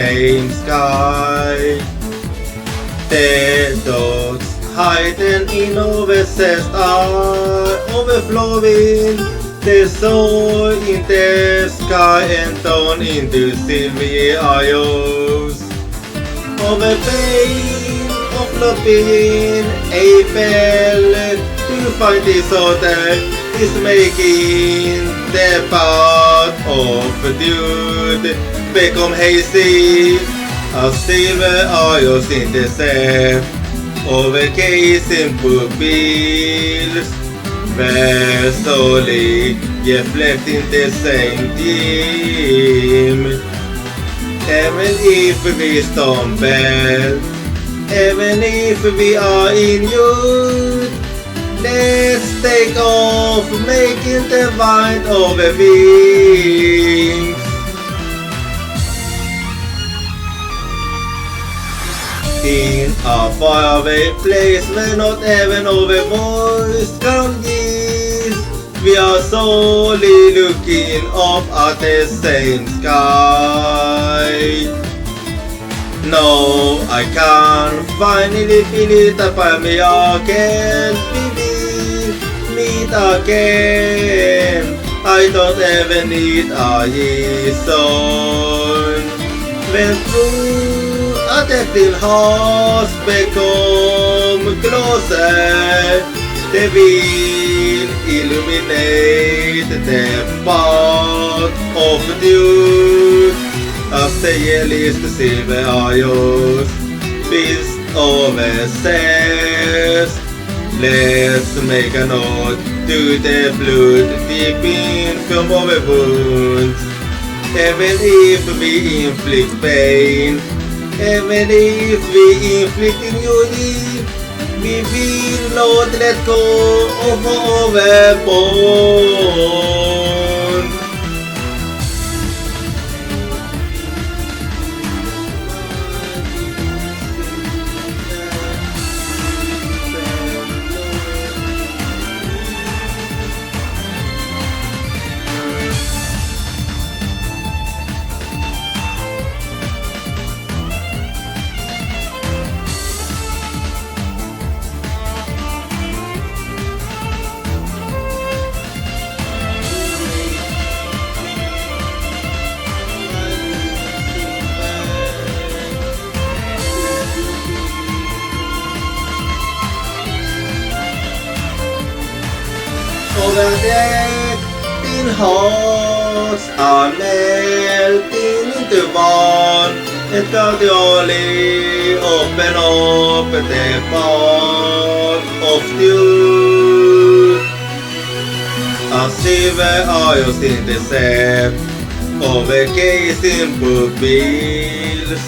Same sky. The dogs hiding in overcast are overflowing. The soul in the sky and down into silvery isles. Over pain of not being able to find this order is making the path of dude become hazy. As silver isles in the sea, overcasing pupils, where slowly reflecting the same dream. Even if we stumble, even if we are in youth, let's take off, making the wind over wings. In a faraway place where not even our voice can give, we are solely looking up at the same sky. No, I can finally feel it upon me again. We will meet again. I don't ever need a reason. When through a tempting hearts become closer, they will illuminate the path of duty. As the yellowest silver isles beast overseas. Let's make a note to the blood deep in from our wounds. Even if we inflict pain, even if we inflict injury, we will not let go of our bond. Over there, thin hearts are melting into one, and gradually open up the path of truth. As silver isles in the sea, overcasing pupils,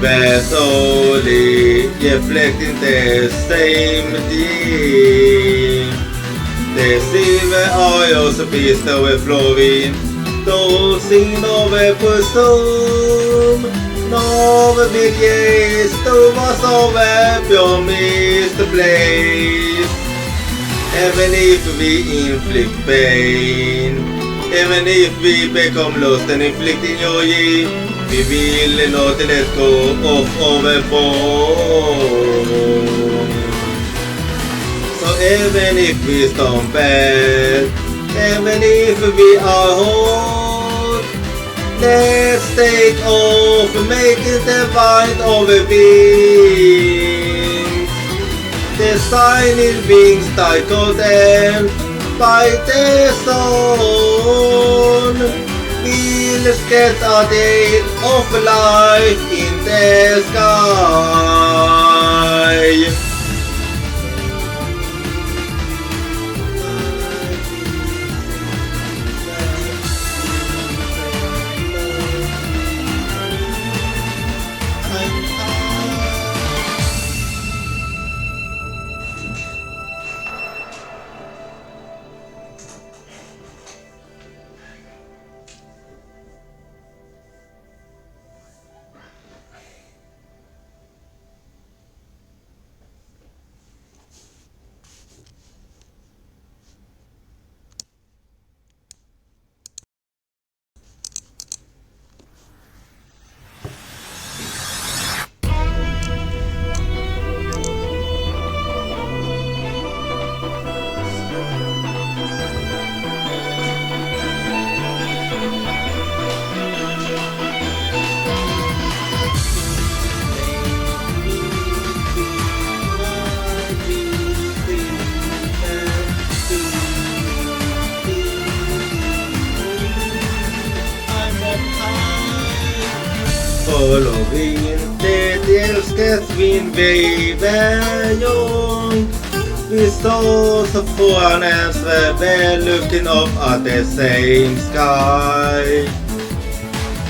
where slowly reflecting the same dream. The silver isles beast overflowing, those in overpursued. No big yes, to us over your misplaced. Even if we inflict pain, even if we become lost and inflict injury, we will not let go of our bond. So even if we stumble, even if we are hot, let's take off, making the wind over wings. The shining wings tighten them by the sun. We'll get a day of life in the sky. Halloween, det älskas min väg. We saw so far as we're looking up at the same sky.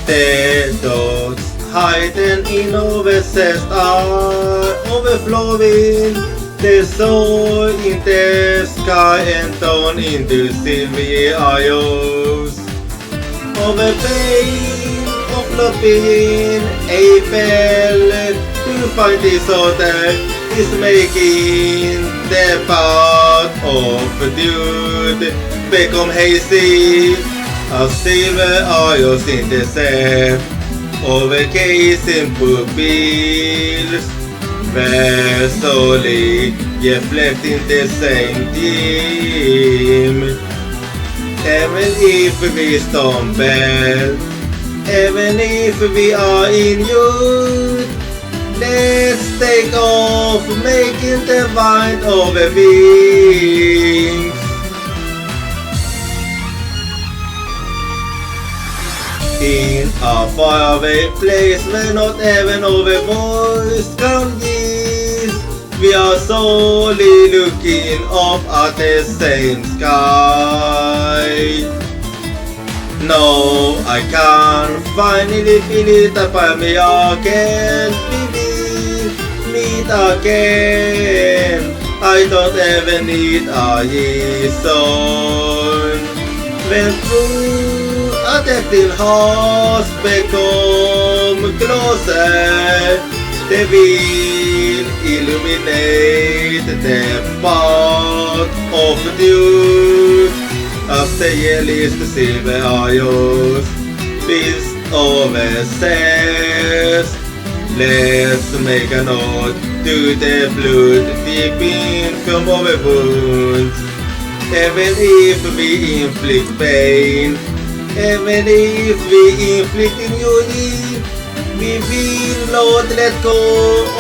The dogs hiding in overcessed are overflowing. The soul in the sky and down into silvery eyes. Over pain of not being able to find this order is making the path of dude become hazy. As silver eyes in the sea, overcasing pupils, where slowly reflecting the same theme. Even if we stumble, even if we are in youth, let's take off, making the mind of a wings. In a faraway place where not even our voice can reach, we are solely looking up at the same sky. No, I can finally feel it upon me again. Meet again. I don't ever need a reason. When through a tempting hearts become closer, they will illuminate the path of you. As the yellows the silver eyes, beast overseas. Let's make a note to the blood deep in from our wounds. Even if we inflict pain, even if we inflict injury, we will not let go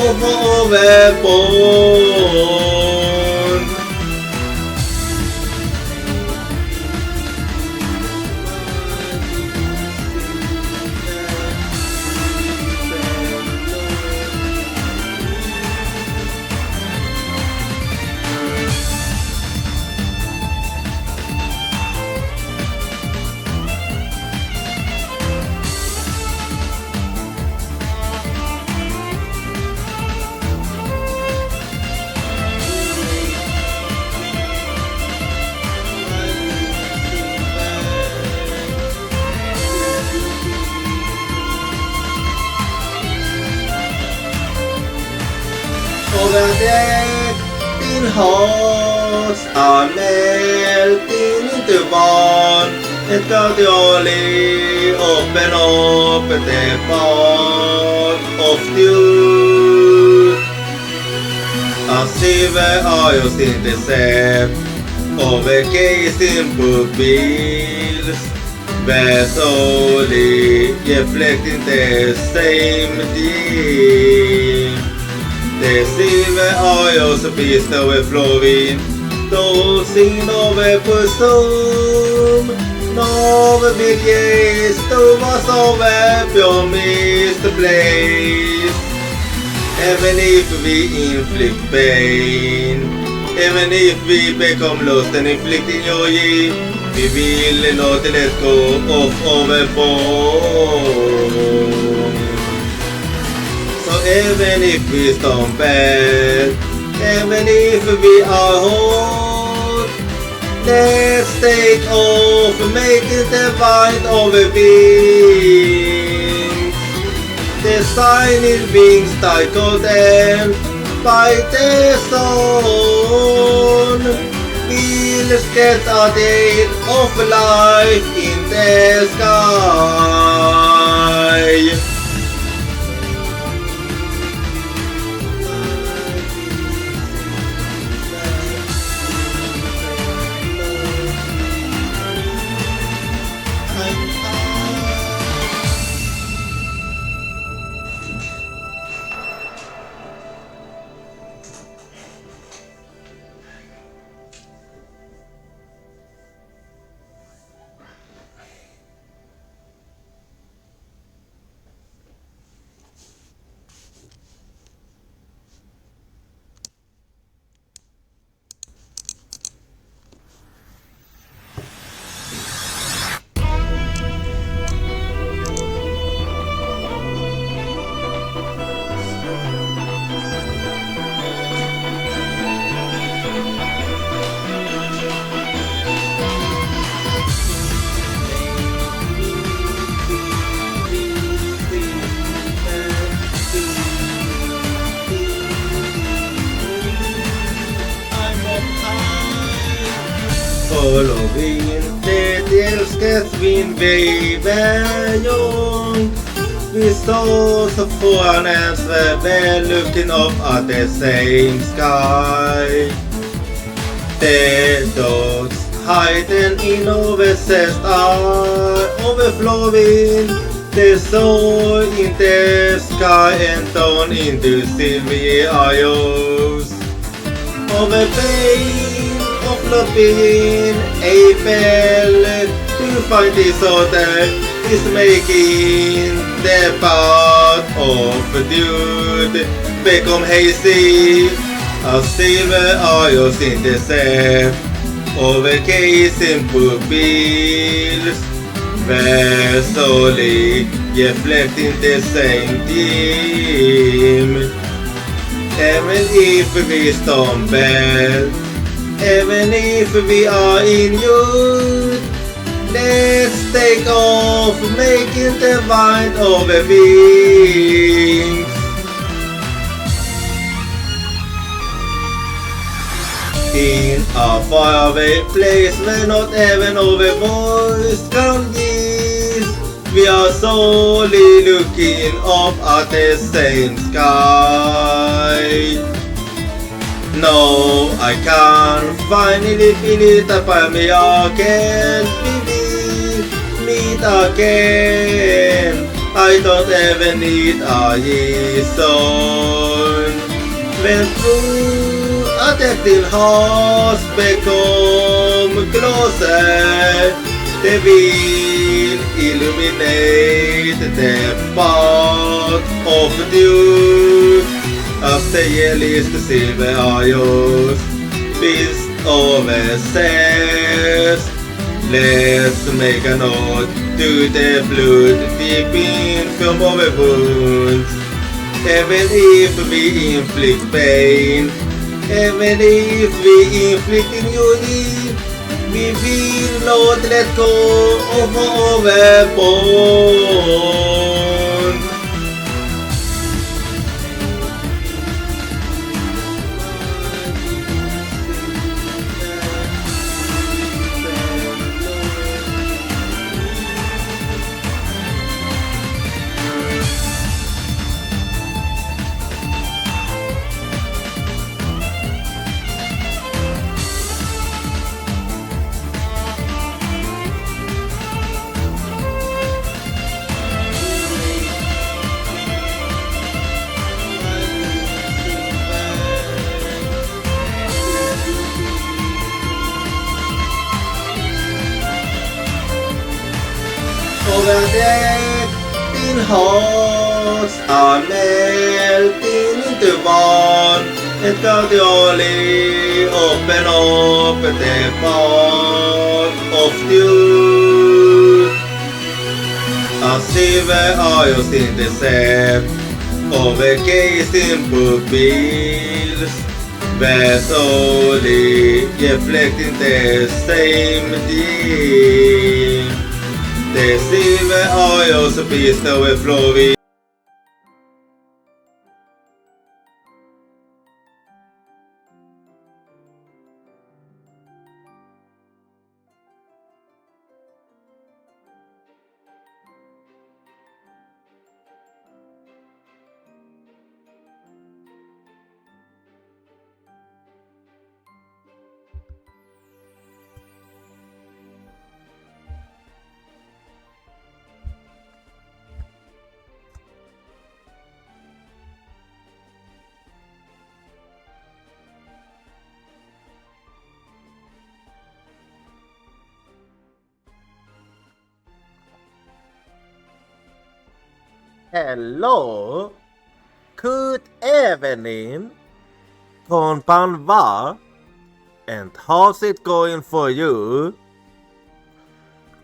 of our bond. Over there, thin hearts are melting into one, and gradually open up the path of truth. As silver eyes in the sea, overcasing pupils, where slowly reflecting the same theme. The silver eyes beast overflowing, those in over pursuit. No billions to us over your misplaced. Even if we inflict pain, even if we become lost and inflicting joy, we will not let go of our bond. So even if we stumble, even if we are hot, let's take off, making the mind of a being. The shining wings title them by the sun. We'll get a day of life in the sky. Halloween, det älskas min väverjong. We saw so far and we're looking up at the same sky. The dogs hiding in our chest are overflowing. The soul in the sky and down into silvery eyes. Over pain of not being able to find this other is making the path of dude become hazy as silver eyes in the sea over casing pupils where slowly reflecting the same theme. Even if we stumble, even if we are in youth, let's take off making the mind of a wings. In a faraway place where not even our voice can give, we are solely looking up at the same sky. No, I can finally feel it upon me again. We will meet again. I don't ever need a reason. When through a tempting hearts become closer, they will illuminate the path of you. As the yellow silver eyes beast over says, let's make a note to the blood deep in from our wounds. Even if we inflict pain, even if we inflict injury, we will not let go of our bond. Over there in hearts are melting into one, and gradually open up the path of truth. As silver eyes intercept over gazing pupils, where slowly reflecting the same theme. The silver eyes beast overflowing. Hello, good evening, konbanwa, and how's it going for you?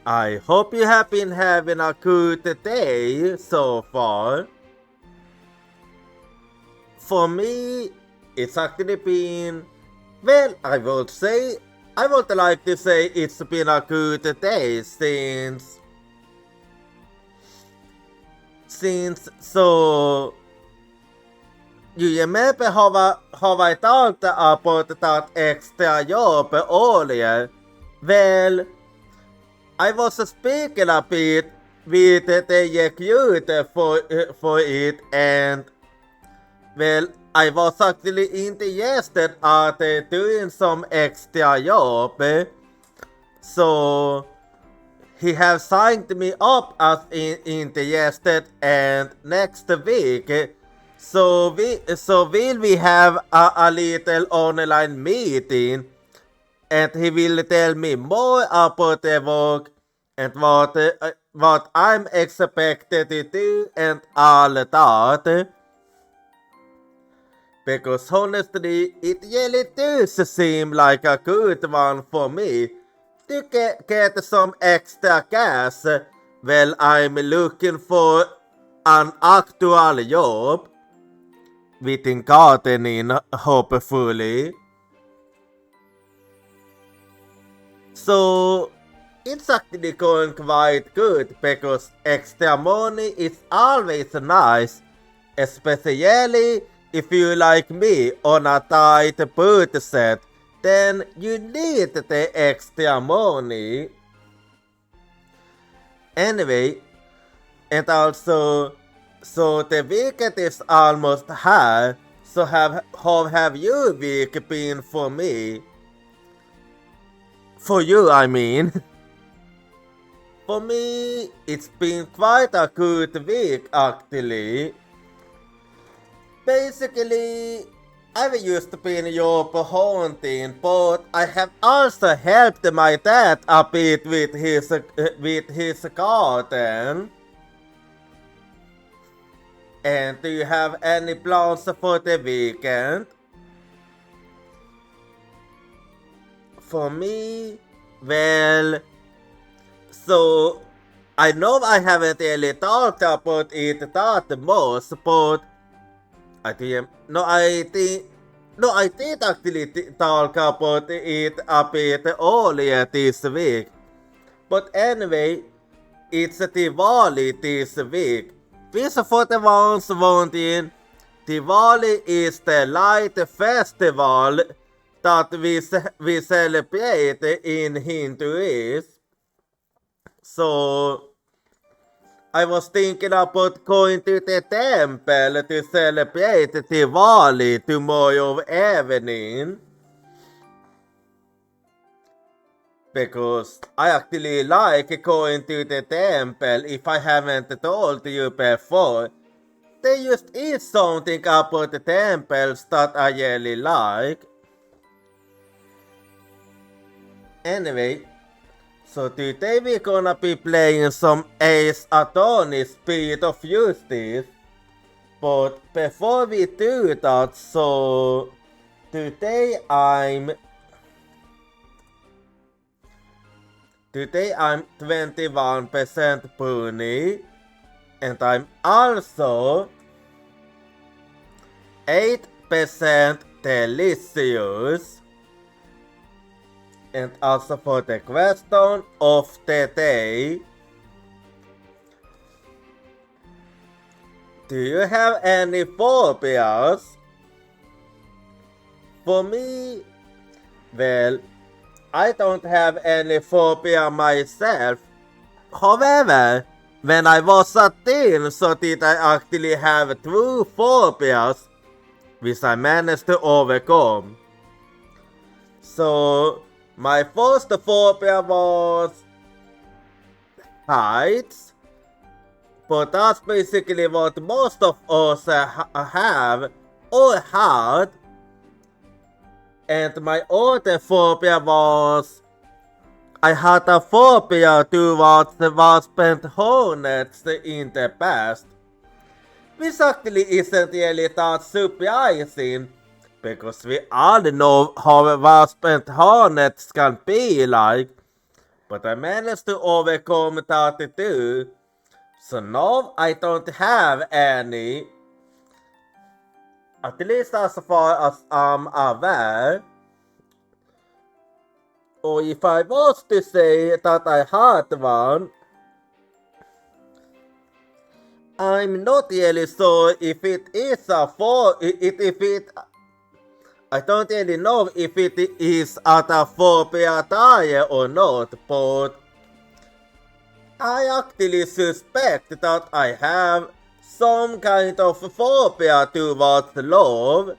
I hope you have been having a good day so far. For me, it's actually been, well, I would like to say it's been a good day since so you remember how I talked about that extra job earlier Well, I was speaking a bit with the recruiter for it, and well, I was actually interested at doing some extra job, so he has signed me up as interested, and next week, so will we have a little online meeting, and he will tell me more about the work and what I'm expected to do and all that. Because honestly, it really does seem like a good one for me to get some extra cash while I'm looking for an actual job within gardening, hopefully. So it's actually going quite good because extra money is always nice, especially if you like me on a tight budget, then you need the extra money. Anyway, and also, so the weekend is almost here, so how have your week been for me? For you, I mean. For me, it's been quite a good week actually. Basically, I've used to be in job hunting, but I have also helped my dad a bit with his garden. And do you have any plans for the weekend? For me, well, so I know I haven't really talked about it that much, but I did actually talk about it a bit earlier this week. But anyway, it's Diwali this week. Just for the ones wondering, Diwali is the light festival that we celebrate in Hinduism. So I was thinking about going to the temple to celebrate Diwali tomorrow evening. Because I actually like going to the temple. If I haven't told you before, there just is something about the temples that I really like. Anyway, so today we're gonna be playing some Ace Attorney Speed of Justice. But before we do that, so today I'm 21% pony, and I'm also 8% delicious. And also for the question of the day, do you have any phobias? For me, well, I don't have any phobia myself. However, when I was a teen, so did I actually have two phobias, which I managed to overcome. So, my first phobia was heights, but that's basically what most of us have or had. And my other phobia was I had a phobia towards the wasp-and hornets in the past. Which actually isn't really that surprising, because we all know how wasp and hornets can be like. But I managed to overcome that too. So now I don't have any. At least as far as I'm aware. Or if I was to say that I had one, I'm not really sure if it is a I don't really know if it is Ataphobia Tire or not, but I actually suspect that I have some kind of phobia towards love.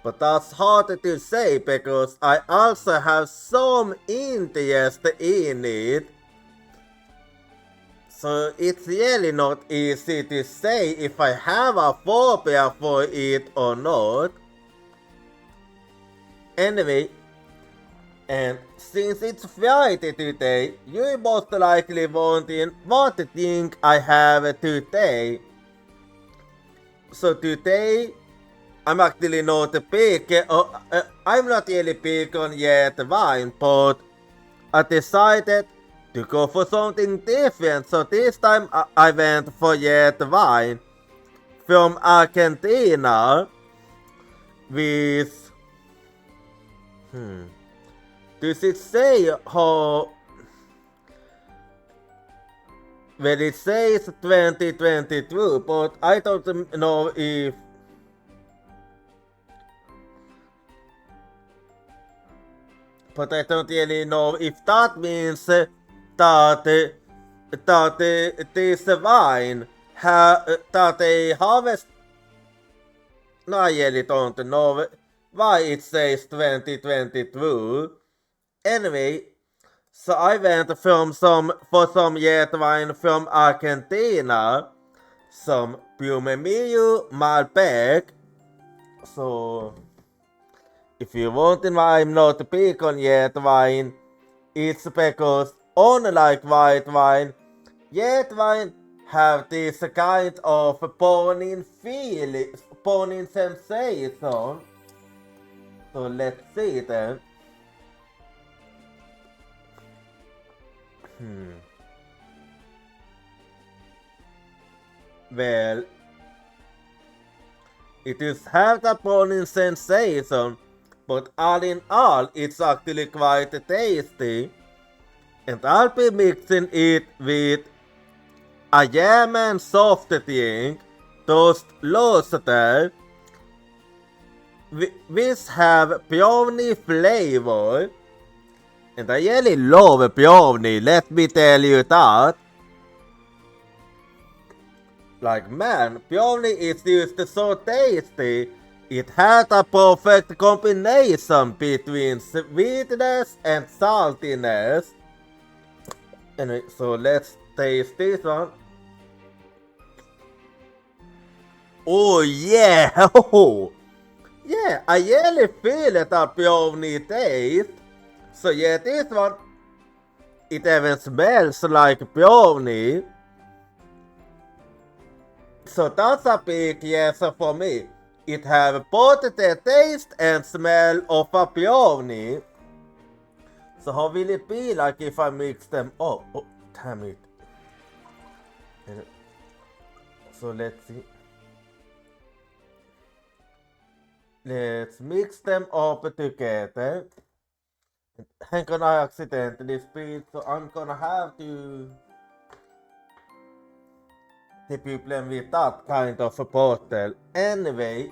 But that's hard to say because I also have some interest in it. So it's really not easy to say if I have a phobia for it or not. Anyway, and since it's Friday today, you most likely wondering what thing I have today. So today, I'm actually not big, I'm not really big on yet wine, but I decided to go for something different, so this time I went for yet wine from Argentina with... Does it say how... Well, it says 2022, but I don't know if... But I don't really know if that means that this wine that they harvest. No, I really don't know why it says 2022. Anyway, so I went for some yet wine from Argentina, some Pumemillo Malbec. So if you wondering why I'm not big on yet wine, it's because unlike white wine, yet wine have this kind of burning feeling, burning sensation. So let's see then. Well, it is have the burning sensation, but all in all, it's actually quite tasty. And I'll be mixing it with a German soft drink, Toast Loster, which have brownie flavor. And I really love brownie, let me tell you that. Like man, brownie is just so tasty. It had a perfect combination between sweetness and saltiness. Anyway, so let's taste this one. Oh yeah! Oh, yeah, I really feel it a brownie taste. So yeah, this one, it even smells like brownie. So that's a big yes for me. It have both the taste and smell of a brownie. So how will it be like if I mix them up? Oh, damn it. So let's see. Let's mix them up together. I'm gonna accidentally spill, so I'm gonna have to people with that kind of a bottle. Anyway,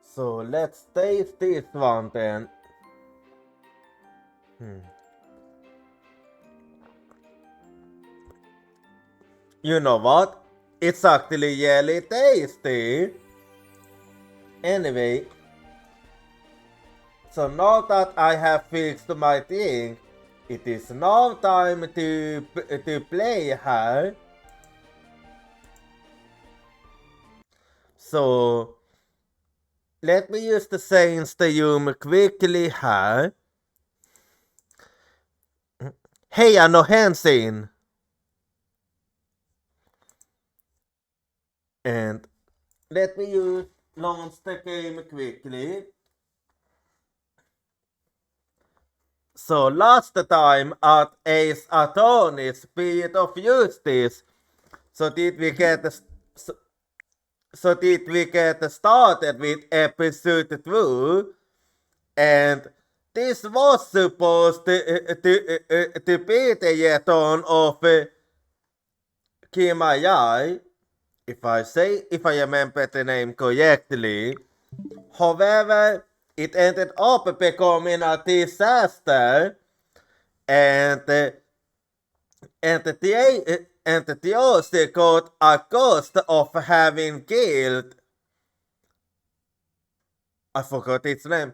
so let's taste this one then. You know what? It's actually really tasty. Anyway, so now that I have fixed my thing, it is now time to play her. So let me use the Saints the quickly här. Hej Anno Hansen! And let me launch the game quickly. So last time at Ace Attorney's Speed of Justice, so did we get started with episode 2, and this was supposed to be the return of Kim Ayai, if I remember the name correctly. However, it ended up becoming a disaster, and the Aussie got accused of having killed. I forgot its name.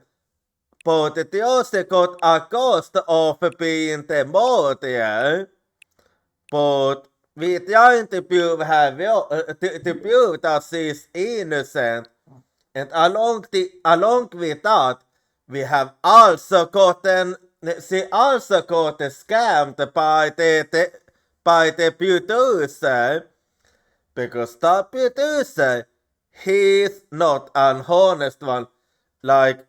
But the Aussie got accused of being the murderer. But we trying to prove to prove that she's innocent. And along with that, we have also gotten she also got scammed by the producer, because the producer, he's not an honest one. Like,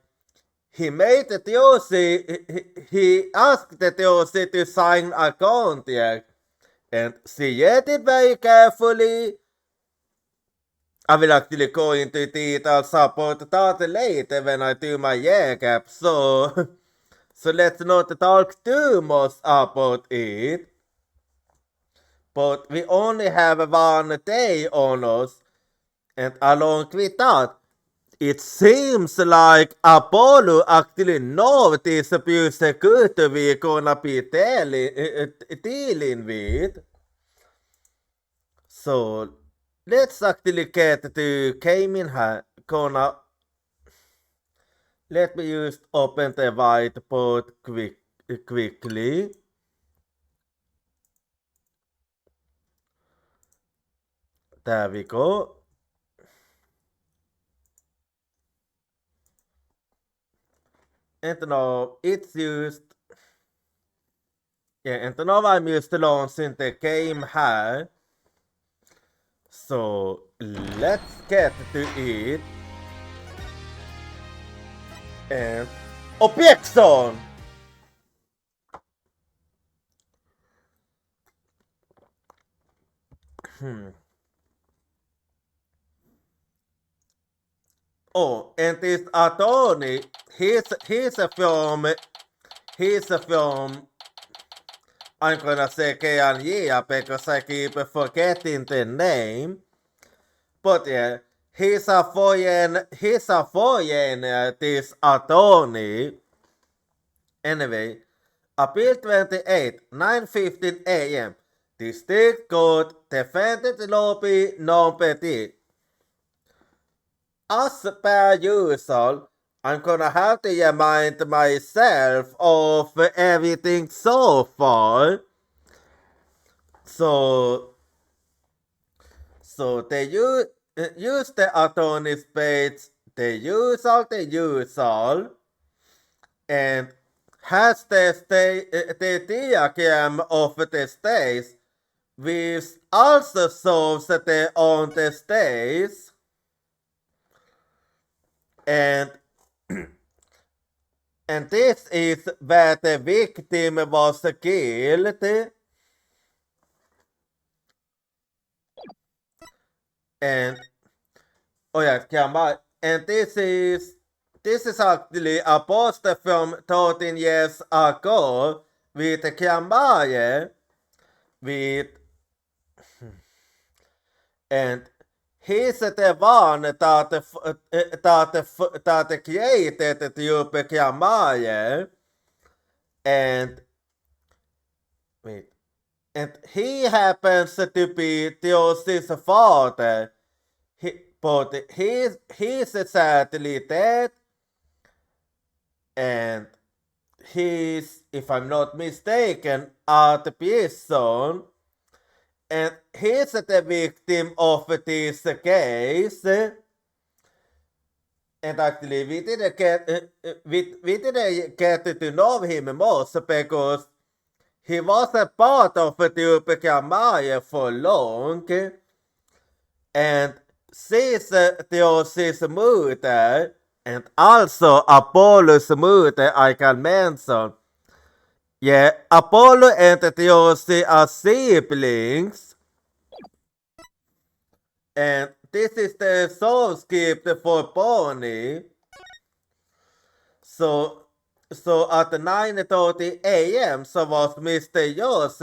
he made the Aussie, he asked the Aussie to sign a contract, and she read it very carefully. I will actually go into details about that later when I do my recap, so so let's not talk too much about it. But we only have one day on us, and along with that, it seems like Apollo actually knows this abuse security we're gonna be dealing with. So let's actually get to Cayman gonna. Let me just open the whiteboard quickly. There we go. And now it's used. Yeah, and now I'm used to launching the game here. So let's get to it. And objection! Oh, and this attorney, he's a film. I'm gonna say Keanya because I keep forgetting the name. But yeah, he's a foreigner, this attorney. Anyway, April 28, 9:15 a.m. District Court, Defendant Lobby, non-petit. As per usual, I'm gonna have to remind myself of everything so far. So they use the attorney's page, the usual, and has the diagram of the states, which also shows on the states, and this is where the victim was killed. And oh yeah, Kiamba. And this is actually a poster from 13 years ago with Kiambaye, with and he's the one that created the tube Kiambaye, and wait, and he happens to be Theos's father. But he's sadly dead, and he's, if I'm not mistaken, at prison, and he's the victim of this case. And actually, we didn't get to know him most because he wasn't part of the Tube for long, and since Theosis murder, and also Apollo's murder, I can mention. Yeah, Apollo and Theosis are siblings. And this is the soul script for Bonnie. So at 9:30 a.m. so was Mr. Yoss.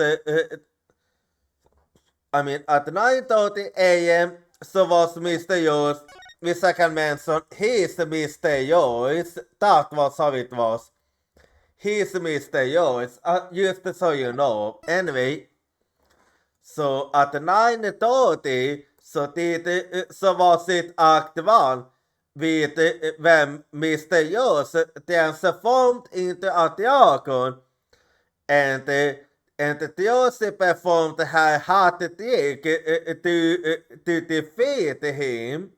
At 9:30 a.m. so was mysterious. Vissa can mention he's mysterious. That was how it was. He's mysterious. Just so you know. Anyway, so at 9:30 så was it act 1 vid vem mysteriös transformed into a diakon and Theosi performed her heart trick to defeat him.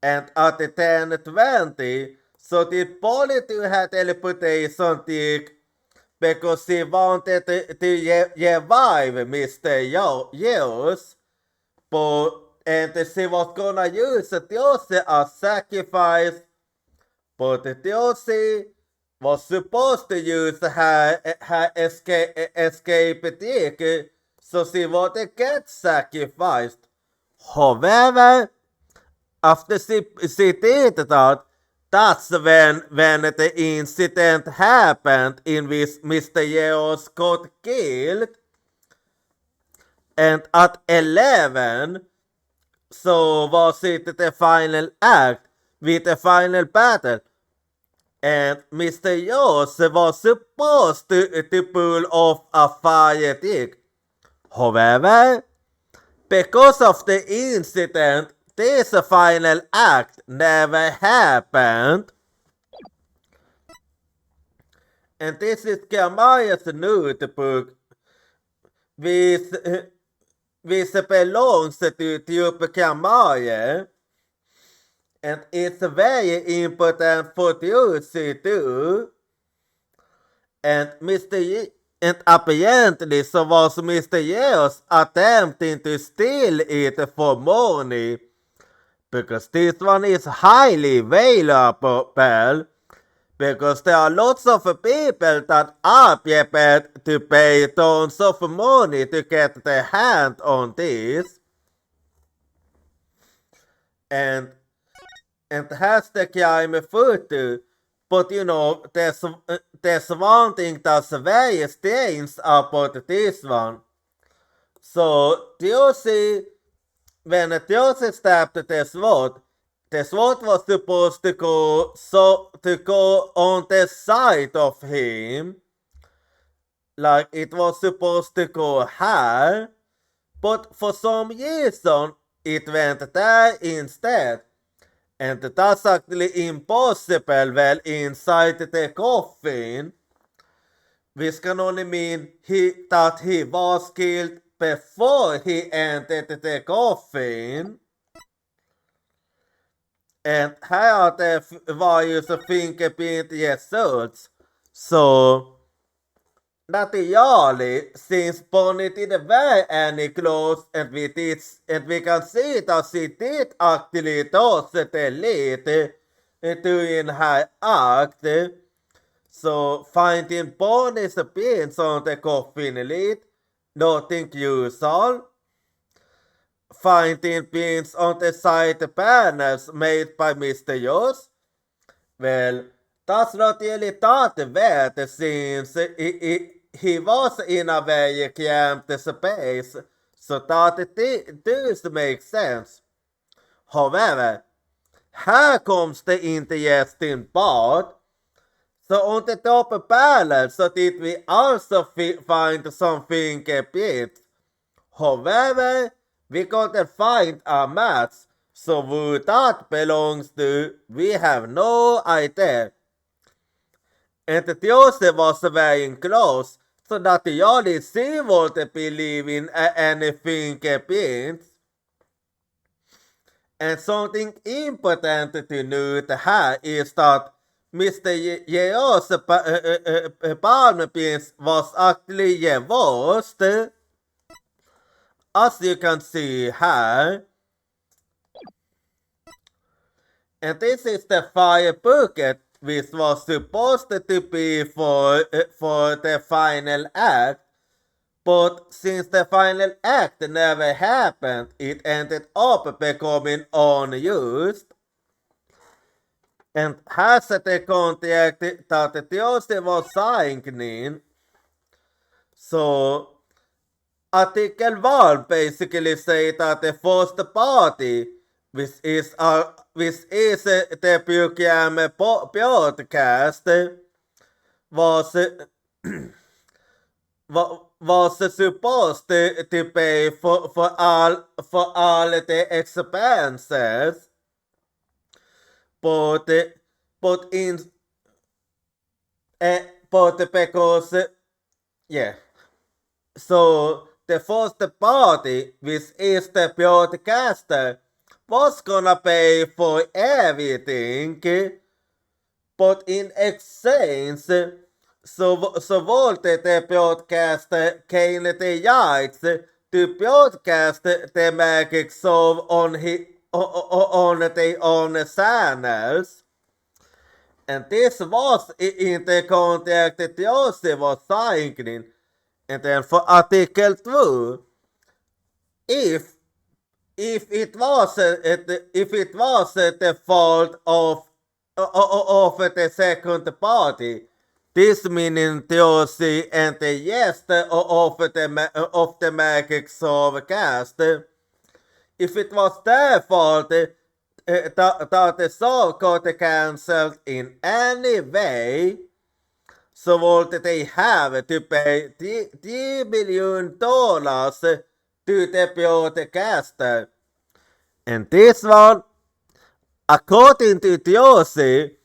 And at 10:20, so did Polly do her teleportation trick because she wanted to revive Mr. Yeos, and she was gonna use Theosi as sacrifice, but Theosi was supposed to use her escape trick, so she wouldn't get sacrificed. However, after she did that, that's when the incident happened in which Mr. Yeos got killed. And at 11, so was it the final act with the final battle. And Mr. Yeos was supposed to pull off a fire trick. However, because of the incident, this final act never happened. And this is Kamaya's notebook, which belongs to Kamaya. And it's very important for you to do. And and apparently so was Mr. Yeos attempting to steal it for money. Because this one is highly valuable, because there are lots of people that are prepared to pay tons of money to get their hand on this. And has the crime photo, but you know, there's one thing that's very strange about this one. So, when Theosi stabbed the sword was supposed to go on the side of him, like it was supposed to go here, but for some reason it went there instead. And that's actually impossible well inside the coffin, which can only mean that he was killed before he entered the coffin. And här are the various fingerprint results. So, naturally, since Bonnie didn't wear any clothes and we can see that she did actually toss the lid during her act. So, finding Bonnie's pins on the coffin lid, nothing usual. Finding pins on the side panels made by Mr. Yeos? Well, that's not really that bad since he was in a very cramped space, so that does make sense. However, here comes the interesting part. So on the top panel, so did we also find some fingerprints. However, we couldn't find a match, so who that belongs to, we have no idea. And Theosi was wearing clothes, so that the only she wouldn't believe in any fingerprints. And something important to note here is that Mr. Yeos' palm prints was actually reversed. As you can see here. And this is the fire bucket, which was supposed to be for the final act. But since the final act never happened, it ended up becoming unused. And has the contract that Theosi was signing. So, Article 1 basically says that the first party, which is the program broadcast, was was supposed to pay for all the expenses, but but in but because yeah, so the first party, which is the broadcaster, was gonna pay for everything, but in exchange, so wanted the broadcaster gain the rights to broadcast the magic show on their own channels. And this was in the contract that Jose was signing. And then for Article 2, if it was the fault of the second party, this meaning Theosi and the yes of the magic cast, if it was their fault that the show got cancelled in any way, so would they have to pay $3 million to the broadcaster. And this one, according to Theosi,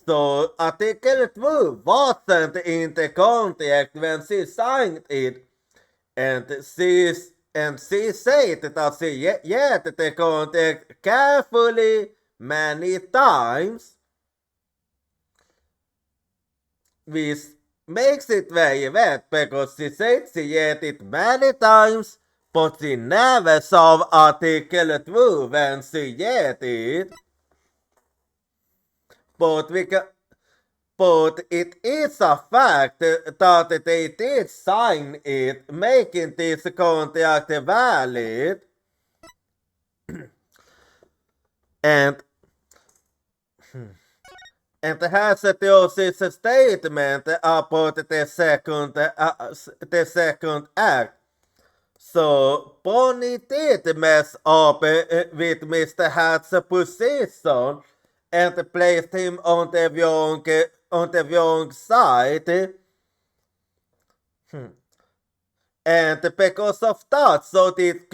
so Article 2 wasn't in the contract when she signed it, and she said that she read the contract carefully many times, which makes it very bad because she said she read it many times, but she never saw Article 2 when she read it. But it is a fact that they did sign it, making this contract valid. And has a statement about the second act. So Bonnie did mess up with Mr. Hat's position and placed him on the wrong side. And because of that, so did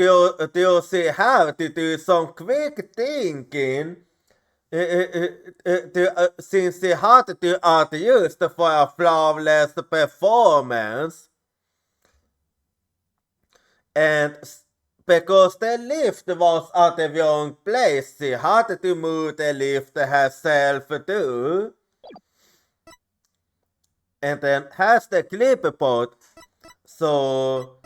Josie have to do some quick thinking, since he had to adjust for a flawless performance. And because the lift was at the wrong place, she had to move the lift herself too. And then has the clipboard. So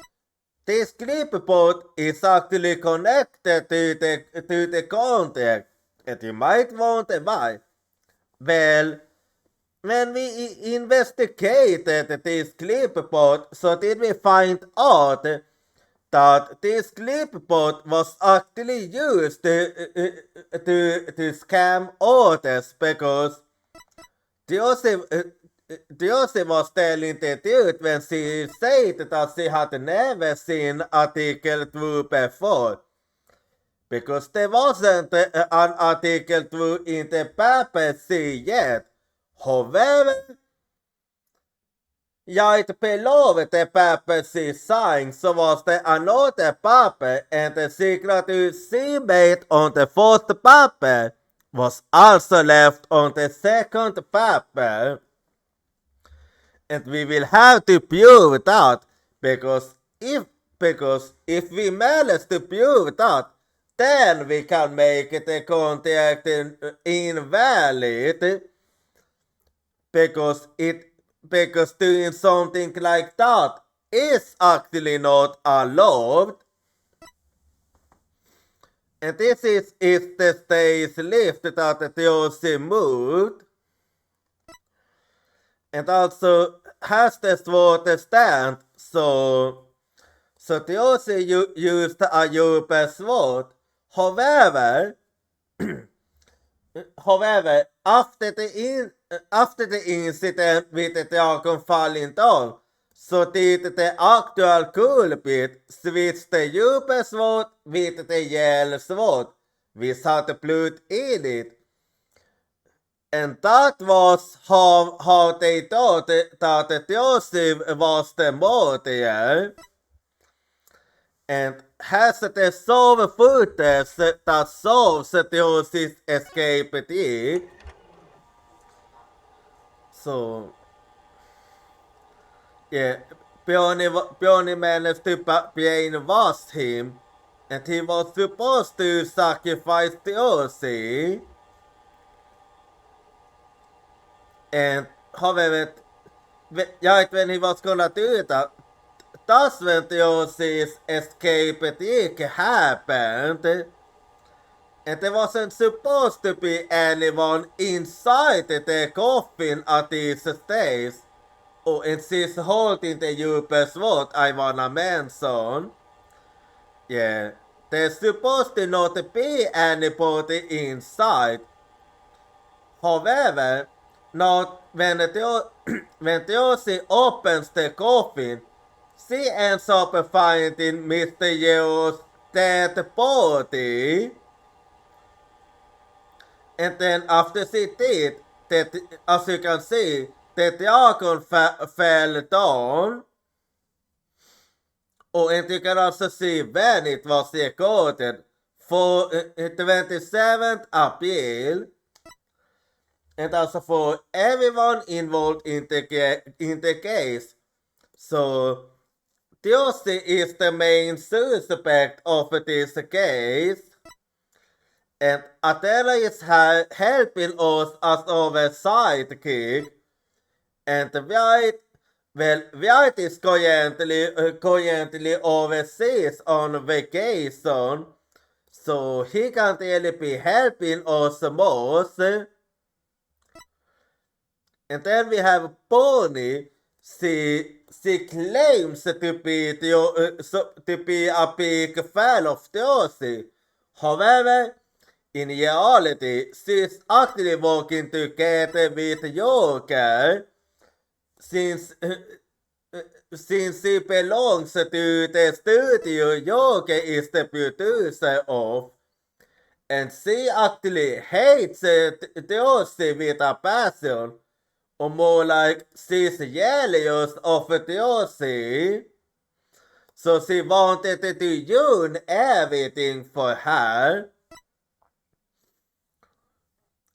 this clipboard is actually connected to the contract. And you might wonder why. Well, when we investigated this clipboard, so did we find out that this clipboard was actually used to scam orders, because Josie was telling the truth when she said that she had never seen Article 2 before, because there wasn't an Article 2 in the papacy yet. However, right below the papacy sign, so was there another paper, and the signature she made on the first paper was also left on the second paper. And we will have to prove that, because if we manage to prove that, then we can make the contract invalid, because doing something like that is actually not allowed. And this is the stage lift that the Josie moved. And also has the sword stand, so Josie used a Uber sword. However, after the incident with the dragon falling down, Så det aktuell kulprit svitste djupesvårt vid det gällsvårt. Vi satte plut in it. And that was how they thought that Joseph was the murderer. And has the soul footage that solves Joseph escaped it. So, yeah, Bjorny managed to brainwash him, and he was supposed to sacrifice Joseph. And however, right when he was gonna do that, that's when Theosis escape happened. And there wasn't supposed to be anyone inside the coffin at this stage. Oh, and she's holding the djupesvårt I wanna mention. Yeah, there's supposed to not be anybody inside. However, now when Theosis opens the coffin, she ends up finding Mr. Yeo's dead body. And then after she did, that, as you can see, the dragon fell down. Oh, and you can also see when it was recorded, for 27th April. And also for everyone involved in the case. So, Theosis is the main suspect of this case. And Adela is helping us as our sidekick. And White is currently overseas on vacation. So he can't really be helping us most. And then we have Bonnie. She claims to be a big fan of Theosis. However, in reality, she's actually working together with Joker, since she belongs to the studio Joker is the producer of, and she actually hates Theosis with a passion, or more like she's jealous of Theosis. So she wanted to do everything for her.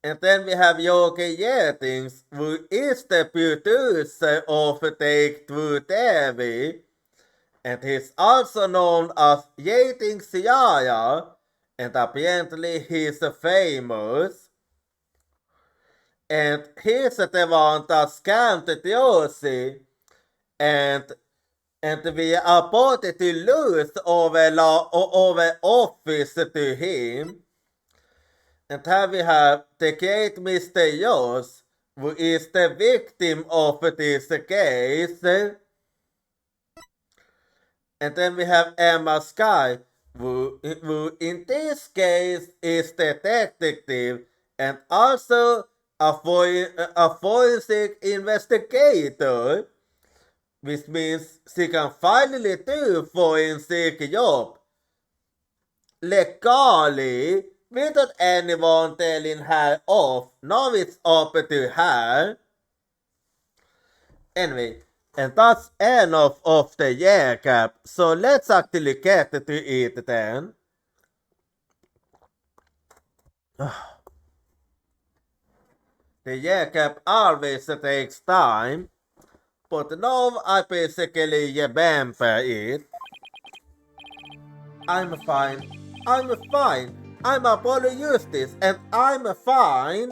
And then we have Joker Yetings, who is the producer of Take Two TV. And he's also known as Yetings Yaya, and apparently he's famous. And he's the one that scammed Theosis, and we are about to lose our office to him. And here we have the great Mr. Yoss, who is the victim of this case. And then we have Emma Sky, who in this case is the detective and also a forensic investigator, which means she can finally do forensic job legally without anyone telling her off. Now it's up to her. Anyway, and that's enough of the year cap, so let's actually get to it then. The year cap always takes time, but now I basically remember it. I'm fine. I'm Apollo Eustace, and I'm fine.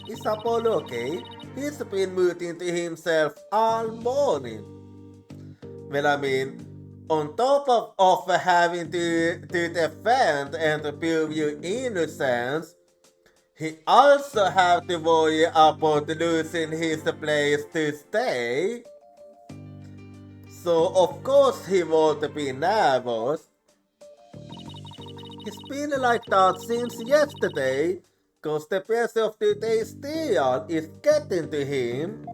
Is Apollo okay? He's been muting to himself all morning. Well, I mean, on top of having to defend and prove your innocence, he also have to worry about losing his place to stay. So of course he won't be nervous. He's been like that since yesterday, cause the pressure of today's deal is getting to him.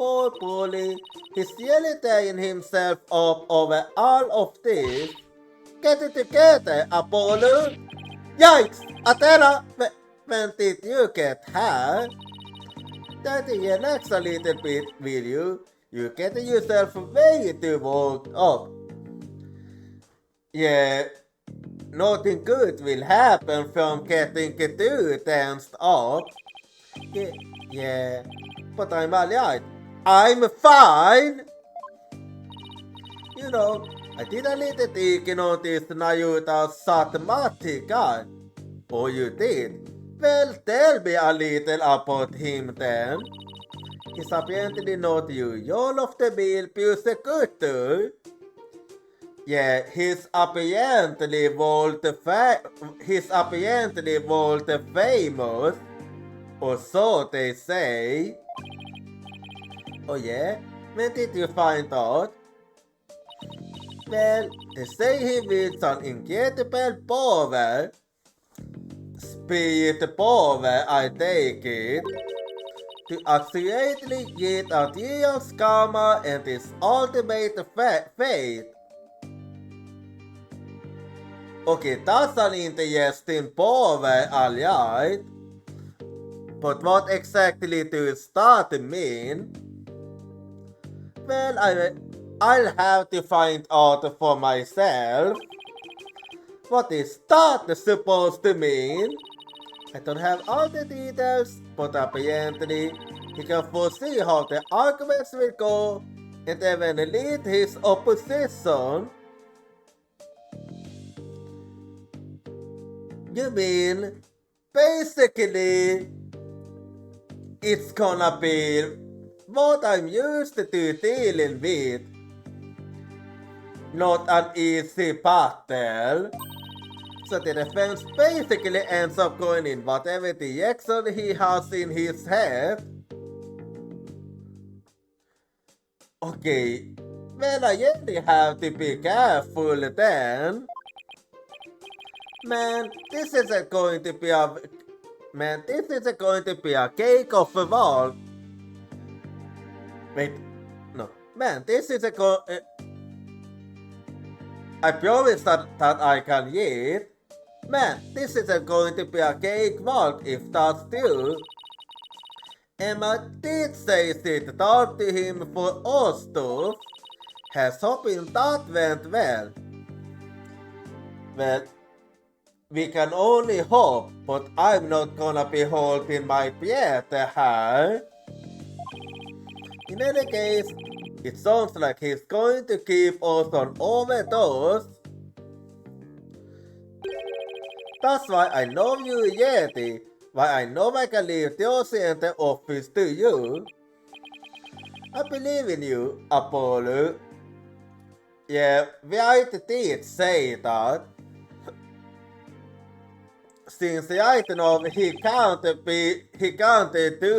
Poor Polly, he's nearly tearing himself up over all of this. Get it together, Apollo! Yikes! Athena! When did you get her? Daddy, relax a little bit, will you? You're getting yourself way too worked up. Yeah, nothing good will happen from getting too tensed up. Yeah, but I'm alright. I'm fine! You know, I did a little thinking on this Nayuta's Satmati guy. Oh, you did? Well, tell me a little about him then. He's apparently not usual of the meal persecutor. Yeah, he's apparently world famous, or so they say. Oh yeah? When did you find out? Well, they say he was an incredible power. Spirit power, I take it. To accurately get a Dion's karma and his ultimate fate. Okay, that's an interesting power, alright. But what exactly does that mean? Well, I'll have to find out for myself. What is that supposed to mean? I don't have all the details, but apparently he can foresee how the arguments will go and even lead his opposition. You mean, basically, it's gonna be what I'm used to dealing with. Not an easy battle. So the defense basically ends up going in whatever direction he has in his head. Okay, well I really have to be careful then. Man, this isn't going to be a cake of a wall. Wait, no, man, this is I promise that I can eat. Man, this isn't going to be a cake walk if that's true. Emma did say she'd talk to him for all stuff. Has hoping that went well. Well, we can only hope, but I'm not gonna be holding my breath here. In any case, it sounds like he's going to keep us on overdose. That's why I know you, Yeti. Why I know I can leave Josie and the office to you. I believe in you, Apollo. Yeah, I did say that. Since I know he can't do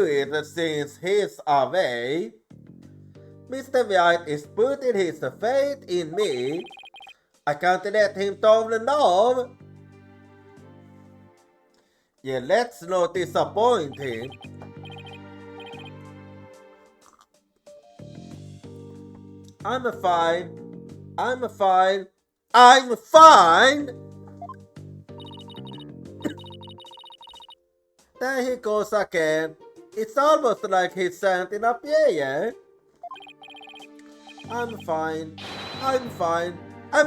it since he's away. Mr. White is putting his faith in me. I can't let him down now. Yeah, let's not disappoint him. I'm fine. There he goes again. It's almost like he's chanting a prayer. I'm fine. I'm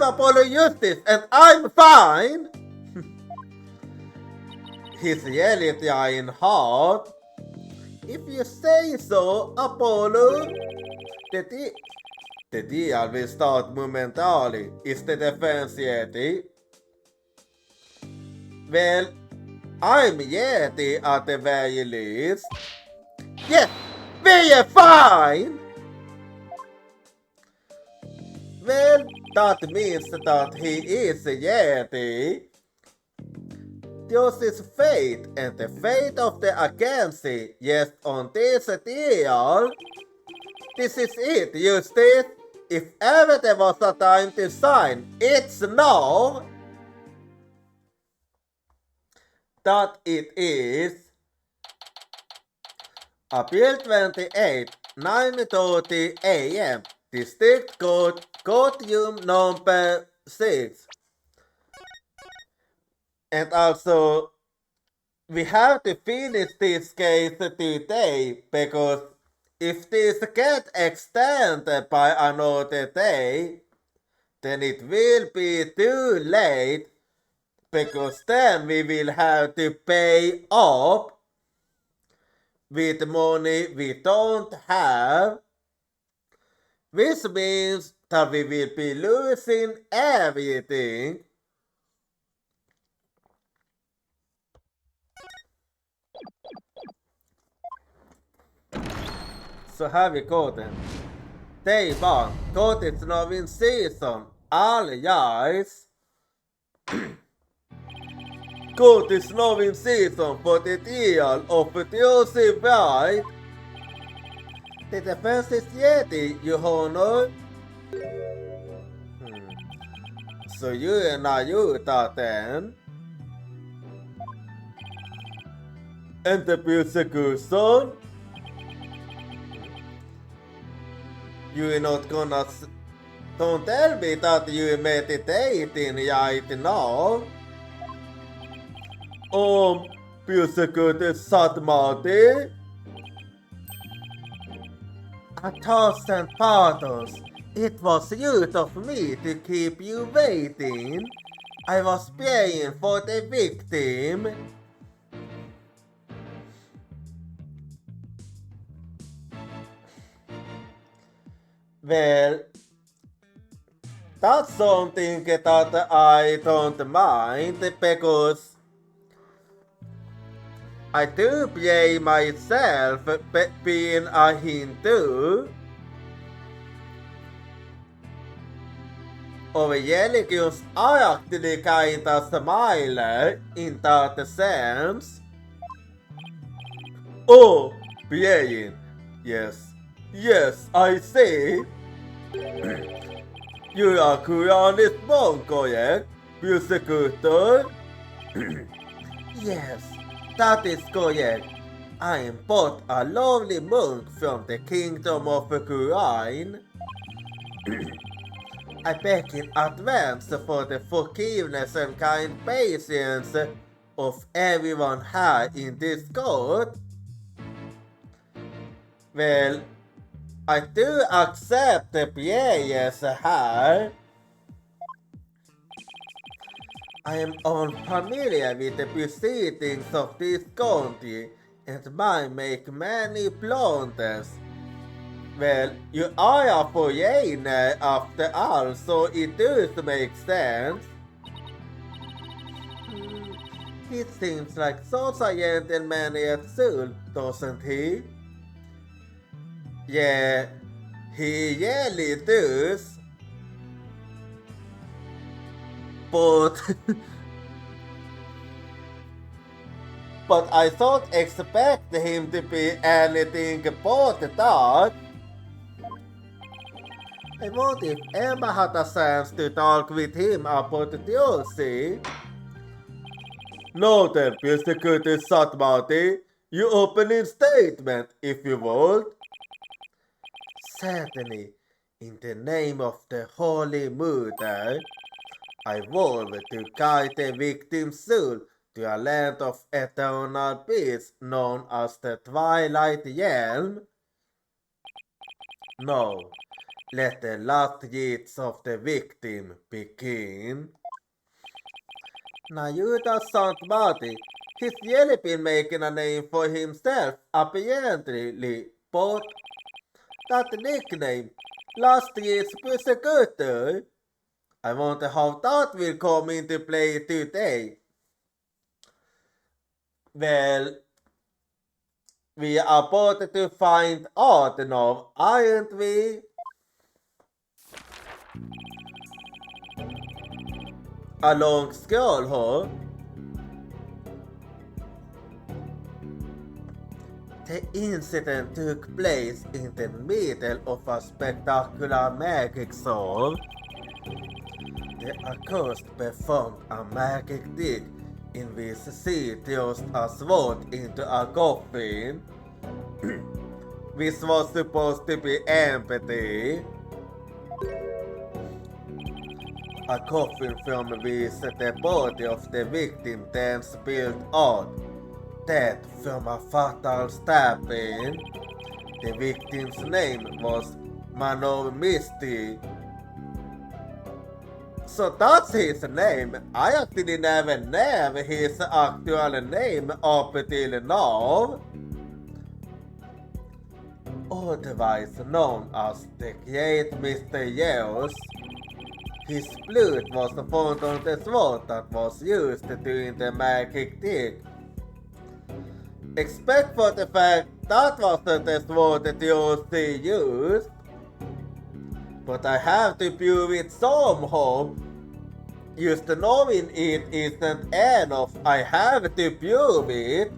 Apollo Eustace and I'm fine. He's really trying hard. If you say so, Apollo. The deal will start momentarily. Is the defense Yeti? Well, I'm Yeti at the very least. Yes, we're fine! Well, that means that he is a Yeti. This is fate, and the fate of the agency, yes, on this deal. This is it, Eustace. If ever there was a time to sign, it's now. That it is. April 28, 9:30 a.m. District Courtroom number 6. And also, we have to finish this case today because if this gets extended by another day, then it will be too late because then we will have to pay up with money we don't have, which means that we will be losing everything. Så här vi går den. Day 1. Godis Novin Season. All guys. Godis Novin Season for the deal of the Josie Bride. Det är faktiskt Johanna. Så gärna gjorda den. Inte Björsekursen. You're not gonna... Don't tell me that you're meditating right now. Björsekursen Satmati. 1,000 pardons. It was rude of me to keep you waiting. I was praying for the victim. Well, that's something that I don't mind because I do blame myself being a Hindu. Or religions are actually kinda similar in that sense. Oh, praying. Yes. Yes, I see. You are Quranist monk, correct? Persecutor? Yes, that is correct. I am but a lovely monk from the kingdom of the Quran. I beg in advance for the forgiveness and kind patience of everyone here in this court. Well, I do accept the prayers here. I am unfamiliar with the proceedings of this country and might make many blunders. Well, you are a foreigner after all, so it does make sense. He seems like such a gentleman at soul, doesn't he? Yeah, he really does. But but I don't expect him to be anything but that. I wonder if Emma had a chance to talk with him about the Josie. No then, Mr. Curtis Satmati, your opening statement, if you would. Certainly, in the name of the Holy Mother, I vow to guide the victim's soul to a land of eternal peace known as the Twilight Realm. Now, let the last rites of the victim begin. Nayuda Satmati, he's really been making a name for himself, apparently, but that nickname, last year's persecutor, I wonder how that will come into play today. Well, we are about to find out now, aren't we? A long scroll, huh? The incident took place in the middle of a spectacular magic show. The accused performed a magic deed in which she thrust a sword into a coffin. which was supposed to be empathy. A coffin from which the body of the victim then spilled out, death from a fatal stabbing. The victim's name was Mano Misty. So that's his name. I actually never knew his actual name up till now. Otherwise known as the Great Mysterious. His blood was found on the sword that was used during the magic trick. Except for the fact that wasn't the sword that Josie used. But I have to prove it somehow. Just knowing it isn't enough, I have to prove it.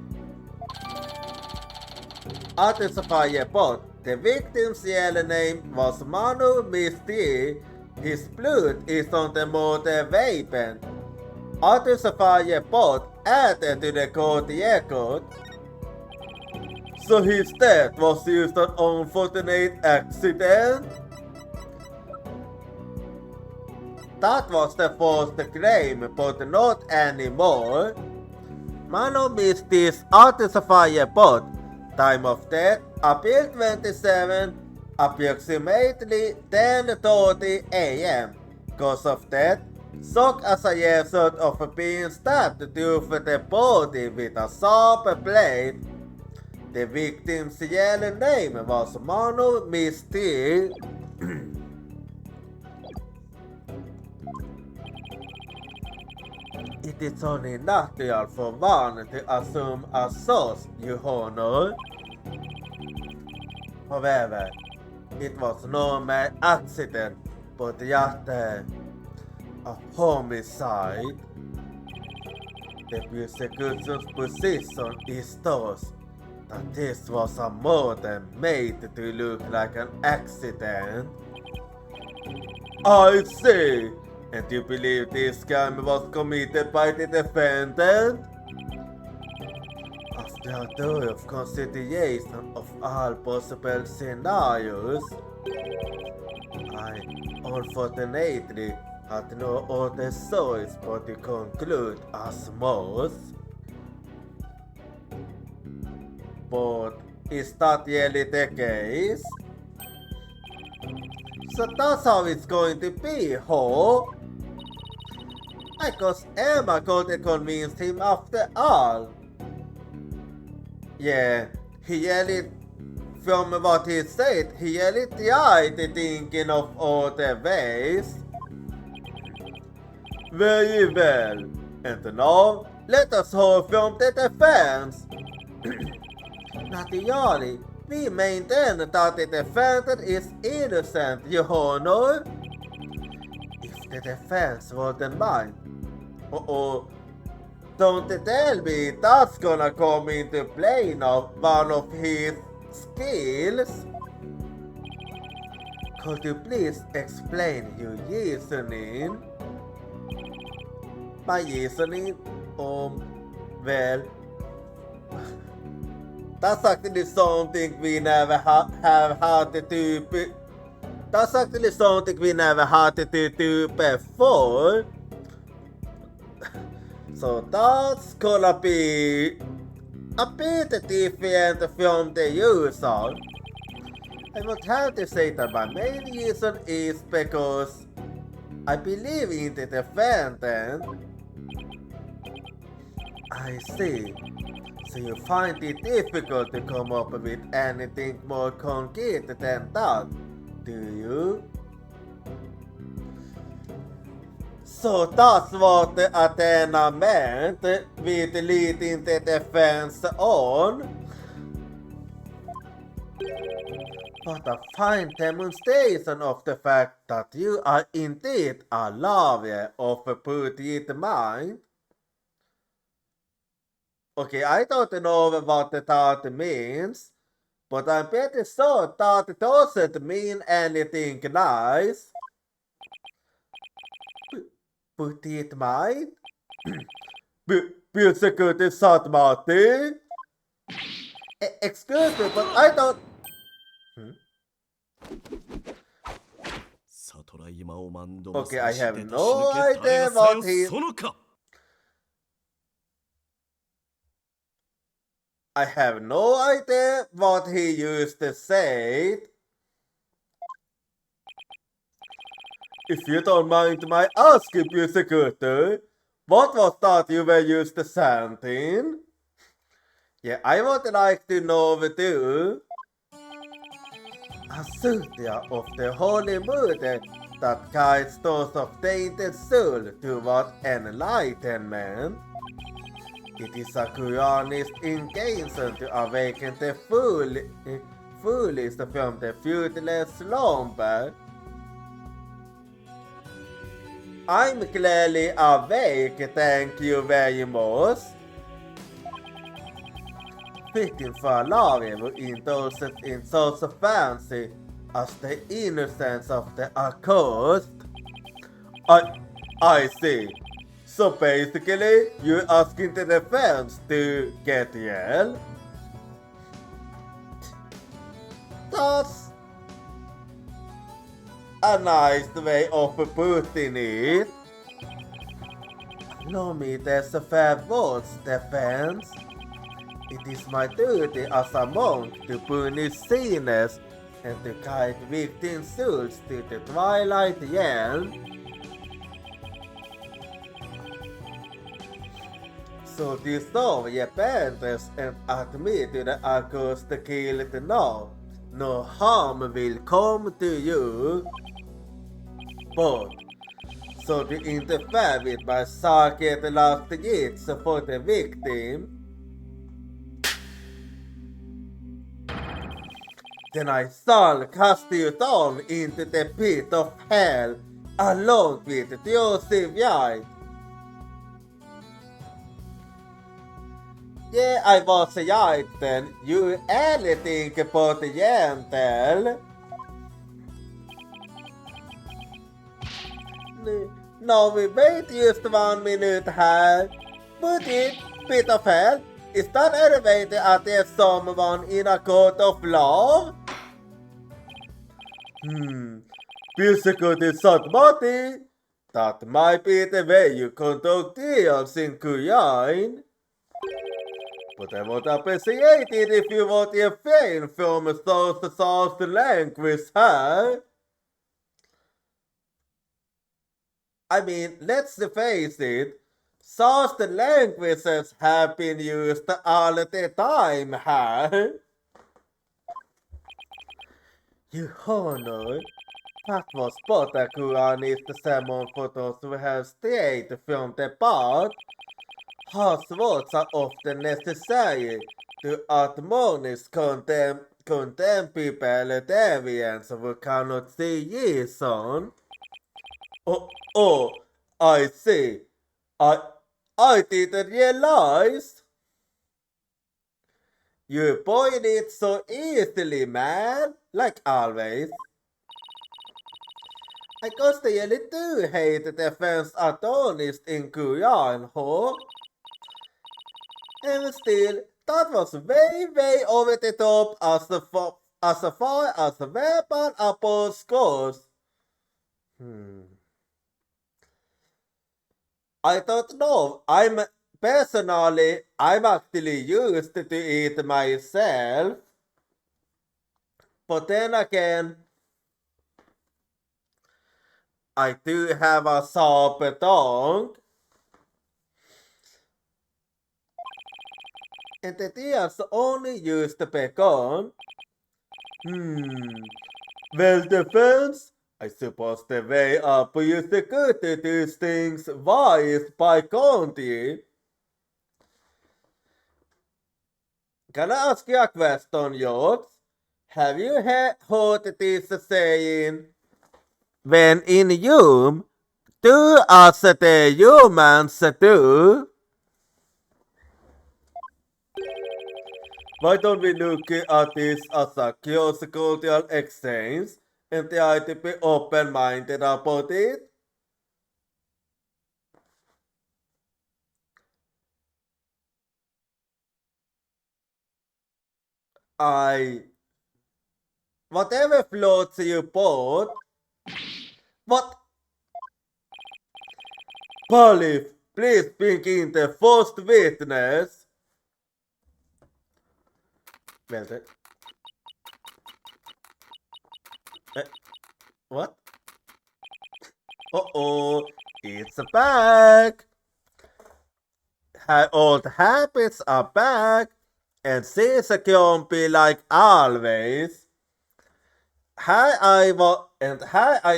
At the firepot, the victim's yellow name was Manu Misty. His blood is on the motor weapon. At the firepot added to the court record. So his death was used on unfortunate accident? That was the first claim, but not anymore. Mano Misty's at the firepot. Time of death, April 27, approximately 10:30 a.m. Cause of death, shock as a result of being stabbed through the body with a sharp blade. The victim's real name was Mano Misty. It is only natural for one to assume a source, Your Honor. However, it was no mere accident, but rather a homicide. The prosecution's position is thus that this was a murder made to look like an accident. I see! And you believe this crime was committed by the defendant? After a thorough consideration of all possible scenarios, I unfortunately had no other choice but to conclude as much. But is that really the case? So that's how it's going to be, ho? I guess Emma couldn't convince him after all. Yeah, he really, from what he said, he really tried thinking of other ways. Very well. And now, let us hear from the defense. Naturally, we maintain that the defendant is innocent, Your Honor. If the defense wouldn't mind. Don't tell me that's gonna come into play now, one of his skills. Could you please explain your reasoning? My reasoning? Well, that's actually something we never have had to do. That's actually something we never had to do before. So that's gonna be a bit different from the usual. I would have to say that my main reason is because I believe in the defendant. I see. So you find it difficult to come up with anything more concrete than that, do you? So that's what Athena meant with leading the defense on. What a fine demonstration of the fact that you are indeed a lawyer of a brilliant mind. Okay, I don't know what that means, but I'm pretty sure that doesn't mean anything nice. Brilliant mind? Prosecutor Satmati? Excuse me, but I don't... Okay, I have no idea what he... I have no idea what he used to say. If you don't mind my asking, Prosecutor, what was that you were used to chanting? Yeah, I would like to know too. A Asutia of the Holy Mother that guides those of tainted soul toward enlightenment. It is a Quranic intention to awaken the foolish from the fruitless slumber. I'm clearly awake, thank you very much. Fitting for lovable indulgence in such a fancy as the innocence of the accursed. I see. So basically, you're asking the defense to get yelled? That's a nice way of putting it. Allow me there's a fair words, defense. It is my duty as a monk to punish sinners and to guide victim souls to the twilight realm. So dissolve your panthers and admit to the accursed killed now. No harm will come to you. But so to interfere with my sacred last gifts for the victim, then I shall cast you down into the pit of hell along with Joseph White. Yeah, I was right then. You anything about the gentle? No, we wait just 1 minute here. But it, pit of hell, is that elevated at the someone in a court of law? Physical disability? That might be the way you conduct deals in Kuyain. But I would appreciate it if you would refrain from such soft language, huh? I mean, let's face it, such languages have been used all the time, huh? Your Honor, that was but a Quranist sermon for those who have strayed from the path. Harsh words are often necessary to admonish condemn people deviants who cannot see reason. Oh, I see. I didn't realize. You point it so easily, man. Like always. I constantly do hate the defense attorneys in Quran, huh? And still, that was way over the top as far as the weapon apples goes. I don't know. I'm actually used to it myself. But then again, I do have a sharp tongue. And the deers only use the bacon. Well, defense, I suppose the way up is the good to do things wise by county. Can I ask you a question, Yods? Have you heard this saying? When in human, do as the humans do. Why don't we look at this as a cross-cultural exchange and try to be open-minded about it? Whatever floats your boat, What? Police, please bring in the first witness. Vänta. What? Uh-oh, it's back. Her old habits are back, and she's a grumpy like always. I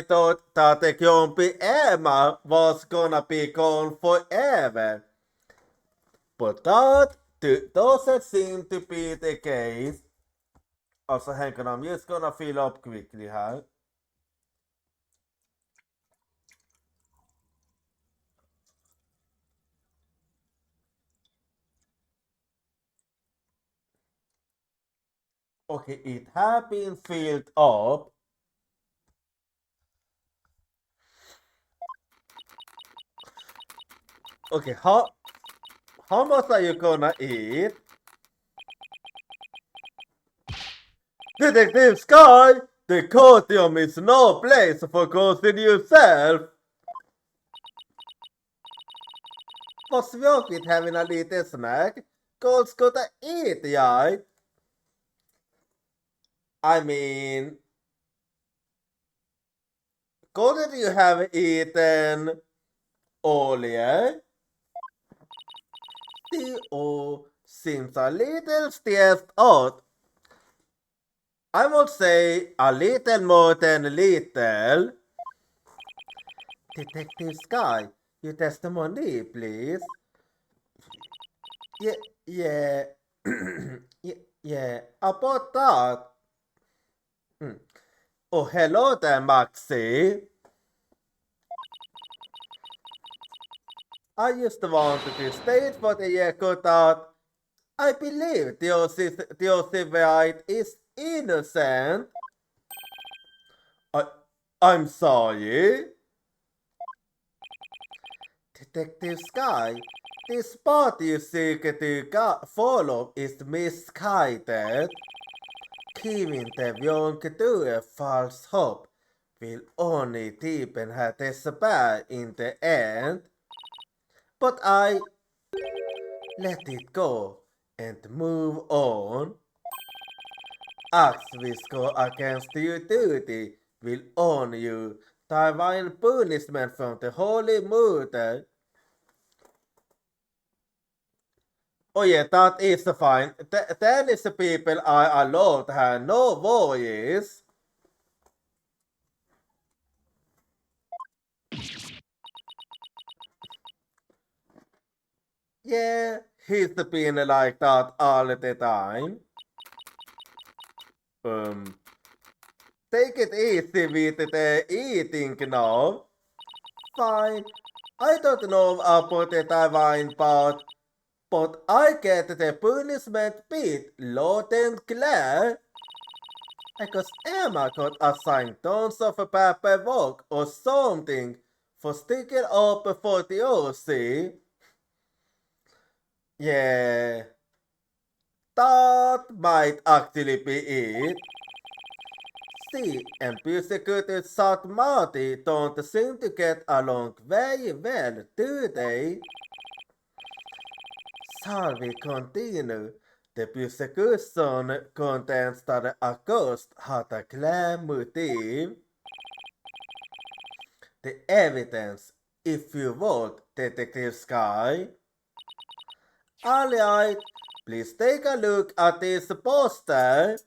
thought that the grumpy Emma was gonna be gone forever. But that doesn't seem to be the case. Also, hang on, I'm just gonna fill up quickly here. Okay, it has been filled up. Okay, how much are you gonna eat? Detective Sky, the courtroom is no place for cursing yourself. What's wrong with having a little snack? Girls gotta eat, right? I mean, couldn't you have eaten earlier? Theo seems a little stressed out. I would say a little more than little. Detective Sky, your testimony, please. Yeah, yeah, about that. Oh, hello there, Maxie. I just wanted to state for the record that I believe the White is innocent. I'm sorry. Detective Sky, this path you seek to follow is misguided. Giving the young to a false hope will only deepen her despair in the end. But I let it go and move on. Acts which go against your duty will earn you divine punishment from the Holy Mother. Oh yeah, that is fine. Then is the people I allowed her, no worries. Yeah, he's been like that all the time. Take it easy with the eating now. Fine, I don't know about the divine part, but I get the punishment bit loud and clear. Because Emma got assigned tons of paperwork or something for sticking up for the OC. Yeah, that might actually be it. See, and persecuted South Marty don't seem to get along very well, do they? Shall we continue? The persecution contains that a ghost had a clear motive. The evidence, if you would, Detective Sky. Alright, please take a look at this poster.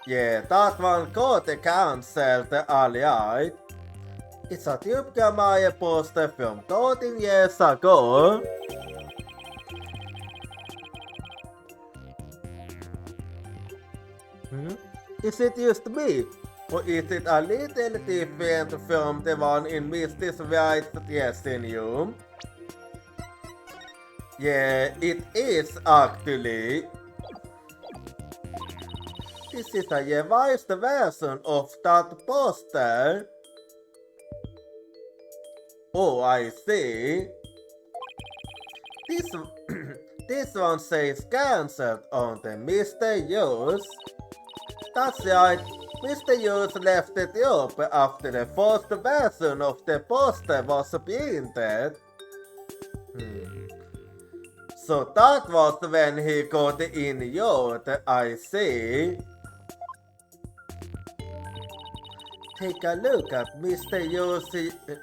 Yeah, that one got cancelled, alright. It's a Tube Gamaya poster from 13 years ago. Is it just me? Or is it a little different from the one in Mr. White's dressing room? Yeah, it is actually. This is a revised version of that poster. Oh, I see. This one says cancelled on the mysterious. That's right, Mr. Hughes left Ethiopia after the first version of the poster was printed. So that was when he got injured, I see. Take a look at Mr.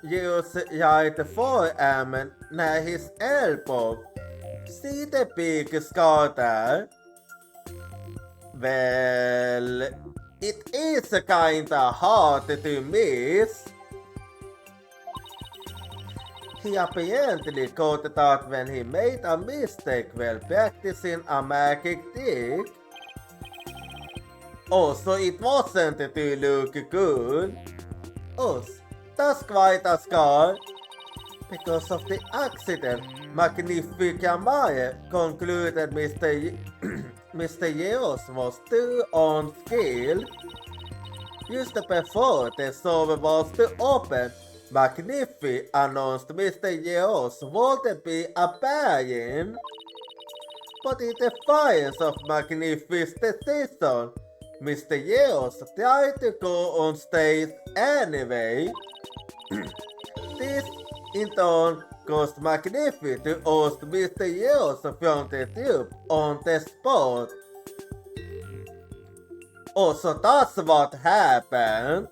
Hughes' right forearm near his elbow. See the big scar there? Well, it is kinda hard to miss. He apparently got that when he made a mistake while practicing a magic trick. Also, it wasn't to look good. Oh, that's quite a scar. Because of the accident, Magnifica Maya concluded Mr. Yeos was too unskilled. Just before the door was to open, Magnifi announced Mr. Yeos would be appearing. But in defiance of Magnifi's decision, Mr. Yeos tried to go on stage anyway. This, in turn, caused Magnifi to oust Mr. Yeos from the tube on the spot. So that's what happened.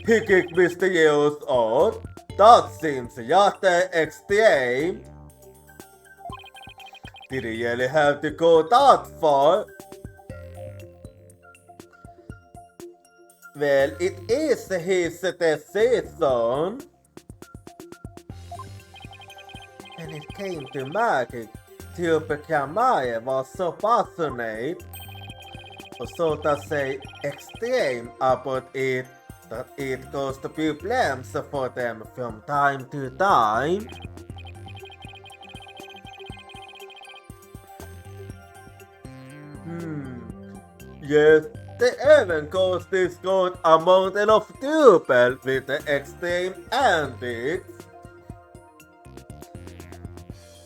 He kicked Mr. Yeos out. That seems just extreme. Did he really have to go that far? Well, it is his decision. When it came to magic, Tupacamaya was so passionate, or so to say extreme about it, that it caused problems for them from time to time. Yes, they even caused this good a mountain of trouble with the extreme antics.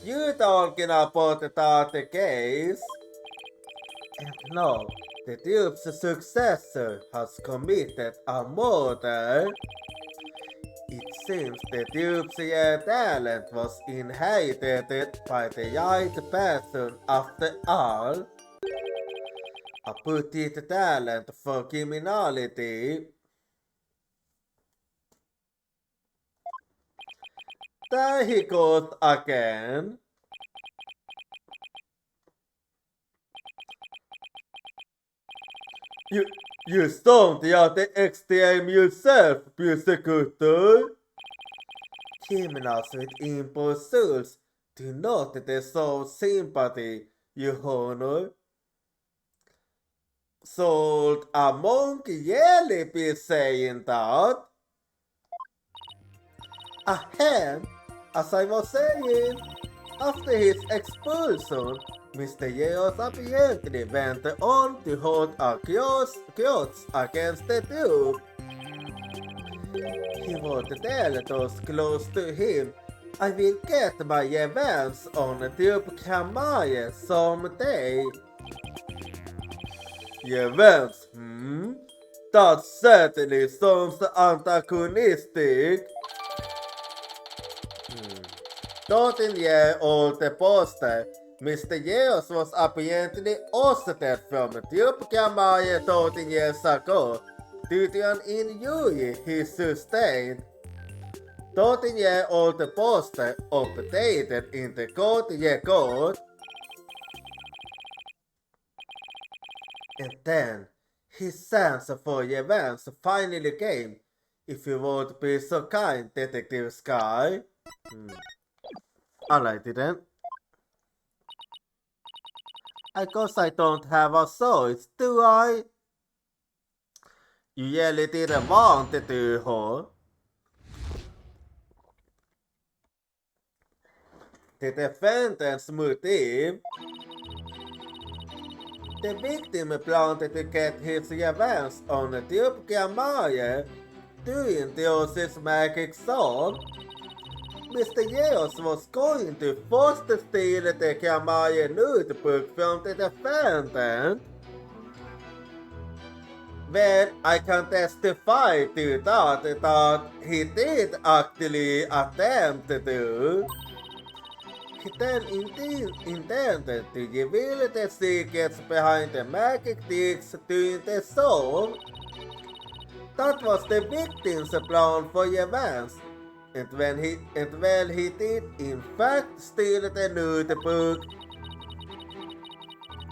You talking about that case? And now, the Duke's successor has committed a murder. It seems the Duke's talent was inherited by the right person after all. A pretty talent for criminality. There he goes again. You stormed the extreme yourself, prosecutor. Criminals with impulses do not deserve sympathy, Your Honor. Should a monk really be saying that? Ahem, as I was saying, after his expulsion, Mr. Yeos apparently went on to hold a grudge against the Duke. He would tell those close to him, I will get my revenge on Duke Kamaye someday. Revenge, That certainly sounds antagonistic. 13-year-old poster, Mr. Yeos was apparently ousted from Duke Kamaye 13 years ago due to an injury he sustained. 13-year-old poster updated in the court record. And then, his chance for revenge finally came, if you would be so kind, Detective Sky. Alright then. I guess I don't have a choice, do I? You really didn't want to do her. The defendant's motive. The victim planned to get his revenge on Duke Kamaye during Dios's magic sword. Mr. Yeos was going to force to steal the Kamaye notebook from the defendant. Well, I can testify to that he did actually attempt to. He then indeed intended to reveal the secrets behind the magic tricks to the soul. That was the victim's plan for revenge. And when he did in fact steal the notebook,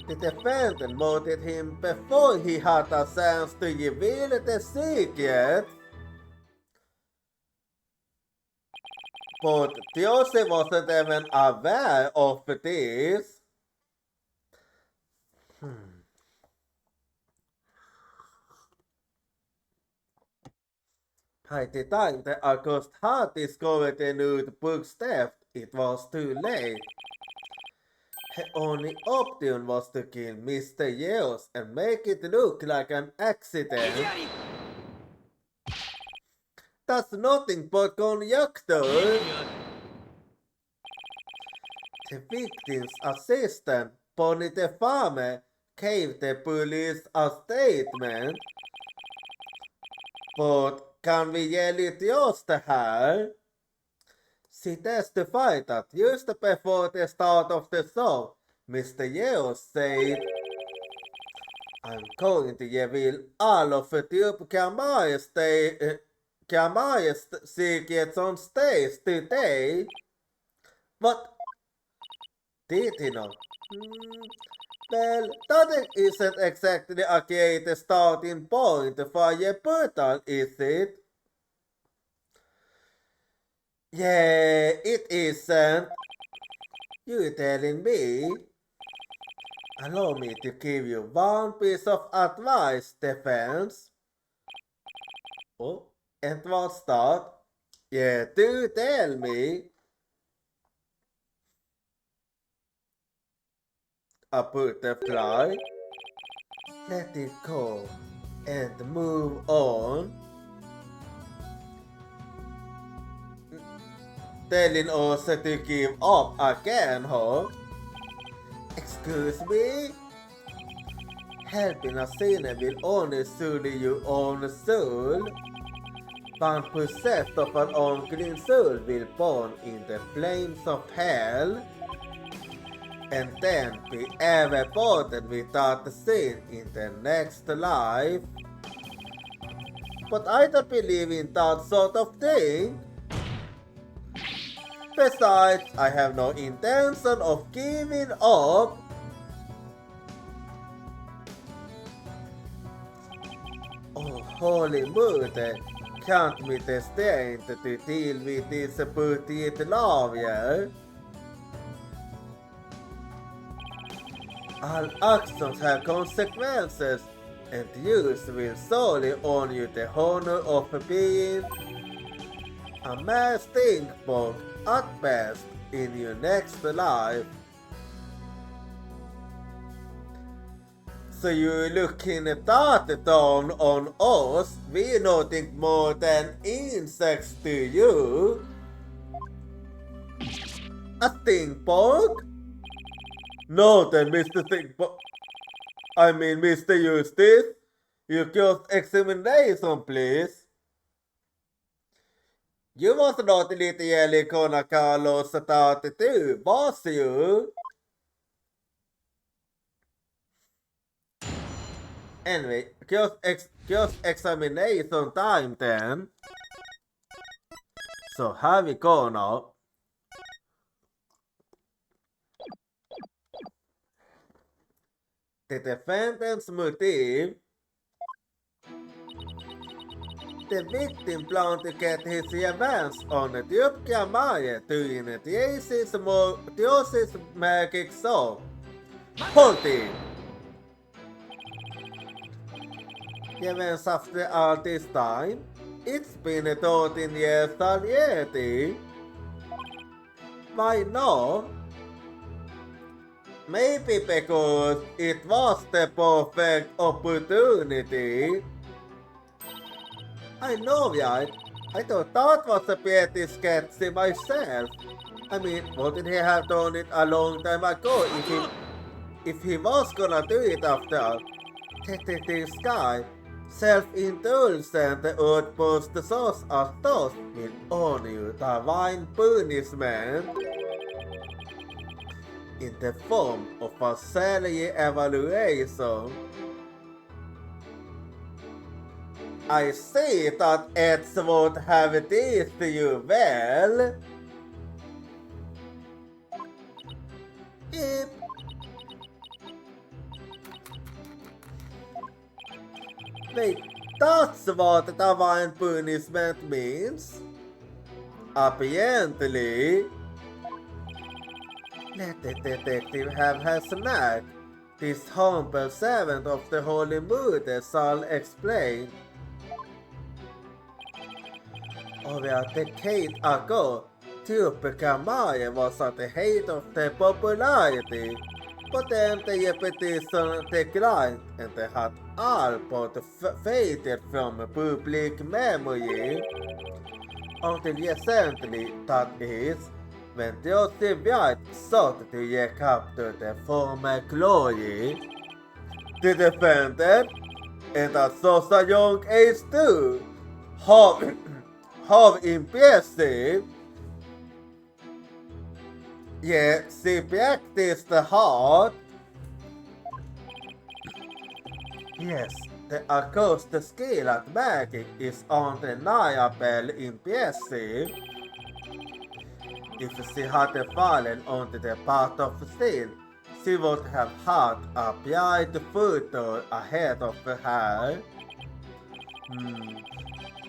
the defendant murdered him before he had a chance to reveal the secret. But Joseph wasn't even aware of this. By the time that August had discovered the notebook's theft, it was too late. Her only option was to kill Mr. Yeos and make it look like an accident. That's nothing but conjecture. The victim's assistant, Bonnie the farmer, gave the police a statement. But can we really trust her? She testified that just before the start of the show, Mr. Yeos said, I'm going to reveal all of the Tube Kamaya's secrets on stage today. But did he not? Well, that isn't exactly a great starting point for a portal, is it? Yeah, it isn't. You telling me? Allow me to give you one piece of advice, defense. Oh, and what's that? Yeah, do tell me. A butterfly. Let it go and move on. Telling us to give up again, huh? Excuse me? Helping a sinner will only soothe your own soul. One possessed of an unclean soul will burn in the flames of hell, and then be ever burdened without sin in the next life. But I don't believe in that sort of thing. Besides, I have no intention of giving up. Oh, holy mother, can't we the strength to deal with this booted lawyer? All actions have consequences, and yours will solely earn you the honor of being a mere stinkbug at best in your next life. So you're looking at that down on us? We're nothing more than insects to you. A stinkbug? No then, Mr. Stinkbug. I mean, Mr. Eustace. Your cross-examination, please. You was not literally gonna call us that too, was you? Anyway, cross-examination time then. So here we go now. The defendant's motive. The victim planned to get his revenge on the Duke Kamaya during the Theosis magic show. Hold it! Given after all this time, it's been 13 years already. Why not? Maybe because it was the perfect opportunity. I know, right? I thought that was a pretty sketchy myself. I mean, wouldn't he have done it a long time ago if he was gonna do it after all? This guy Self-indulgent utbrustes Arthos vill ånjuta divine punishment in the form of a self-evaluation. I see that it's would have teased you well. It Wait, that's what divine punishment means? Apparently, let the detective have his snack. This humble servant of the Holy Mother shall explain. Over a decade ago, Typica Maya was at the height of their popularity, but then the petition declined and they had all but faded from public memory. Until recently, that is, when Joseph White sought to recapture the former glory. The defendant, and at such a young age too, how impressive! Yet she practiced hard. Yes, the accused skill at magic is undeniably impressive. If she had fallen onto the path of sin, she would have had a bright future ahead of her.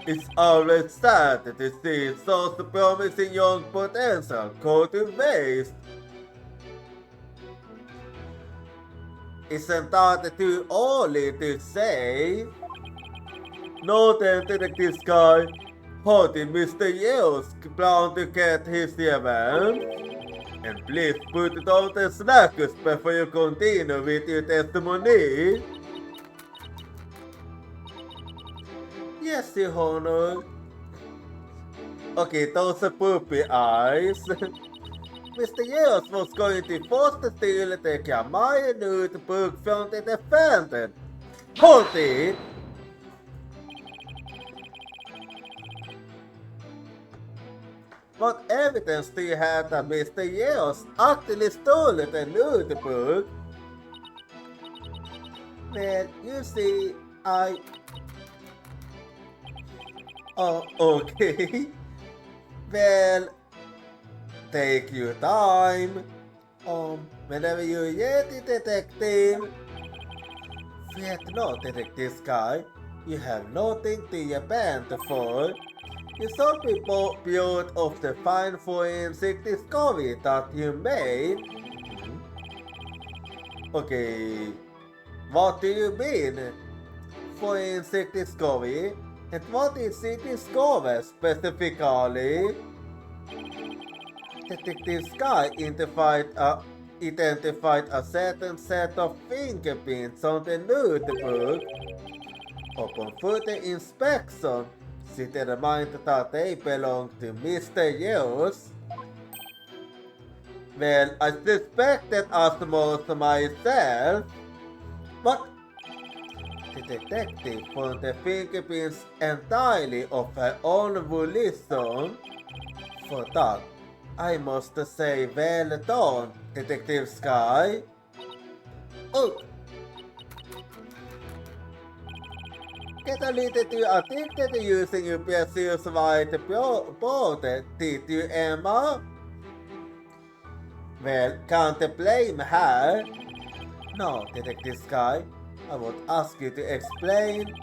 It's always sad to see such promising young potential go to waste. Isn't that too early to say? No, Detective Sky. How did Mr. Yales plan to get his revenge? And please put down the snacks before you continue with your testimony. Yes, Your Honor. Okay, those are puppy eyes. Mr. Yales was going to first steal the Kamaya notebook from the defendant. Hold it! What evidence do you have that Mr. Yales actually stole the notebook? Well, you see, Oh, okay. Well, take your time. Whenever you're ready, detective. Fret not, Detective Sky. You have nothing to repent for. You shall be proud of the fine forensic discovery that you made. Okay, what do you mean? Forensic discovery? And what is it discovered specifically? Detective Sky identified a certain set of fingerprints on the notebook. Upon further inspection, she determined that they belonged to Mr. Yales. Well, I suspected as much myself, but the detective found the fingerprints entirely of her own volition. For that, I must say well done, Detective Sky. Oh! Get a little too addicted to using your precious white board, did you, Emma? Well, can't blame her. No, Detective Sky. I would ask you to explain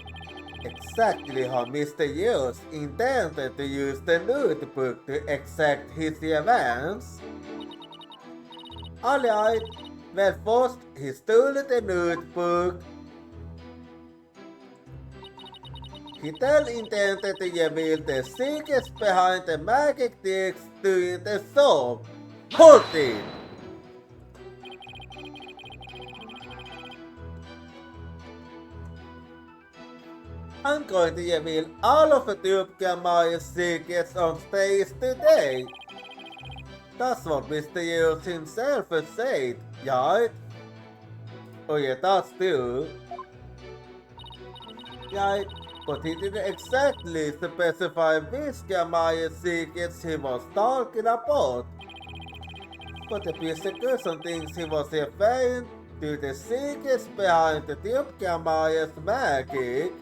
exactly how Mr. Yales intended to use the notebook to exact his revenge. Alright, well first he stole the notebook. He then intended to reveal the secrets behind the magic tricks during the show. Hold it! I'm going to reveal all of the Typica Maya's secrets on stage today. That's what Mr. Yales himself said, right? Oh yeah, that's true. Right, but he didn't exactly specify which Gamaya secrets he was talking about. But the prosecution thinks he was referring to the secrets behind the Duke Gamaya's magic.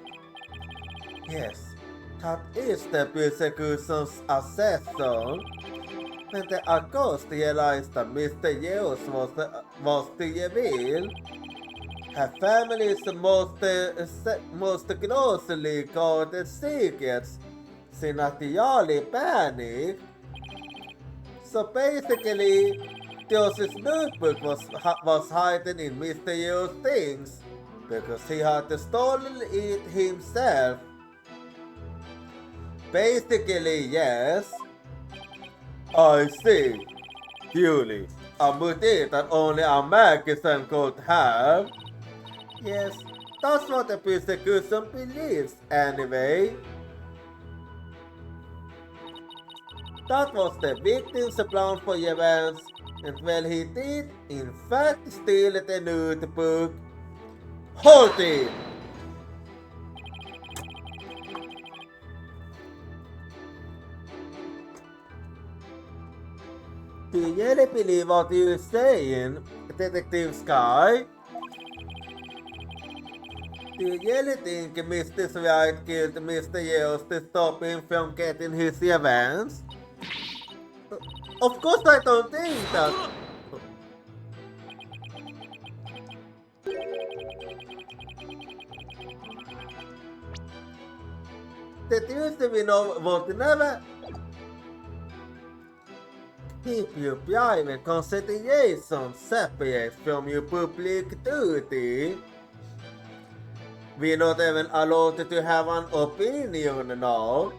Yes, that is the prosecution's assertion. When the August realized that Mr. Yos was the reveal, her family's most closely guarded secrets naturally panicked. So basically, Theos's notebook was hidden in Mr. Yo's things because he had stolen it himself. Basically, yes. I see. Duly. A mutant that only a magician could have. Yes, that's what the prosecution believes anyway. That was the victim's plan for events, and well, he did in fact steal the notebook. Hold it! Do you really believe what you're saying, Detective Sky? Do you really think Mr. Wright killed Mr. Yos to stop him from getting his events? Of course I don't think that. The Tuesday we know would never keep your private consideration separate from your public duty. We're not even allowed to have an opinion now.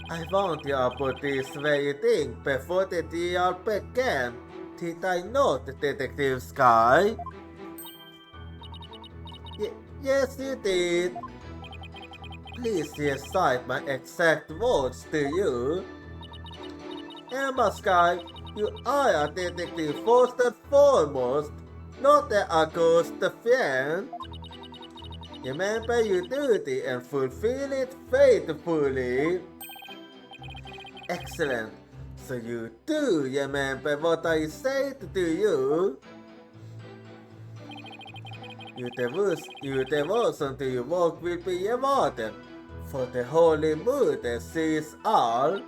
I warned you about this very thing before the trial began. Did I not, Detective Sky? Yes, you did. Please recite my exact words to you. Emma Sky, you are a detective first and foremost, not a ghost friend. Remember your duty and fulfill it faithfully. Excellent. So you do remember what I said to you? Your devotion to your work will be rewarded, for the Holy Mother sees all.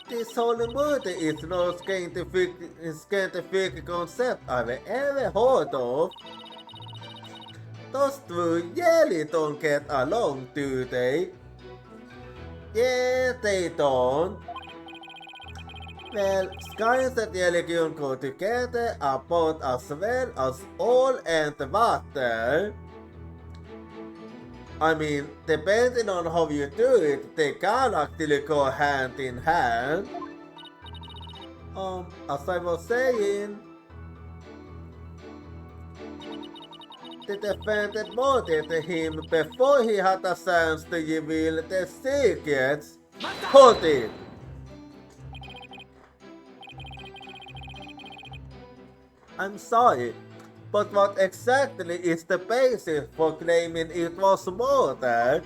This Holy Mother is no scientific concept I've ever heard of. Those two really don't get along, do they? Yeah, they don't. Well, science and religion go together about as well as oil and water. I mean, depending on how you do it, they can actually go hand in hand. As I was saying, the defendant murdered him before he had a chance to reveal the secrets. Hold it! I'm sorry, but what exactly is the basis for claiming it was murder?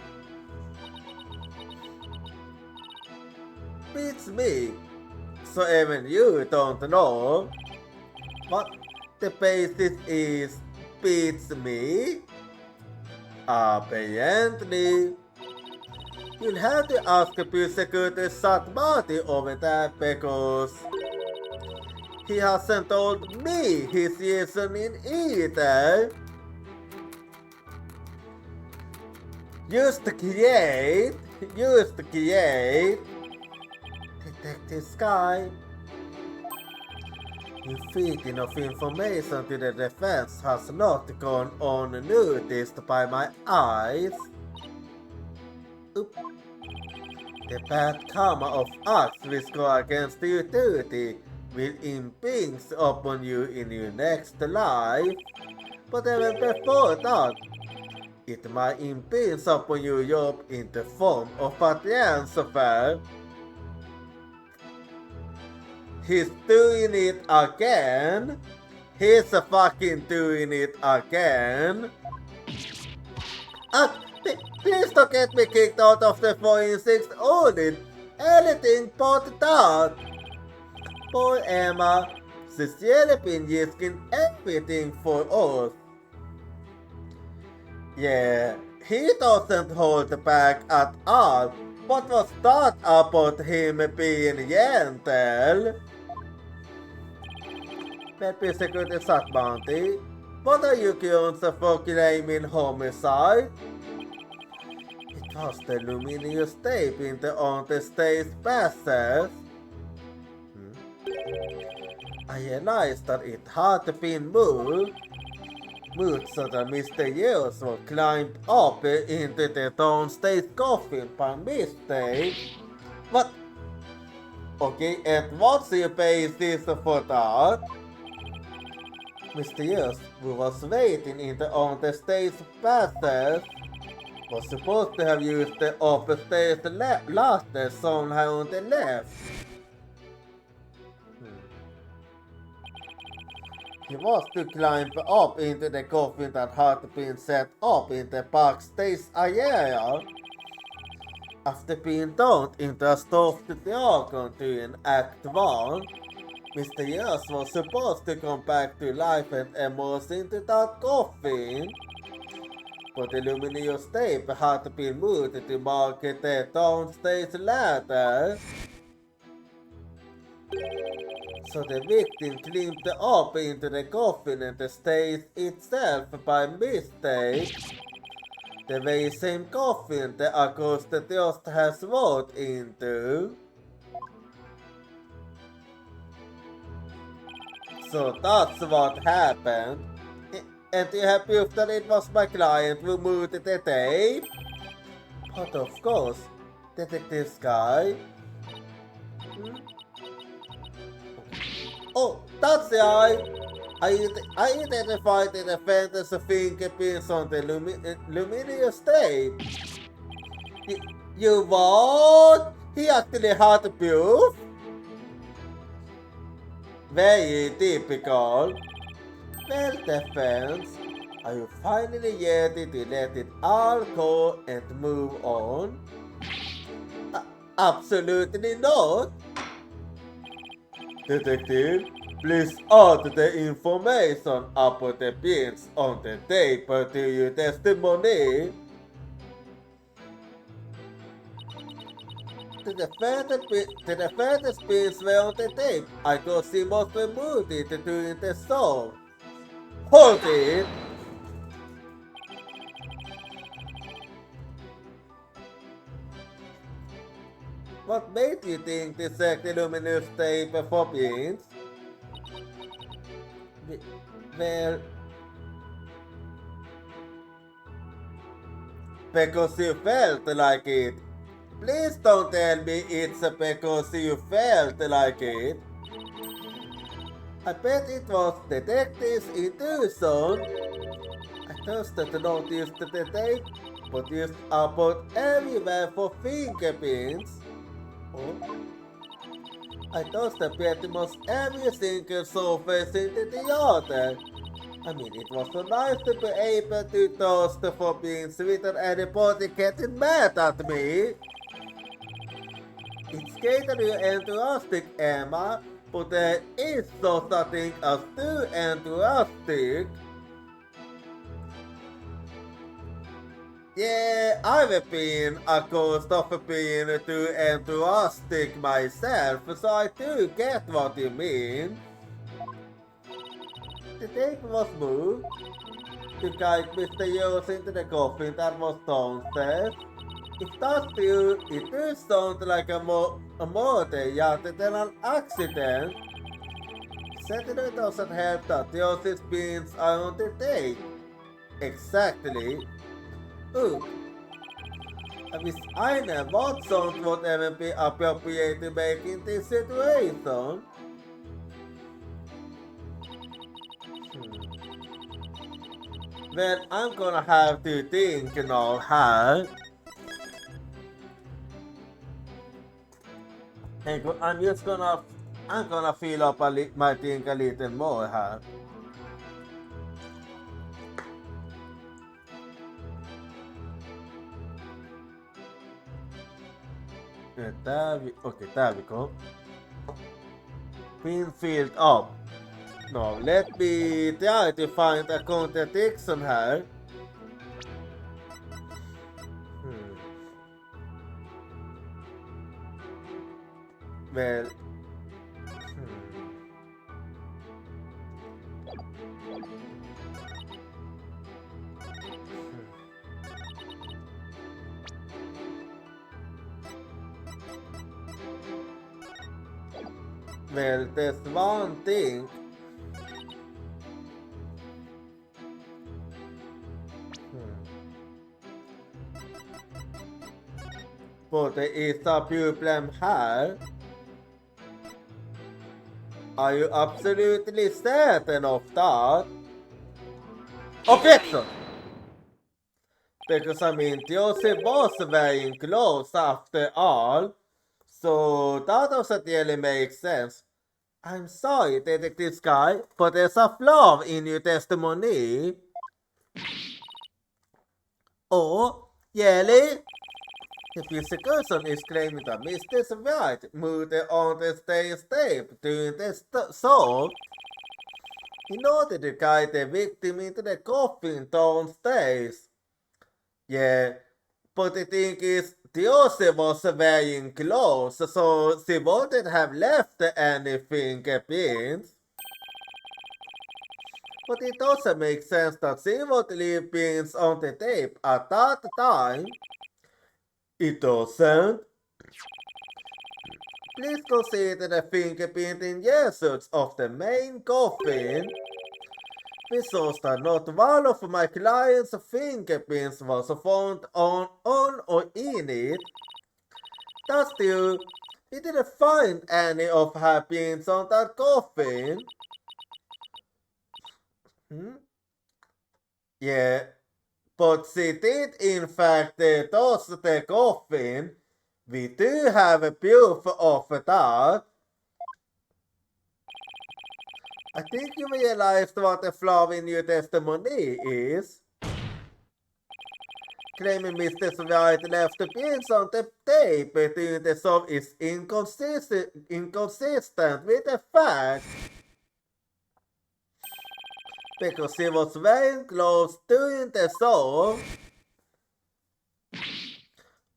Beats me. So even you don't know what the basis is. Beats me? Apparently. You'll have to ask Prosecutor Satmati over that because he hasn't told me his reasoning either. Used to create. Detective Sky. The feeding of information to the defense has not gone unnoticed by my eyes. Oop. The bad karma of acts which go against your duty will impinge upon you in your next life. But even before that, it might impinge upon your job in the form of a transfer. He's doing it again. He's fucking doing it again. Please don't get me kicked out of the 4-in-6 audit. Anything but that. Poor Emma. She's really been risking everything for us. Yeah, he doesn't hold back at all. What was that about him being gentle? Maybe security shot bounty. What are you accused for claiming homicide? It was the luminous tape in the on-the-stage passes. I realized that it had been moved so that Mr. Years would climb up into the downstage coffin by mistake. What? Okay, and what's your basis for that? Mr. Years, who was waiting in the on-the-stage passage, was supposed to have used the upstairs ladder somehow on the left. He was to climb up into the coffin that had been set up in the backstage area. After being thrown into a stuffed dragon during Act 1, Mr. Years was supposed to come back to life and emerge into that coffin. But the luminous tape had been moved to mark the downstage ladder. So the victim climbed up into the coffin and the stage itself by mistake. The very same coffin the accused just has walked into. So that's what happened. And you have proof that it was my client who moved the tape? But of course, Detective Sky. Oh, that's right! I identified the defender's fingerprints on the luminous tape. You what? He actually had proof? Very typical. Well, defense, are you finally ready to let it all go and move on? Absolutely not. Detective, please add the information about the pins on the tape to your testimony. The defender's pins were on the tape. I thought she must remove it during the show. Hold it! What made you think to check the luminous tape for pins? Well, because you felt like it. Please don't tell me it's because you felt like it. I bet it was Detective's intuition. I just noticed the tape, but used about everywhere for fingerprints. Oh. I toasted pretty much every single surface into the other. I mean, it was so nice to be able to toast for being sweet and anybody getting mad at me. It's great that you're enthusiastic, Emma, but there is such a thing as too enthusiastic. Yeah, I've been accused of being too enthusiastic myself, so I do get what you mean. The tape was moved to guide Mr. Years into the coffin that was downstairs. If that's true, it does sound like a murder rather than an accident. Certainly doesn't help that Yoshi's pins are on the tape. Exactly. Ooh. I wish I know what sound would ever be appropriate to make in this situation. Well, I'm gonna have to think now, huh? I'm gonna fill up my think a little more, huh? Okej, där vi kom. Pinfield up. No, let me try to find a contradiction här. Well, well, there's one thing. But there is a problem here. Are you absolutely certain of that? Objection! Because I mean, Joseph was very close after all. So that doesn't really make sense. I'm sorry, Detective Sky, but there's a flaw in your testimony. Oh, really? The prosecution is claiming that Mr. Wright moved on the stairs tape during the assault in order to guide the victim into the coffin downstairs. Yeah, but the thing is, Joseph was very close, so she wouldn't have left any fingerprints. But it doesn't make sense that she would leave prints on the tape at that time. It doesn't. Please consider the fingerprint in years of the main coffin. We saw that not one of my client's fingerprints was found on or in it. That's still, we didn't find any of her prints on that coffin. Yeah, but she did in fact toss the coffin. We do have a proof of that. I think you realized what the flaw in your testimony is. Claiming Mr. Wright left the prints on the tape during the song is inconsistent with the facts. Because he was very close during the song.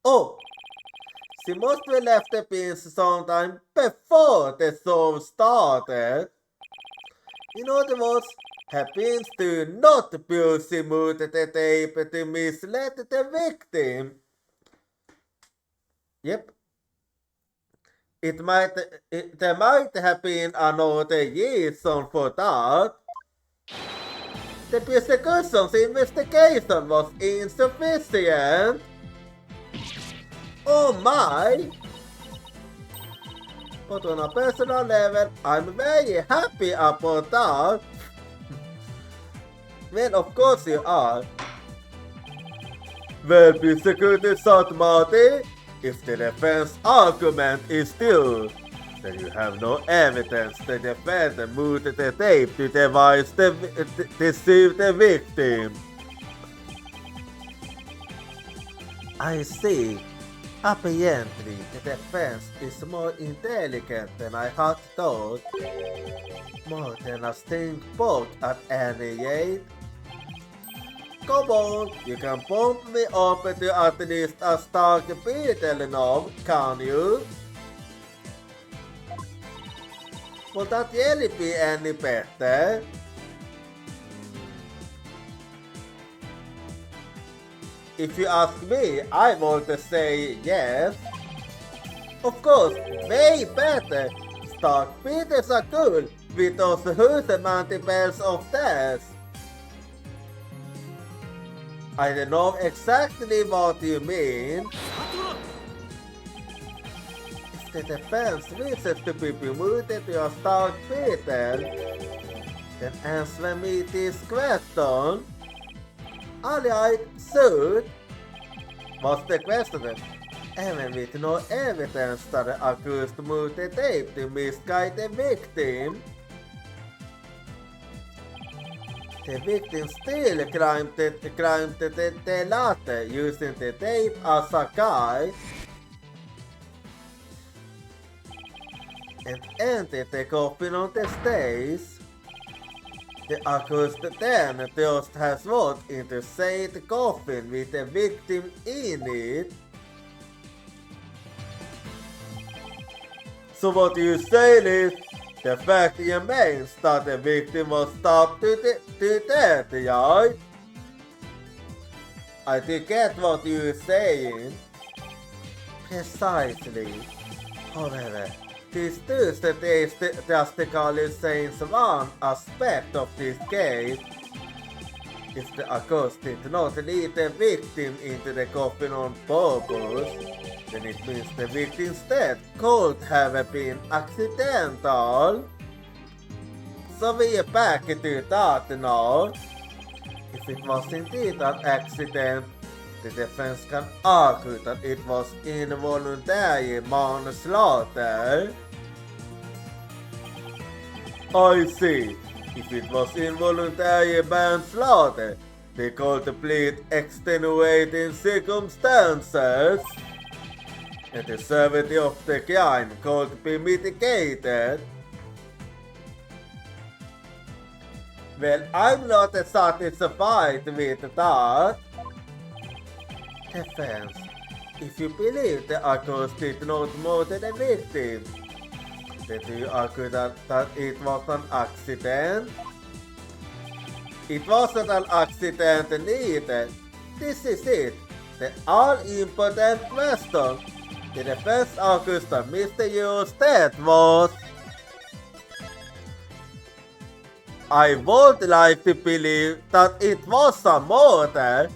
Oh, she must have left the prints sometime before the song started. In other words, her prints do not prove she moved the tape to mislead the victim. Yep. There might have been another reason for that. The prosecution's investigation was insufficient. Oh my! But on a personal level, I'm very happy about that. Well, of course you are. Well, Prosecutor Marty, if the defense argument is true, then you have no evidence the defendant moved the tape to deceive the victim. I see. Apparently, the defense is more intelligent than I had thought. More than a stink boat at any rate. Come on, you can pump me up to at least a stark beetle now, can you? Would that really be any better? If you ask me, I want to say yes. Of course, way better. Stark beetles are cool with those huge multiples of theirs. I don't know exactly what you mean. If the defense wishes to be promoted to a stark beetle, then answer me this question. Alright, shoot. What's the question? Even with no evidence that the accused moved the tape to misguide the victim, the victim still climbed the ladder using the tape as a guide. and entered the coffin on the stage. The accused then just has walked into said coffin with the victim in it. So what you saying is, the fact remains that the victim was stabbed to death, right? I do get what you're saying. Precisely. However, this does drastically change one aspect of this case. If the accused did not lead the victim into the coffin on purpose, then it means the victim's death could have been accidental. So we are back to that now. If it was indeed an accident, the defense can argue that it was involuntary manslaughter. I see. If it was involuntary manslaughter, they could plead extenuating circumstances, and the severity of the crime could be mitigated. Well, I'm not satisfied with that. Defense, if you believe the accused did not murder the victim, then do you argue that it was an accident? It wasn't an accident neither. This is it, the all-important question. The defense argues that Mr. Yu's death was... I would like to believe that it was a murder,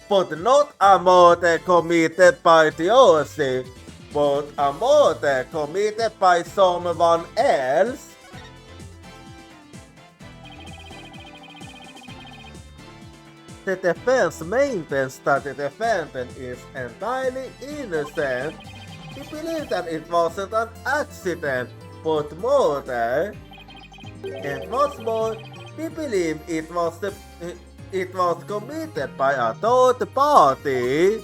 but not a murder committed by Josie, but a murder committed by someone else. The defense maintains that the defendant is entirely innocent. He believes that it wasn't an accident, but murder. And what's more, we believe it was committed by a third party.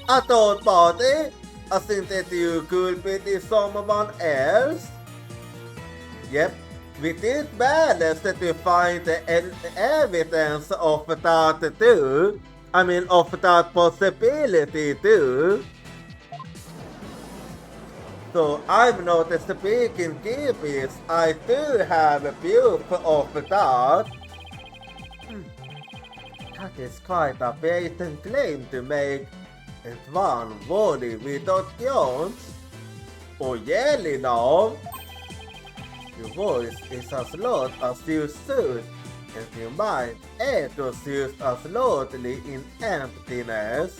A third party? As in that you could be someone else? Yep, we did manage to find the evidence of that too. I mean, of that possibility too. So I'm not speaking gibberish, I do have a proof of that. That is quite a blatant claim to make, and one worthy without grounds. Oh yeah, now. Your voice is as loud as you should, and your mind echoes just as loudly in emptiness.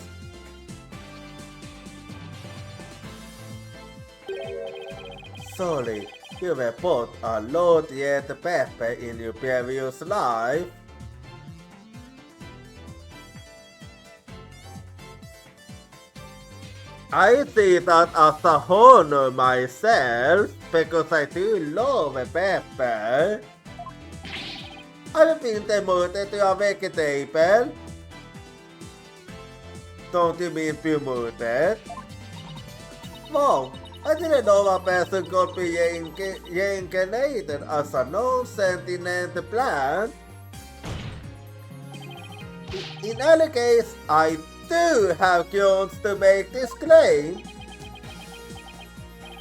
Sorry, you were both a load yet pepper in your previous life. I see that as a honor myself, because I do love pepper. I've been demoted to a vegetable. Don't you mean promoted? Wow, I didn't know a person could be reincarnated as a non-sentient plant. In any case, I do have grounds to make this claim.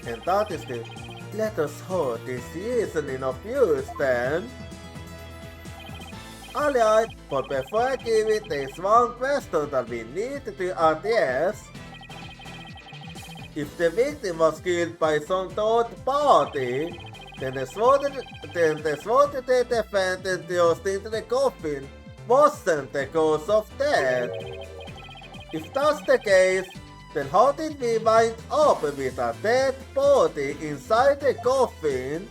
And that is the... Let us hold this reasoning of yours then. Alright, but before I give it, there's one question that we need to address. If the victim was killed by some third party, then the sword the defendant thrust into the coffin wasn't the cause of death. If that's the case, then how did we wind up with a dead body inside the coffin?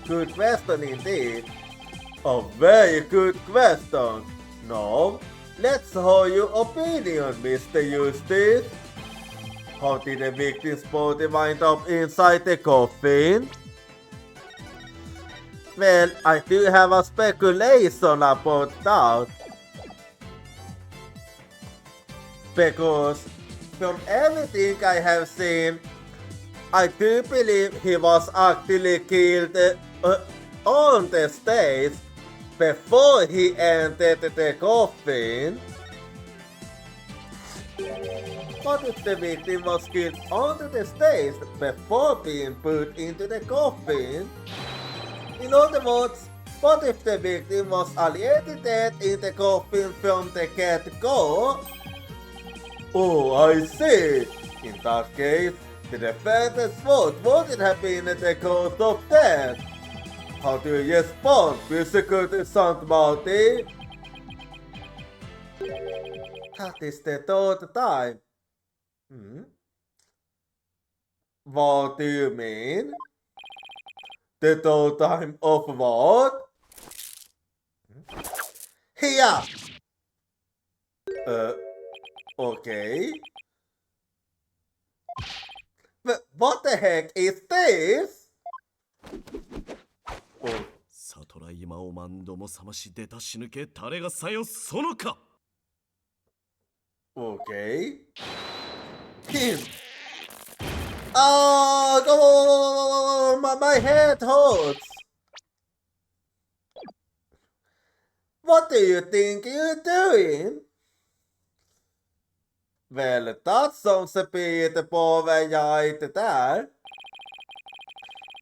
Good question indeed. A very good question. Now, let's hear your opinion, Mr. Eustace. How did the victim's body wind up inside the coffin? Well, I do have a speculation about that. Because from everything I have seen, I do believe he was actually killed on the stage before he entered the coffin. What if the victim was killed onto the stage before being put into the coffin? In other words, what if the victim was already dead in the coffin from the get-go? Oh, I see. In that case, the defendant's vote wouldn't have been the cause of death. How do you respond, Prosecutor Santmarty? That is the third time. What do you mean? The third time of what? Here! Okay. But what the heck is this? Oh. サトライマオマンどもさまし出たし抜け誰がさよそのか Okay. Him. Oh, my head hurts. What do you think you're doing? Well, that sounds a bit påverkat där.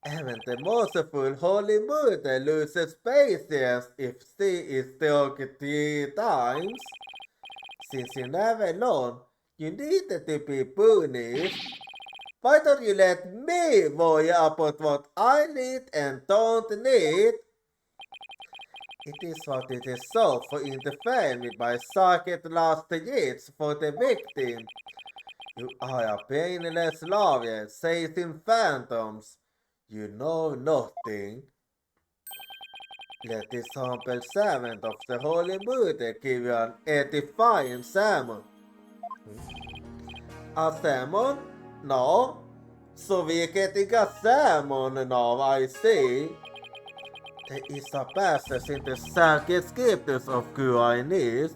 Even the merciful Holy Mother loses patience if she is struck 3 times. Since you never learn, you needed to be punished. Why don't you let me worry about what I need and don't need? It is what it is so for interfering with my sacred last rites for the victim. You are a painless lawyer, chasing phantoms. You know nothing. Let this humble servant of the Holy Mother give you an edifying sermon. A sermon? No. So we're getting a sermon now, I see. There is a passage in the sacred scriptures of Guianese.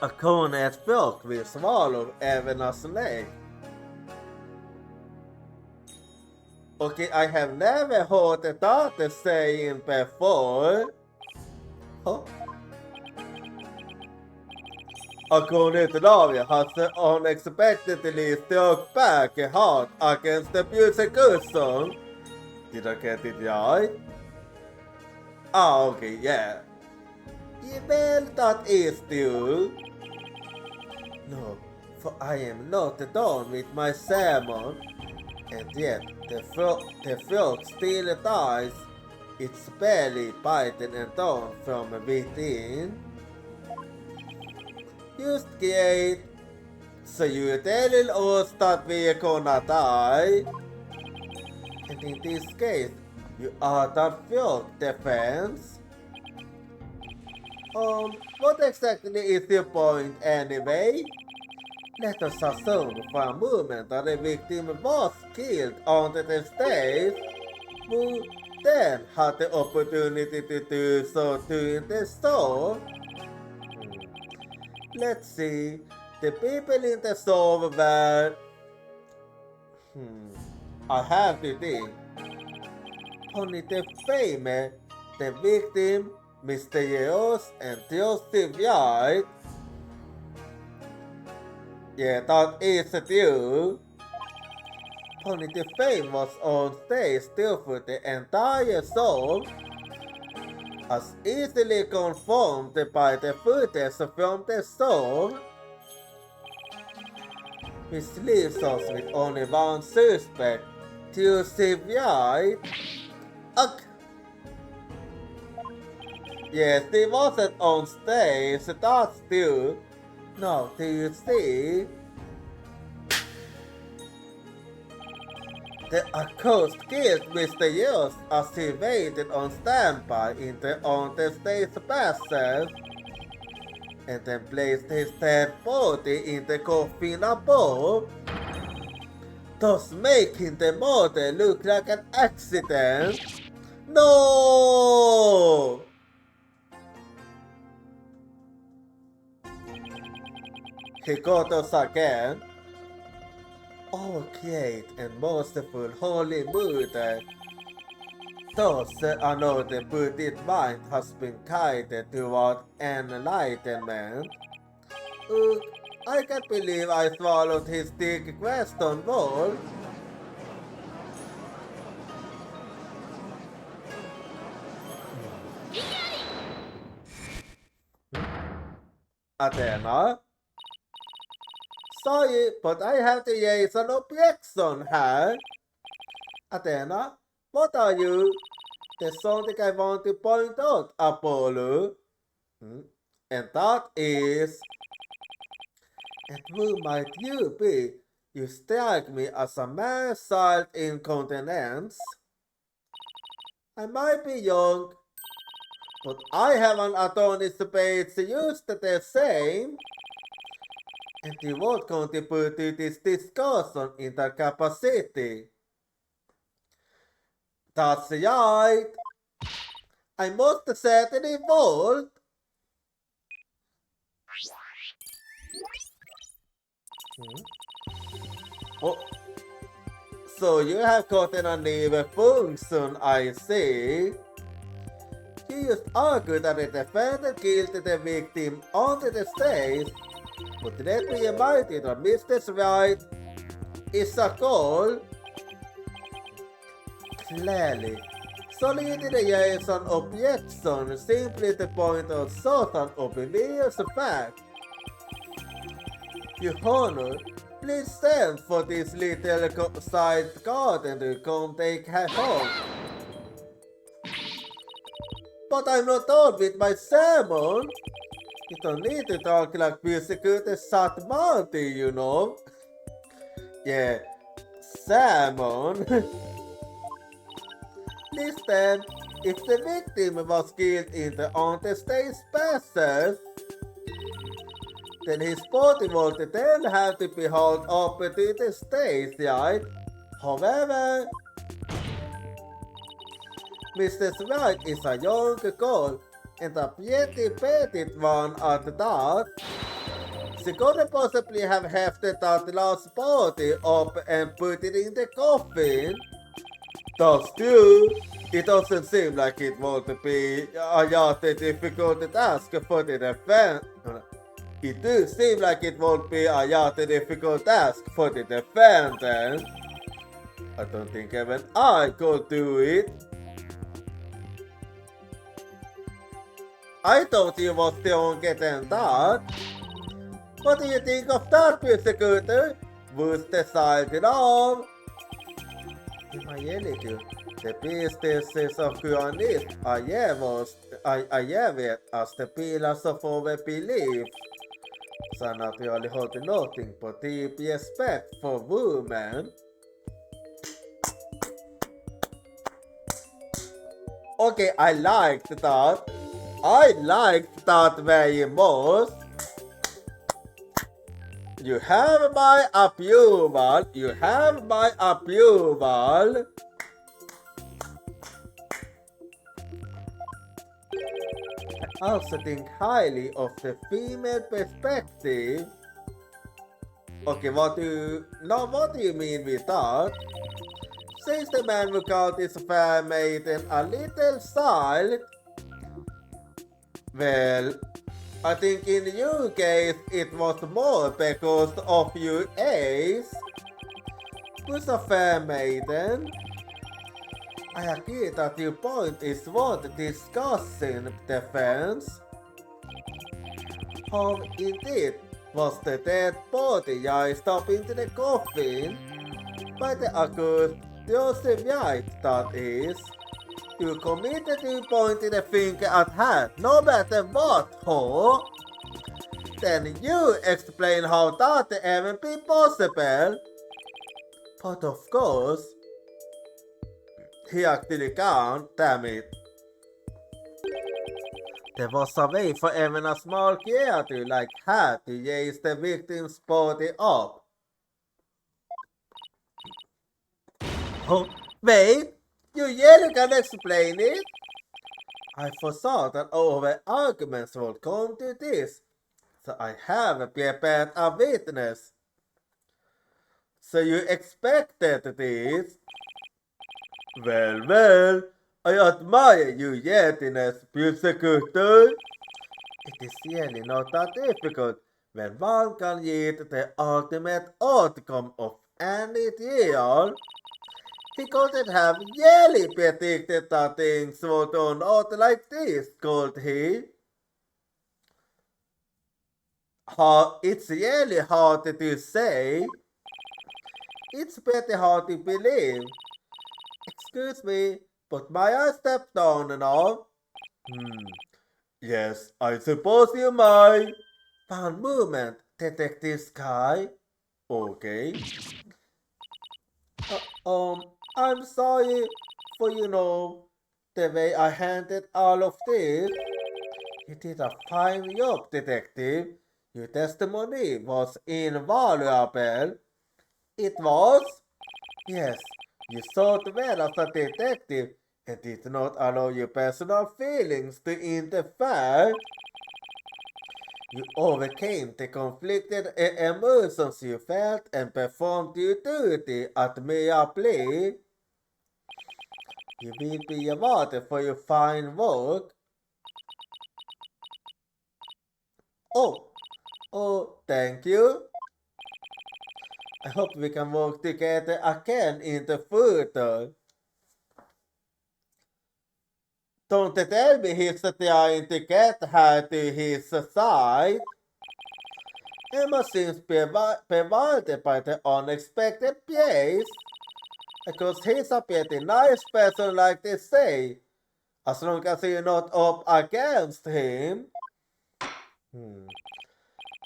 A cornet frog will swallow even a snake. Okay, I have never heard that saying before. Huh? A cornet lawyer has unexpectedly struck back hard against the prosecution. Did I get it right? Ah, okay, yeah. Well, that is true. No, for I am not done with my sermon. And yet, the frog still dies, its belly biting and torn from within. Just great. So you're telling us that we're gonna die? And in this case, you are the frog defense? What exactly is your point anyway? Let us assume for a moment that the victim was killed on the stage, who then had the opportunity to do so during the show. Let's see, the people in the show were... I have to think. Only the famous, the victim, Mysterious, and Joseph White. Yeah, that is true. Only the Fame was on stage still for the entire show, as easily confirmed by the footage from the show, which leaves us with only one suspect, Joseph White. Yes, he wasn't on stage, that's true. Now, do you see? The accused killed Mr. Yost as he waited on standby on the stage passage, and then placed his dead body in the coffin above, thus making the murder look like an accident. No! He got us again. O great and merciful Holy Mother, thus another Buddhist mind has been guided toward enlightenment. Ugh, I can't believe I swallowed his thick question wall. Athena? Sorry, but I have to raise an objection here. Athena, what are you? There's something I want to point out, Apollo. And that is, and who might you be? You strike me as a man silent incontinence. I might be young, but I have an attorney's page used the same. And you won't contribute to this discussion in the capacity. That's right. I must certainly vote. Oh, so you have gotten a new function, I see. You just argued that the defendant killed the victim onto the stage, but let me remind you that Mr. Wright is a goal. Clearly, solidarity an objection simply to point out certain obvious fact. Your Honor, please send for this little side garden to come take her home. But I'm not done with my sermon. You don't need to talk like persecuted Satmati, you know. Yeah, sermon. Listen, if the victim was killed in the on-the-stage passage, then his body would then have to be hauled up to the stage, right? However, Mr. Wright is a young girl, and a pretty petite one at that. She couldn't possibly have hefted that last body up and put it in the coffin. That's true. It doesn't seem like it would be a yet difficult task for the defense. It does seem like it won't be a yet difficult task for the defendant. I don't think even I could do it. I thought you were still getting that. What do you think of that, persecutor? Was decided on? If I really do, the businesses of Christ are jävet as the pillars of our belief. So not really hold nothing but deep respect for women. Okay, I liked that. I liked that very much. You have my approval. You have my approval. I also think highly of the female perspective. Okay, what do you mean with that? Since the man who called his fair maiden a little silent, well, I think in your case it was more because of your age. Who's a fair maiden? I agree that your point is worth discussing, defense. How indeed was the dead body raised up into the coffin by the accused Joseph Wright, that is? You committed to pointing the finger at her, no matter what, ho? Then you explain how that even be possible. But of course, he actually can't, damn it. There was a way for even a small creature like her to raise the victim's body up. Oh, wait! You really can explain it? I foresaw that our arguments would come to this, so I have prepared a witness. So you expected this? Well, I admire you, Yetiness Prosecutor. It is really not that difficult when one can get the ultimate outcome of any deal. He couldn't have really predicted that things would turn out like this, could he? It's really hard to say. It's pretty hard to believe. Excuse me, but may I step down now? Yes, I suppose you may. One moment, Detective Sky. Okay. I'm sorry for, the way I handled all of this. You did a fine job, Detective. Your testimony was invaluable. It was? Yes, you thought well as a detective and did not allow your personal feelings to interfere. You overcame the conflicted emotions you felt and performed your duty admirably. You will be awarded for your fine work. Oh, thank you. I hope we can work together again in the future. Don't tell me he's trying to get her to his side. Emma seems bewildered by the unexpected place. Because he's a pretty nice person, like they say. As long as you're not up against him.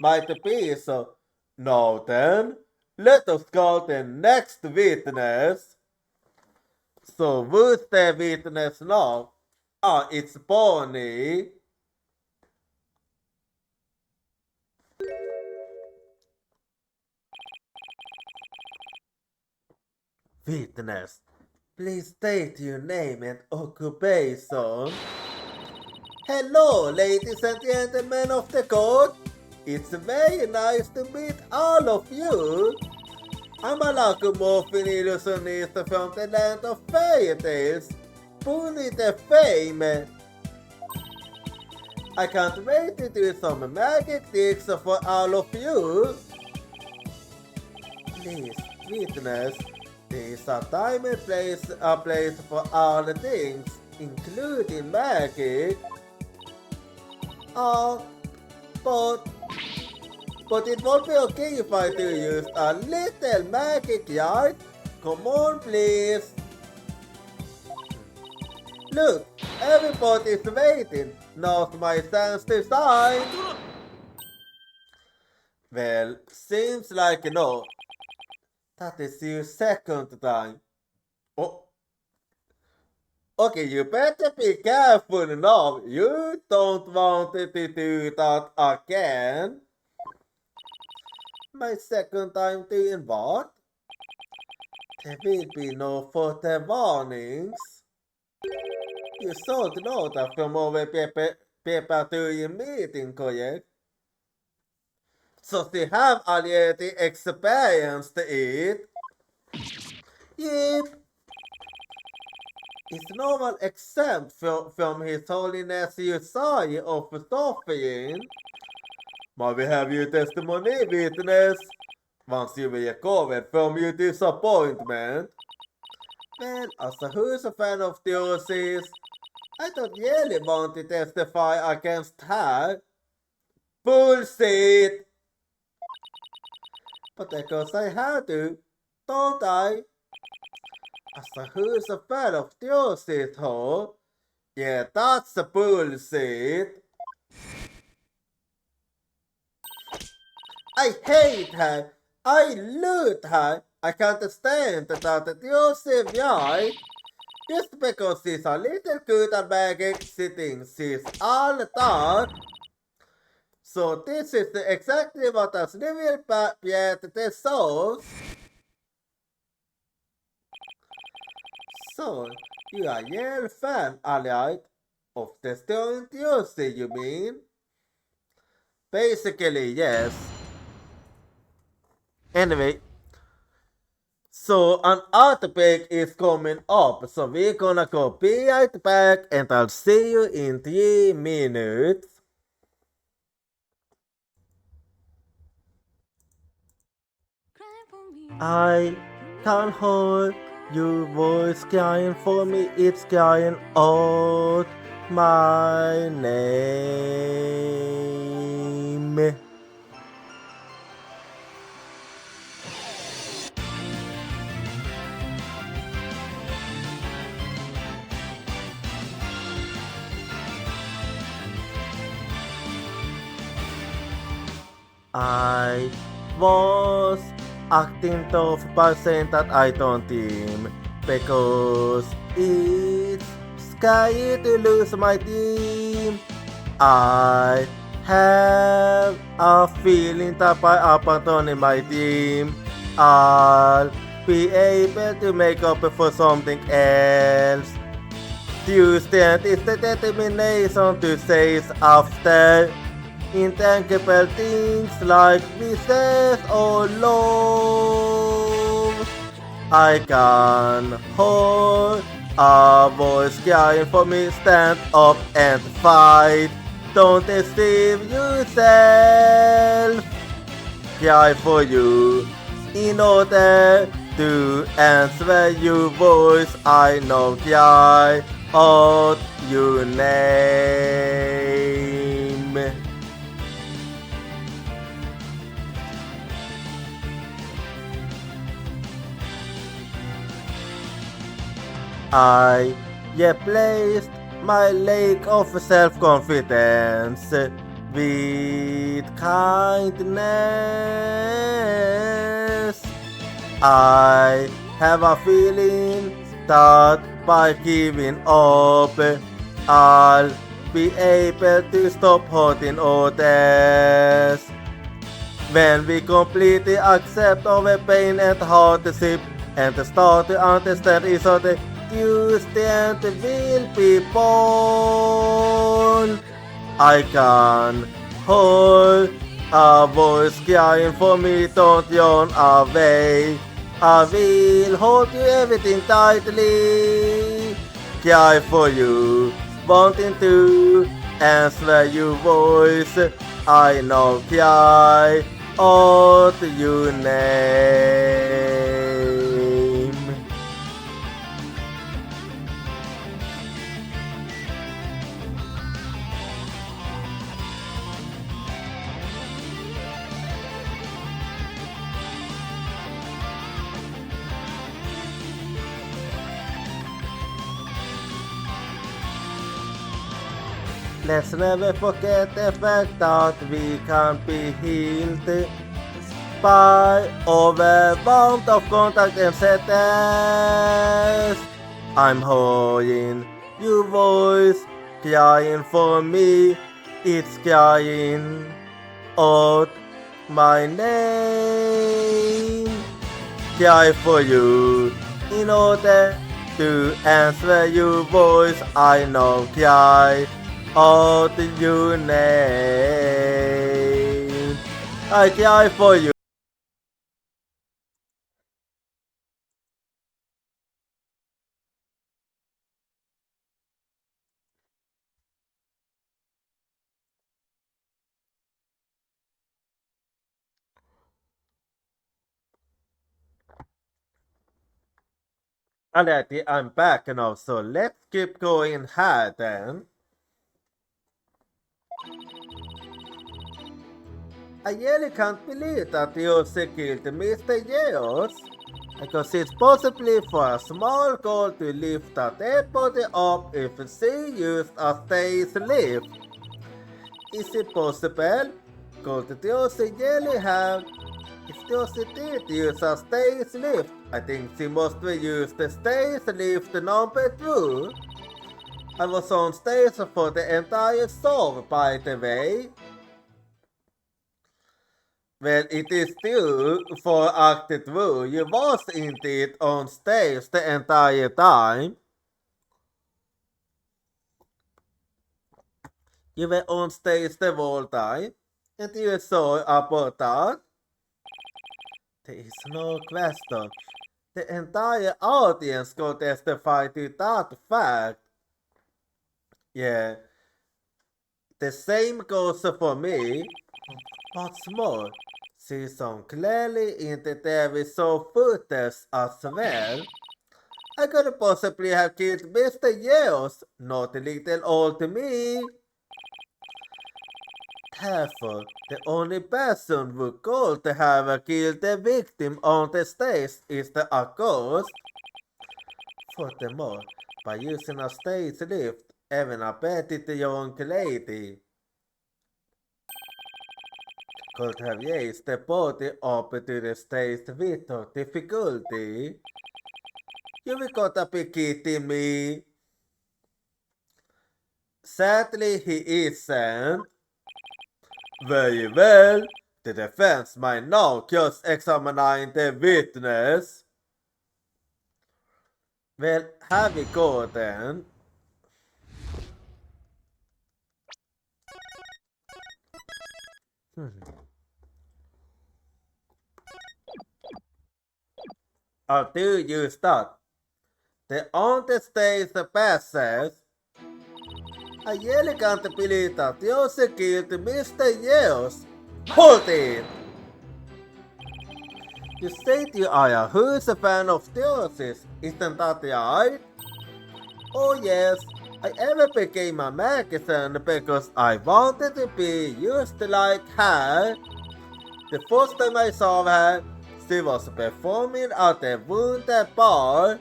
Might be so. Now then, let us call the next witness. So who's the witness now? It's Bonnie. Witness, please state your name and occupation. Hello, ladies and gentlemen of the court. It's very nice to meet all of you. I'm a Lakumorphin illusionist from the land of fairy tales, Puni the Fame. I can't wait to do some magic tricks for all of you. Please, witness, there is a time and a place for all things, including magic. But it won't be okay if I do use a little magic, right? Come on, please. Look, everybody's waiting. Now's my chance to shine. Well, seems like no. That is your second time. Oh. Okay, you better be careful now. You don't want to do that again. My second time doing what? There will be no further warnings. You should know that from our paper to your meeting, correct? So they have already experienced it. Yep. It's normal exempt from His Holiness Usagi of Sophie. Might we have your testimony, witness? Once you recovered from your disappointment. Well, as who's a fan of Theosis, I don't really want to testify against her. Bullshit! But of course I have to, don't I? As who's a fan of Theosis, huh? Yeah, that's a bullshit. I hate her. I loathe her. I can't stand that Joseph Yai. Just because she's a little good at magic, she thinks she's all that. So this is exactly what has never yet the souls. So, you are a real fan, alright? Of the Stone Tuesday, you mean? Basically, yes. Anyway, So an art pack is coming up. So we're gonna copy it back and I'll see you in 3 minutes. I can't hold your voice crying for me, it's crying out my name. I was acting tough by saying that I don't team because it's scary to lose my team. I have a feeling that by abandoning my team, I'll be able to make up for something else. Tuesday is the determination to say after intangible things like business or love. I can hold a voice crying for me, stand up and fight. Don't deceive yourself. Cry for you in order to answer your voice. I know cry out your name. I replaced my lack of self-confidence with kindness. I have a feeling that by giving up, I'll be able to stop hurting others. When we completely accept our pain and hardship and start to understand each other, Tuesday will be born. I can hold a voice crying for me, don't yawn away. I will hold you everything tightly. Cry for you, wanting to answer your voice. I know cry out your name. Let's never forget the fact that we can't be healed by overwhelmed of contact and sadness. I'm holding your voice, crying for me, it's crying out my name. Cry for you in order to answer your voice. I know cry out your name. I cry for you. Alrighty, I'm back now, so let's keep going here then. I really can't believe that you killed Mr. Yeos, because it's possible for a small girl to lift a dead body up if she used a stage lift. Is it possible? Could Josie really have? If Josie did use a stage lift, I think she must have used the stage lift number 2. I was on stage for the entire show, by the way. Well, it is true for Act 2. You was indeed on stage the entire time. You were on stage the whole time, and you saw about that. There is no question. The entire audience could testify to that fact. Yeah, the same goes for me. What's more, see some clearly into there we saw footage as well. I could possibly have killed Mr. Yells, not little old me. Therefore, the only person who could have killed the victim on the stage is the accused. Furthermore, by using a stage lift, even a petty young lady could have raised the body up to the stage without difficulty. You gotta be kidding me. Sadly, he isn't. Very well. The defense might now just examine the witness. Well, have we go then. Until you start. The on the stage passes. I really can't believe that you killed Mr. Yells. Hold it! You said you are a huge fan of Theosis, isn't that right? Oh yes, I ever became a magician because I wanted to be used like her. The first time I saw her, she was performing at the Wounded Bar.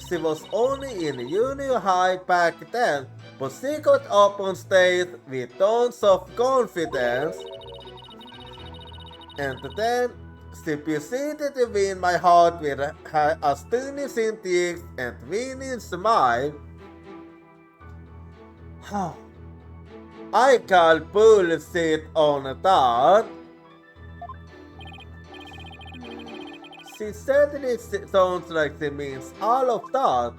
She was only in junior high back then, but she got up on stage with tons of confidence. And then she proceeded to win my heart with her astonishing tricks and winning smile. I call bullshit on that. She certainly sounds like she means all of that.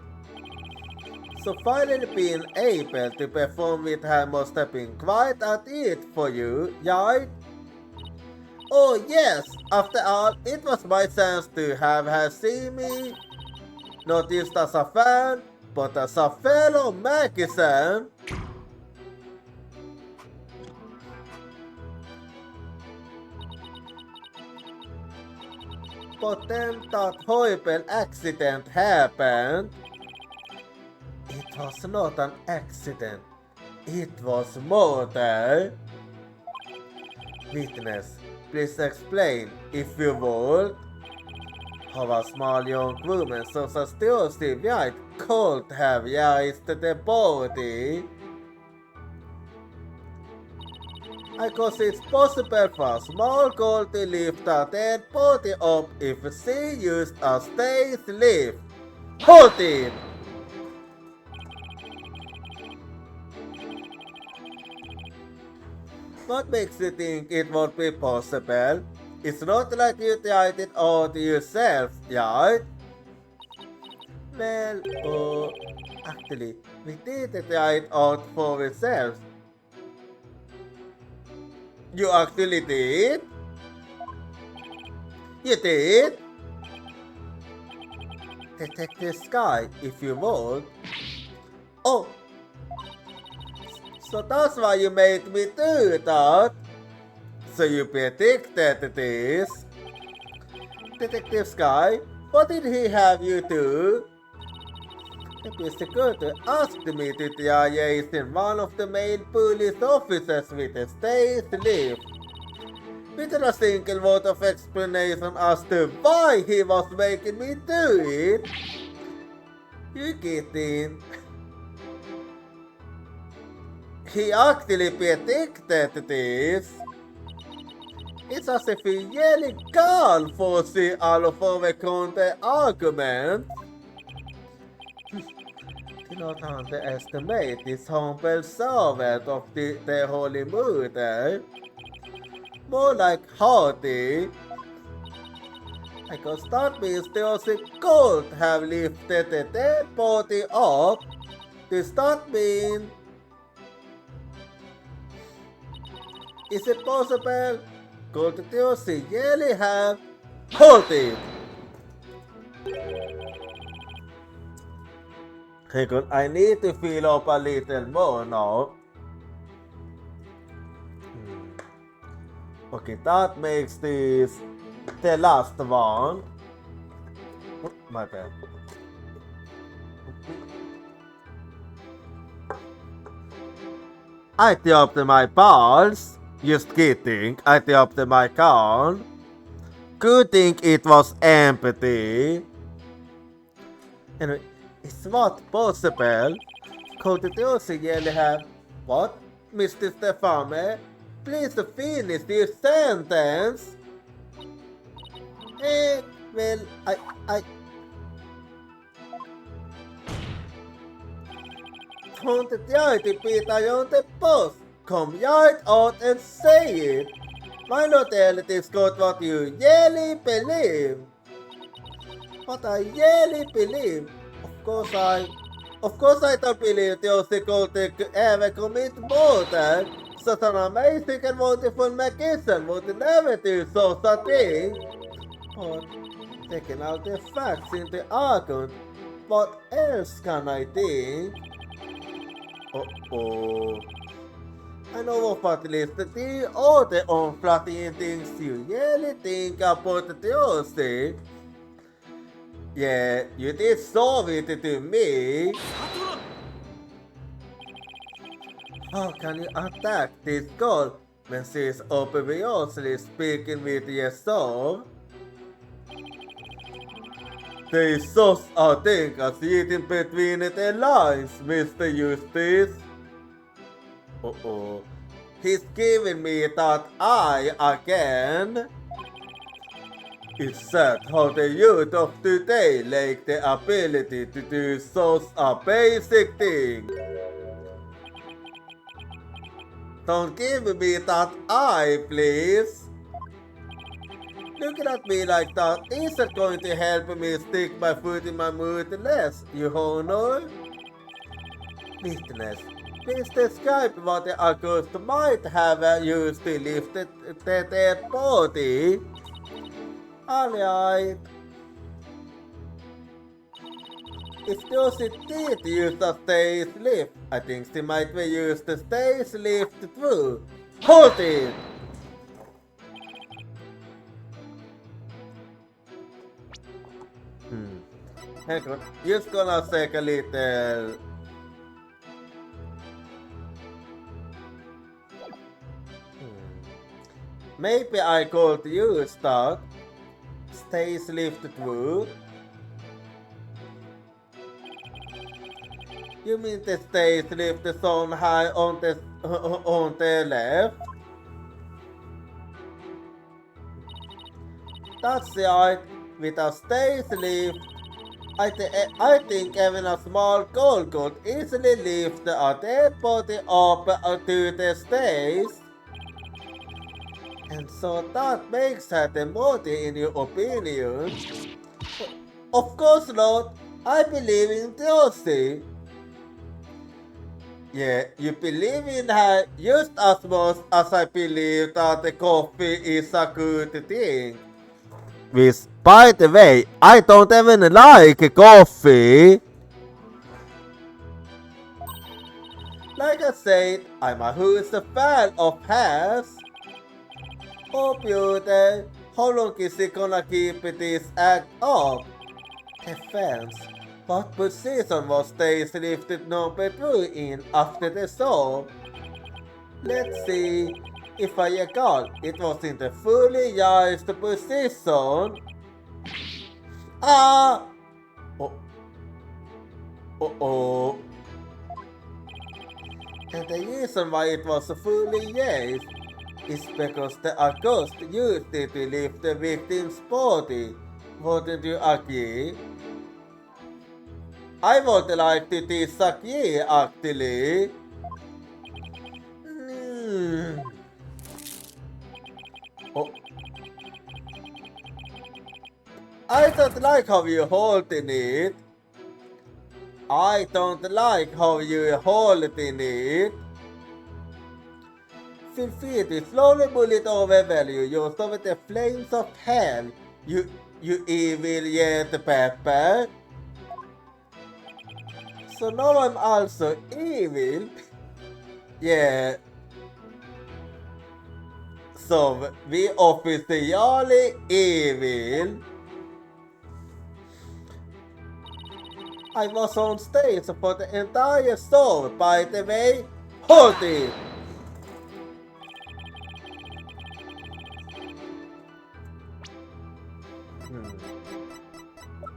So finally being able to perform with her must have been quite at it for you, right? Oh yes, after all, it was my chance to have her see me. Not just as a fan, but as a fellow magician. But then that horrible accident happened. It was not an accident. It was murder. Witness, please explain, if you would, how a small young woman such as Theosis White could have raised the body. Because it's possible for a small girl to lift a dead body up if she used a stage lift. Hold it! What makes you think it won't be possible? It's not like you tried it all to yourself, right? Well, actually, we did try it out for ourselves. You actually did? You did? Detective Sky, if you would. Oh! So that's why you made me do that? So you predicted this? Detective Sky, what did he have you do? The prosecutor asked me to try raising one of the main police officers with a stage lift. Without a single word of explanation as to why he was making me do it. You kidding? He actually predicted this. It's as if he really can't foresee all of our counter arguments. Do not underestimate this humble servant of the holy murder. More like haughty. Because that means Theosis could have lifted the dead body up. Does that mean? Is it possible? Could Theosis really have? Hold it! Hang on, I need to fill up a little more now. Okay, that makes this the last one. Oh, my bad. I dropped my balls. Just kidding, I dropped my car. Good thing it was empty. Anyway, it's not possible. Could the Dorsey really have... What? Mr. Stefame? Please finish this sentence. Well, I... Don't try to beat around the bush. Come right out and say it. My loyalty is got what you really believe. What I really believe. Of course I don't believe Dorsey could ever commit murder. Such an amazing and wonderful magician would never do such a thing. But taking out the facts into argument, what else can I think? I know of at least 3 other unflattering things you really think about Dorsey. Yeah, you did show it to me. How can you attack this girl when she is obviously speaking with yourself? There is such a thing as reading between the lines, Mr. Eustace. He's giving me that eye again. It's sad how the youth of today lack the ability to do such a basic thing. Don't give me that eye, please. Looking at me like that isn't going to help me stick my foot in my mouth less, you honor. Witness, please describe what the accused might have used to lift the dead body. Alright. If Dorsey did use the stage lift, I think she might be used the stage lift through. Hold it! Hang on, just gonna take a little... Maybe I could use that. Stage lift through. You mean the stage lift is on high on the left? That's right. With a stage lift, I think even a small girl could easily lift a dead body up to the stage. And so that makes her the murderer in your opinion? Of course not. I believe in Dorsey. Yeah, you believe in her just as much as I believe that the coffee is a good thing. Which, by the way, I don't even like coffee. Like I said, I'm a huge fan of hers. Oh beauty, how long is he gonna keep this act up? Defense, what position was stage lifted number 2 in after the show? Let's see. If I recall, it was in the fully raised position. Ah! And the reason why it was fully raised is because the accused used it to lift the victim's body. Wouldn't you agree? I would like to disagree, actually. I don't like how you holding it. I don't like how you holding it. Feel free to slowly bullet over value yourself with the flames of hell. You evil yet, Pepper. So now I'm also evil. Yeah. So we officially evil. I was on stage for the entire show, by the way. Hold it!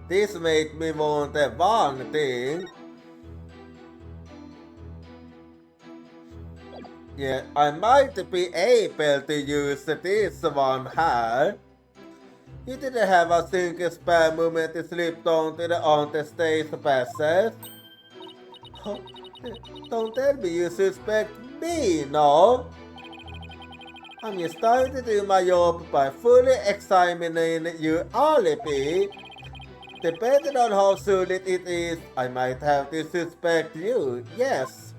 This made me want one thing. Yeah, I might be able to use this one here. You didn't have a single spare moment to slip on the stage passes. Oh, don't tell me you suspect me, no? I'm just trying to do my job by fully examining your alibi. Depending on how solid it is, I might have to suspect you, yes.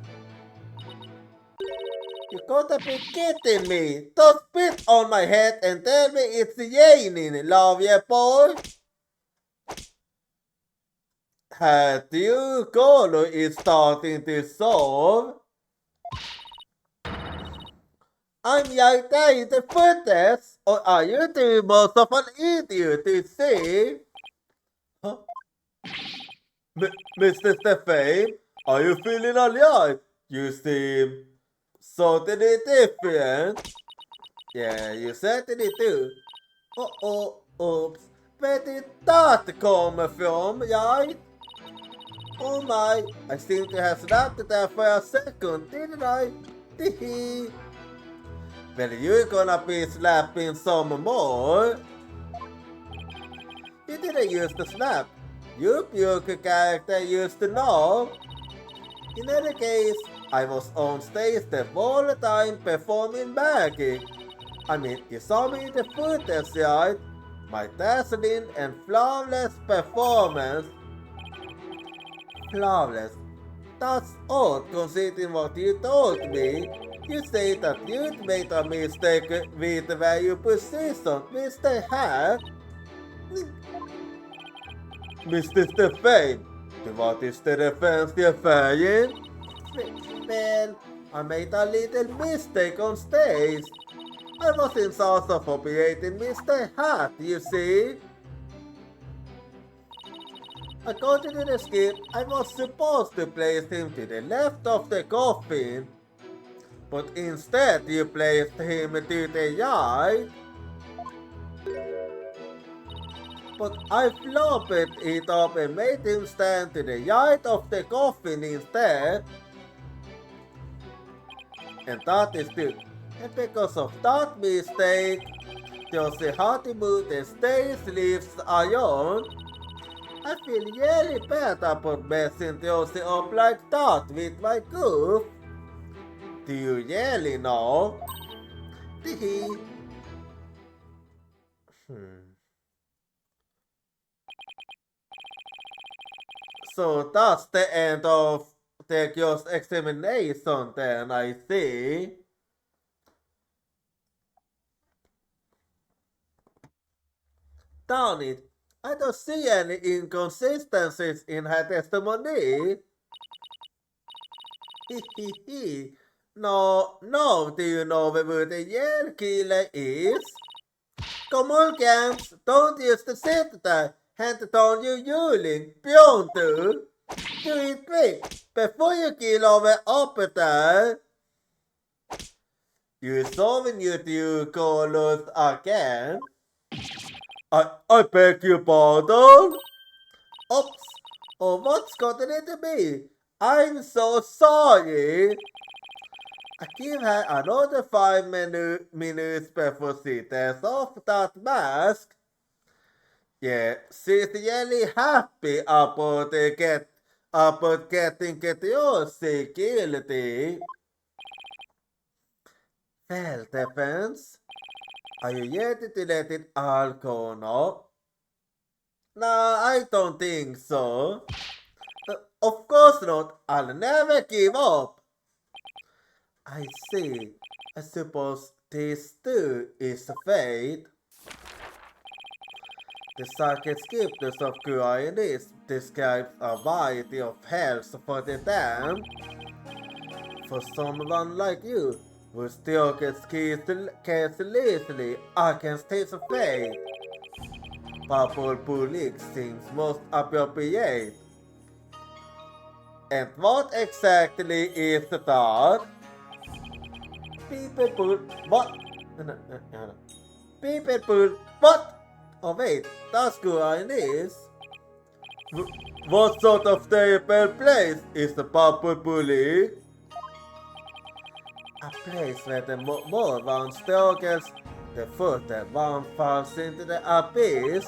You gotta be kidding me! Don't spit on my head and tell me it's raining, love ya boy! Had you color is starting to solve? I'm like the footage, or are you too much of an idiot to see? Huh? Mr. Stefan, are you feeling alright? You seem certainly different. Yeah, you certainly do. Oops. Where did that come from, right? Oh my, I seem to have snapped there for a second, didn't I? Teehee. Well, you're gonna be slapping some more. You didn't use the snap. Your pure character used to know. In any case, I was on stage the whole time performing magic. I mean, you saw me in the footage, right? My dazzling and flawless performance. Flawless. That's odd considering what you told me. You say that you'd made a mistake with where you positioned Mr. Hat. Mr. Stefan, what is the reference you're saying? Well, I made a little mistake on stage. I was in charge of operating Mr. Hat, you see. According to the script, I was supposed to place him to the left of the coffin, but instead you placed him to the right. But I flopped it up and made him stand to the right of the coffin instead. And that is it. And because of that mistake, Josie had to move the stage leaves around. I feel really bad about messing Josie up like that with my goof. Do you really know? So that's the end of the girl's examination then, I see. Darn it, I don't see any inconsistencies in her testimony. No, do you know who the real killer is? Come on, Camps, don't just sit there. Hand it on you yelling, Pronto. Do it quick, before you kill over up there. You saw when you do colors again. I beg your pardon? Oops, oh, what's gotten into me? I'm so sorry. I give her another 5 minutes before she takes off that mask. Yeah, she's really happy about getting Ketiosi guilty. Well, defense, are you ready to let it all go now? No, I don't think so. Of course not. I'll never give up. I see. I suppose this too is fate. The sacred scriptures of Qur'anis describes a variety of hells for the damned. For someone like you, who struggles carelessly against his faith, Purple Bulik seems most appropriate. And what exactly is that? What? What? Oh wait, that's Qur'anis. What sort of terrible place is the Purple Bulik? A place where the more one struggles, the further one falls into the abyss.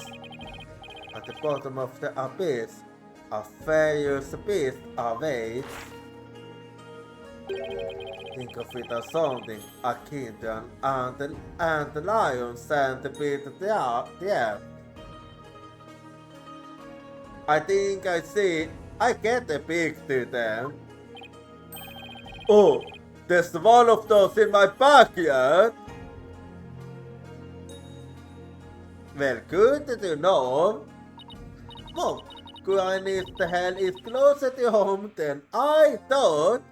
At the bottom of the abyss, a furious beast awaits. Think of it as something akin to an antlion sent to beat the air. I think I get the picture then. Oh, there's one of those in my backyard. Well, good to know. Well, Qur'anis the hell is closer to home than I thought.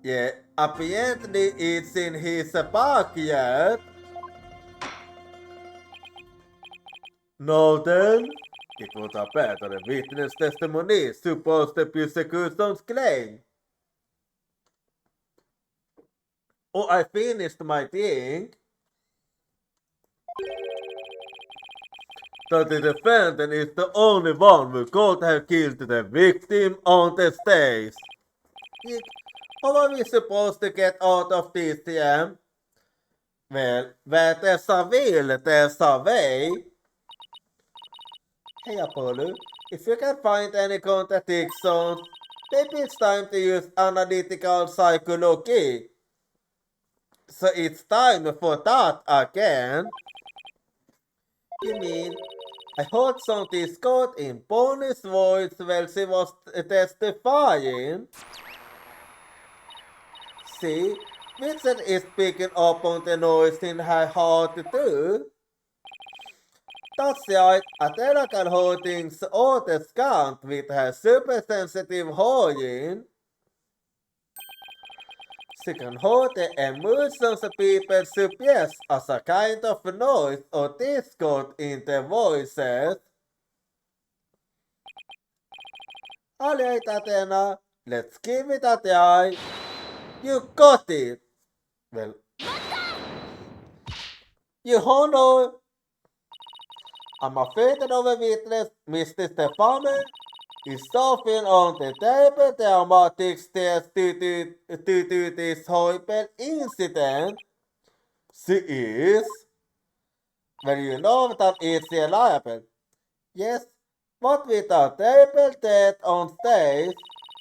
Yeah, apparently it's in his backyard. Now then, it was a better witness testimony supposed to prosecution's claim. Oh, I finished my thing. So the defendant is the only one who could have killed the victim on the stage. How are we supposed to get out of this, TM? Well, where there's a will, there's a way. Hey Apollo, if you can find any contradictions, maybe it's time to use analytical psychology. So it's time for that again. You mean, I heard some discord in Bonnie's voice while she was testifying. See, Vincent is picking up on the noise in her heart too. That's right, Athena can hold things all the scant with her super sensitive hearing. She can hold the emotions people suppress as a kind of noise or discord in their voices. Alright, Athena, let's give it a try. You got it! Well, you honor. I'm afraid that our witness, Mr. Stefano, is suffering on the terrible traumatic stress due to this horrible incident. She is? Well, you know that it's reliable. Yes, but with a terrible death on stage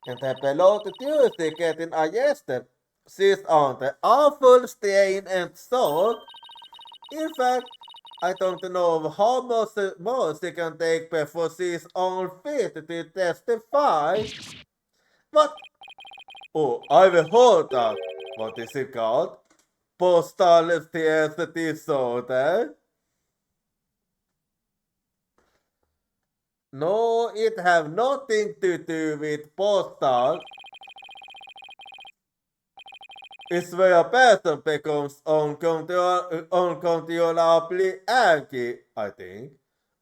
and her beloved Tuesday getting arrested, she's on the awful strain and shock. In fact, I don't know how much more she can take before she's on fit to testify. What? Oh, I've heard that. What is it called? Postal stress disorder? No, it have nothing to do with postal. It's where a person becomes uncontrollably angry, I think.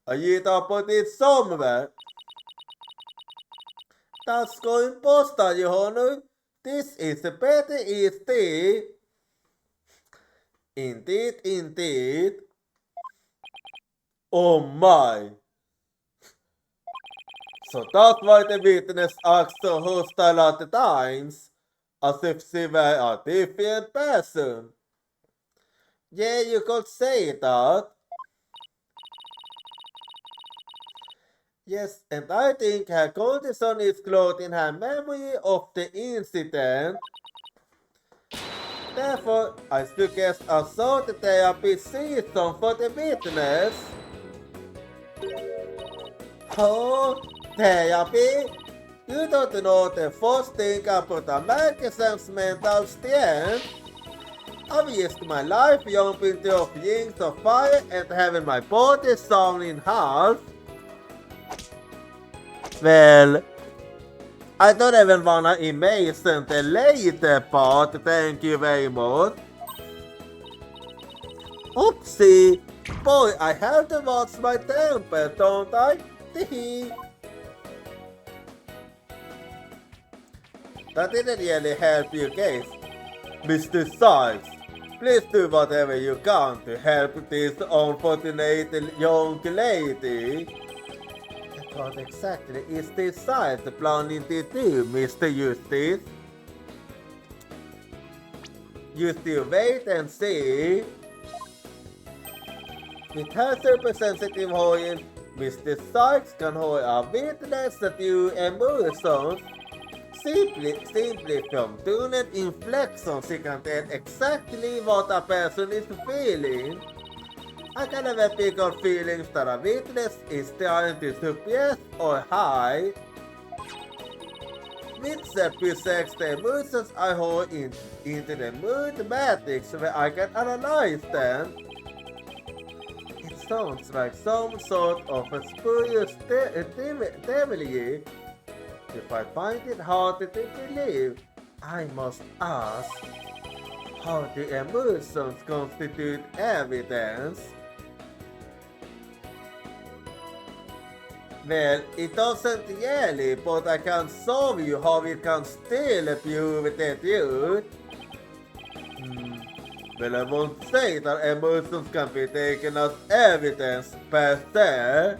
I need to put it somewhere. That's going postal, Your Honor. This is better easy. Indeed. Oh my. So that's why the witness acts so hostile at the times. As if she were a different person. Yeah, you could say that. Yes, and I think her condition is cloaked in her memory of the incident. Therefore, I suggest a sort of therapy session for the witness. Oh, therapy? You don't know the first thing about a American's mental strength. I've risked my life jumping through rings of fire and having my body sawn in half. Well, I don't even wanna imagine the later part, thank you very much. Oopsie! Boy, I have to watch my temper, don't I? Teehee! That didn't really help you guys. Mr. Sykes, please do whatever you can to help this unfortunate young lady. What exactly is this Sykes planning to do, Mr. Eustace? You still wait and see. With her super sensitive hearing, Mr. Sykes can hold a witness that you emotions. Simply from tuning inflections, he can tell exactly what a person is feeling. I can never pick up feelings that a witness is trying to suppress or hide. With the emotions I hold into the mood matrix where I can analyze them. It sounds like some sort of a spurious theory. If I find it hard to believe, I must ask, how do emotions constitute evidence? Well, it doesn't really, but I can show you how it can still prove the truth. Well, I won't say that emotions can be taken as evidence per se.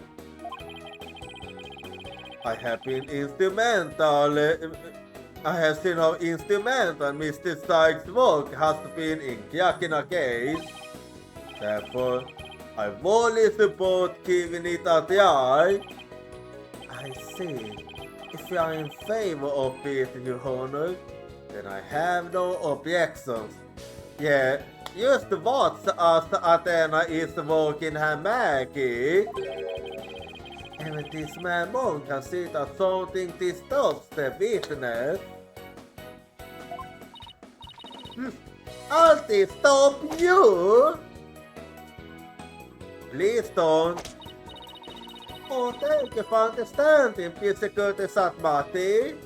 I have seen how instrumental Mr. Sykes' work has been in cracking a case. Therefore, I fully support giving it a try. I see. If you are in favor of it, Your Honor, then I have no objections. Yeah, just watch as Athena is working her magic. And this man monk can see that something disturbs the witness. I'll stop you! Please don't. Oh, thank you for understanding, Security Satmati.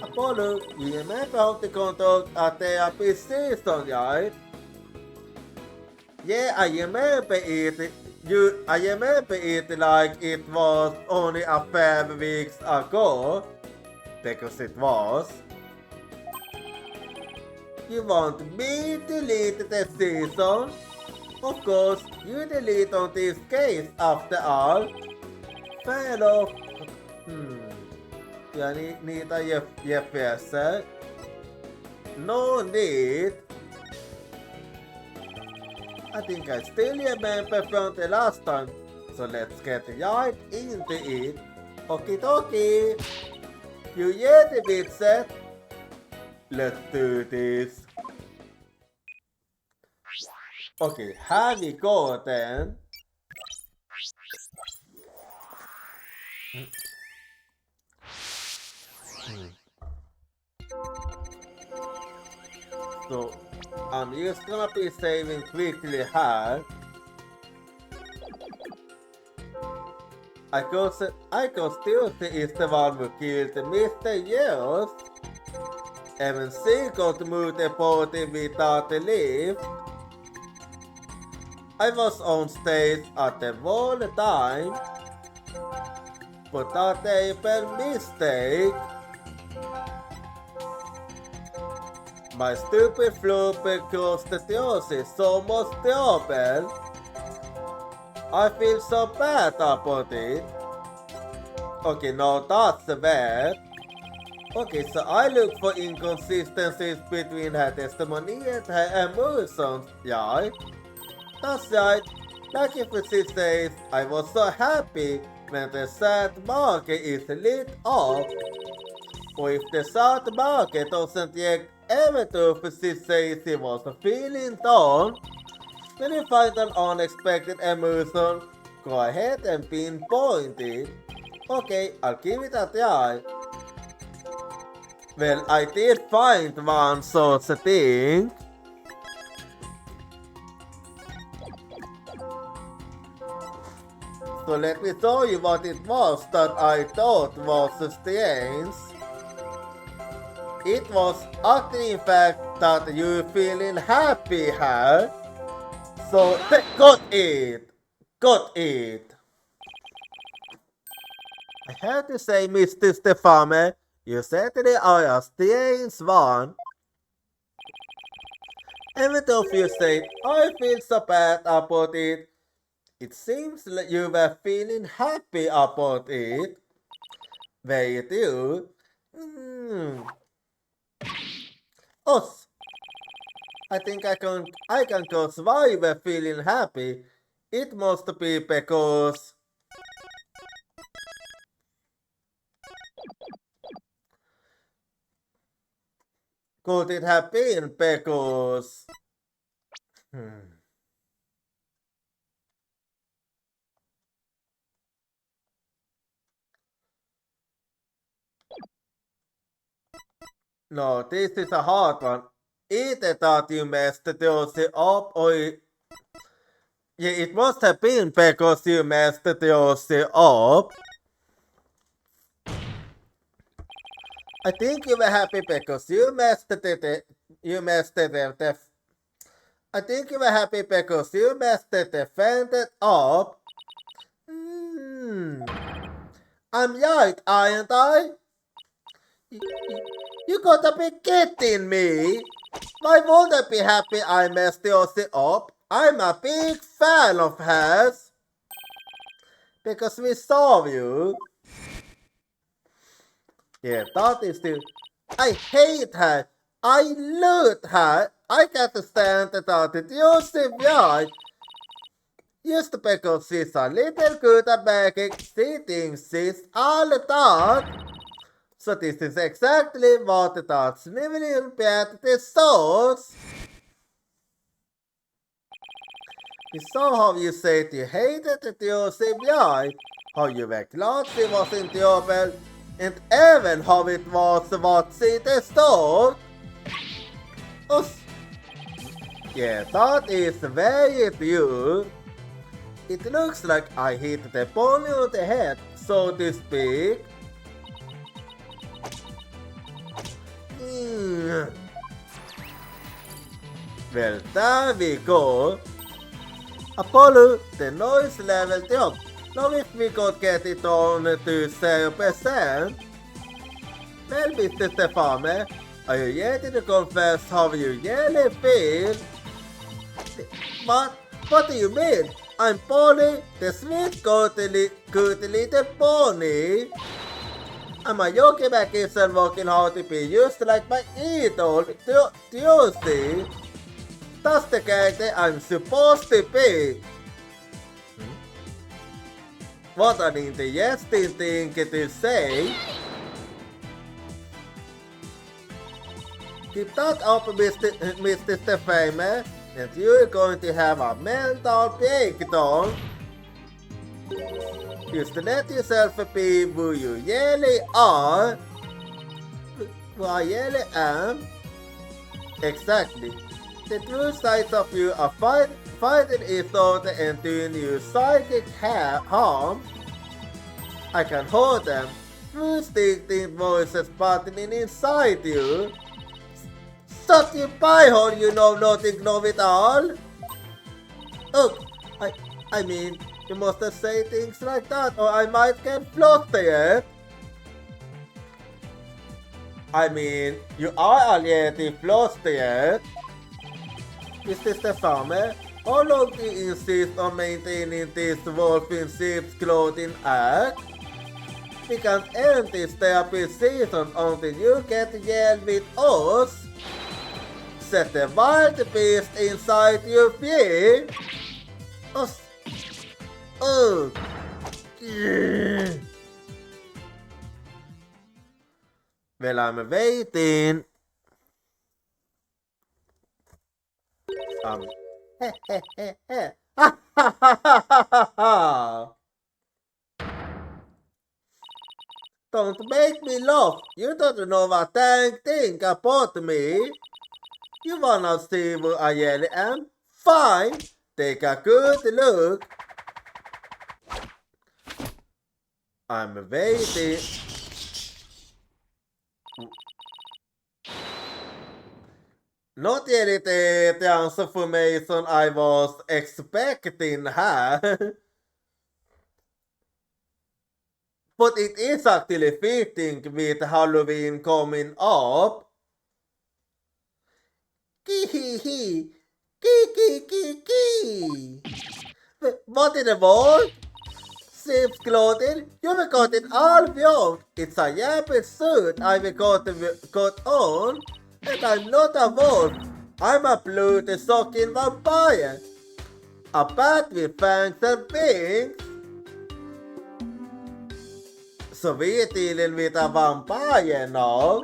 Apollo, you remember how to conduct a therapy session, right? Yeah, I remember it. I remember it like it was only a 5 weeks ago. Because it was. You want me to delete the season? Of course, you delete on this case after all. Fair enough. Do I need a refresher? No need. I think I still remember from the last time, so let's get right into it. Okie dokie. You ready, Vincent? Let's do this. Okay, here we go then. So, I'm just gonna be saving quickly here. I still is the one who killed Mr. Years. Even she got moved the body without the lift. I was on stage at the whole time, but that terrible mistake. My stupid flop across the truth is so much trouble. I feel so bad about it. Okay, now that's bad. Okay, so I look for inconsistencies between her testimony and her emotions, right? That's right. Like if she says, I was so happy when the sad market is lit up. Or if the sad market doesn't yet ever to she says she was feeling down. When you find an unexpected emotion, go ahead and pinpoint it. Okay, I'll give it a try. Well, I did find one such a thing. So let me show you what it was that I thought was strange. It was actually in fact that you feeling happy here. So got it. Got it. I have to say, Mr. Stefame, you certainly are a strange one. Even though you said I feel so bad about it, it seems like you were feeling happy about it. Were you do? Us. I think I can guess why you were feeling happy. It must be because could it have been because No, this is a hard one. Either that you messed those up or yeah, it must have been because you messed those up. I think you were happy because you messed it. I think you were happy because you messed the defendant up. I'm right, aren't I? You gotta be kidding me! Why would I be happy I messed yours up? I'm a big fan of hers. Because we saw you. Yeah, that is the... I hate her. I loathe her. I can't stand that it used to be right. Just because she's a little good at making, she thinks she's all that. So this is exactly what that sniveling bad shows. We saw how you said you hated the CBI, how you were glad she wasn't your bell, and even how it was what she destroyed. Yeah, that is very true. It looks like I hit the pony on the head, so to speak. Well, there we go. Apollo, the noise level dropped. Now if we could get it on to 0%. Well, Mr. Stefame, are you ready to confess how you really feel? What do you mean? I'm Polly, the sweet good little pony. I'm a yogi back and working hard to be used like my idol, Tuesday. That's the character I'm supposed to be. What an interesting thing to say. Keep that up, Mr. Stefame, and you're going to have a mental breakdown. Just let yourself be who you really are. Who I really am. Exactly. The true sides of you are fighting each other and doing you psychic harm. I can hold them. Through distinct voices battling inside you. Shut your pie hole, you know nothing, know it all. Oh, I mean, you mustn't say things like that or I might get flustered. I mean, you are already flustered. Mr. Stefame, how long do you insist on maintaining this wolf in sheep's clothing act? We can't end this therapy season until you get yelled with us. Set the wild beast inside you free. Oh. Well, I'm waiting. Don't make me laugh. You don't know what dang thing about me. You wanna see who I really am? Fine. Take a good look. I'm waiting. Not really the answer formation I was expecting here. But it is actually fitting with Halloween coming up. Kee. What in the world? Seems clothing? You've got it all wrong. It's a yappy suit I've got on. And I'm not a wolf. I'm a blood-sucking vampire. A bat with fangs and wings. So we're dealing with a vampire now.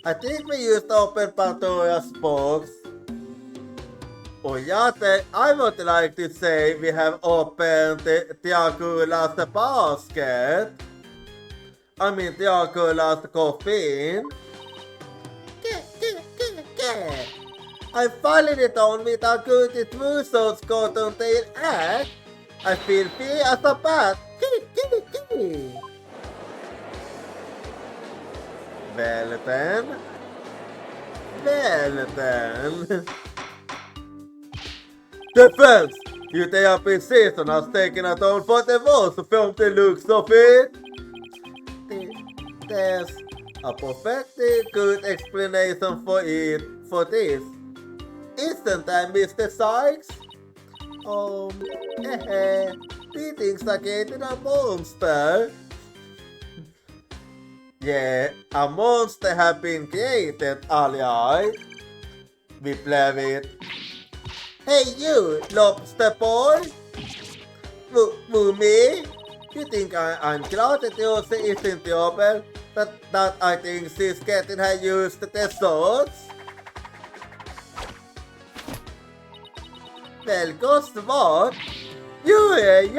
I think we used open Pandora's box. Oh yeah, I would like to say we have opened Dracula's basket. I mean Dracula's coffin. I'm filing it on with a good Truso's cotton tail act. I feel free as a bat. Well then. Defense! You therapy season has taken a toll for the walls from the looks of it. There's a perfectly good explanation for this. Isn't that Mr. Sykes? He thinks I created a monster. Yeah, a monster has been created, alright. We play with. Hey you, lobster boy! Woo me? You think I'm glad that Ilse isn't trouble? That I think she's getting her used to the swords? Well, guess what? You're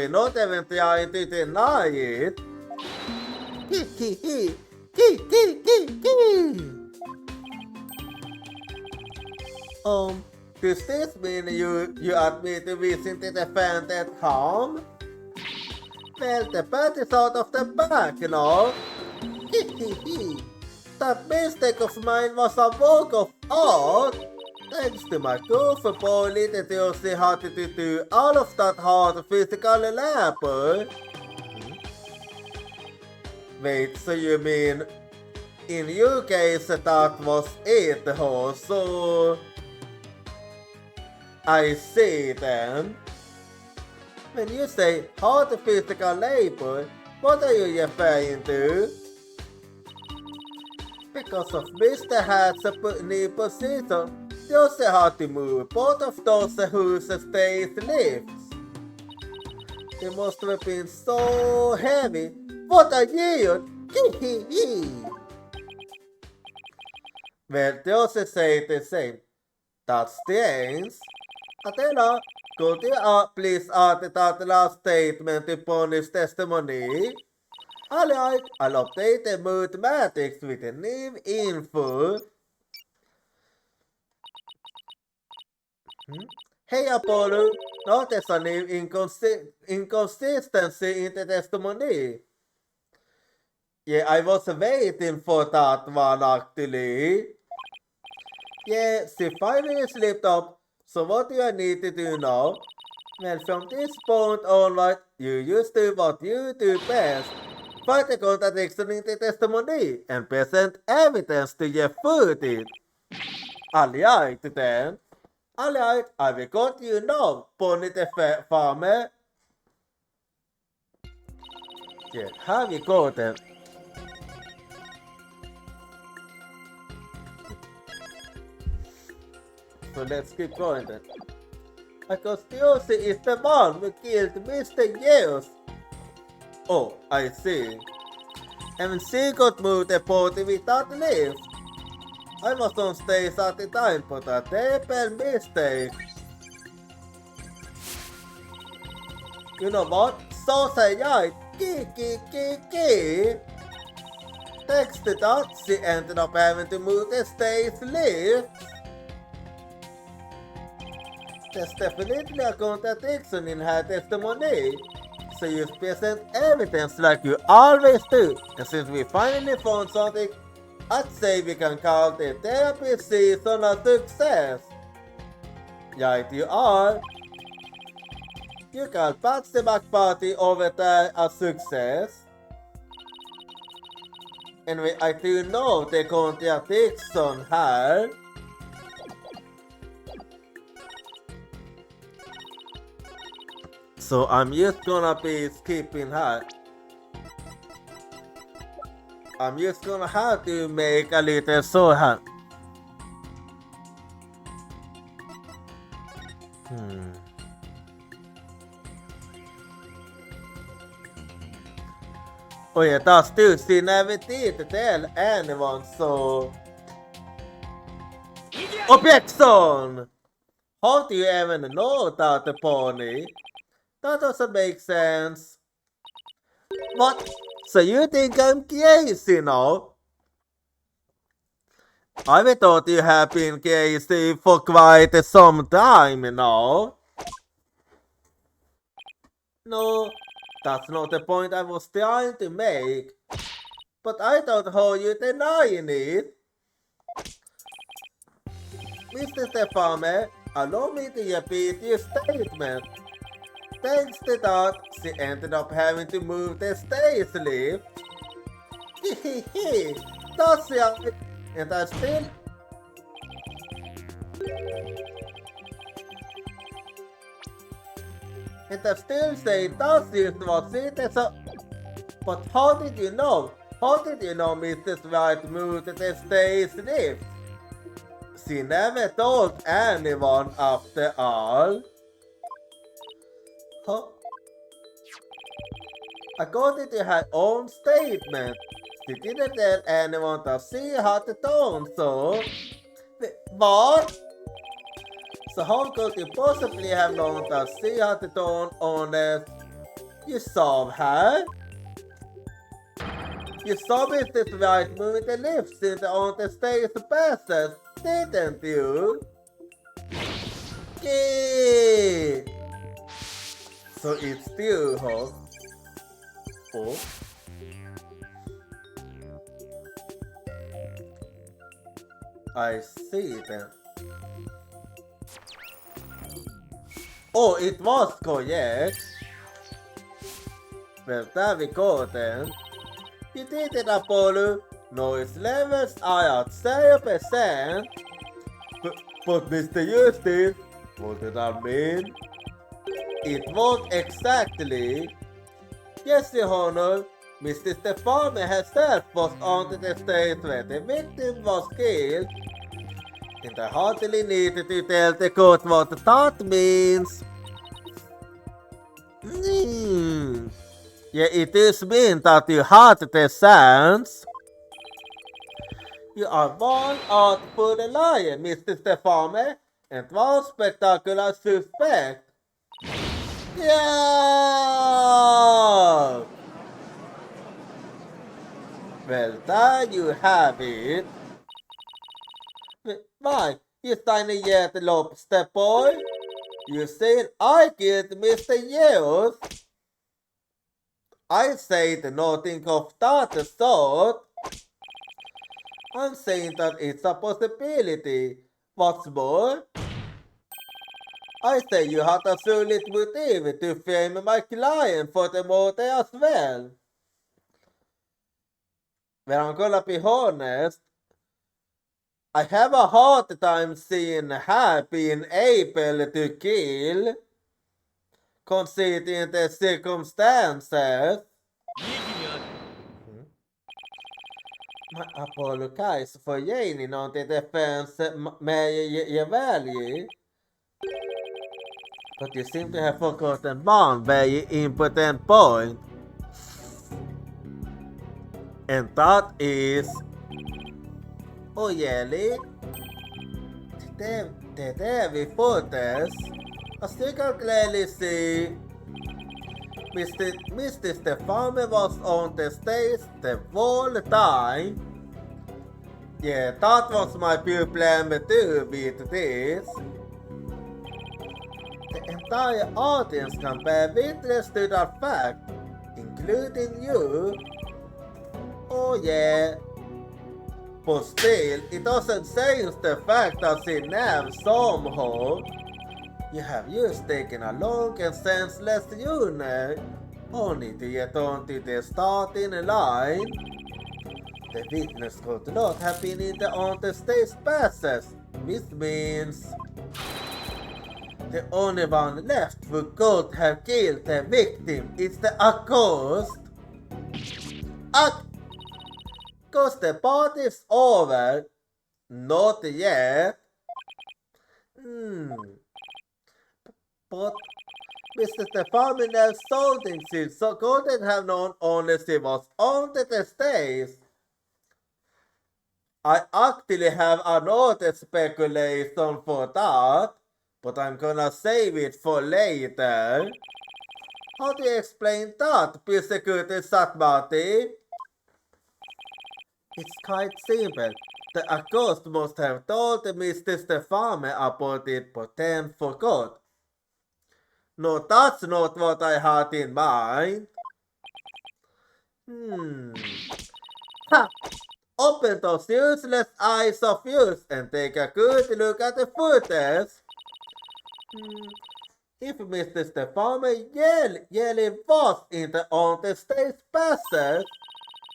not even trying to deny it. Does this mean you admit to visiting the fan at home? Well, the bat is out of the bag, you know. That mistake of mine was a work of art. Thanks to my goofball little Josie had to do all of that hard physical labor. Wait, so you mean in your case that was it, so I see then. When you say hard physical labor, what are you referring to? Because of Mr. Hat's new position, Josie had to move both of those whose stays lifts. They must have been so heavy. What a year! Well, Josie said the same. That's strange. Athena, could you please add that last statement to Pony's testimony? Alright, I'll update the mathematics with the new info. Hey Apollo, notice a new inconsistency in the testimony. Yeah, I was waiting for that one actually. Yeah, she finally slipped up. So what do I need to do now? Well, from this point onward, you just do what you do best. Find the contradiction in the testimony and present evidence to refute it. Alright then. Alright, I will got you now, Pony the farmer. Yeah, have you got it? So let's keep going then. Because Josie is the one who killed Mr. Yales. Oh, I see. And she got moved the body without lift. I was on stage at the time, but a terrible mistake. You know what? Så säger jag, ki. Thanks to that, she ended up having to move the stage lift. There's definitely a contradiction in her testimony. So you present evidence like you always do. And since we finally found something, I'd say we can call the therapy season a success. Right you are. You can patch the back party over there a success. Anyway, I do know the contradiction here. So I'm just gonna be skipping her. I'm just gonna have to make a little so her. Oh yeah, that's too. She never did tell anyone, so... Objection! How do you even know that the pony? That doesn't make sense. What? So you think I'm crazy now? I thought you have been crazy for quite some time now. No, that's not the point I was trying to make. But I don't hold you denying it. Mr. Stefame, allow me to repeat your statement. Thanks to that, she ended up having to move the stage lift. Hehehe, that's right. And I still... And I still say that's just what it is. But how did you know? How did you know Mrs. White moved the stage lift? She never told anyone after all. Huh? According to her own statement, she didn't tell anyone that she had done so. What? So how could you possibly have known that she had done honest? You saw her? You saw Mrs. White moving the lift since on the stage passes, didn't you? Yeah. So it's still her. Oh. I see then. Oh, it was correct. Well, there we go then. You did it, Apollo. Noise levels are at 0%. But Mr. Eustace, what did I mean? It was exactly. Yes, Your Honor. Mrs. Stefani herself was on the stage when the victim was killed. And I hardly needed to tell the court what that means. Yeah, it is mean that you had the sense. You are one artful liar, Mr. Stefani, and one spectacular suspect. Yeah! Well, there you have it. Why, you tiny yet lobster boy? You said I killed Mr. Yeos? I said nothing of that sort. I'm saying that it's a possibility. What's more? I say you had a solid motive to frame my client for the murder as well. Well, I'm gonna be honest. I have a hard time seeing her being able to kill, considering the circumstances. I apologize for gaining on the defense, may value. But you seem to have forgotten one very important point. And that is... Oh Jelly, there we photos. As you can clearly see, Mr. Stefani was on the stage the whole time. Yeah, that was my pure plan to do with this. The entire audience can bear witness to that fact, including you. Oh yeah. But still, it doesn't change the fact that in Nav somehow you have just taken a long and senseless journey only to get onto the starting line. The witness could not have been in the on the stage passes, which means the only one left who could have killed the victim is the accused. Cause the party's over. Not yet. But Mr. Stefani knows something so couldn't have known unless he was on the stage. I actually have another speculation for that, but I'm gonna save it for later. How do you explain that, Prosecutor Satmati? It's quite simple. The accused must have told Mr. Stefani about it, but then forgot. No, that's not what I had in mind. Ha! Open those useless eyes of yours and take a good look at the footage. If Mr. Stefani Jelly was on the stage passage,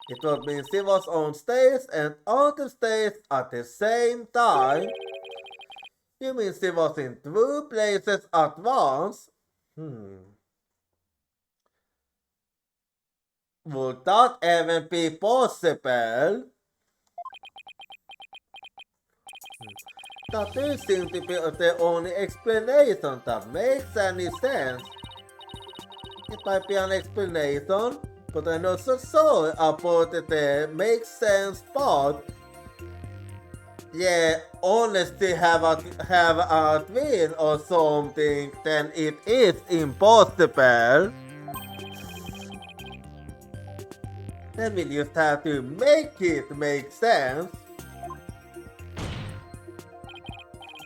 it would mean he was on stage and on the stage at the same time. You mean he was in two places at once? Would that even be possible? That does seem to be the only explanation that makes any sense. It might be an explanation, but I'm not so sure about the makes sense part. Yeah, unless they have a twin or something, then it is impossible. Then we just have to make it make sense.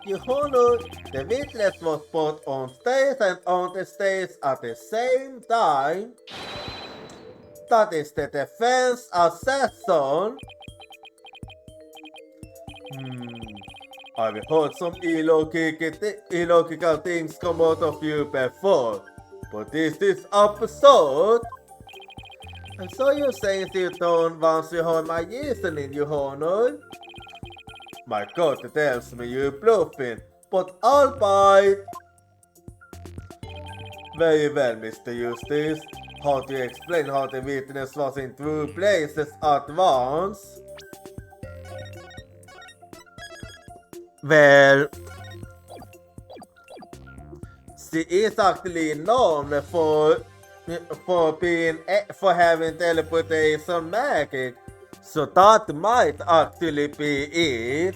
Your Honor, the witness was both on stage and on the stage at the same time. That is the defense assassin. I've heard some illogical things come out of you before, but this is absurd. And so you're saying you don't want to hold my reasoning, Your Honor? My God, it tells me you're bluffing, but albeit. Very well, Mr. Justice. How do you explain how the witness was in two places at once? Well, she is actually known for having teleportation magic, so that might actually be it.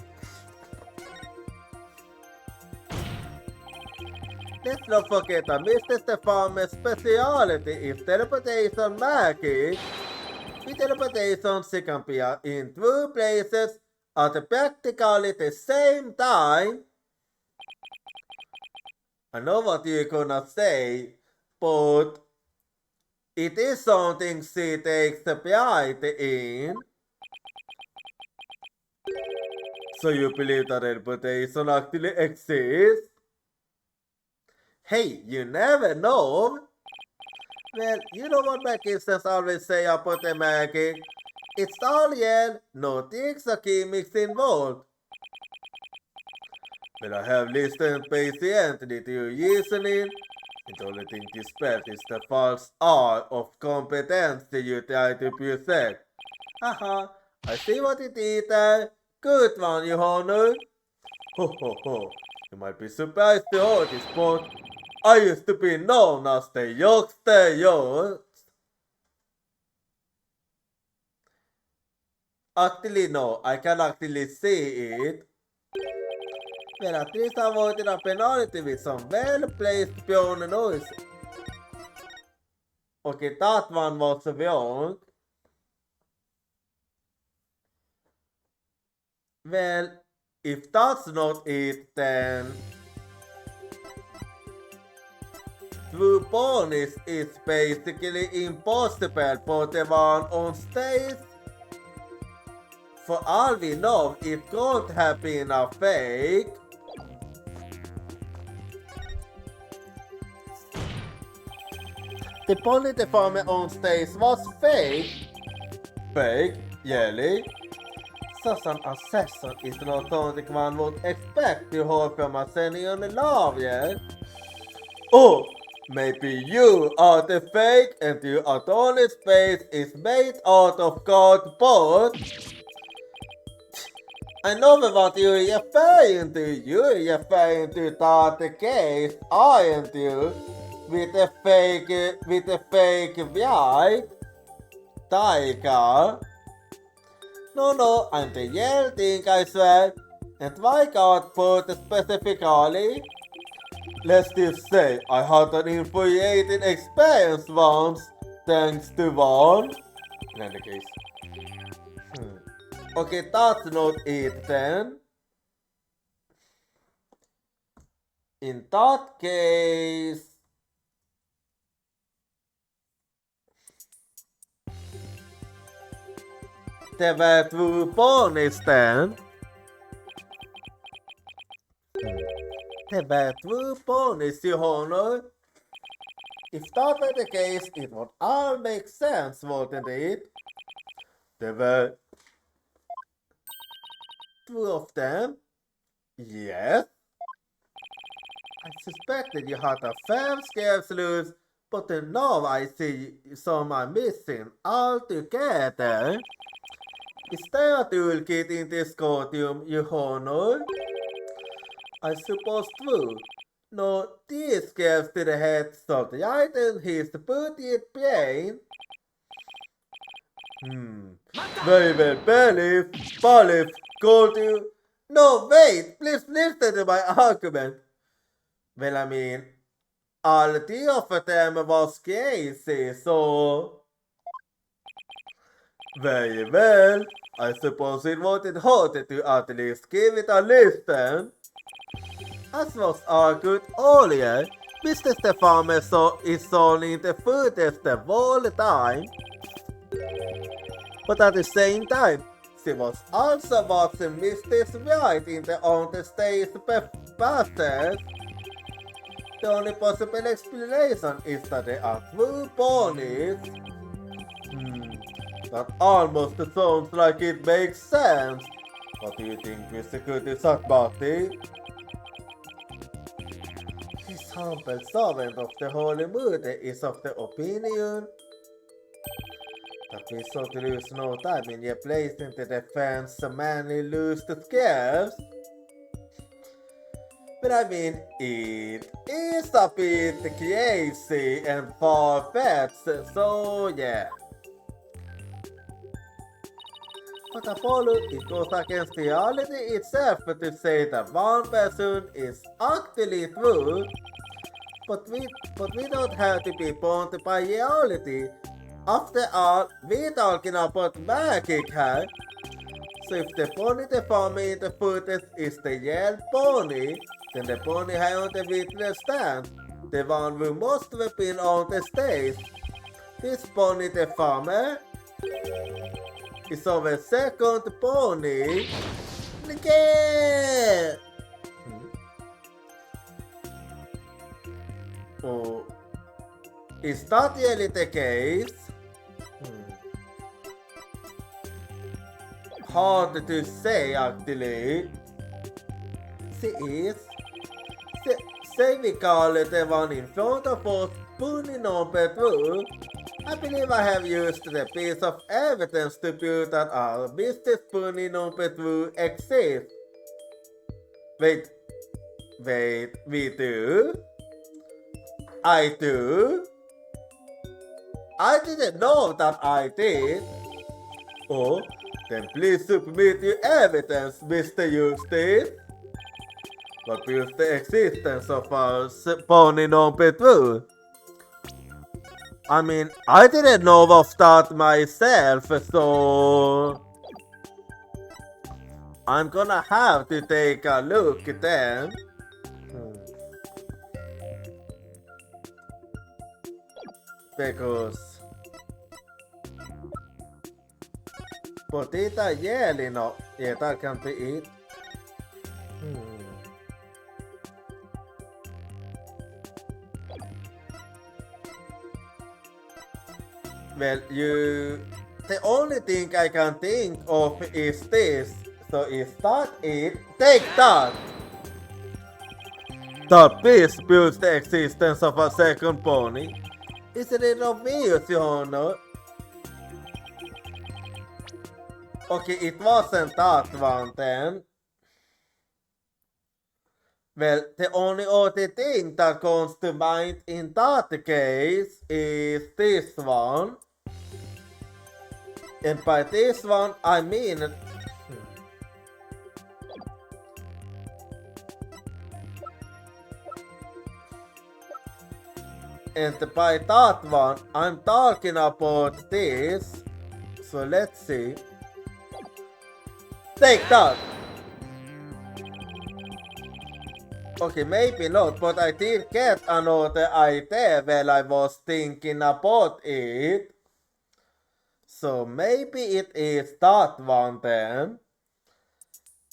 Let's not forget that Mr. Stefani's specialty is teleportation magic. With teleportation, she can be in two places at practically the same time. I know what you're gonna say, but it is something she takes pride in. So you believe that teleportation actually exists? Hey, you never know. Well, you know what magicians always say about the magic? It's all yell, no tricks or gimmicks involved. Well, I have listened patiently to your reasoning, and the only thing dispelled is the false awe of competence you try to present. Haha, I see what it is there. Good one, Your Honor. Ho ho ho, you might be surprised to hear this, but I used to be known as the Youngster Yost. Actually, no, I can actually see it. Well, at least I avoided a penalty with some well-placed piano noise. Okay, that one was wrong. Well, if that's not it, then true bonus is basically impossible for the one on stage. For all we know, it could have been a fake. The pony deformer on stage was fake. Fake, Jelly. Such an assassin is not something one would expect to hear from a senior lawyer. Oh, maybe you are the fake and your Adonis face is made out of cardboard. I know what you're referring to. You're referring to that case, aren't you? With a fake wife, Tiger. No, I'm the real thing, I swear. And why God put specifically? Let's just say I had an infuriating experience once, thanks to one. In any case. Okay, that's not it then. In that case... There were two ponies then. There were two ponies, Your Honor. If that were the case, it would all make sense, wouldn't it? There were two of them. Yes. I suspected you had a fair scare loose, but now I see some are missing altogether. Is there a toolkit in this courtroom, Your Honor? I suppose true. No, these scares to the head of the item his booty brain. Very well, Bailiff, called you. No, wait, please listen to my argument. Well, I mean, all three of them was crazy, so... Very well, I suppose it wouldn't hurt to at least give it a listen. As was argued earlier, Mr. Stefan is only the furthest of all the time. But at the same time, she was also watching Mr. Right in the on-the-stage process. The only possible explanation is that they are true ponies. That almost sounds like it makes sense. What do you think, Mr. Curtis Sackbody? This humble servant of the Holy Mother is of the opinion that we should lose no time in replacing the defense manly lose the scares. But I mean, it is a bit crazy and far-fetched, so yeah. But Apollo, it goes against reality itself to say that one person is actually true, but we don't have to be bound by reality. After all, we're talking about magic here. So if the pony deformed in the footage is the real pony, then the pony high on the witness stand, the one who must have been on the stage. This pony deformer is our second pony. Again! Oh, is that really the case? Hard to say actually. She is. Say we call it the one in front of us, pony number 2. I believe I have used the piece of evidence to prove that our Mr. Pony number 2 exists. Wait, we do? I do? I didn't know that I did. Oh, Then please submit your evidence, Mr. Eustace. What proves the existence of our pony non patrol? I mean, I didn't know of that myself, so I'm gonna have to take a look then. Because potato jelly, no, yeah, that can be it. Well, the only thing I can think of is this. So is that it? Take that! That piece proves the existence of a second pony. Isn't it obvious, Your Honor? Okay, it wasn't that one then. Well, the only other thing that comes to mind in that case is this one. And by this one, I mean... And by that one, I'm talking about this. So let's see. Take that! Okay, maybe not, but I did get another idea while I was thinking about it. So maybe it is that one then.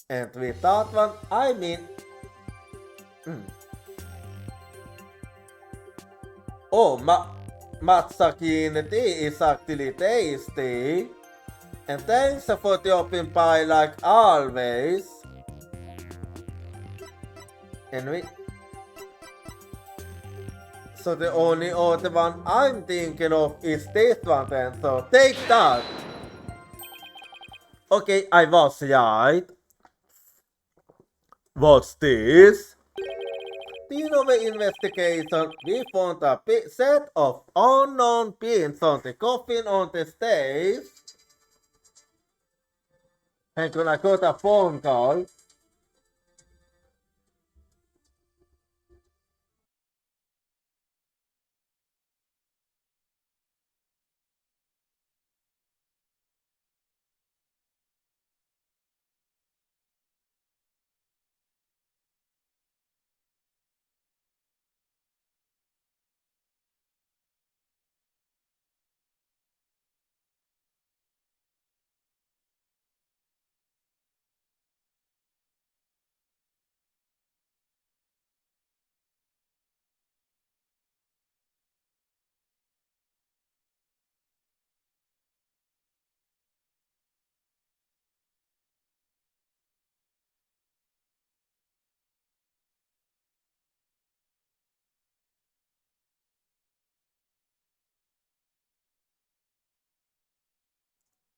And with that one, I mean... Oh, matsukinity is actually tasty. And thanks for the open pie like always. And so the only other one I'm thinking of is this one then, so take that! Okay, I was right. What's this? During the investigation, we found a set of unknown pins on the coffin on the stage. And when I got a phone call.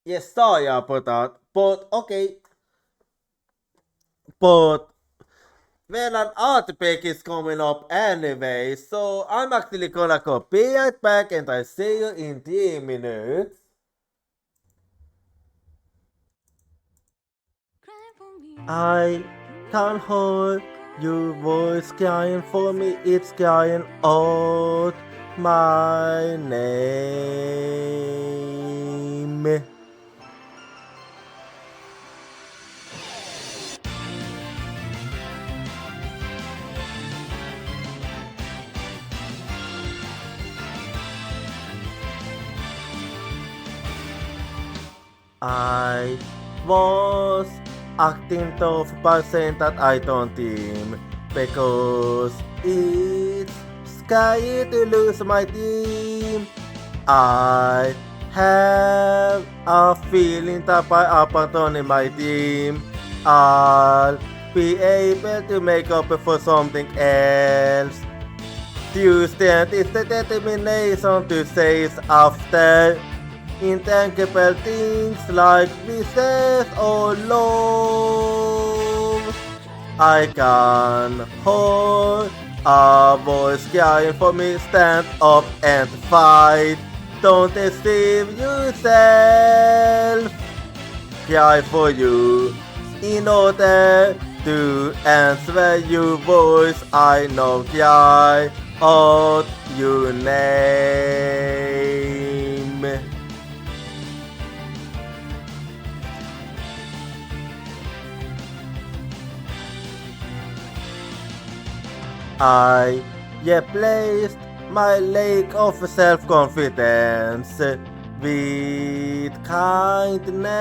Yes, sorry about that, but okay. But well, an art pack is coming up anyway, so I'm actually gonna go be right back and I see you in 3 minutes. I can't hold your voice crying for me, it's crying out my name. I was acting tough by saying that I don't team because it's scary to lose my team. I have a feeling that by abandoning my team, I'll be able to make up for something else. Tuesday is the determination to chase after intangible things like business or love. I can hold a voice crying for me, stand up and fight. Don't deceive yourself. cry for you. In order to answer your voice, I now cry out your name. I placed my lack of self-confidence with kindness.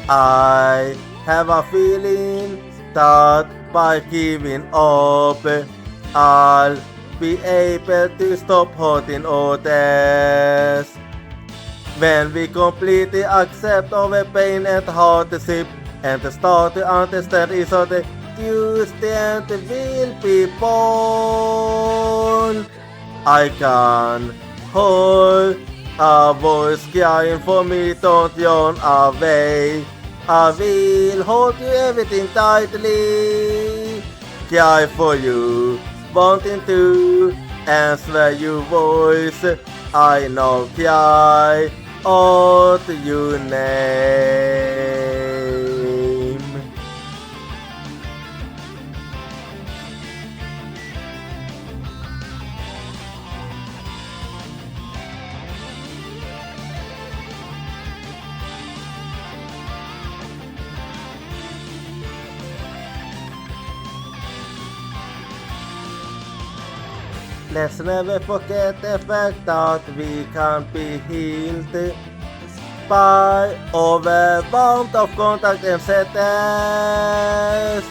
I have a feeling that by giving up, I'll be able to stop hurting others. When we completely accept our pain and hardship and start to understand each other, you stand will be born. I can hold a voice crying for me, don't yawn away. I will hold you everything tightly, cry for you, wanting to answer your voice. I now cry out your name. Let's never forget the fact that we can be healed by overwhelmed of contact and sadness.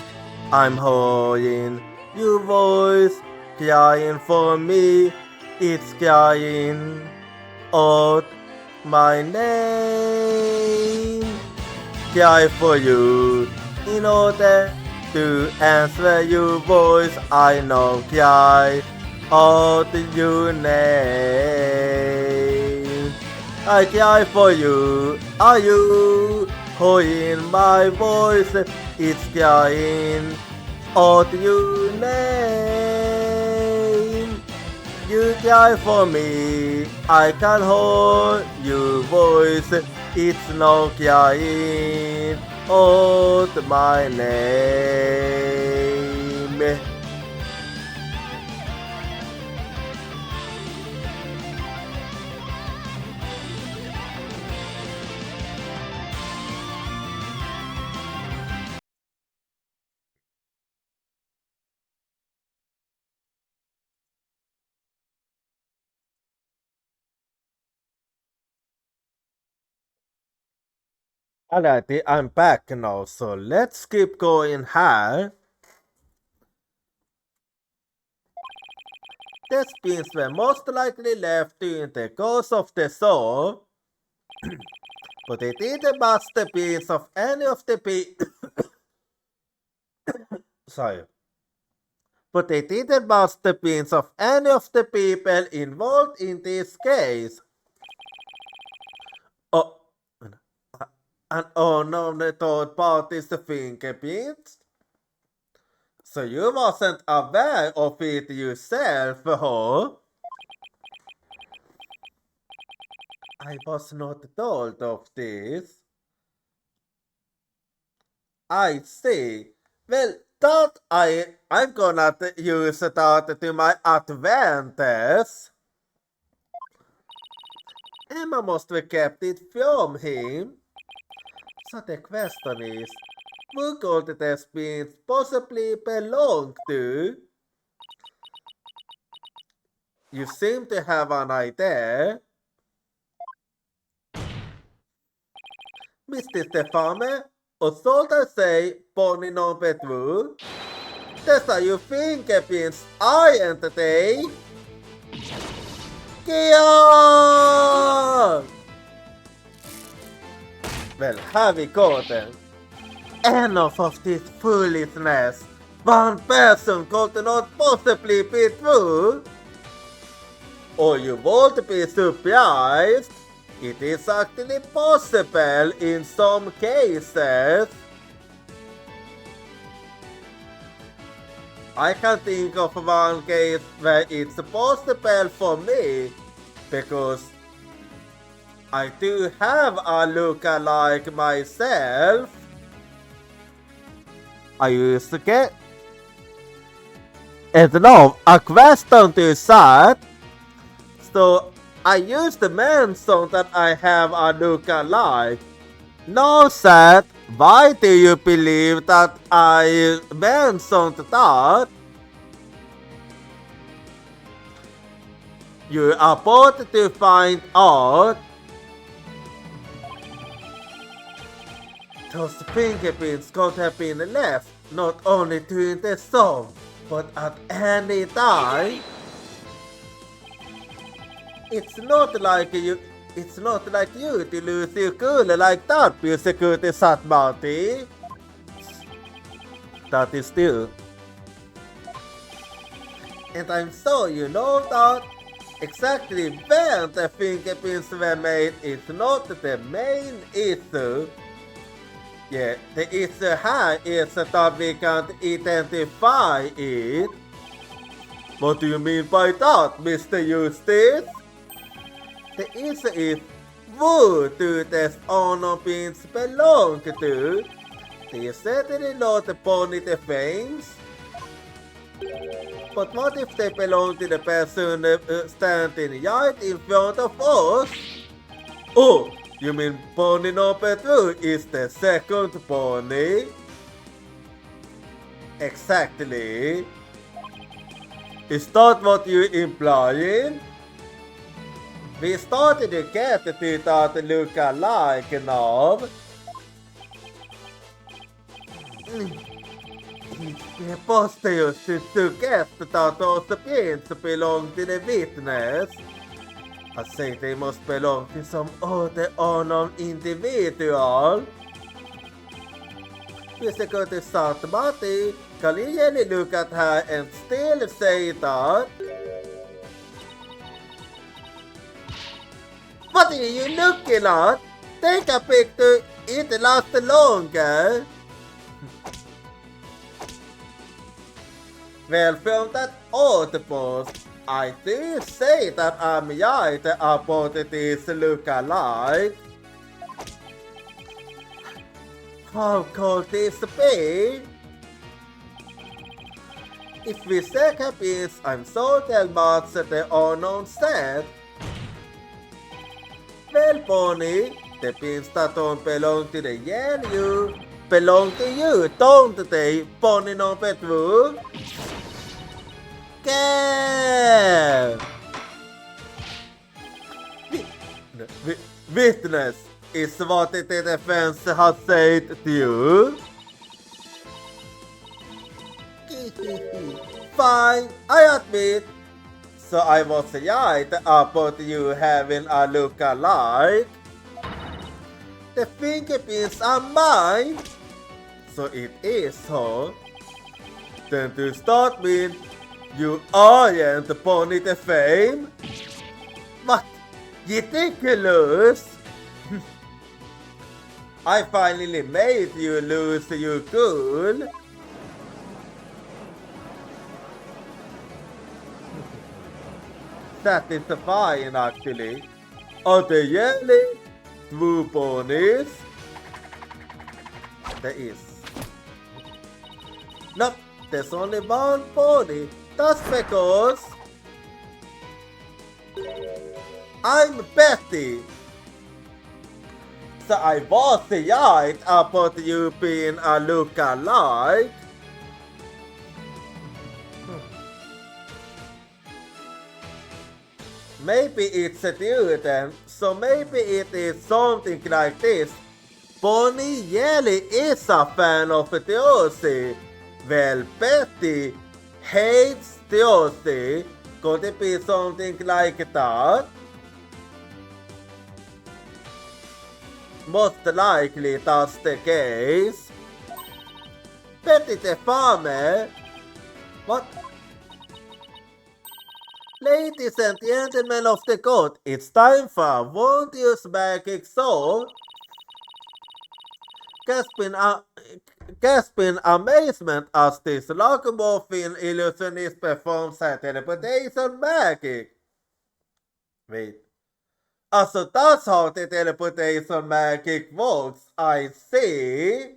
I'm hearing your voice crying for me. It's crying out my name. Cry for you in order to answer your voice. I now cry out your name. I cry for you. Are you hearing my voice? It's crying out your name. You cry for me. I can hold your voice. It's now crying out my name. Alrighty, I'm back now, so let's keep going here. The spins were most likely left during the course of the show, but it didn't masterpiece of any of the sorry. But they didn't masterpiece of any of the people involved in this case. Oh, and oh no, the third part is the fingerprints. So you wasn't aware of it yourself, huh? I was not told of this. I see. Well, that I'm gonna use that to my advantage. Emma must have kept it from him. So the question is, who could the spins possibly belong to? You seem to have an idea. Mr. Stefane, och sålde sig Bonnie number 2. Dessa ju fingerprints identity. Kia! Well, have we got them. Enough of this foolishness. One person could not possibly be true. Or you won't be surprised. It is actually possible in some cases. I can think of one case where it's possible for me because I do have a look-alike myself. I used to get it's now a question to that. So I use the mention that I have a look-alike. Now that, why do you believe that I mentioned that? You are about to find out. Those fingerprints could have been left not only during the song, but at any time. It's not like you to lose your cool like that, your security sat bounty. That is true. And I'm sure you know that exactly when the fingerprints were made is not the main issue. Yeah, the issue here is that we can't identify it. What do you mean by that, Mr. Eustace? The issue is, who do these honor pins belong to? They certainly not Pony the Fames. But what if they belong to the person standing right in front of us? Oh, you mean pony number 2 is the second pony? Exactly. Is that what you're implying? We started to get to that look-alike now. It's preposterous to suggest that those pins belong to the witness. I say they must belong to some other unknown individual. Mr. Curtis Sartamati, can you really look at her and still say that? What are you looking at? Take a picture, it lasts longer. Well, from that outpost, I do say that I'm right about this look-alike. How could this be? If we check a piece, I'm so much the unknown set. Well, Pony, the pins that don't belong to the yellow belong to you, don't they, Pony number 2? Care! Witness is what the defense has said to you. Fine, I admit. So I was right about you having a look-alike. The fingerprints are mine. So it is so. Then to start with, you aren't Pony the Fame? What? Ridiculous! I finally made you lose your cool. Satisfying actually. Are they really 2 ponies? There is. Nope, there's only 1 pony. That's because I'm Betty. So I was right about you being a look-alike. Maybe it's a dude then, so maybe it is something like this. Pony Yelly is a fan of Theosi. Well, Betty hates Theosi. Could it be something like that? Most likely that's the case. Betty the farmer? What? Ladies and gentlemen of the court, it's time for a Wondrous Magic Show. Gasping amazement as this logomorphine illusionist performs her teleportation magic. Wait, Also, that's how the teleportation magic works. I see.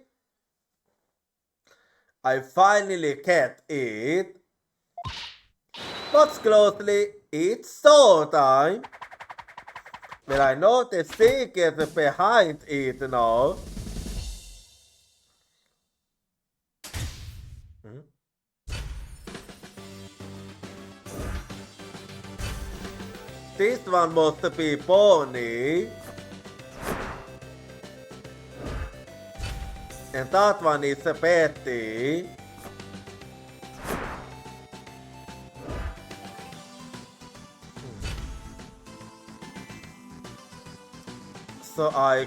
I finally get it. Watch closely, it's showtime. But I know the secret behind it now. This one must be Pony. And that one is Betty. So I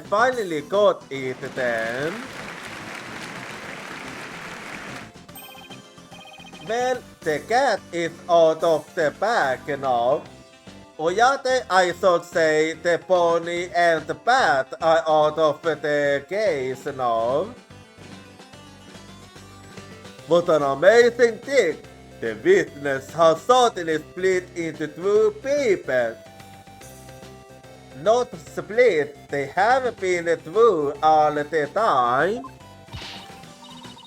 finally got it then. Well, the cat is out of the bag now. Or yet I should say the pony and the bat are out of the case now. What an amazing thing! The witness has suddenly split into two people. Not split, they have been two all the time.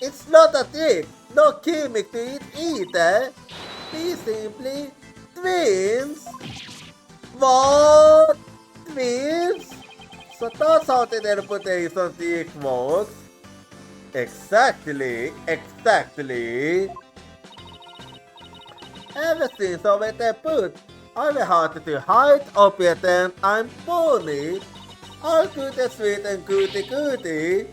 It's not a trick, no gimmick to it either. Be simply twins. What? Twins? So that's how the teleportation trick works. Exactly. Ever since I went there put, I've had to hide or pretend I'm Pony. All good and sweet and goody.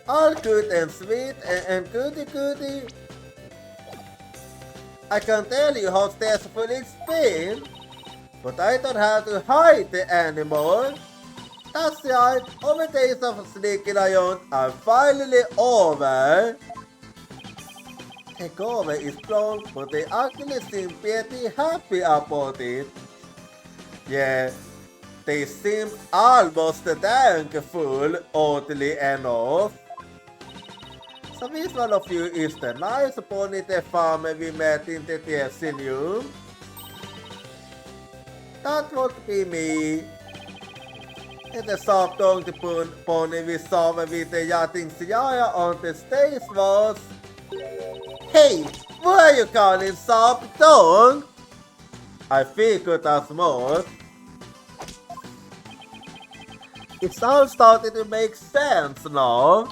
All good and sweet and goody. I can tell you how stressful it's been, but I don't have to hide anymore. That's right, all the days of sneaking around are finally over. Takeover is strong, but they actually seem pretty happy about it. Yeah, they seem almost thankful, oddly enough. So which one of you is the nice pony the farmer we met in the Tessin? That would be me. And the soft dog pony we saw with the yachting Sierra on the stage was... Hey, what are you calling soft dog? I figured as much. It's all starting to make sense now.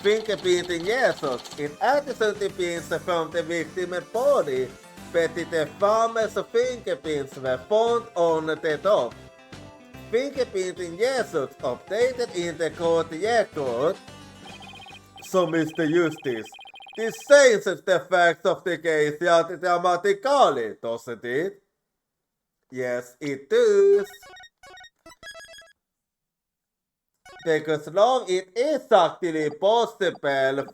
Fingerprinting Jesus in addition to pins from the victim and body, but the farmer's fingerprints were found on the top. Fingerprinting Jesus updated in the court record. So, Mr. Justice, this changes the facts of the case rather dramatically, doesn't it? Yes, it does. Because now it is actually possible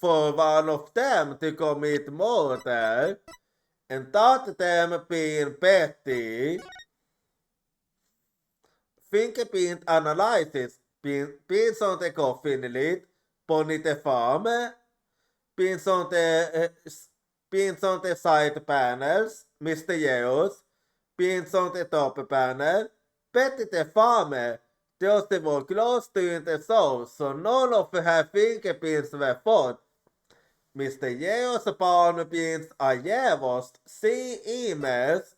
for one of them to commit murder, and that them being Betty. Fingerprint analysis, pins on the coffin lid, Pony the farmer, pins on the side panels, Mr. Yeos, pins on the top panel, Betty the farmer. Just were close to the soul, so none of her fingerprints were found. Mr. Yeo's palm prints are Yeo's. See emails.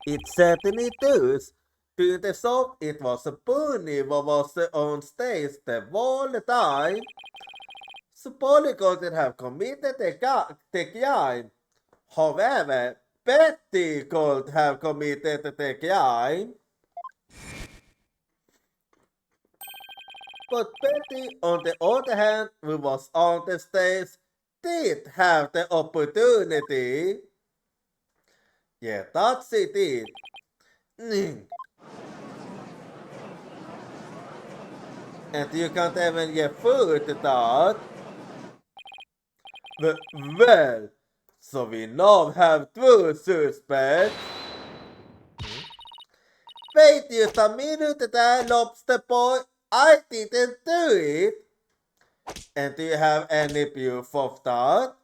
It certainly does. To the soul, it was a pony who was on stage the whole time. So Polly couldn't have committed the crime. However, Betty could have committed the crime. But Betty, on the other hand, who was on the stage, did have the opportunity. Yeah, that's it. And you can't even get food to that. Well, so we now have two suspects. Wait just a minute there, lobster boy. I didn't do it. And do you have any proof of that?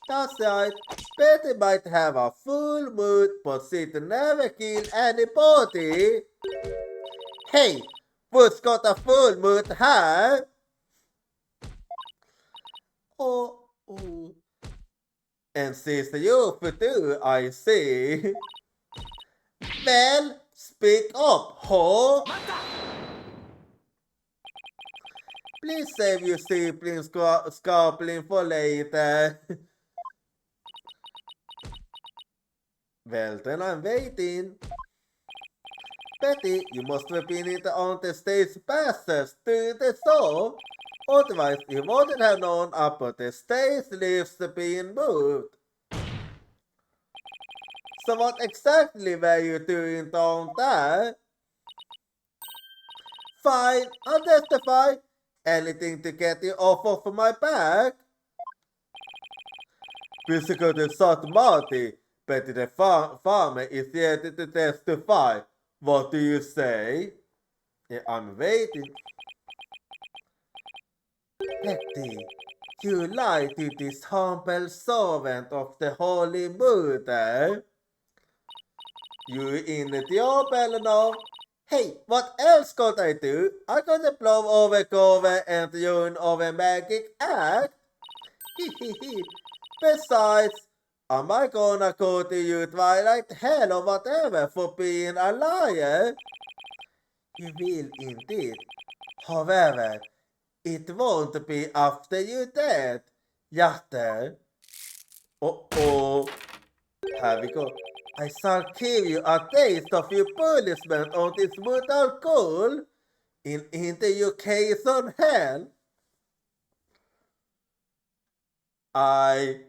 That's right. Betty might have a full mood, but she never kill anybody. Hey, who's got a full mood, huh? Oh. And since you do, I see. Well, speak up, ho. Please save your sibling scoffing for later. Well, then I'm waiting. Betty, you must have been in on the stage passes to the show. Otherwise, you wouldn't have known about the stage lifts being moved. So what exactly were you doing down there? Fine, I'll testify. Anything to get you off of my back? Physical to shot Marty, Betty the farmer is here to testify. What do you say? Yeah, I'm waiting. Betty, you lie to this humble servant of the Holy Mother. You in the job, Eleanor? Hey, what else could I do? I could blow over cover and ruin over magic act. Besides, am I gonna go to you Twilight Hell or whatever for being a liar? You will indeed. However, it won't be after you're dead, Yatter. Oh. Here we go. I shall give you a taste of your punishment on this brutal coal in education hell. I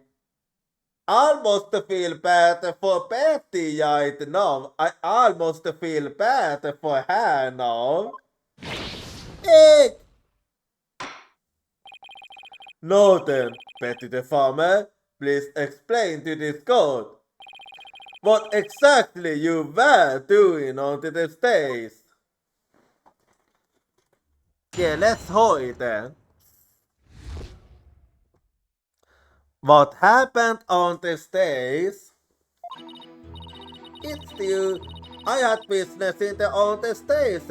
almost feel bad for Betty right now. I almost feel bad for her now. Hey! No then, Betty the farmer, please explain to this court what exactly you were doing on the stage. Yeah, let's hold it then. What happened on the stage? It's you. I had business in on the stage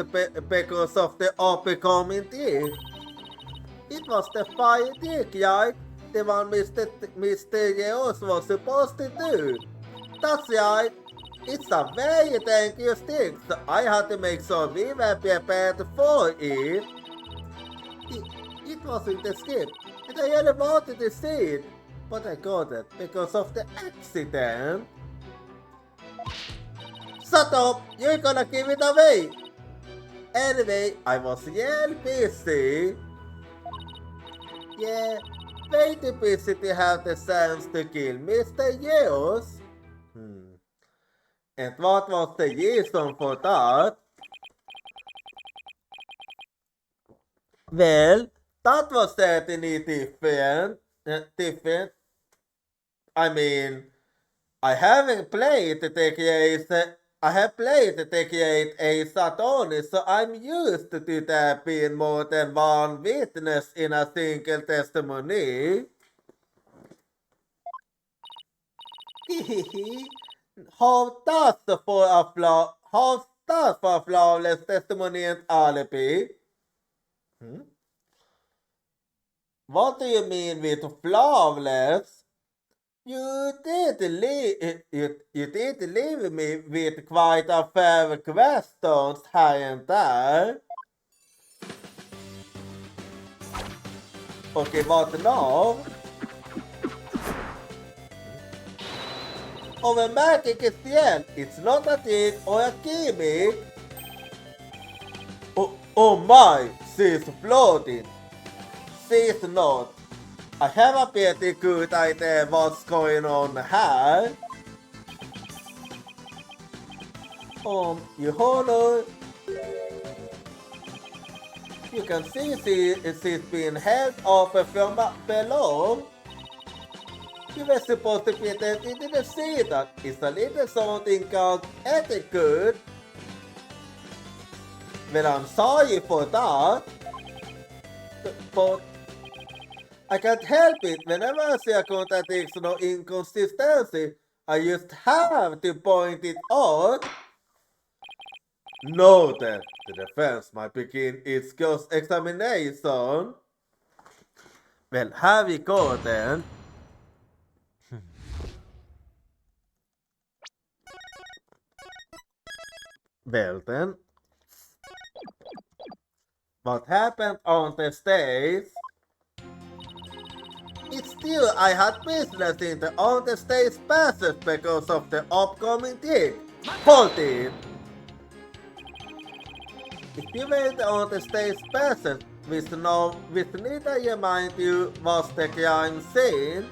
because of the upcoming dick. It was the fire dick, right? The one Mr. Yeos was supposed to do. That's right. It's a very dangerous thing, so I had to make sure we were prepared for it. It was in the script, and I really wanted to see it, but I got it because of the accident. Shut up! You're gonna give it away! Anyway, I was real busy. Yeah, way too busy to have the chance to kill Mr. Yeos. And what was the reason for that? Well, that was certainly different. I mean, I haven't played the case. I have played the create a Satonis, so I'm used to there being more than one witness in a single testimony. How does for a flawless testimony and alibi? What do you mean with flawless? You did leave me with quite a fair questions here and there. Okay, what now? Our magic is the end. It's not a trick or a gimmick. Oh my, she's floating. She's not. I have a pretty good idea what's going on here. You hold on. You can see she's being held up from below. You were supposed to be there, you didn't see that. It's a little something called etiquette. Well, I'm sorry for that. But I can't help it. Whenever I see a contradiction or inconsistency, I just have to point it out. Noted. The defense might begin its cross-examination. Well, här vi går then. Well then. What happened on the stage? It's still I had business in the on the stage passage because of the upcoming gig. Hold it! If you wait on the stage passage with neither remind you was the crime scene,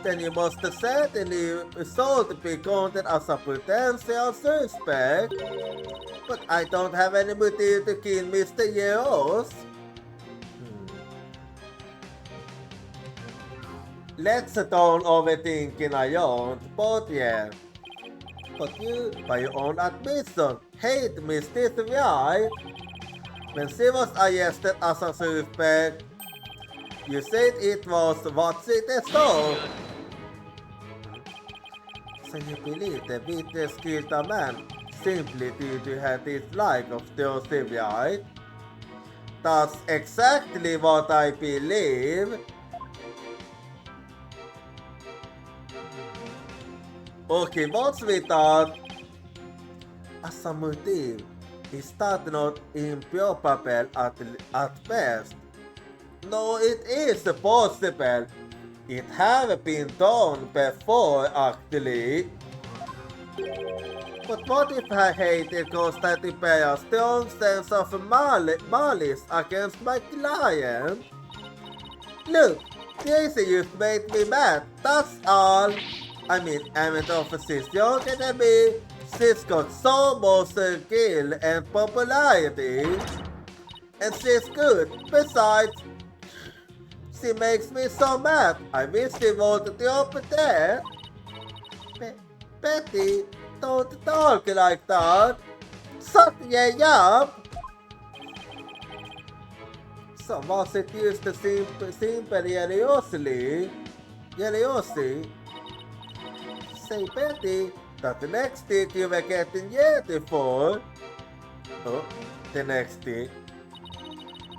then you must certainly result be counted as a potential suspect. But I don't have any motive to kill Mr. Yeos. Let's don't overthinking I don't, but yeah. But you, by your own admission, hate Mr. Right? When she was arrested as a suspect, you said it was what she saw. So you believe the witness killed a man simply due to her dislike of Joseph, right? That's exactly what I believe. Okay, what's with that? As a motive, is that not improbable at best? No, it is possible. It have been done before, actually. But what if I hated Constantine Bear's strong sense of malice against my client? Look, Tracy just made me mad, that's all. I mean, Amethyst is younger than me. She's got so much skill and popularity. And she's good. Besides, she makes me so mad. I wish she wanted to open there. Betty, don't talk like that. Shut your up. So was it used to simple Yeliosi? Say, Betty, that the next stick you were getting yeti for. Oh, the next stick.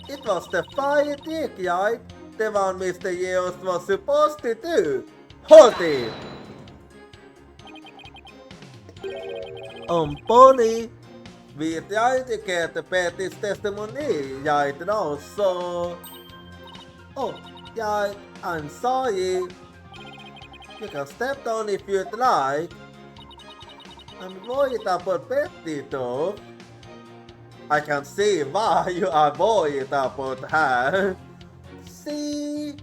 It was the fire dick, right? The one Mr. Yeos was supposed to do. Hold it! Bonnie, we tried to get Betty's testimony right now, so... Oh, yeah, I'm sorry. You can step down if you'd like. I'm worried about Betty though. I can see why you are worried about her. She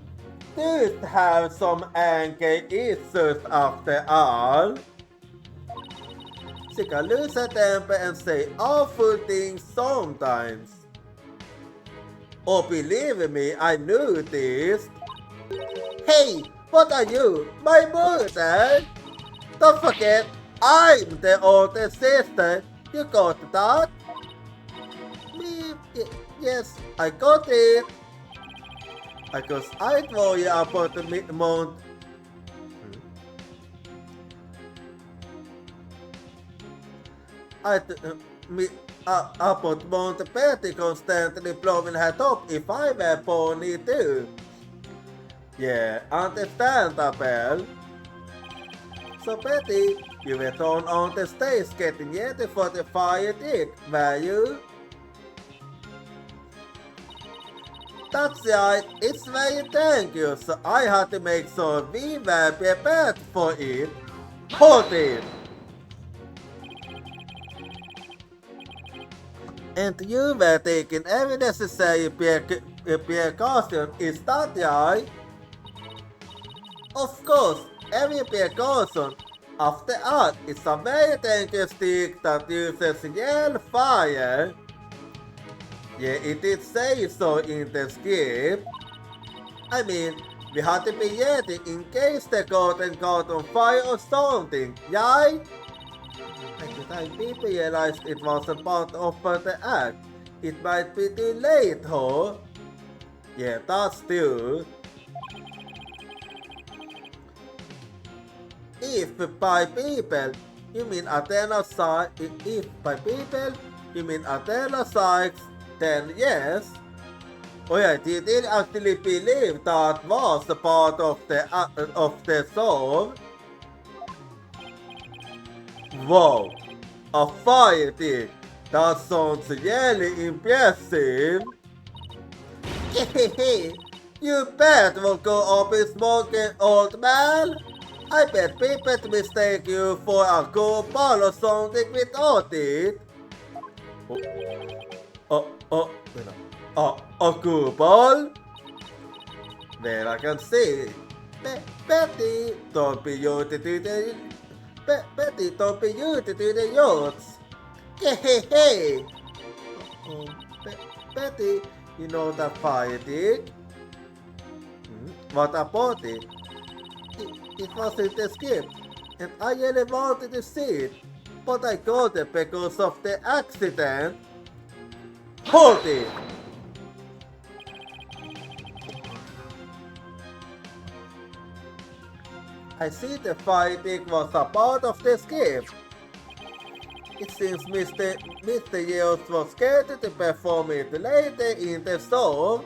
does have some anger issues after all. She can lose her temper and say awful things sometimes. Oh, believe me, I knew this. Hey! What are you? My mother? Don't forget, I'm the older sister. You got that? Me? Yes, I got it. Because I told you about the mid-month. About Mount Betty constantly blowing her top if I were pony too. Yeah, understandable. So Betty, you were thrown on the stage getting ready for the fire dick, were you? That's right, it's very dangerous, so I had to make sure we were prepared for it. Hold it! And you were taking every necessary precaution, is that right? Of course, every precaution. After all, it's a very dangerous stick that uses yell fire. Yeah, it did say so in the script. I mean, we had to be ready in case the curtain caught on fire or something, right? By the time people realized it was a part of the act, it might be too late, huh? Yeah, that's true. If by people, you mean Athena Sykes. If by people, you mean Athena Sykes, then yes. Oh yeah, they did actually believe that was the part of the soul. Wow, a fire thing. That sounds really impressive. You bet we'll go up in smoking, old man. I bet people mistake you for a cool ball or something without it. A cool ball? Well, I can see. Betty, don't be you to do the... Betty, don't be you to do the yachts. Hey. Betty, you know that fire dick? What about it? It wasn't a skip, and I really wanted to see it, but I got it because of the accident. Hold it! I see the fire dick was a part of the skip. It seems Mr. Yields was scared to perform it later in the show.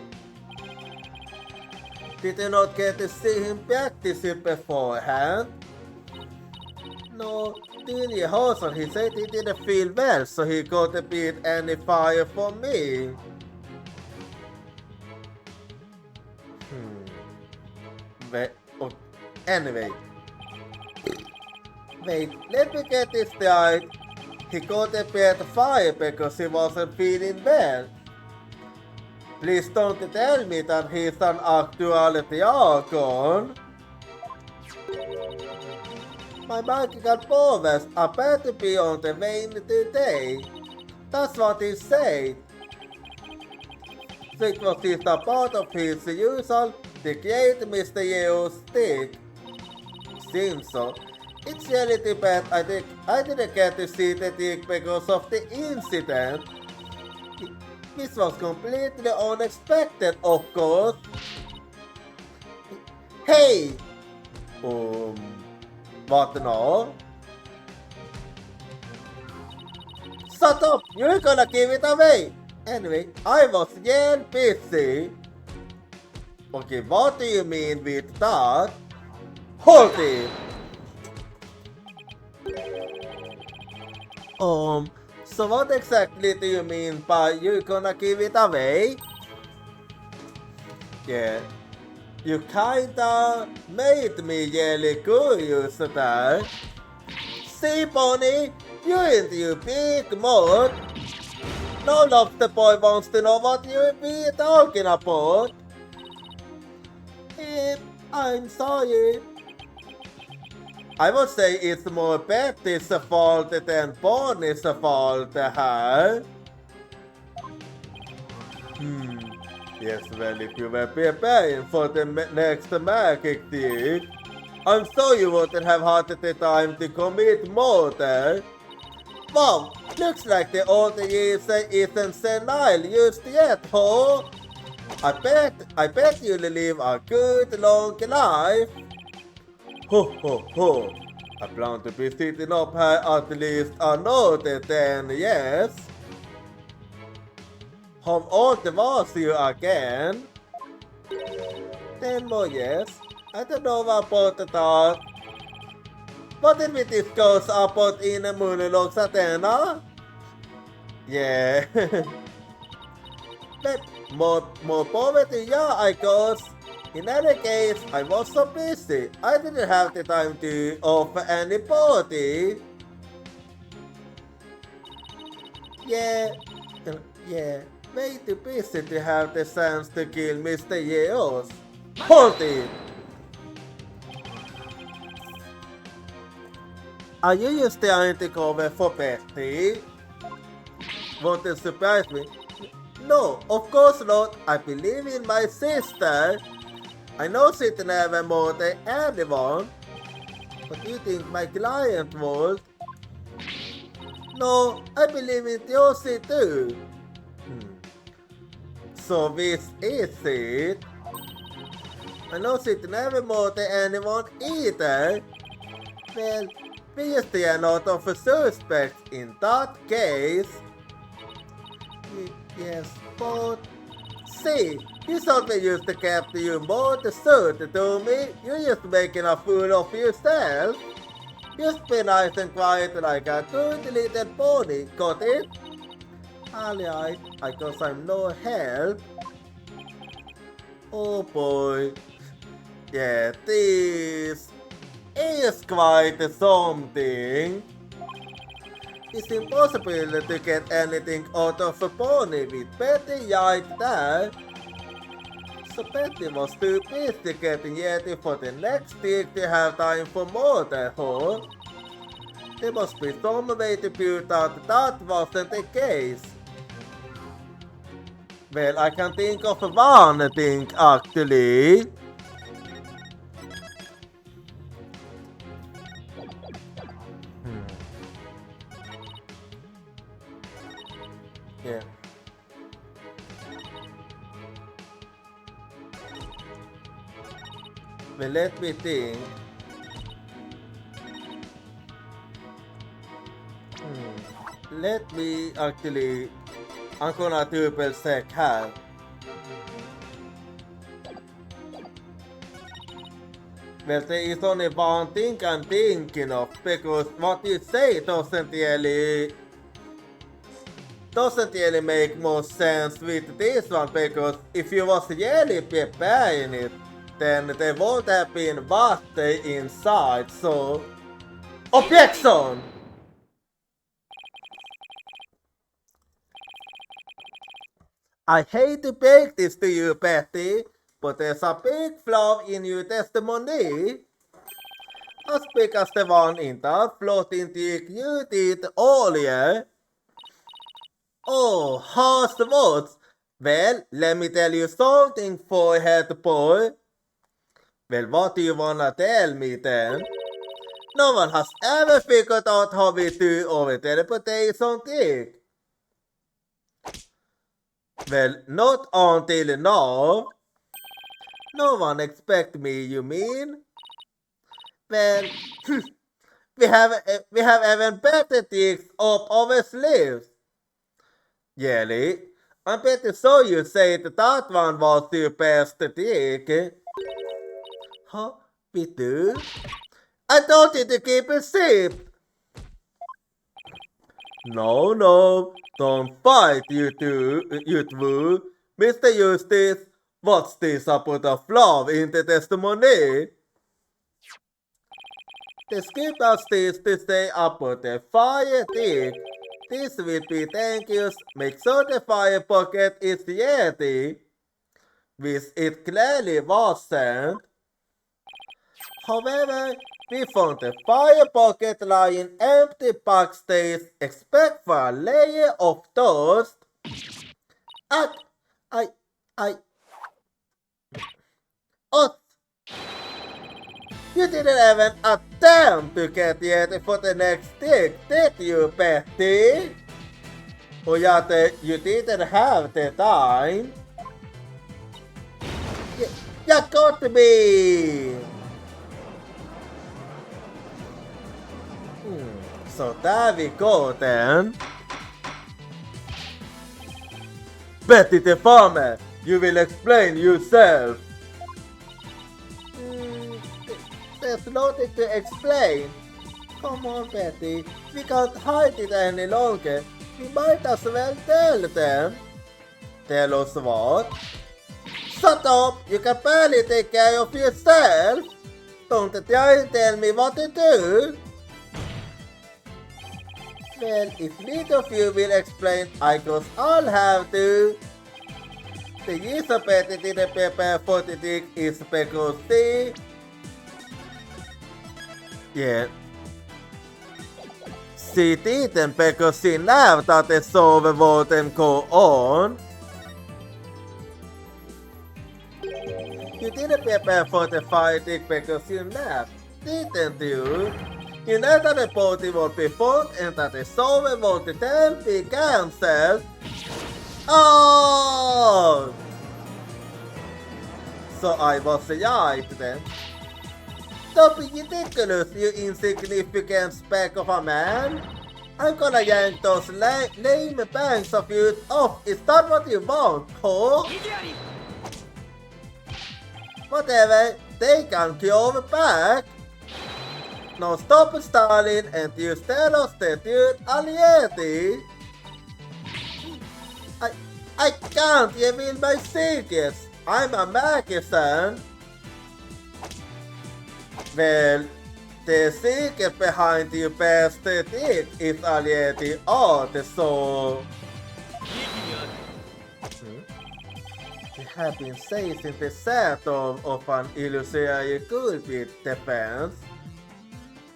Did you not get to see him practice it beforehand? No, Dilly Hosen, he said he didn't feel well, so he got a bit any fire from me. Anyway. Wait, let me get this right. He got a bit of fire because he wasn't feeling well. Please don't tell me that he's an actuality icon. My magical powers appear to be on the wane today. That's what he said. So it was just a part of his usual to create Mr. Yeo's stick. Seems so. It's really too bad I didn't get to see the dick because of the incident. This was completely unexpected, of course. Hey! What now? Shut up! You're gonna give it away! Anyway, I was really busy. Okay, what do you mean with that? Hold it! So what exactly do you mean by you're gonna give it away? Yeah, you kinda made me really curious there. See, Bonnie, you're in your big mood. No lobster boy wants to know what you'll be talking about. I'm sorry. I would say it's more Betty's fault than Bonnie's fault here. Yes, well, if you were preparing for the next magic trick, I'm sure you wouldn't have had the time to commit murder. Wow, looks like the old reason isn't senile just yet, huh? I bet you'll live a good long life. Ho. I plan to be sitting up here at least another 10 years. How old was you again? 10 more years? I don't know about that. What did we discuss about in the monologues, Athena? Yeah. But more power to you, I guess. In any case, I was so busy, I didn't have the time to offer any party. Yeah, way too busy to have the chance to kill Mr. Yeos. Hold it! Are you just trying to cover for Betty? Won't it surprise me? No, of course not. I believe in my sister. I know she'd never murder anyone. But you think my client would? No, I believe in Yoshi too. So this is it. I know it never more than anyone either. Well, we stay a lot of a suspect in that case. Yes, but see, you thought we used to capture you more the suit to me. You're just making a fool of yourself. Just be nice and quiet like a good little pony, got it? Alright, I guess I'm no help. Oh boy. Yeah, this is quite something. It's impossible to get anything out of a pony with Betty like that. So Betty was too busy getting ready for the next week to have time for more than her. There must be some way to prove that wasn't the case. Well, I can think of one thing actually. Yeah. Well, let me think. Let me actually. I'm gonna double check här. Well, there is only one thing I'm thinking of because what you say doesn't really make more sense with this one, because if you was really preparing it, then there won't have been water inside, so... Objection! I hate to break this to you, Betty, but there's a big flaw in your testimony. As big as the one in that floating dick you did earlier. Oh, harsh words. Well, let me tell you something, forehead boy. Well, what do you wanna tell me then? No one has ever figured out how we do our teleportation trick. Well, not until now. No one expect me, you mean? Well, we have even better tricks up our sleeves. Really? I'm pretty sure you said that one was your best trick. Huh? We do? I told you to keep it safe. No, don't fight, you two. Mr. Eustace, what's this about a flaw in the testimony? The script has this to say about the fire trick. This will be thank yous. Make sure the fire pocket is ready, which it clearly wasn't. However, we found the fire pocket lying empty backstage except for a layer of dust. You didn't even attempt to get ready for the next stick, did you, Betty? Oh yeah, you didn't have the time. You got me! So there we go then. Betty the farmer, you will explain yourself. There's nothing to explain. Come on, Betty. We can't hide it any longer. We might as well tell them. Tell us what? Shut up! You can barely take care of yourself. Don't try and tell me what to do. Well, if neither of you will explain, I guess I'll have to. The reason Betty didn't prepare for the trick is because she... Yeah. She didn't because she knew that the server wouldn't go on. You didn't prepare for the fire trick because you knew, didn't you? You know that the party would be fun and that the server would then be cancelled. Oh! So I was right then. Don't be ridiculous, you insignificant speck of a man. I'm gonna yank those lame bangs of you off. Is that what you want, ho? Whatever, they can kill back. No stop Stalin and you stellar statute Alieti. I can't reveal my secrets. I'm a magician. Well, the secret behind your best trick is Alieti art, so... You have been safe in the set of an illusory culprit defense.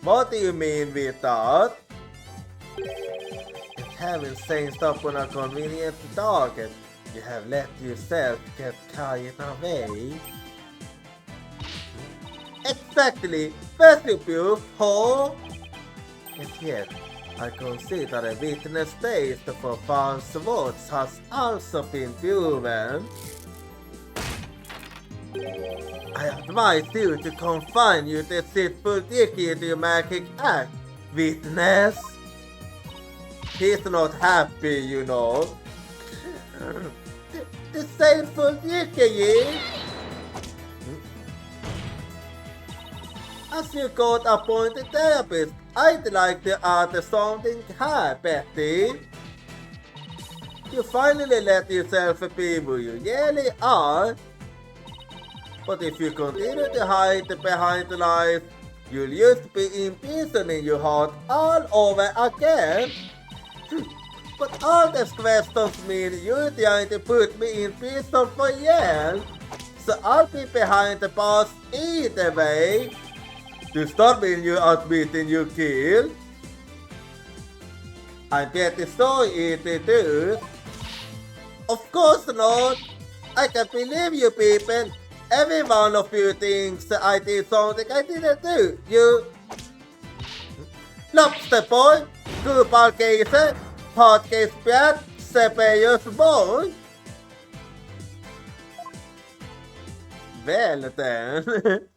What do you mean with that? You haven't changed up on a convenient target. You have let yourself get carried away. Exactly! Very proof, ho! And yet, I consider a witness based for false words has also been proven. I advise you to confine your deceitful dicky to your magic act, witness. He's not happy, you know. Deceitful dicky! As your court-appointed therapist, I'd like to add something here, Betty. You finally let yourself be who you really are. But if you continue to hide behind the lies, you'll just be imprisoning your heart all over again. But all these questions mean you're trying to put me in prison for years. So I'll be behind the bars either way. Does that mean you're admitting you killed? I'm pretty sorry it too. Of course not. I can't believe you people. Every one of you thinks I did something I didn't do. You... Lobster boy, Kupalkese, Podcast Brat, Sepeyus boy. Well then.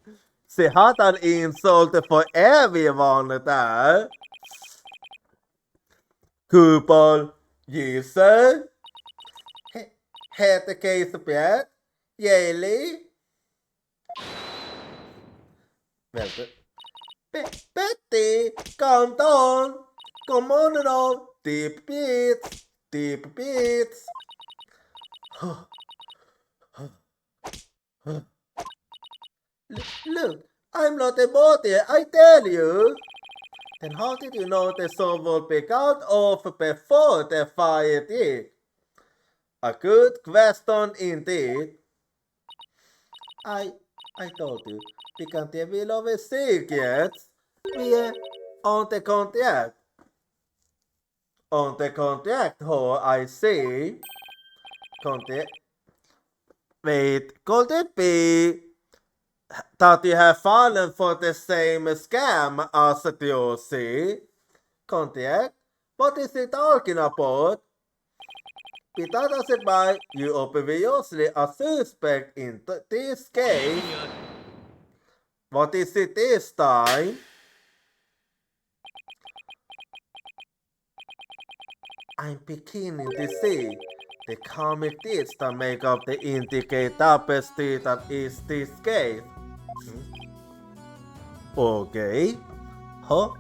She had an insult for everyone där. Kupal, Gissel, heter Casebrat, Yaley. Well, Betty, calm down. Come on now. Deep beats. Deep beats. Look, I'm not a body, I tell you. Then how did you know the soul would be cut off before the fire did? A good question indeed. I told you, we can't reveal our secrets. We're on the contract. On the contract, ho, I see. Contract. Wait, could it be that you have fallen for the same scam as Josie? Contract? What is he talking about? Without us by, you obviously a suspect in this case. What is it this time? I'm beginning to see the comic deeds that make up the intricate tapestry that is this case. Okay. Huh?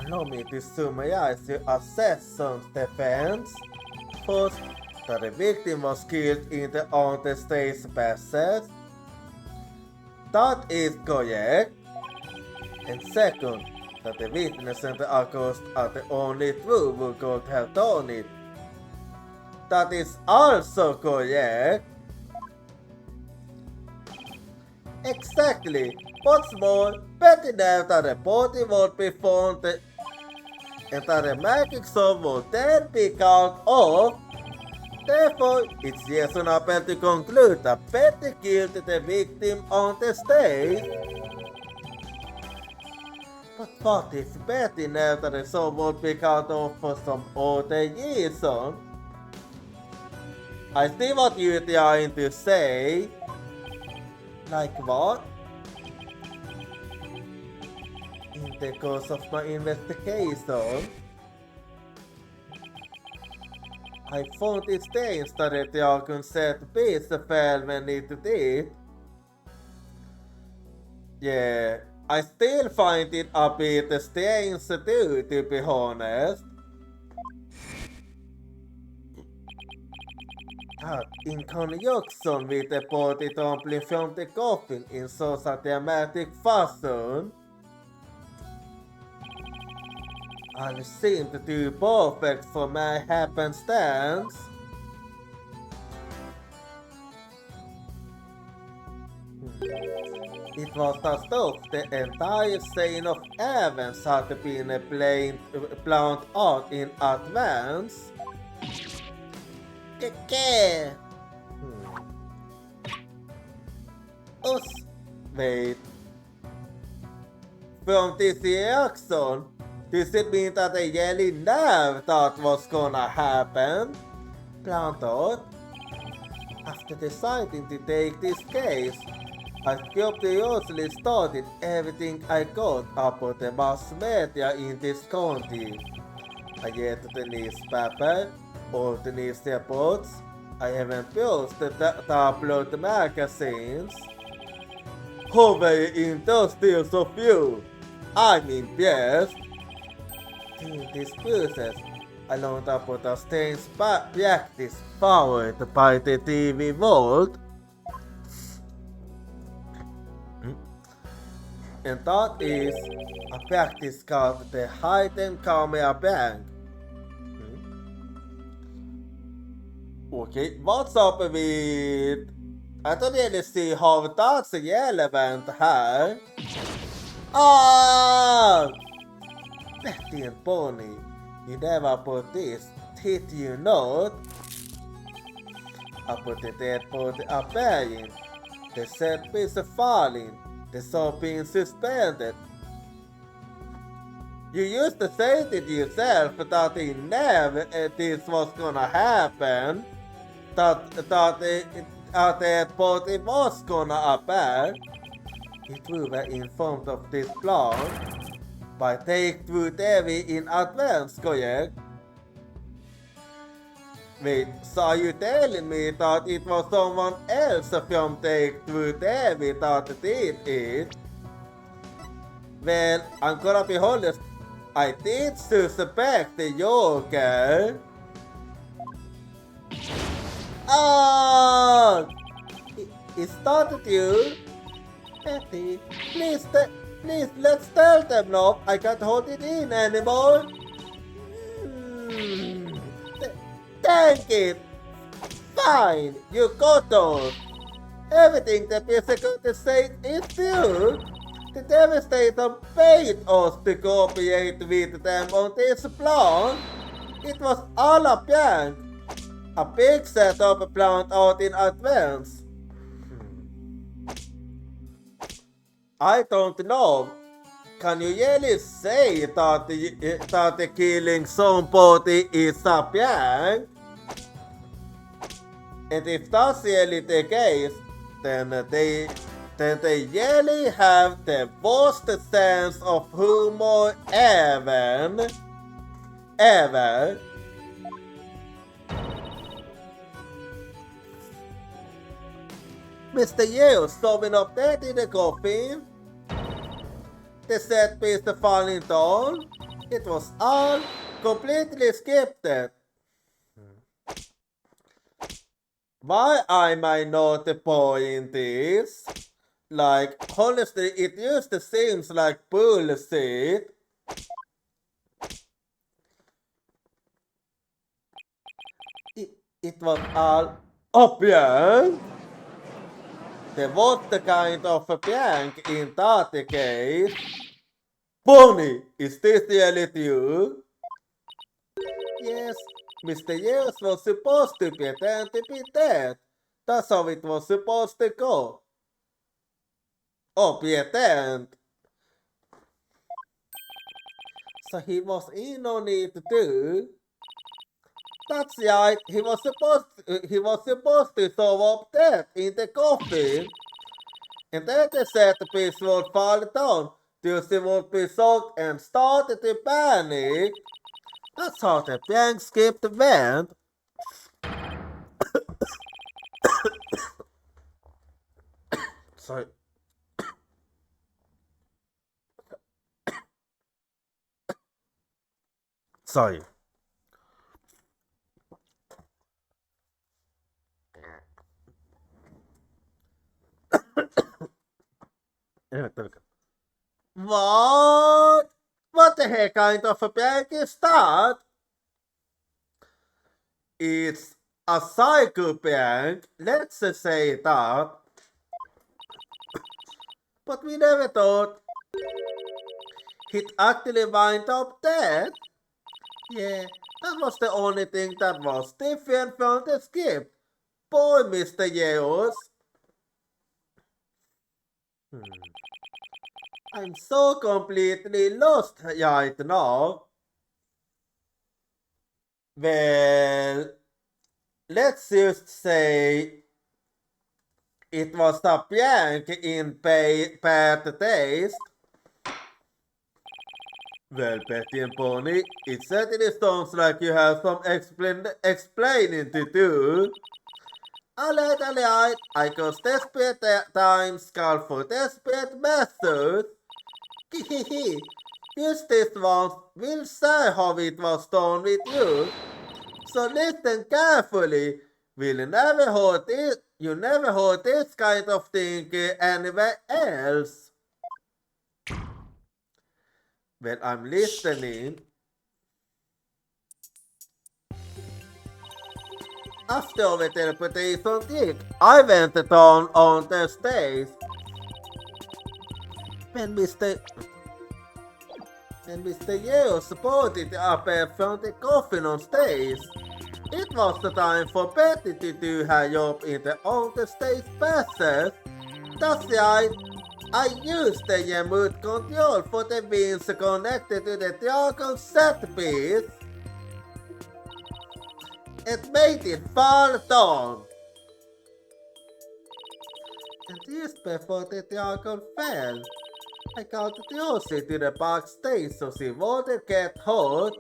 Allow me to summarize your assessment defense. First, that the victim was killed in the on-the-stage passage. That is correct. And second, that the witness and the accused are the only two who could have done it. That is also correct. Exactly. What's more, Betty knew that the body would be found and that the magic sword would then be cut off. Therefore, it's reasonable to conclude that Betty killed the victim on the stage. But what if Betty knew that the sword would be cut off for some other reason? I see what you're trying to say. Like what? In the course of my investigation, I found these things that jag kunde sätta vissa fel med 90. Yeah, I still find it a bit strange too, to be honest. In conjunction with the body tumbling from the coffin in such a dramatic fashion, I seemed to do perfect for my happenstance. It was as though the entire scene of events had been planned out in advance. Okay. Wait. From this reaction, does it mean that they really knew that was gonna happen? Planned out? After deciding to take this case, I scrupulously studied everything I got about the mass media in this county. I read the newspaper, all the news reports, I even browsed the tabloid magazines. How very industrious of you! I'm impressed. During this process, I learned about a strange practice powered by the TV world. And that is a practice called the hidden camera bank. Okay, what's up with... I don't really see how that's relevant here. Ah! Betty and Bonnie, you never put this, did you not? About the dead body appearing, the set piece falling, the saw being suspended. You used to say it yourself that you never this was gonna happen. That dead body was gonna appear. If we were informed of this plan by Take True Devi in advance, correct? Wait, so are you telling me that it was someone else from Take True Devi that did it? Well, I'm gonna be honest, I did suspect the Joker. Ah! Is that you? Betty, please, let's tell them no. I can't hold it in anymore. Thank it. Fine, you got those. Everything the Psychotic said is true. The Devastator paid us to cooperate with them on this plan. It was all a prank. A big setup planned out in advance. I don't know. Can you really say that the killing somebody is a prank? And if that's really the case, then they really have the worst sense of humor ever. Mr. Yale shoving up dead in the coffin. The set piece falling down. It was all completely scripted. Why am I not buying this? Like, honestly, it used to seem like bullshit. It was all a prank. There was the kind of a prank in that case. Bonnie, is this really you? Yes, Mr. Yales was supposed to pretend to be dead. That's how it was supposed to go. Oh, pretend. So he was in on it too. That's right. He was supposed to sew up death in the coffin, and then the centerpiece would fall down. Tuesday would be soaked and started to panic. That's how the bank skipped went. Sorry. Sorry. What? What the heck kind of a bank is that? It's a psycho bank, let's just say that. But we never thought he'd actually wind up dead. Yeah, that was the only thing that was different from the script. Boy, Mr. Yeos. I'm so completely lost right now. Well, let's just say it was a prank in bad taste. Well, Betty and Pony, it certainly sounds like you have some explaining to do. Alright, I guess desperate times call for desperate methods. Use this once, we'll say how it was done with you. So listen carefully. You never heard this kind of thing anywhere else. Well, I'm listening. After the interpretation tip, I went down on the stage. When Mr. Yeo supported the upper from the coffin on stage, it was the time for Betty to do her job in the on-the-stage passes. That's right. I used the remote control for the wheels connected to the dragon set piece. It made it fall down. And just before the dragon fell, I got Josie to the backstage so she wouldn't get hurt.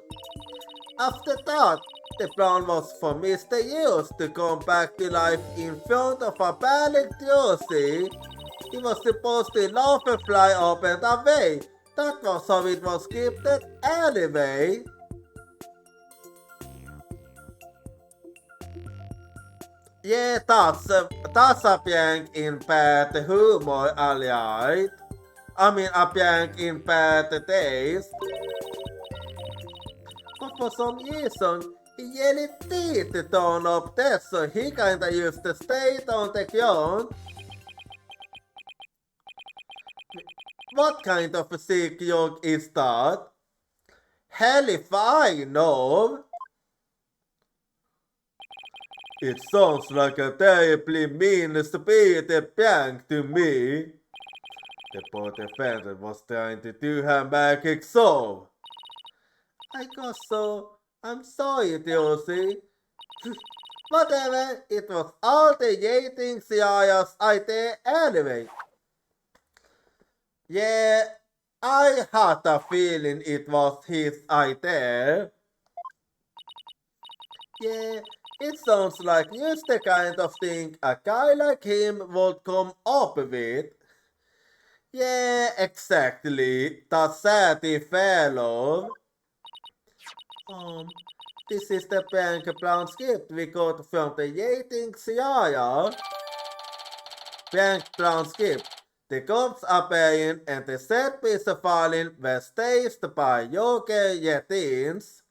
After that, the plan was for Mr. Hughes to come back to life in front of a panicked Josie. He was supposed to laugh and fly up and away. That was how it was scripted anyway. Yeah, that's a prank in bad humor, alright? I mean, a prank in bad taste. But for some reason, he really did turn up dead, so he kinda used to stay on the ground. What kind of a sick joke is that? Hell if I know. It sounds like a terribly mean-spirited prank to me. The poor defendant was trying to do her magic so. I guess so. I'm sorry, Josie. Whatever, it was all the Yating Ciara's idea anyway. Yeah, I had a feeling it was his idea. Yeah, it sounds like just the kind of thing a guy like him would come up with. Yeah, exactly. The saddy fellow. This is the bank plan script we got from the Yating Ciara. Bank plan script. The cops appearing and the set piece falling were staged by Joker Yetins.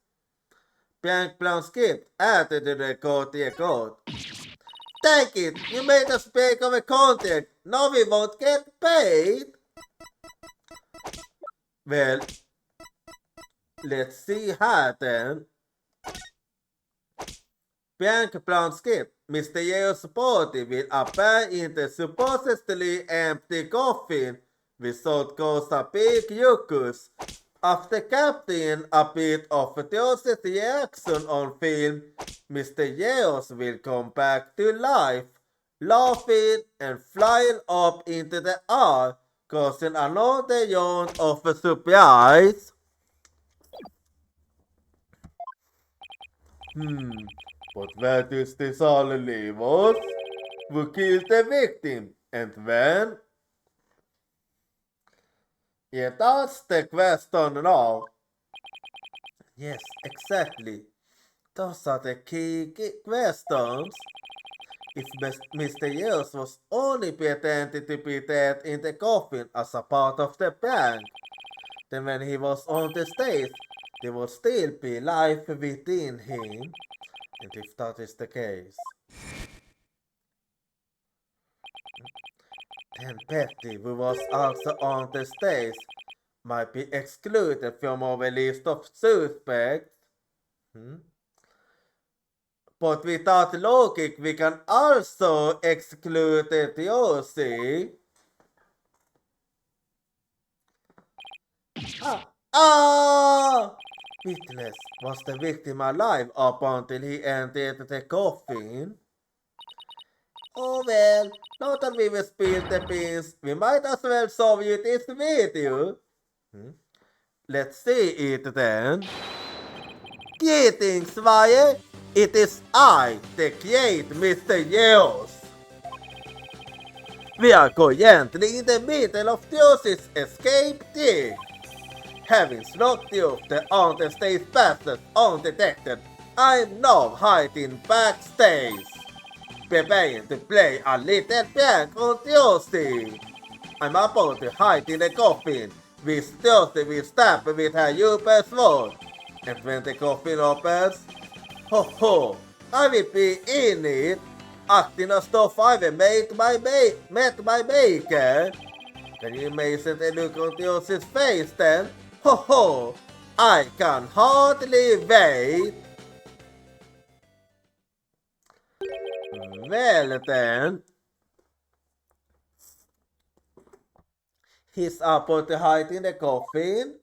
Bank plan script added to the code. Take it! You made us break of a contract. Now we won't get paid. Well, let's see how then. Bank plan script. Mr. Yeo's body will appear in the supposedly empty coffin. We thought goes a big yuckus. After capturing a bit of atrocity action on film, Mr. Yeos will come back to life, laughing and flying up into the air, causing another yawn of a surprise. But where does this all leave us? Who killed the victim? And when? Yeah, that's the question now. Yes, exactly. Those are the key questions. If Mr. Yeos was only pretending to be dead in the coffin as a part of the prank, then when he was on the stage, there would still be life within him. And if that is the case, then Betty, who was also on the stage, might be excluded from our list of suspects. But without logic, we can also exclude the theory. Witness, was the victim alive up until he entered the coffin? Oh well, now that we've spilled the beans, we might as well show you this video. Let's see it then. Greetings, Wire! It is I, the great Mr. Yeos. We are currently in the middle of Deuce's escape dig. Having snuck off the on-the-stage bastards undetected, I'm now hiding backstage, preparing to play a little prank on Deuce. I'm about to hide in the coffin, which Deuce will stab with her Uber sword. And when the coffin opens, ho ho, I will be in it, acting as though I've met my maker. Can you imagine the look on Deuce's face then? Ho ho! I can hardly wait! Well then, he's about to hide in the coffin?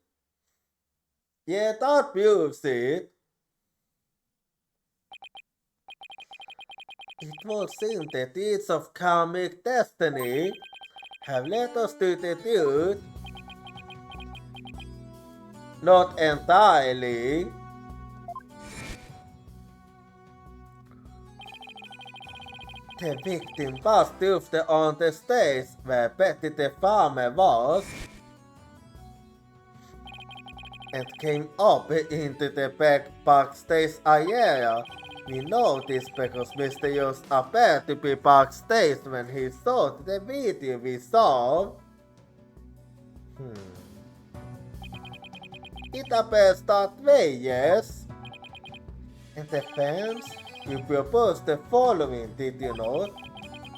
Yeah, that proves it. It would seem the deeds of karmic destiny have led us to the truth. Not entirely. The victim was stuffed on the stage where Betty the farmer was and came up into the backstage area. We know this because Mr. Yost appeared to be backstage when he saw the video we saw. It appears that way, yes? And the fans, you proposed the following, did you not?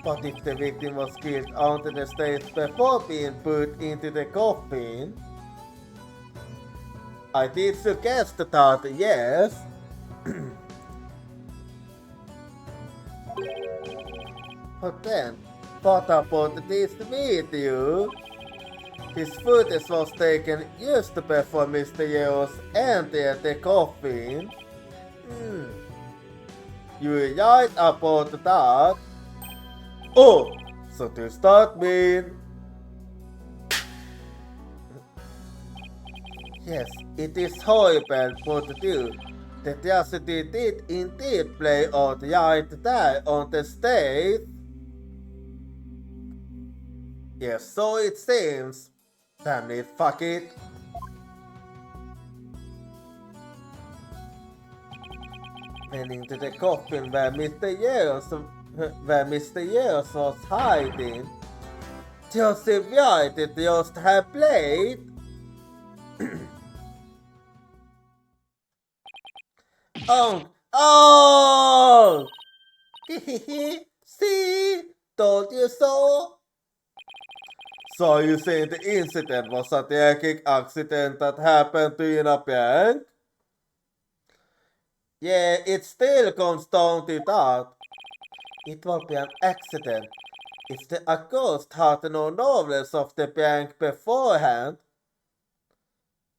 But if the victim was killed onto the stage before being put into the coffin, I did suggest that, yes. But then, what about this video? His footage was taken just before Mr. Yeos entered the coffin. You're right about that. Oh, so does that mean? Yes, it is horrible, but dude, the tragedy did indeed play out right there on the stage. Yes, so it seems. Damn it, fuck it. Went into the coffin where Mr. Yeos was hiding. Just right, it just have played. Oh! See? Told you so? So you say the incident was a tragic accident that happened to you in a bank? Yeah, it still comes down to that. It will be an accident if the accused had no knowledge of the bank beforehand.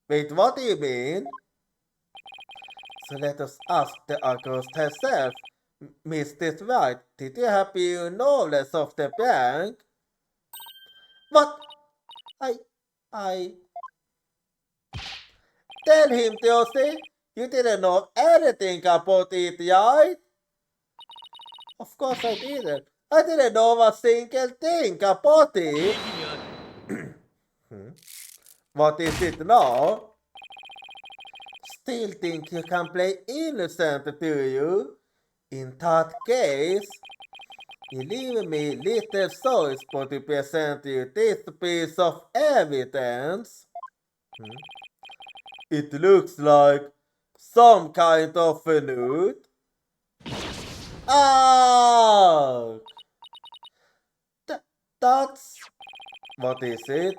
Wait, what do you mean? So let us ask the August herself. Mrs. White, did you have your knowledge of the bank? What? I... Tell him, Josie. You didn't know anything about it, right? Of course I didn't. I didn't know a single thing about it. What is it now? Still think you can play innocent, do you? In that case, you leave me little choice but to present you this piece of evidence. It looks like some kind of a nude. Oh! That's... What is it?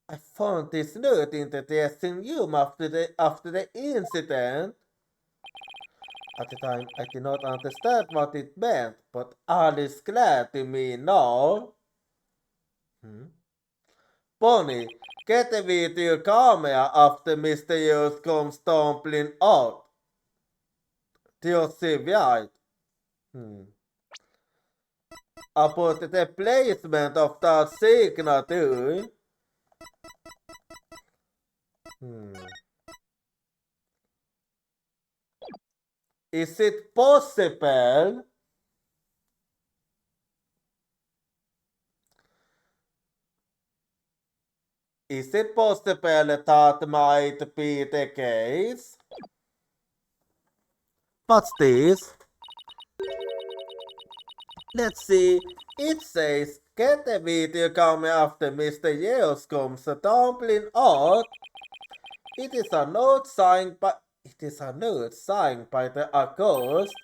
I found this note in the dressing room after the incident. At the time, I did not understand what it meant, but all is clear to me now. Bonnie, get a video camera after Mr. Hughes comes stumbling out. Josie White. About the placement of that signature. Is it possible? Is it possible that might be the case? What's this? Let's see. It says, get a video camera after Mr. Yeos comes tumbling out. It is a note signed by the accused,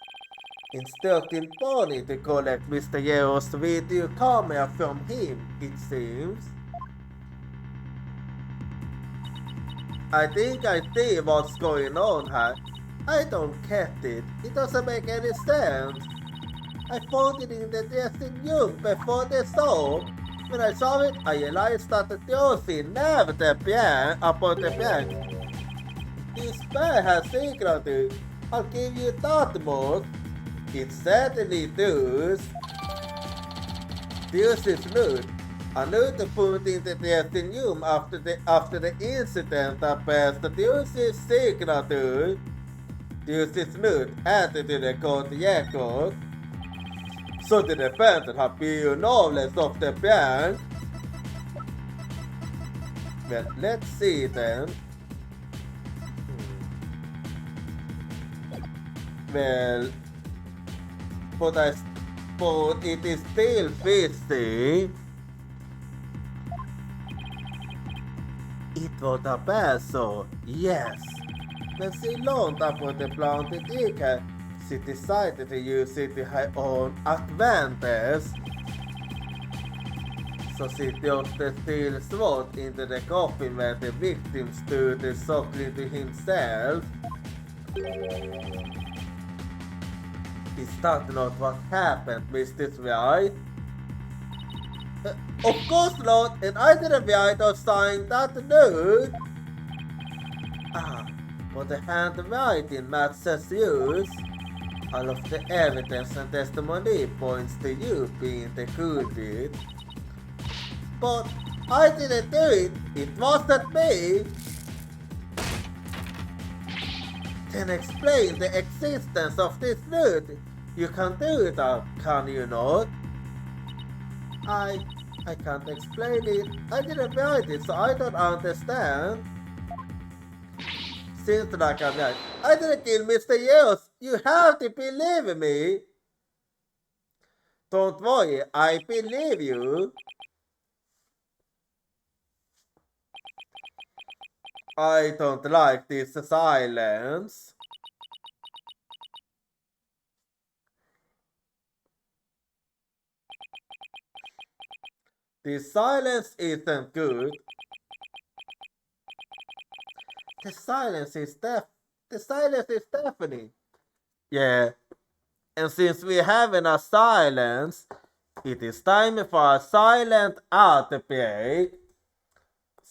instructing Bonnie to collect Mr. Yeos' video camera from him, it seems. I think I see what's going on here. I don't get it. It doesn't make any sense. I found it in the dressing room before the show. When I saw it, I realized that Josie never about the bank. This man has secret. I'll give you that much. It certainly does. Josie's note. A note put in the dressing room after the incident appears the Josie's signature. Josie's note added to the court record. So the defendant had pure knowledge of the bank. Well, let's see then. Well, but it is still fishy. It was a peso, yes. When she learned about the planted ticket, she decided to use it to her own advantage. So she took the steel sword into the coffin where the victim stood softly to himself. Is that not what happened, Mr. White? Of course not, and I didn't write or sign that note. But the handwriting matches yours. All of the evidence and testimony points to you being the culprit. But I didn't do it. It wasn't me. Then explain the existence of this note. You can do that, can you not? I can't explain it. I didn't write it, so I don't understand. Seems like I'm right. I didn't kill Mr. Yeos. You have to believe me. Don't worry, I believe you. I don't like this silence. The silence isn't good. The silence is deafening. Yeah. And since we're having a silence, it is time for a silent outbreak.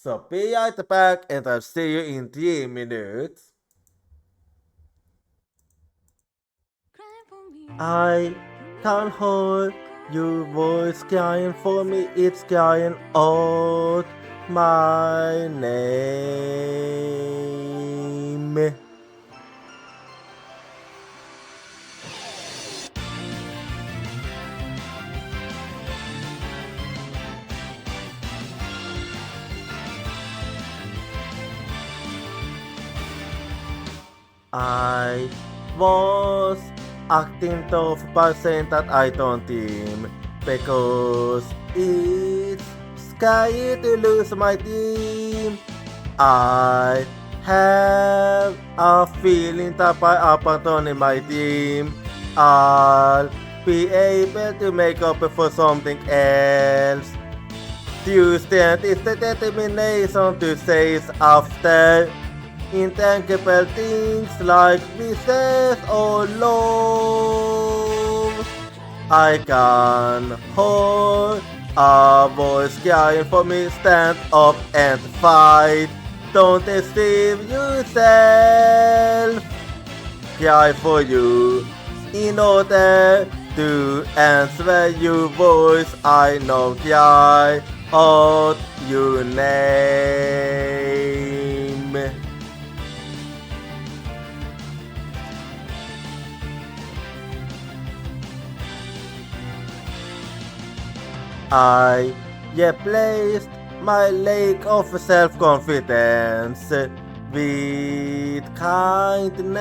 So be at the back and I'll see you in 3 minutes. I can't hold your voice crying for me, it's crying out my name. I was acting tough by saying that I don't team because it's scary to lose my team. I have a feeling that by abandoning my team, I'll be able to make up for something else. Tuesday is the determination to say after intangible things like business or love. I can hold a voice crying for me, stand up and fight. Don't deceive yourself. Cry for you in order to answer your voice. I know cry out your name. I replaced my lack of self-confidence with kindness.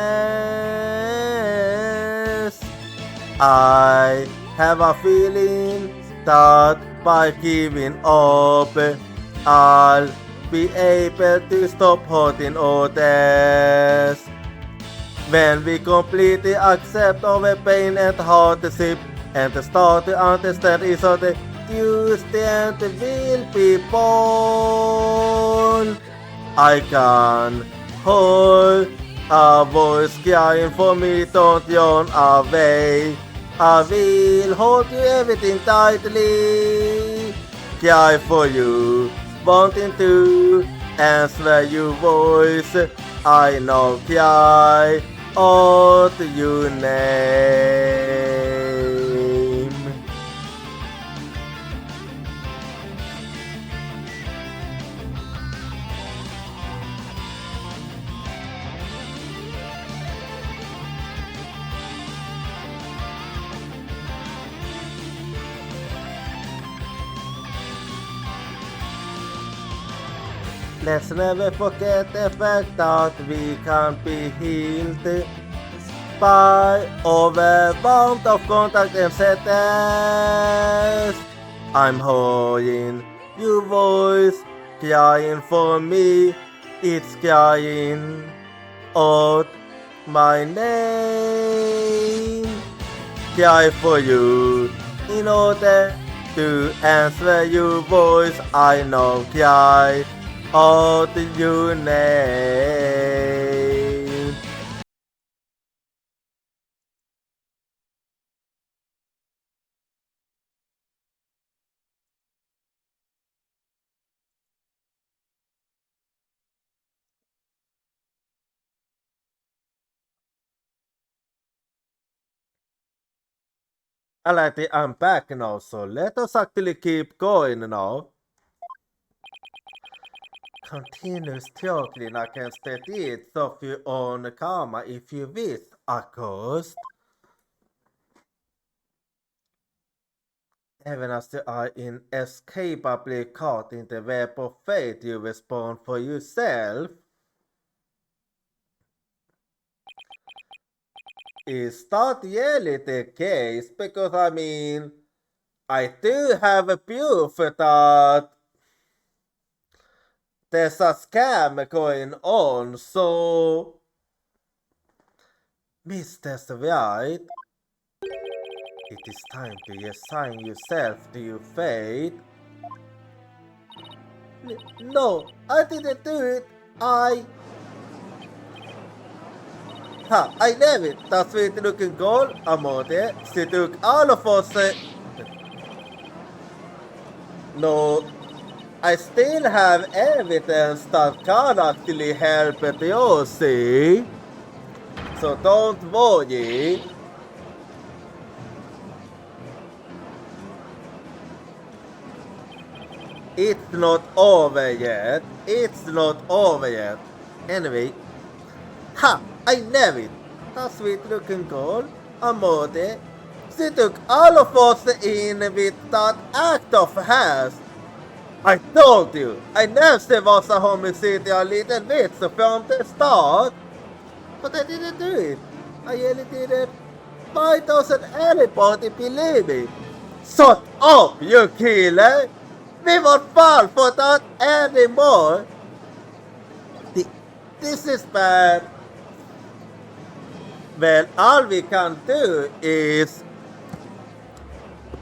I have a feeling that by giving up, I'll be able to stop hurting others. When we completely accept our pain and hardship and start to understand each other, Tuesday will be born. I can hold a voice crying for me, don't run away. I will hold you everything tightly. Cry for you, wanting to answer your voice. I know cry out your name. Let's never forget the fact that we can't be healed by overwhelmed of contact and sadness. I'm holding your voice, crying for me, it's crying out my name. Cry for you in order to answer your voice. I know cry out your name. Alrighty, I'm back now, so let us actually keep going now. Continue struggling against the deeds of your own karma if you wish, Accursed. Even as you are inescapably caught in the web of fate you respond for yourself. Is that really the case? Because I mean, I do have a proof that there's a scam going on, so Mr. Right, it is time to resign yourself to your fate. No, I didn't do it. I love it. That sweet looking girl, Amode, she took all of us. No, I still have evidence that can actually help you see. So don't worry. It's not over yet. It's not over yet. Anyway. Ha! I knew it! That sweet looking girl, Amode. She took all of us in with that act of hers. I told you, I knew she was a homicidal little bitch from the start. But I didn't do it. I really didn't. Why doesn't anybody believe me? Shut up, you killer! We won't fall for that anymore. This is bad. Well, all we can do is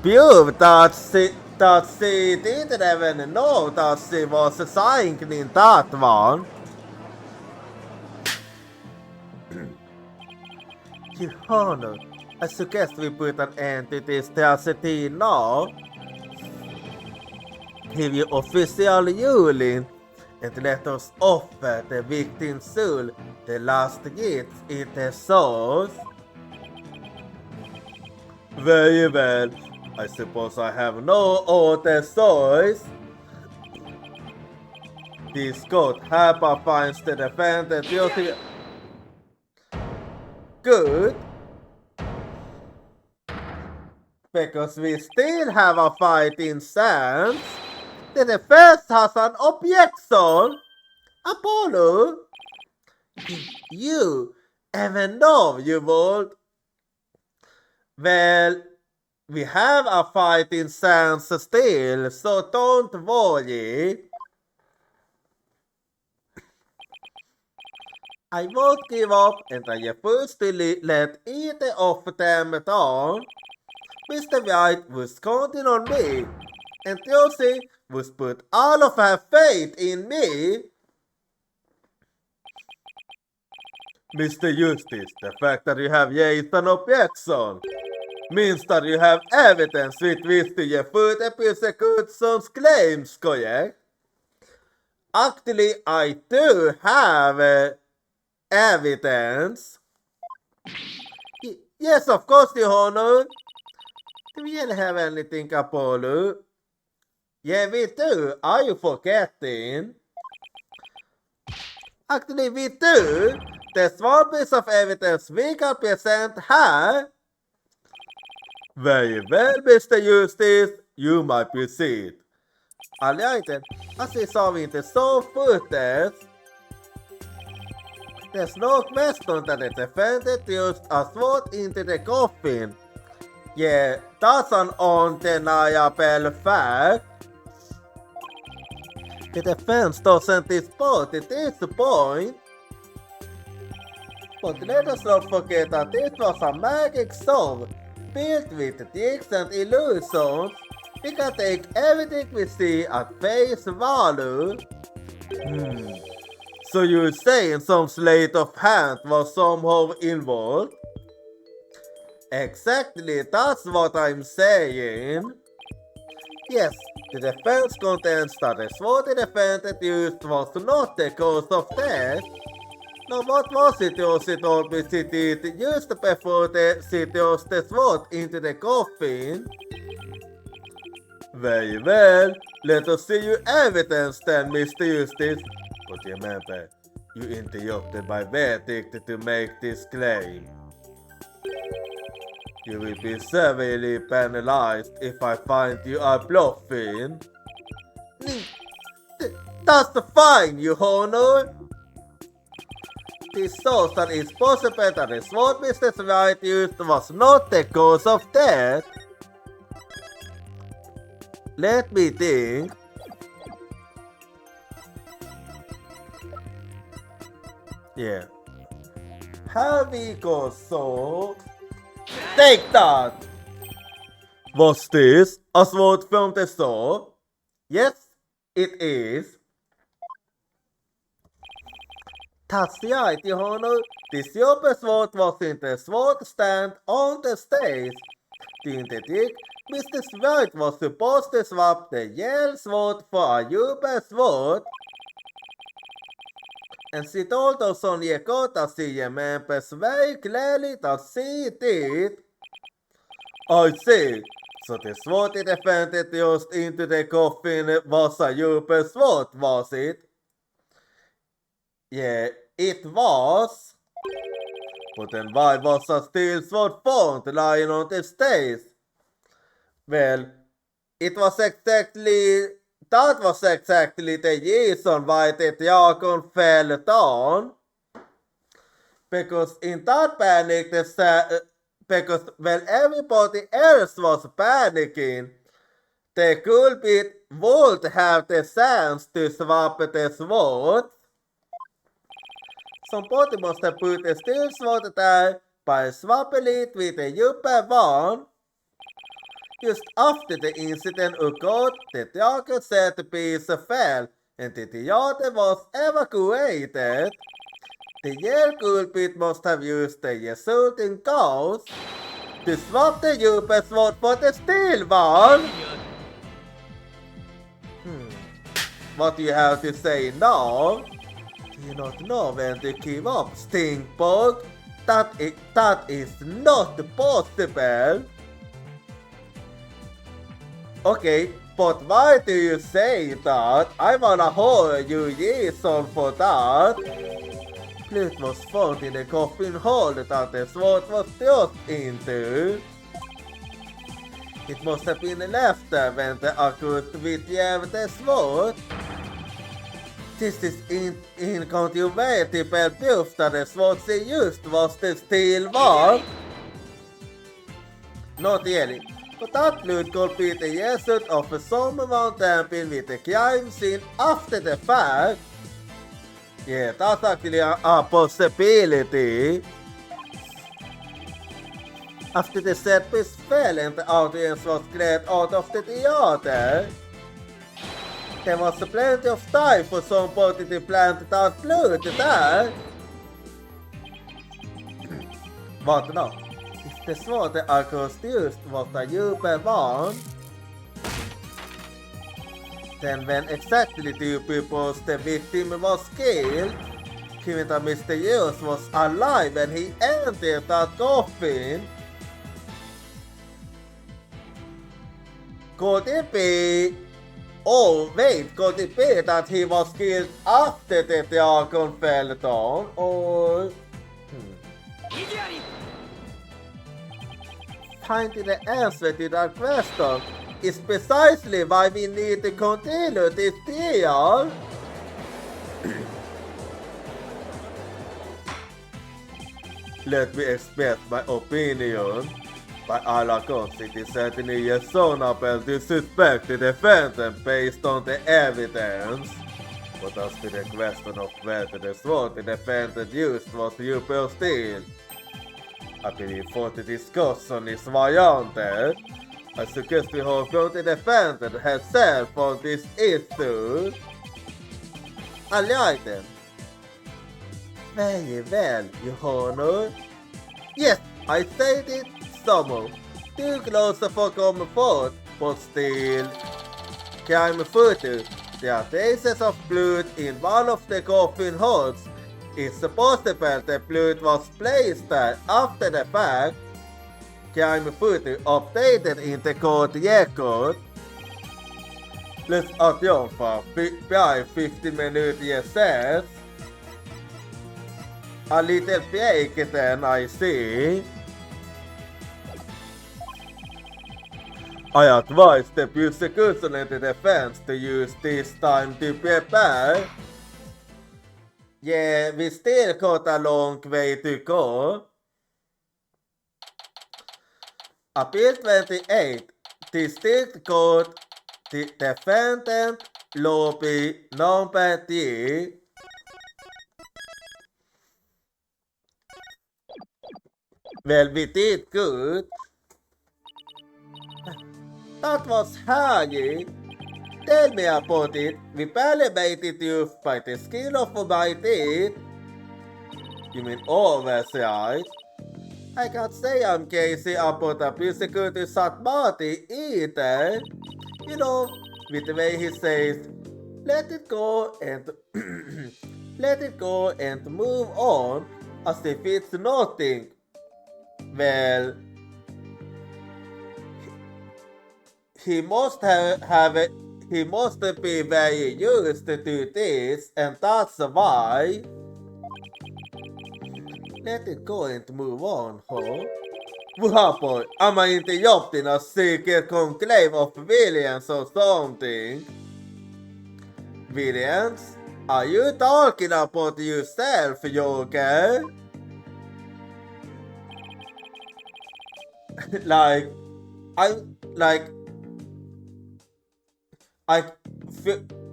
prove that she didn't even know that she was signing that one. Your Honor, I suggest we put an end to this tragedy now. Give you official ruling and let us offer the victim's soul the last gift it deserves. Very well. I suppose I have no other choice. This court hereby finds the defendant guilty. Good. Because we still have a fighting chance. The defense has an objection. Apollo. You, even though you would. Well, we have a fighting chance still, so don't worry. I won't give up, and I refuse to let either of them down. Mr. White was counting on me, and Josie was put all of her faith in me. Mr. Justice, the fact that you have raised an objection means that you have evidence with which to refute the prosecution's claims, correct? Actually, I do have evidence. Yes, of course, Your Honor. Do we really have anything, Apollo? Yeah, we do. Are you forgetting? Actually, we do. There's one piece of evidence we can present here. Very well, Mr. Justice. You might proceed. Alright then, as we saw in the show footage, there's no question that the defendant used a sword into the coffin. Yeah, that's an undeniable fact. The defense doesn't dispute this point. But let us not forget that this was a magic sword built with tricks and illusions. We can take everything we see at face value. So you're saying some sleight of hand was somehow involved? Exactly, that's what I'm saying. Yes, the defense contends that the sword the defendant used was not the cause of death. Now what was it Josie told me she did used before she tossed the sword into the coffin? Very well, let us see your evidence then, Mr. Justice. But remember, you interrupted my verdict to make this claim. You will be severely penalized if I find you are bluffing. That's fine, Your Honor. This shows that it's possible that the sword Mr. White used was not the cause of death. Let me think. Yeah. Here we go, so... Take that! Was this a sword from the sword? Yes, it is. That's right, Your Honor. The silver sword was in the sword stand on the stage. The trick Mr. Sprite was supposed to swap the yellow sword for a Uber sword, and she told us on Yeko that she remembers very clearly that she did. I see. So the sword the defendant used into the coffin was a Uber sword, was it? Yeah, it was. But then why was a steel sword found lying on the stage? Well, that was exactly the reason why the dragon fell down. Because in that panic, because when everybody else was panicking, the culprit would have the chance to swap the sword. Somebody must have put the steel sword there by swapping it with the Uber one. Just after the incident occurred, the dragon centerpiece fell and the theater was evacuated. The yellow culprit must have used the resulting chaos to swap the Uber sword for the steel one. What do you have to say now? Do you not know when to give up, Stinkbug? That is not possible. Okay, but why do you say that? I wanna hear your reason for that. Blood was found in the coffin hole that the sword was thrust into. It must have been left there when the accused withdrew the sword. This is incontrovertible proof that the sword she used was the steel one. Not really. But that blood could be the result of someone tampering with the crime scene after the fact. Yeah, that's actually a possibility. After the set piece fell and the audience was cleared out of the theater, there was plenty of time for somebody to plant that blood there. What now? If the sword the accused used was the Uber one, then when exactly do you propose the victim was killed? Given that Mr. Hughes was alive when he entered that coffin? Could it be... Oh wait, could it be that he was killed after the dragon fell down? Or... Finding the answer to that question is precisely why we need to continue this trial. Let me express my opinion. By all accounts, it is certainly reasonable to suspect the defendant based on the evidence. But as to the question of whether the sword the defendant used was Uber steel, I believe for the discussion is warranted. I suggest we hold from the defendant herself on this issue. Alright then. Very well, Your Honor. Yes, I said it somehow. Too close for comfort, but still. Crime photo. There are traces of blood in one of the coffin holes. It's possible the blood was placed there after the fact. Crime photo updated in the court record. Let's adjourn for 15 minute recess. A little break then, I see. I advise the prosecution and the defense to use this time to prepare. Yeah, we still got a long way to go. Appeal 28, District Court, Defendant, Lobby number 3. Well, we did good. That was Harry. Tell me about it. We barely made it youth by the skin of my teeth. You mean always, right? I can't say I'm crazy about a persecuted Satmati either. You know, with the way he says, let it go and let it go and move on as if it's nothing. Well, he must he must be very used to do this, and that's why. Let it go and move on, huh? Varför? Är man inte gjort i något secret conclave of villains or something? Villains? Are you talking about yourself, Joker? like, I,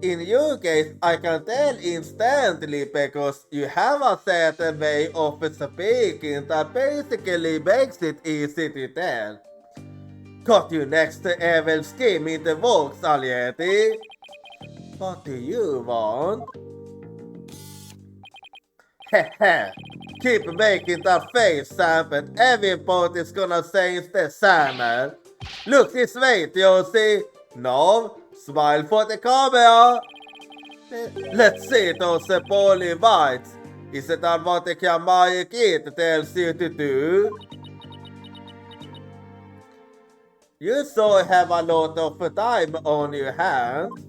in your case, I can tell instantly because you have a certain way of speaking that basically makes it easy to tell. Got you next to evil scheme in the works, Alieti. What do you want? Heh, keep making that face, Sam, and everybody's gonna say it's the Samuel. Look this way, Josie. No, smile for the camera. Let's see those poorly whites. Is it that what the Kamaya kid tells you to do? You so have a lot of time on your hands.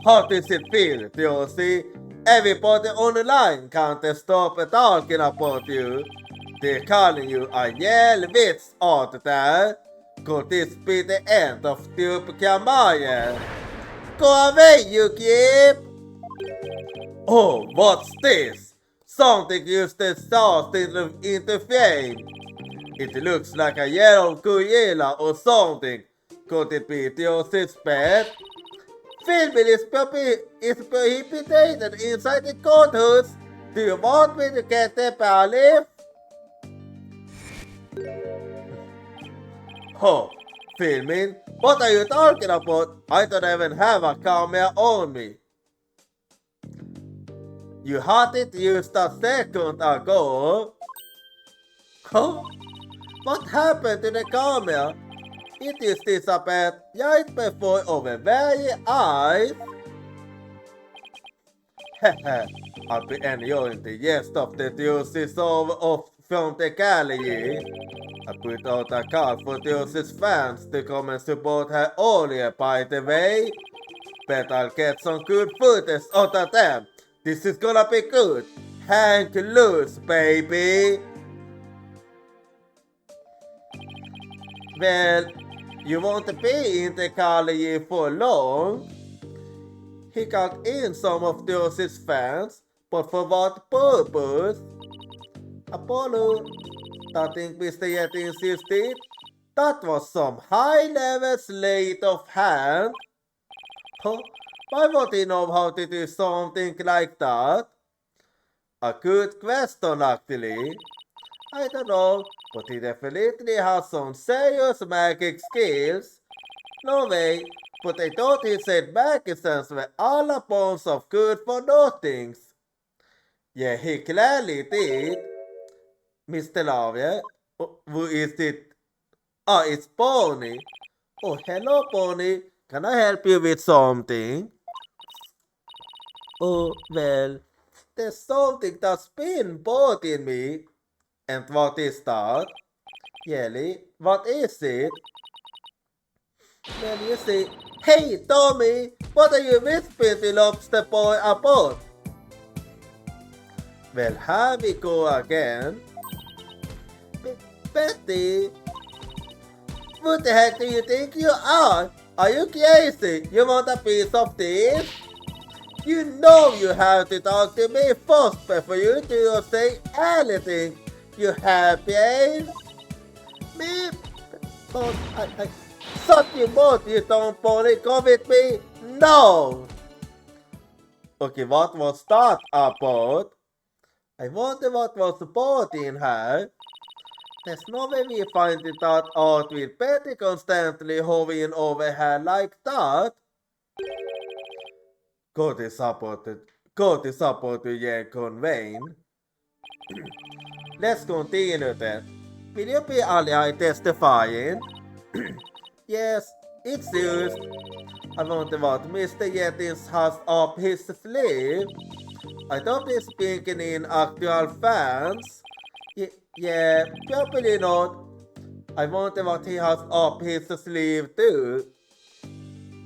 How does it feel, Josie? Everybody online can't stop talking about you. They're calling you a yell witch out there. Could this be the end of Stupid Kamaya? Go away, you keep! Oh, what's this? Something used to start into flame. It looks like a yellow gorilla or something. Could it be Josie's pet? Filming is prohibited inside the courthouse. Do you want me to get the bailiff? Oh, filming? What are you talking about? I don't even have a camera on me. You had it used a second ago. Huh? What happened to the camera? It is disappeared right before our very eyes. Hehe, I'll be enjoying the rest of the juices from the gallery. I put out a call for Deuce's fans to come and support her earlier, by the way. Bet I'll get some good footage out of them. This is gonna be good. Hang loose, baby. Well, you won't be in the gallery for long. He got in some of Deuce's fans, but for what purpose? Apollo, that thing Mr. Yeti insisted, that was some high-level sleight of hand. Huh? Why would he know how to do something like that? A good question, actually. I don't know, but he definitely has some serious magic skills. No way, but I thought he said magicians were all a bunch of good for nothings. Yeah, he clearly did. Mr. Lavia, who is it? Ah, it's Pony. Oh, hello, Pony. Can I help you with something? Oh, well, there's something that's been bothering me. And what is that? Yelly, what is it? Well, you see, hey, Tommy, what are you whispering to Lobster Boy about? Well, here we go again. Betty, what the heck do you think you are? Are you crazy? You want a piece of this? You know you have to talk to me first before you do say anything. You happy? Me? But I shut your mouth, you don't Pony. Come with me? No! Okay, what was that about? I wonder what was bothering her. There's no way we find it out with Betty constantly hovering over her like that. Go to support the Yankon Wayne. Let's continue then. Will you be ally testifying? Yes, it's used. I wonder what Mr. Yetis has up his sleeve. I thought he's speaking in actual fans. Yeah, probably not. I wonder what he has up his sleeve too.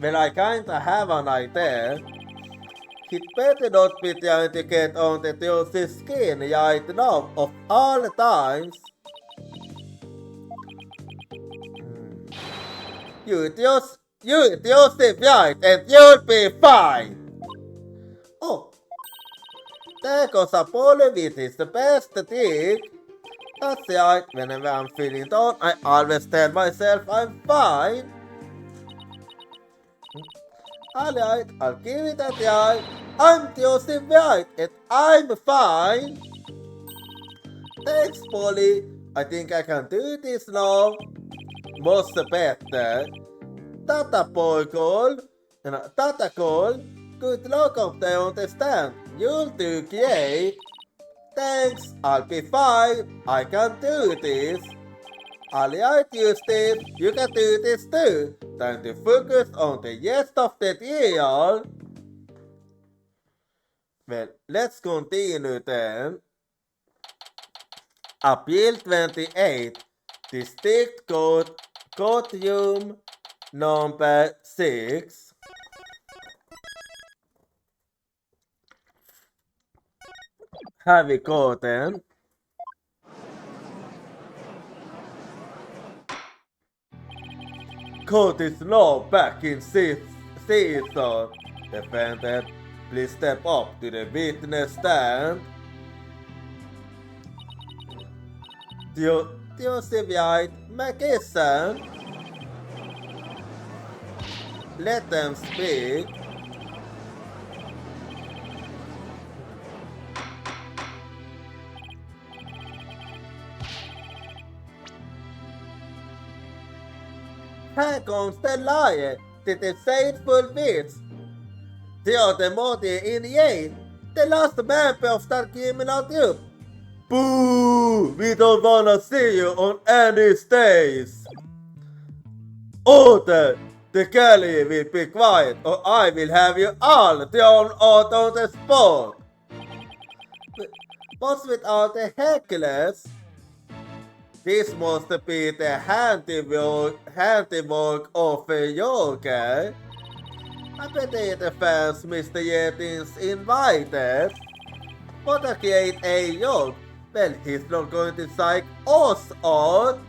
Well, I kinda have an idea. He'd better not be trying to get on the Theos's skin right now of all the times. You Theos right and you'll be fine. Oh, there goes Apollo with his best trick. That's right, whenever I'm feeling down, I always tell myself I'm fine. Alright, I'll give it a try. I'm Joseph White and I'm fine. Thanks, Polly. I think I can do this now. Much better. Tata Polkol. Tata Cole. Good luck up there on the stand. You'll do great. Thanks, I'll be fine. I can do this. Alright, Steve, you can do this too. Time to focus on the rest of the deal. Well, let's continue then. Appeal 28, District Courtroom number 6. Have we go then? Court is now back in session. Defendant, please step up to the witness stand. Joseph White McKesson. Let them speak. Här comes the liar, det är faithful wits. The other Morty in Yale, the last member of that criminal group. Boo! We don't wanna see you on any stage. Order! The Kelly will be quiet or I will have you all thrown out on the spot. What's with all the hecklers? This must be the handiwork of a yoga. I bet the fans Mr. Yetin's invited. What a great A-York. Well, he's not going to psych us out.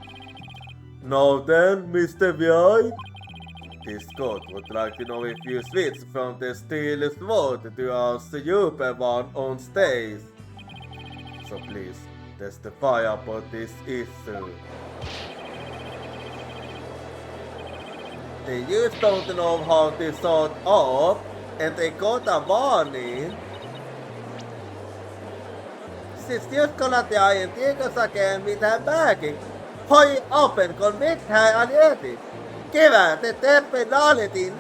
Now then, Mr. White. This court would like to know if you switch from the steel sword to our super one on stage. So please, testify about this issue. They just don't know how to sort up, and they got a warning. She's just gonna try and take us again with her backing. Hurry up and convict her already. Give her the death penalty.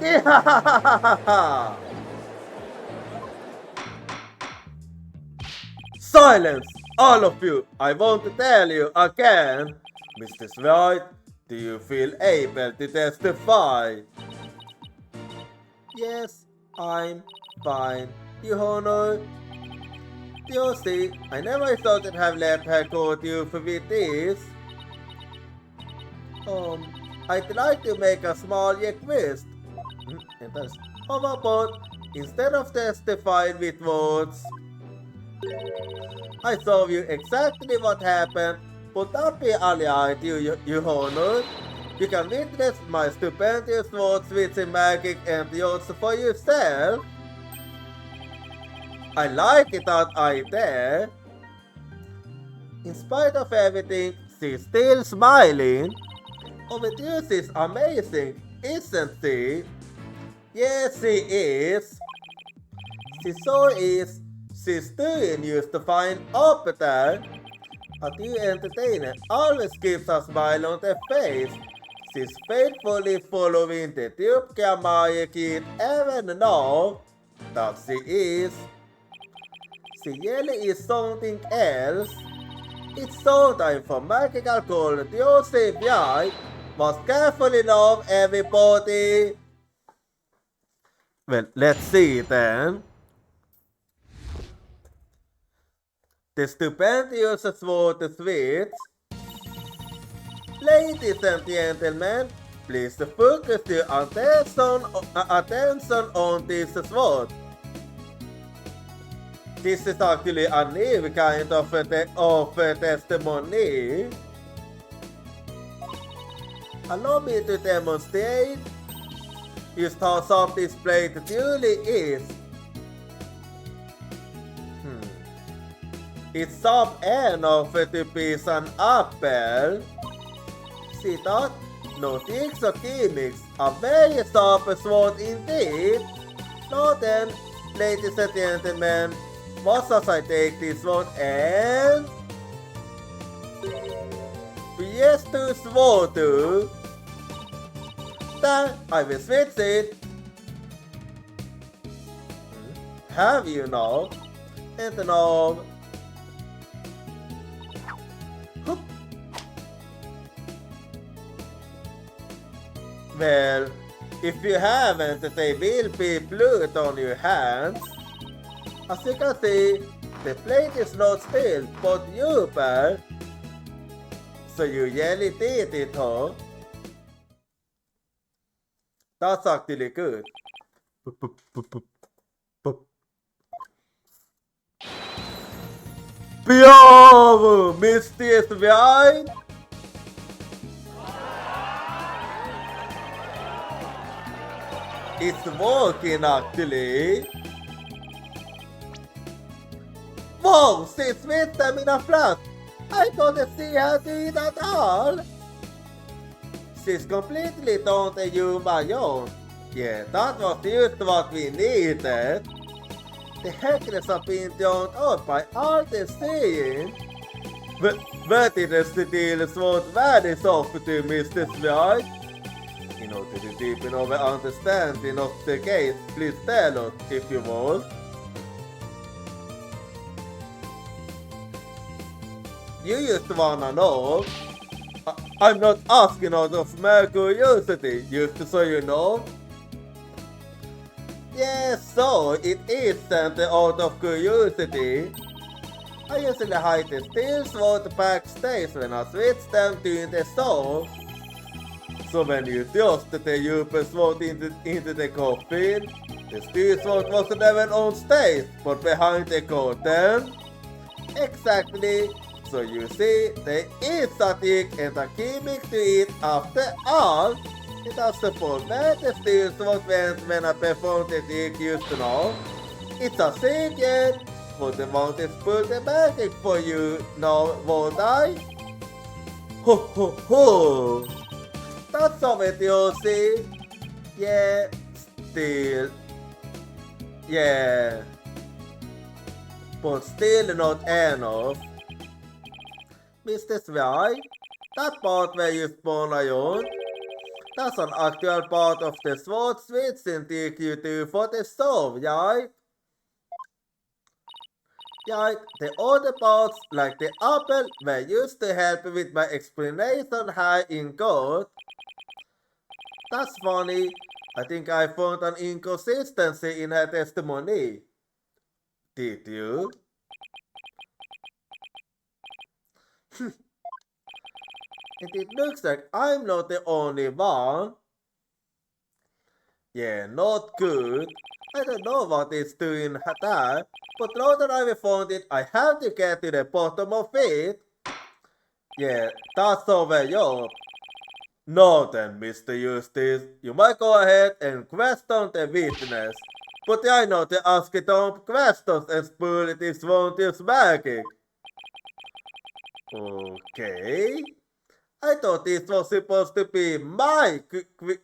Silence! All of you! I want to tell you again. Mr. White, do you feel able to testify? Yes, I'm fine, Your Honor. You see, I never thought I'd have let her quote you for with this. I'd like to make a small request. How about, instead of testifying with words, I saw you exactly what happened. Would that be alright, Your Honor? You can witness my stupendous words with magic and yours for yourself. I like it that idea. In spite of everything, she's still smiling. Oh, but this is amazing, isn't she? Yes, she is. She so is. She's doing used to find up there. A new entertainer always keeps a smile on her face. She's faithfully following the tube camera kid even now that she is. Ciel is something else. It's so time for magical call. Joseph Yai must carefully love everybody. Well, let's see then. The stupendous sword switch. Ladies and gentlemen, please focus your attention on this sword. This is actually a new kind of testimony. Allow me to demonstrate just how soft this blade truly is. It's soft enough to piece an apple. See that? No tricks or gimmicks. A very soft sword indeed. Now then, ladies and gentlemen, what as I take this one and yes to sword to then I will switch it. Have you now? And now well, if you haven't, they will be blood on your hands. As you can see, the plate is not still, but deeper. So you really did it, huh? That's actually good. Bravo, Mr. Swine! It's working actually. Whoa, she switched them in a flash. I couldn't see her do it at all. She's completely turned a human own. Yeah, that was just what we needed. The hackers have been turned on by all the seeing. Where did the steel sword vanish off to, Mr. Swine? In order to deepen our understanding of the case, please tell us if you will. You just wanna know. I'm not asking out of mere curiosity, just so you know. Yes, so it isn't out of curiosity. I usually hide the steel sword backstage when I switch them during the show. So when you thrust the Uber sword into the coffin, the steel sword was never on stage, but behind the curtain. Exactly. So you see, there is a trick and a gimmick to it after all. It was the format the steel sword went when I performed the trick used to know. It's a secret, but I want to spoil the magic for you now, won't I? Ho ho ho! That's of it, you see. Yeah, still. Yeah. But still not enough. Mr. Swine, that part where you spawn iron, that's an actual part of the sword switch in TQ2 for the stove, right? Right, the other parts, like the apple, were used to help with my explanation high in code. That's funny. I think I found an inconsistency in her testimony. Did you? And it looks like I'm not the only one. Yeah, not good. I don't know what it's doing that, but now that I've found it, I have to get to the bottom of it. Yeah, that's over your. Now then, Mr. Eustace, you might go ahead and question the witness. But I know to ask dumb questions and spoil this wondrous magic. Okay. I thought this was supposed to be my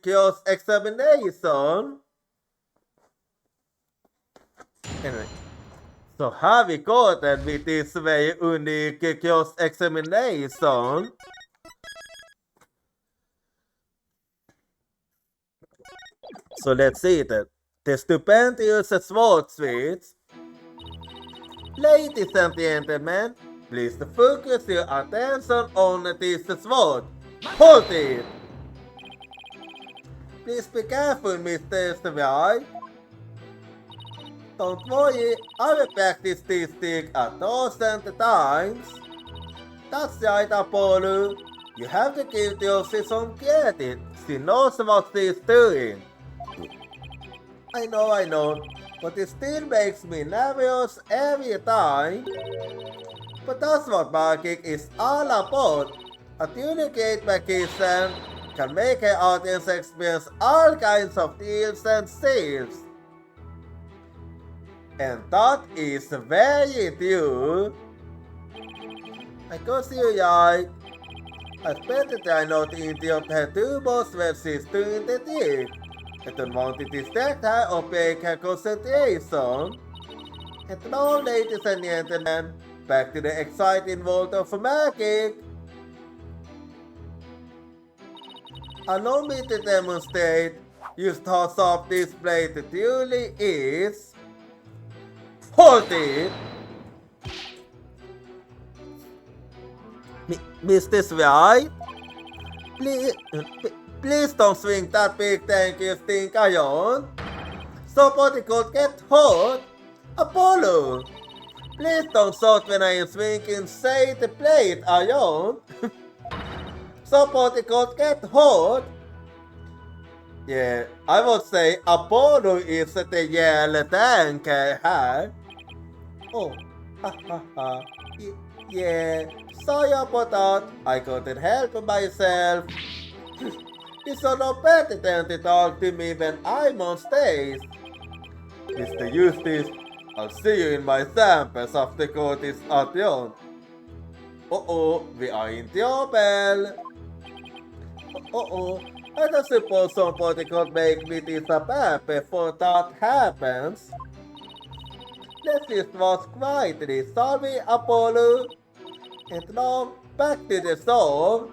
cross examination. Anyway, so have we gotten with this very unique cross examination? So let's see that. The stupendous sword switch. Ladies and gentlemen, please focus your attention on this sword. Hold it! Please be careful, Mr. Svi. Don't worry, I will practice this trick 1,000 times. That's right, Apollo. You have to give Josie some credit. She knows what she's doing. I know, but it still makes me nervous every time. But that's what magic is all about. A unique magician can make an audience experience all kinds of deals and sales. And that is very true. I can see you right. I better try not to interrupt her too much when she's doing the trick. I don't want to distract her or break her concentration. And now, ladies and gentlemen, back to the exciting world of magic. Allow me to demonstrate just how soft this blade truly is. Hold it! Mr. Svi? Please don't swing that big tanky stink iron. Somebody could get hurt. Apollo! Please don't shout when I am swinging, say the blade iron. Somebody could get hurt. Yeah, I would say Apollo is the yellow tank here. Oh, ha. Yeah, sorry about that. I couldn't help myself. It's no better than to talk to me when I'm on stage. Mr. Eustace, I'll see you in my samples of the court is adjourned. Uh-oh, we are in trouble. Uh-oh, I don't suppose somebody could make me disappear before that happens. Let's just watch quietly, shall we, Apollo? And now, back to the show.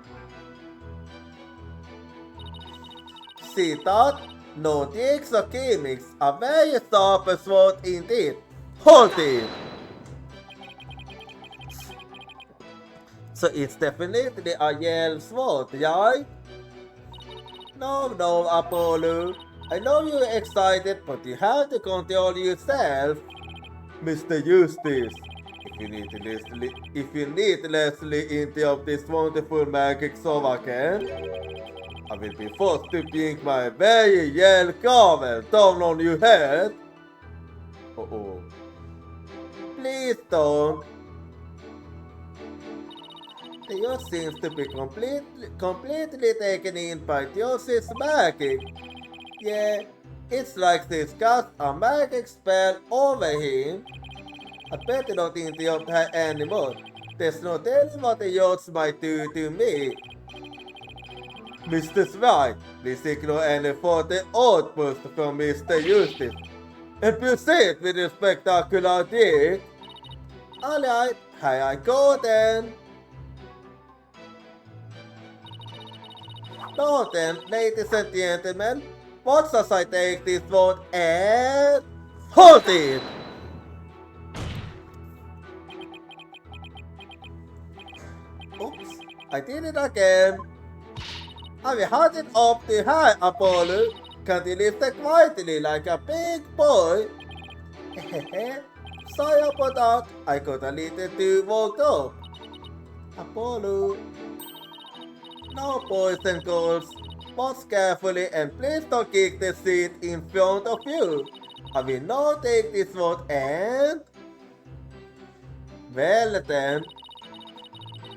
See that? No tricks or gimmicks, a very sharp sword indeed. Hold it! So it's definitely a yellow sword, right? No, Apollo. I know you're excited, but you have to control yourself. Mr. Eustace, if you needlessly interrupt this wonderful magic show again, I will be forced to bring my very yellow gavel down on your head. Uh-oh. Please don't. Theo seems to be completely taken in by Theo's magic. Yeah, it's like she's cast a magic spell over him. I better not interrupt her anymore. There's no telling what the yachts might do to me. Mr. Svi, please ignore any further outbursts from Mr. Eustace and proceed with the spectacular trick. Alright, here I go then. Now then, ladies and gentlemen, what does I take this sword and hold it? Oops, I did it again. I will hold it up to high, Apollo. Can't you lift it quietly like a big boy? Sorry about that. I got a little too worked up. Apollo. Now, boys and girls, watch carefully and please don't kick the seat in front of you. I will now take this sword and... Well then...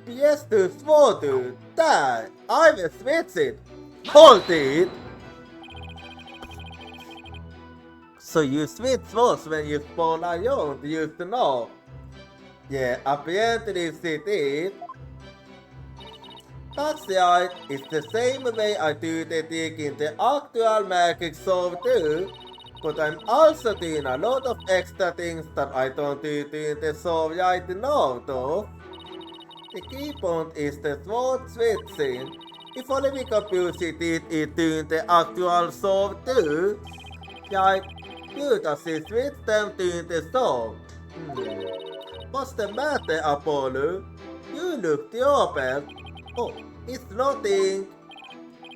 Yes, to sword dude. There, I will switch it. Hold it! So you switch swords when you spawn a yacht, you used to know. Yeah, apparently it is. That's right, it's the same way I do the trick in the actual magic show too. But I'm also doing a lot of extra things that I don't do in the show right now though. The key point is the sword switching. If only we could use it during the actual show too. Like, you just switch them during the show. What's the matter, Apollo? You look stupid. Oh, it's nothing.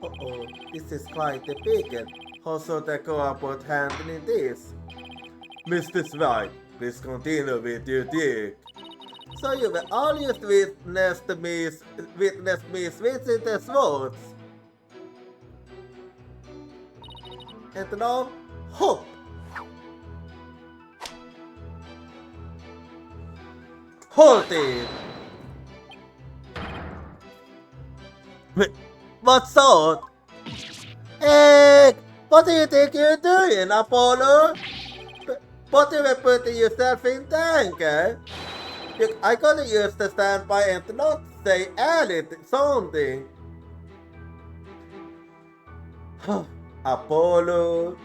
Oh, this is quite a pickle. How should I go about handling this? Mr. Swine, please continue with your dig. So you will always witness me switching the swords. And now, hop! Hold it! What's that? Hey! What do you think you're doing, Apollo? But you were putting yourself in danger. I gotta use the standby and not say anything, something. Apollo.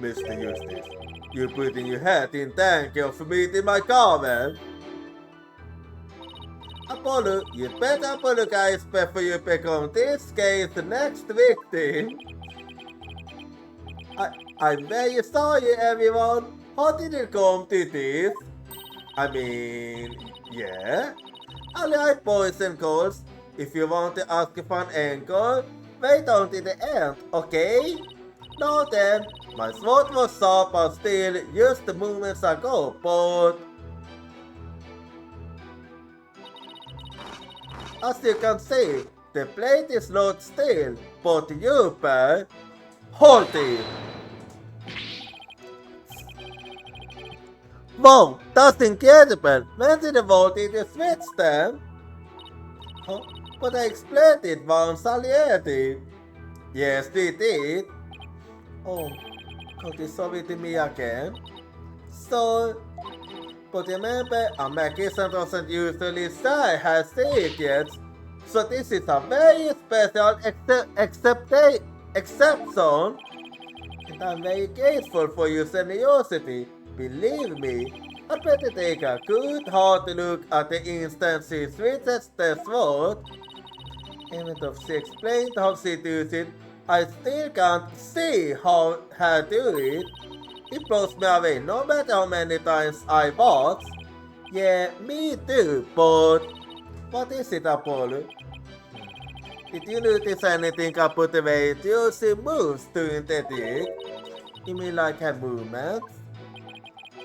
Mr. Eustace, you're putting your head in danger for meeting my comment. Apollo, you'd better apologize before you become this case next victim. I'm very sorry, everyone. How did it come to this? I mean, yeah. I like boys and girls. If you want to ask for an anchor, wait until the end, okay? Now then, my sword was sharp and still just moments ago, but as you can see, the blade is not still, but you, bear, hold it! Wow, that's incredible! When did the world did you switch them? Huh? But I explained it once already. Yes, we did. Oh, could you show it to me again? So, but remember, a magician doesn't usually say her secrets, so this is a very special exception, and I'm very grateful for your generosity. Believe me, I'd better take a good hard look at the instant she switches the sword. Even though she explained how she does it, I still can't see how her do it. It blows me away no matter how many times I watch. Yeah, me too, but what is it, Apollo? Did you notice anything about the way she moves during the dig? You mean like her movements?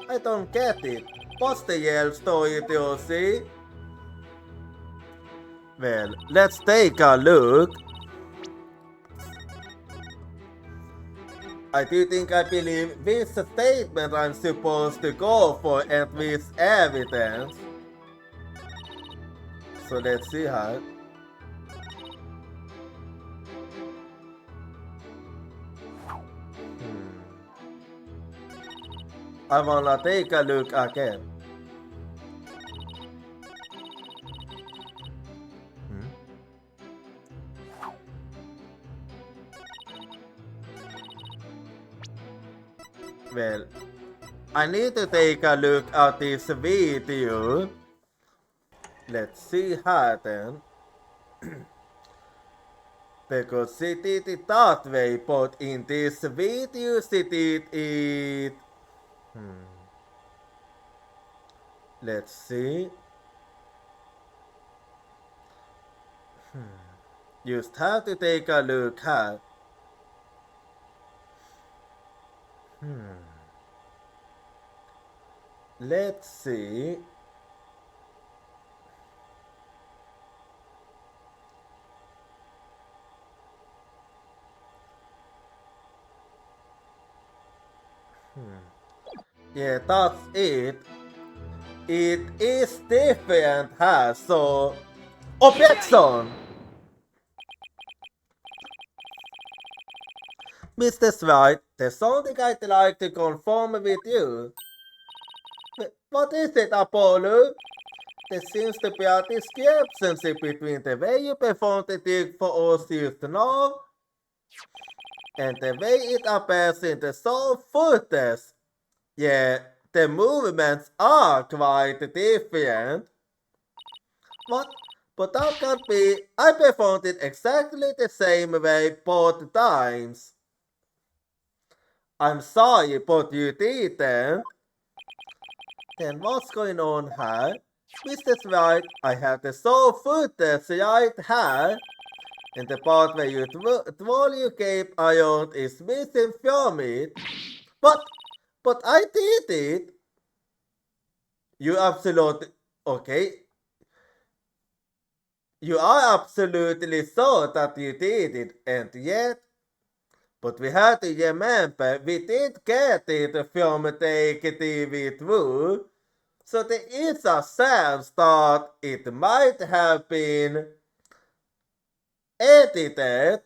I don't get it. What's the yell story, Josie? Well, let's take a look. I do think I believe this statement I'm supposed to go for and with evidence. So let's see how. I wanna take a look again. Well, I need to take a look at this video. Let's see how then. Because she did it that way, but in this video she did it. Let's see. Just have to take a look at. Let's see. Yeah, that's it. It is different, huh? So, objection! Mr. Swine, there's something I'd like to confirm with you. What is it, Apollo? There seems to be a discrepancy between the way you perform the dig for us used now and the way it appears in the soul footage. Yeah, the movements are quite different. What? But that can't be. I performed it exactly the same way both times. I'm sorry, but you didn't. Then what's going on here? Mr. White, I have the sole footage right here. And the part where you twirl your cape iron is missing from it. But I did it. You absolutely, okay. You are absolutely sure that you did it, and yet, but we have to remember we did get it from the TV through, so there is a chance that it might have been edited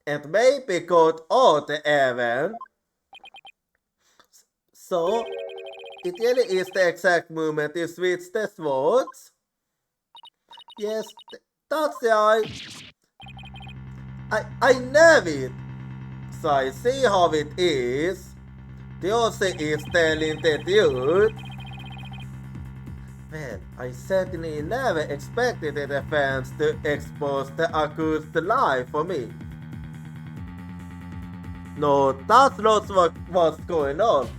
and maybe got out even. So, it really is the exact moment you switch the swords? Yes, that's right. I know it. So I see how it is. The other is telling the truth. Well, I certainly never expected the defense to expose the accused lie for me. No, that's not what's going on.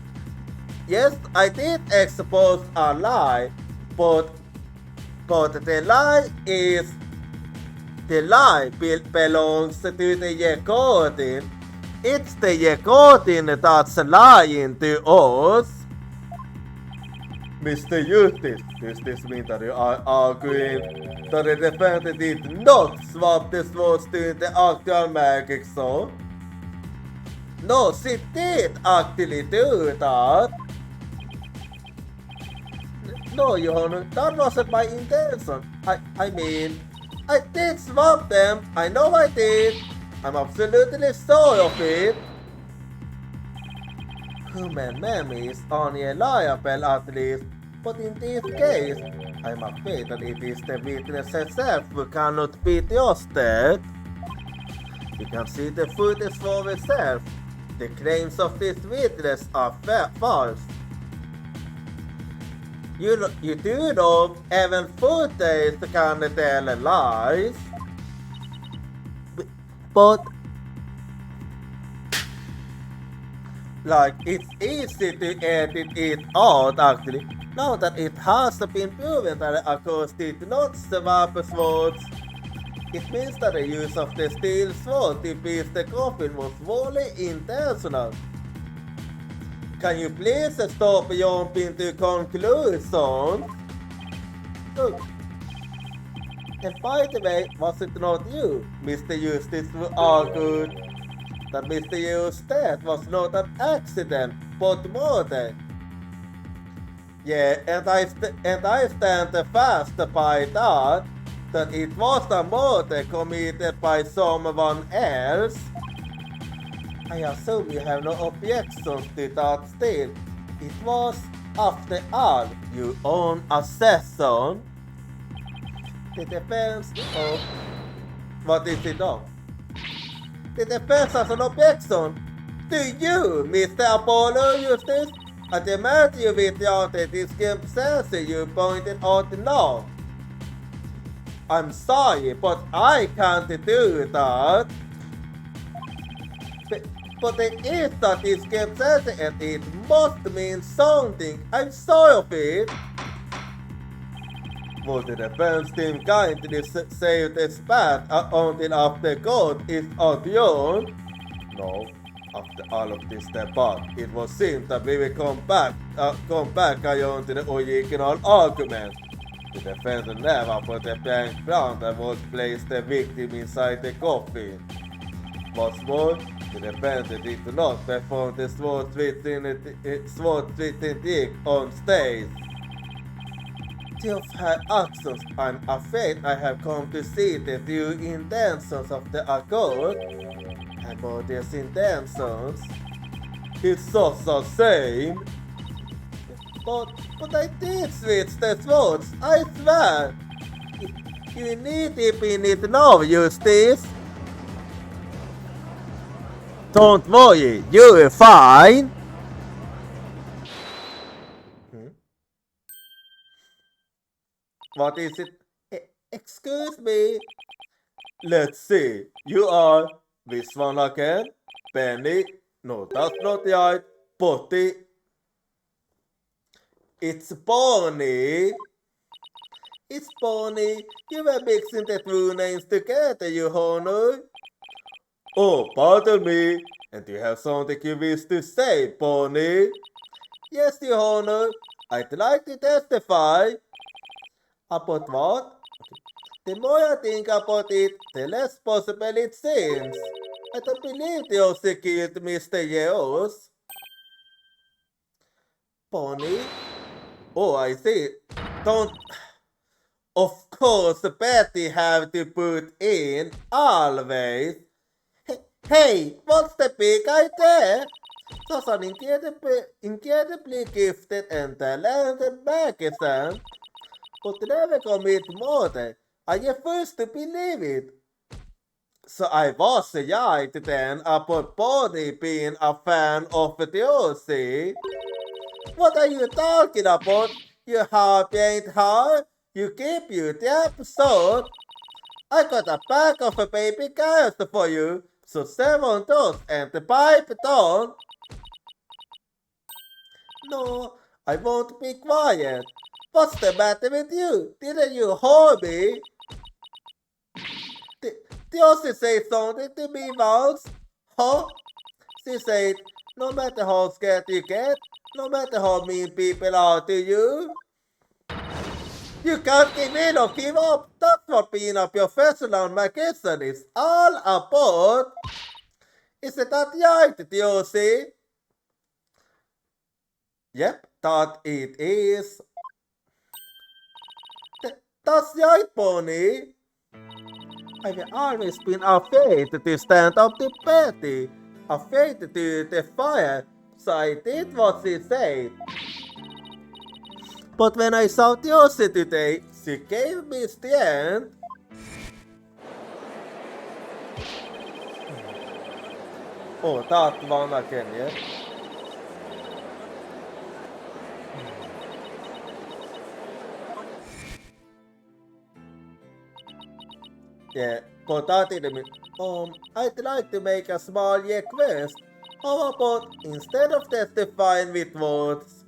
Yes, I did expose a lie, but the lie belongs to the recording. It's the recording that's lying to us. Mr. Justice, does this mean that you are arguing that the defendant did not swap the swords during the actual magic show? No, she did actually do that. No, Your Honor, that wasn't my intention. I mean, I did swap them. I know I did. I'm absolutely sure of it. Human memories are reliable at least, but in this case, I'm afraid that it is the witness herself who cannot be trusted. You can see the footage for yourself. The claims of this witness are false. You do know even footage can tell lies. But like it's easy to edit it out actually. Now that it has been proven that the accused did not swap swords, it means that the use of the steel sword to pierce the coffin was wholly intentional. Can you please stop jumping to conclusions? Look. And by the way, was it not you, Mr. Justice, who argued that Mr. Yu's death was not an accident, but murder? Yeah, and I stand fast by that it was a murder committed by someone else. I assume you have no objections to that still. It was, after all, your own assassin. The defense of... What is it now? The defense has an objection to you, Mr. Apollo Justice. I demand you withdraw the discrepancy you pointed out now. I'm sorry, but I can't do that. But there is a discrepancy and it must mean something. I'm sorry of it. Would the defense team kindly save the spat until after court is adjourned? No. After all of this step up, it was seen that we will come back around to the original argument. The defense never put a blank ground and would place the victim inside the coffin. What's more, the defense did not perform the sword switching trick on stage. Of her actions, I'm afraid I have come to see the true intentions of the accused. About these intentions, it's just the same. But I did switch the swords, I swear. You need to be it now, Justice. Don't worry, you're fine. What is it? Excuse me. Let's see. You are this one again? Penny? No, that's not right. Potty. It's Bonnie. It's Bonnie. You were mixing the two names together, you honor. Oh, pardon me. And you have something you wish to say, Bonnie? Yes, your honor. I'd like to testify. About what? The more I think about it, the less possible it seems. I don't believe they also killed Mr. Yeos. Bonnie? Oh, I see. Don't... Of course, Betty have to put in, always. Hey, what's the big idea? Such an incredibly gifted and talented magician. But never commit murder. I am first to believe it. So I was right then about Bonnie being a fan of the OC. What are you talking about? You happy ain't hard? You keep you the episode. I got a pack of a baby girls for you. So 7 those and the pipe down. No, I won't be quiet. What's the matter with you? Didn't you hold me? Did she say something to me once? Huh? She said, no matter how scared you get, no matter how mean people are to you, you can't give in or give up. That's what being a professional magician is all about. Isn't that right, Josie? Yep, that it is. That's right, Bonnie. I've always been afraid to stand up to Betty, afraid to defy, so I did what she said. But when I saw Josie today, she gave me strength. Oh, that one again, yeah? Yeah, but that didn't mean... I'd like to make a small request. How about instead of testifying with words,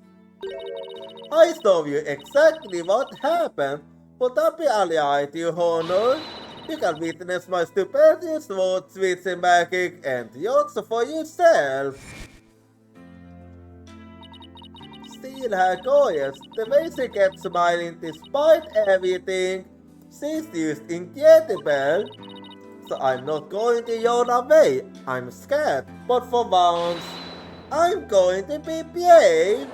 I saw you exactly what happened. Would that be alright, you honor? You can witness my stupendous words, switching magic, and also for yourself. Still her gorgeous, the way she kept smiling despite everything. She's just incredible. So I'm not going to yawn away. I'm scared, but for once, I'm going to be brave.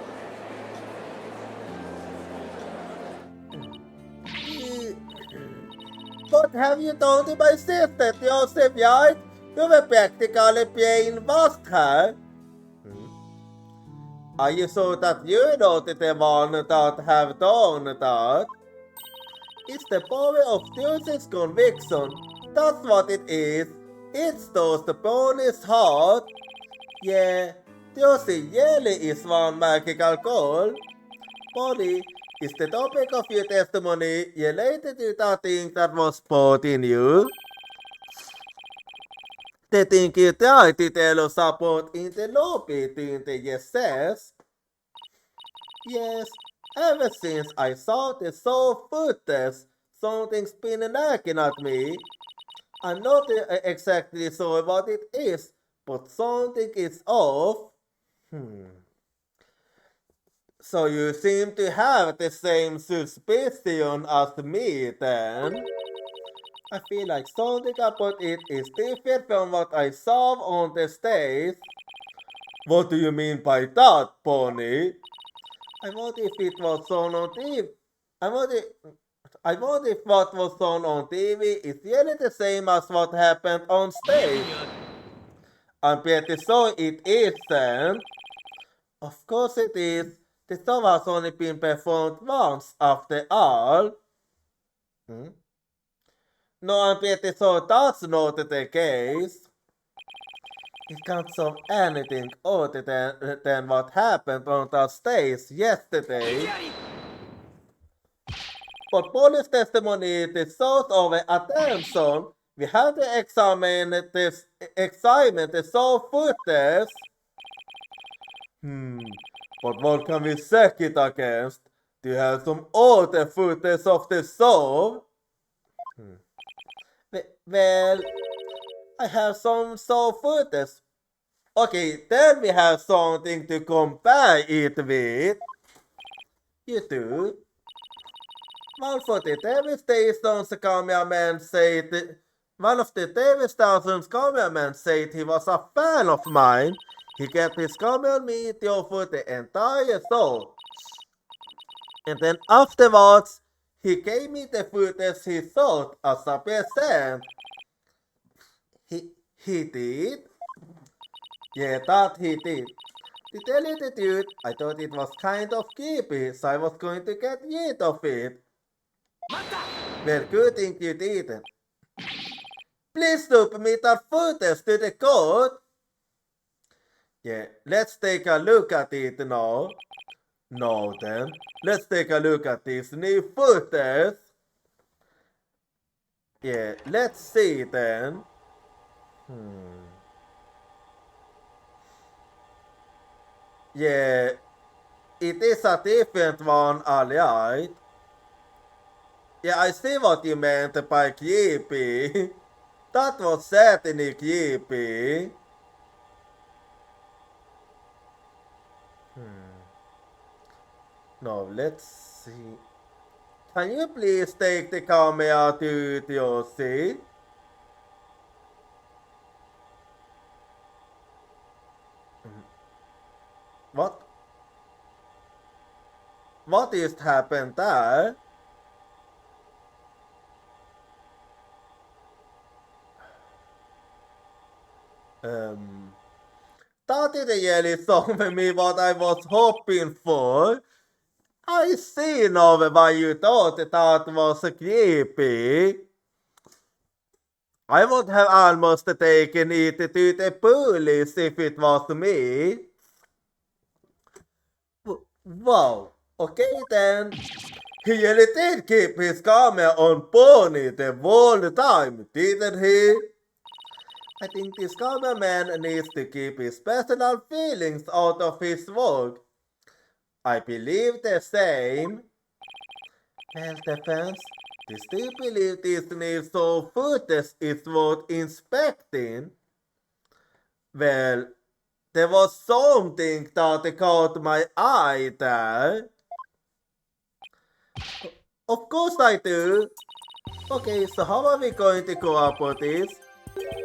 What have you done to my sister, Joseph Yard? You were practically brainwashed her. Are you sure that you not the one that have done that? It's the power of Tuesday's conviction. That's what it is. It's those the bonus heart. Yeah, Tuesday really is one magical call. Polly, is the topic of your testimony related to that thing that was put in you? The thing you tried to tell us about in the lobby, didn't you, yes? Yes, ever since I saw the soul footage, something's been nagging at me. I'm not exactly sure what it is, but something is off. So you seem to have the same suspicion as me then? I feel like something about it is different from what I saw on the stage. What do you mean by that, Bonnie? I wonder if it was shown on TV. I wonder if what was shown on TV is really the same as what happened on stage. I'm pretty sure it isn't. Of course it is. The show has only been performed once after all. No, I'm pretty sure that's not the case. It can't solve anything other than what happened on that stage yesterday. For police testimony is the source of attention. We have to examine the soul footage. But what can we check it against? Do you have some older footage of the show? Well, I have some show footage. Okay, then we have something to compare it with. You do. One of the TV stations cameraman said he was a fan of mine. He kept his camera on me for the entire show. And then afterwards, he gave me the footage he thought as a present. He did? Yeah, that he did. To tell you the truth, I thought it was kind of creepy, so I was going to get rid of it. Well, good thing you didn't. Please submit that footage to the court. Yeah, let's take a look at it now. Now then, let's take a look at this new footage. Yeah, let's see then. Yeah, it is a different one, alright. Yeah, I see what you meant by creepy. That was certainly creepy. Now, let's see. Can you please take the camera to your seat? What? What is happened there? That didn't really show me what I was hoping for. I see now why you thought that was creepy. I would have almost taken it to the police if it was me. Wow, okay then. He really did keep his camera on Pony the whole time, didn't he? I think this cameraman needs to keep his personal feelings out of his work. I believe the same. Well, the fans, they still believe this new show footage is worth inspecting. Well, there was something that caught my eye there. Of course I do. Okay, so how are we going to go about this?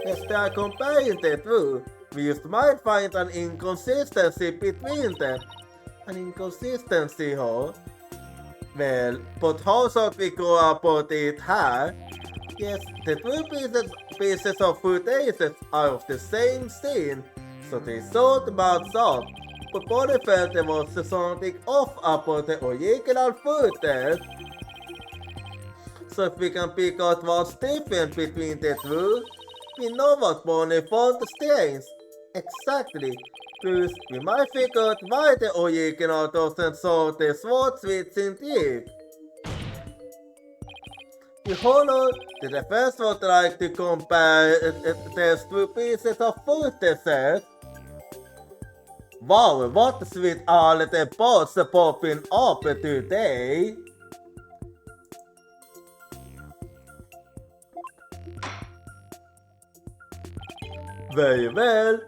Let's start comparing the two. We might find an inconsistency between them. An inconsistency, huh? Well, but how should we go about it here? Yes, the two pieces of footage are of the same scene, so they sort match up. But Bonnie felt there was something off about the original footage. So if we can pick out what's different between the two, we know what Bonnie found strange. Exactly. Plus, we might figure out why the original doesn't show the sword switch in deep. The horror that the first would like to compare the two pieces of footage. Wow, what's with all the bots popping up today? Very well,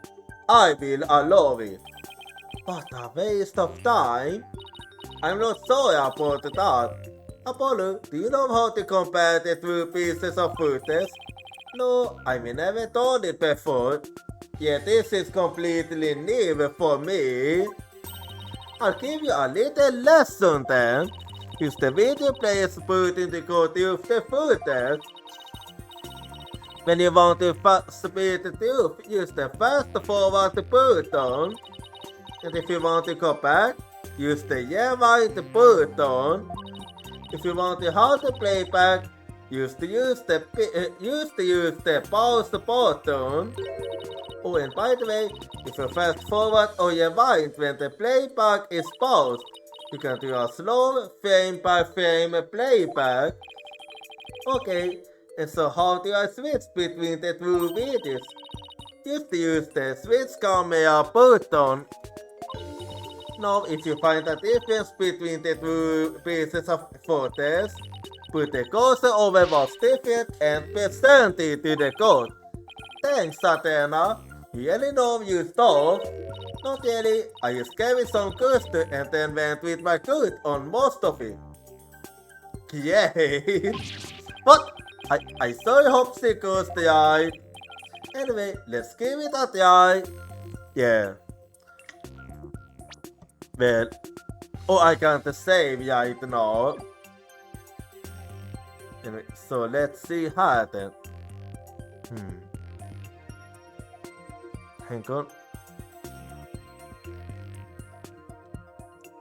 I will allow it. What a waste of time. I'm not sorry about that. Apollo, do you know how to compare the two pieces of footage? No, I never done it before. Yeah, this is completely new for me. I'll give you a little lesson then. Use the video player's button to go to the footage. When you want to speed it up, use the fast forward button. And if you want to go back, use the right button. If you want to halt the playback, use the pause button. Oh, and by the way, if you fast forward or rewind when the playback is paused, you can do a slow frame by frame playback. Okay, and so how do I switch between the two videos? Use the switch camera button. Now, if you find a difference between the two pieces of footage, put the cursor over what's different and present it to the code. Thanks, Satana. Really know you stuff. Not really. I just carried some cursor and then went with my foot on most of it. Yay! But I so hope she goes right. Anyway, let's give it a try. Yeah. Well, I can't save right now. Anyway, so let's see how then. Hang on.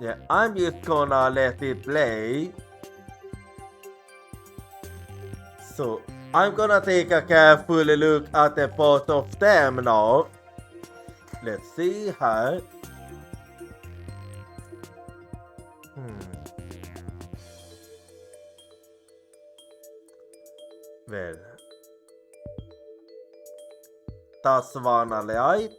Yeah, I'm just gonna let it play. So, I'm gonna take a careful look at the both of them now. Let's see how. Well, das var alright.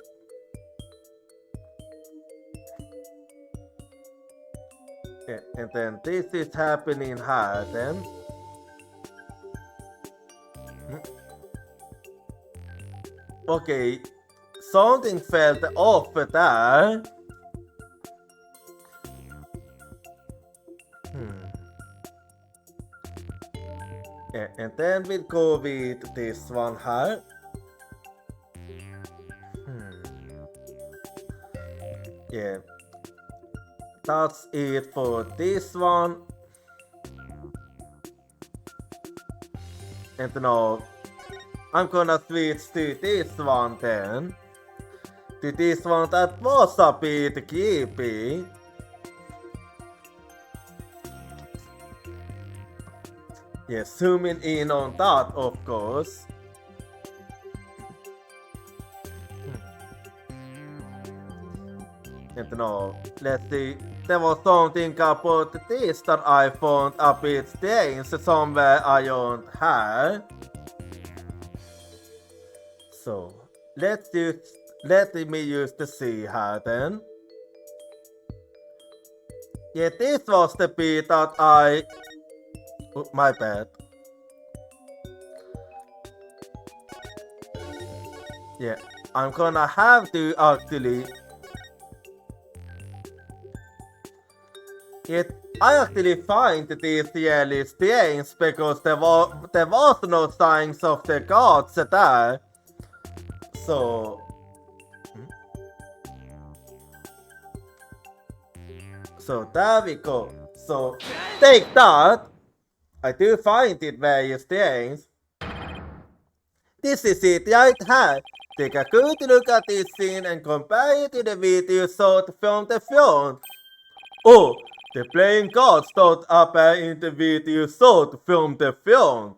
And then this is happening here then. Okay, something felt off there. And then we'll go with this one here. Yeah, that's it for this one. And now I'm gonna switch to this one then. To this one that was a bit creepy. Yeah, zooming in on that, of course. And now, let's see. There was something about this that I found a bit strange somewhere around here. So, let me use the C here then. Yeah, this was the bit that I... Oh, my bad. Yeah, I'm gonna have to actually... I actually find this really strange because there was no signs of the gods there. So there we go. So take that. I do find it very strange. This is it right here. Take a good look at this scene and compare it to the video shot from the front. Oh, the playing cards don't appear in the video shot from the front.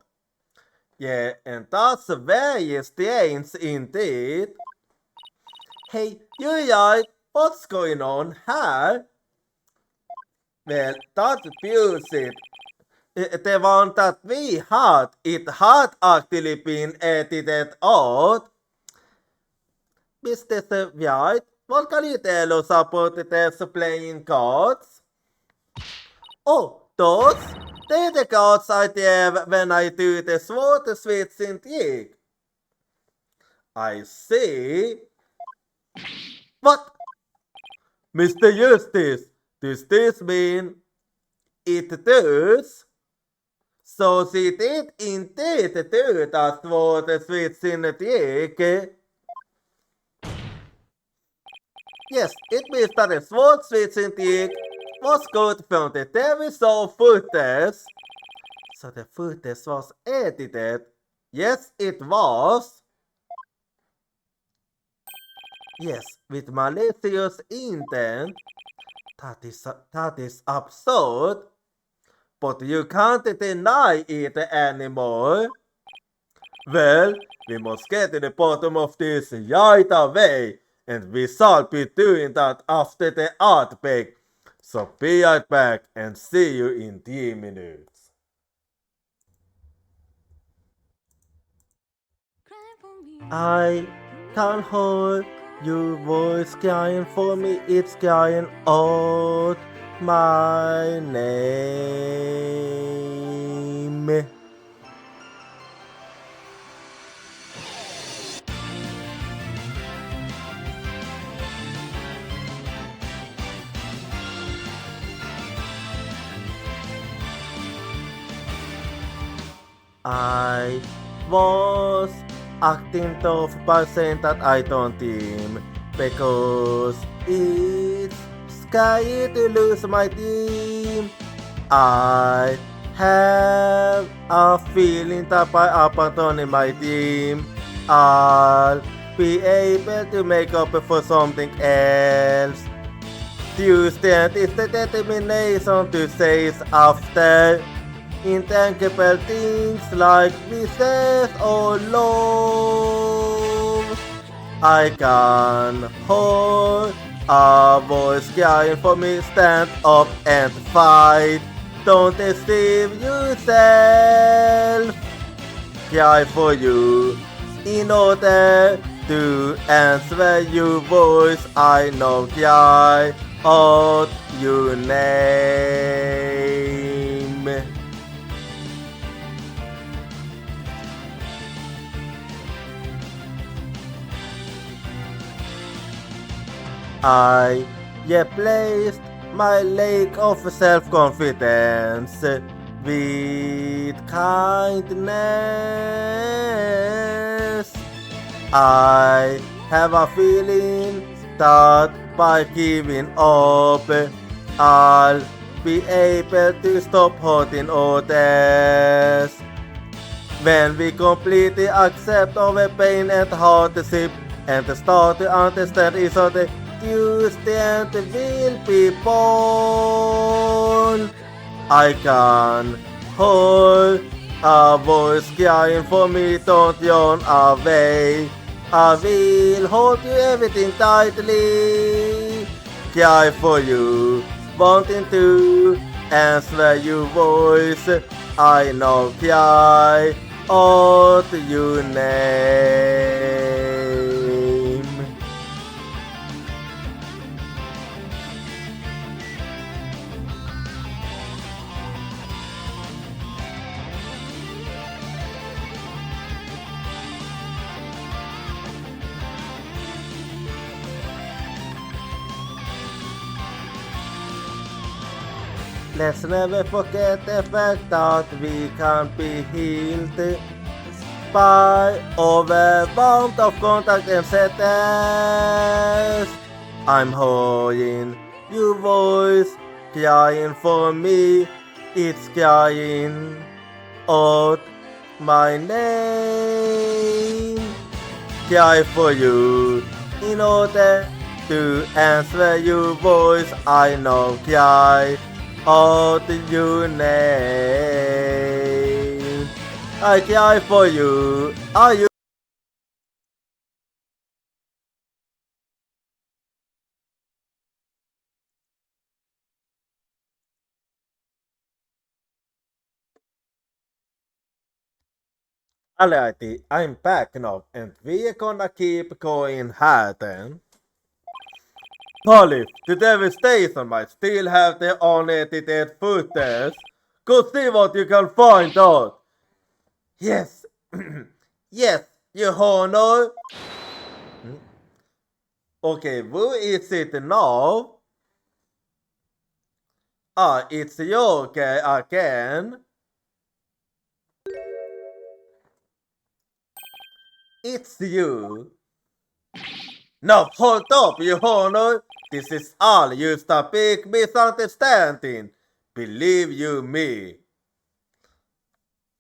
Yeah, and that's very strange indeed. Hey, you guys, what's going on here? Well, that's bullshit. The one that we had, it had actually been edited out. Mr. White, what can you tell us about the playing cards? Oh, those? They're the cards I have when I do the sword switching trick. I see. What? Mr. Eustace, does this mean it does? So she did indeed do that sword switching trick. Yes, it means that the sword switching trick was good from the television footage. So the footage was edited. Yes, it was. Yes, with malicious intent. That is absurd. But you can't deny it anymore. Well, we must get to the bottom of this right away. And we shall be doing that after the art break. So be right back and see you in 3 minutes. I can't hold Your voice crying for me, it's crying out my name. I was acting tough by saying that I don't team because it's scary to lose my team. I have a feeling that by abandoning my team, I'll be able to make up for something else. Tuesday is the determination to say after intangible things like business or love. I can hold a voice crying for me, stand up and fight. Don't deceive yourself. Cry for you in order to answer your voice. I know cry out your name. I replaced my lack of self-confidence with kindness. I have a feeling that by giving up, I'll be able to stop hurting others. When we completely accept our pain and hardship and start to understand each other, Tuesday will be born. I can hold a voice crying for me, don't run away. I will hold you everything tightly. Cry for you, wanting to answer your voice. I know cry out your name. Let's never forget the fact that we can't be healed by overwhelmed of contact and sadness. I'm hearing your voice crying for me. It's crying out my name. Cry for you in order to answer your voice. I know cry out your name. I cry for you. Are you? Alrighty, I'm back now, and we're gonna keep going here then. Polly, the devastation might still have their unedited footage. Go see what you can find out. Yes, yes, your honor. Okay, who is it now? Ah, it's Yoke again. It's you. No, hold up, your honor. This is all just a big misunderstanding. Believe you me.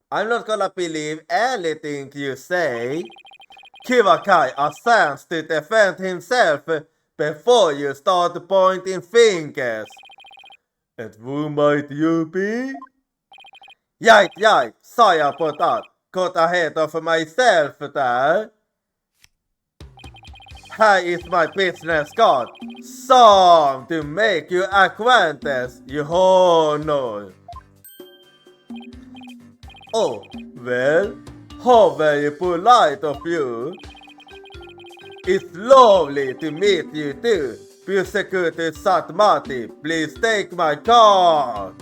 I'm not gonna believe anything you say. Kivakai a chance to defend himself before you start pointing fingers. And who might you be? Yike, sorry about that. Got ahead of myself there. Here is my business card. Some to make you acquaintance, you honor. Oh, well, how very polite of you. It's lovely to meet you too. Prosecutor Satmati, please take my card.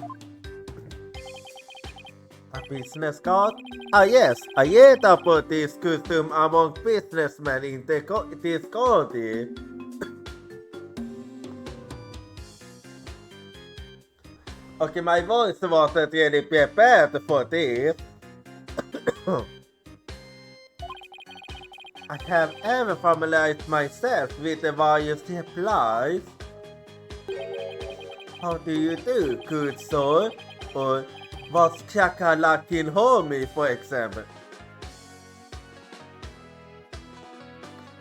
A business card? Ah yes, I heard about this custom among businessmen in this country. Okay, my voice wasn't really prepared for this. I have ever familiarized myself with the various replies. How do you do, good soul? Or was Chakalakin homie, for example?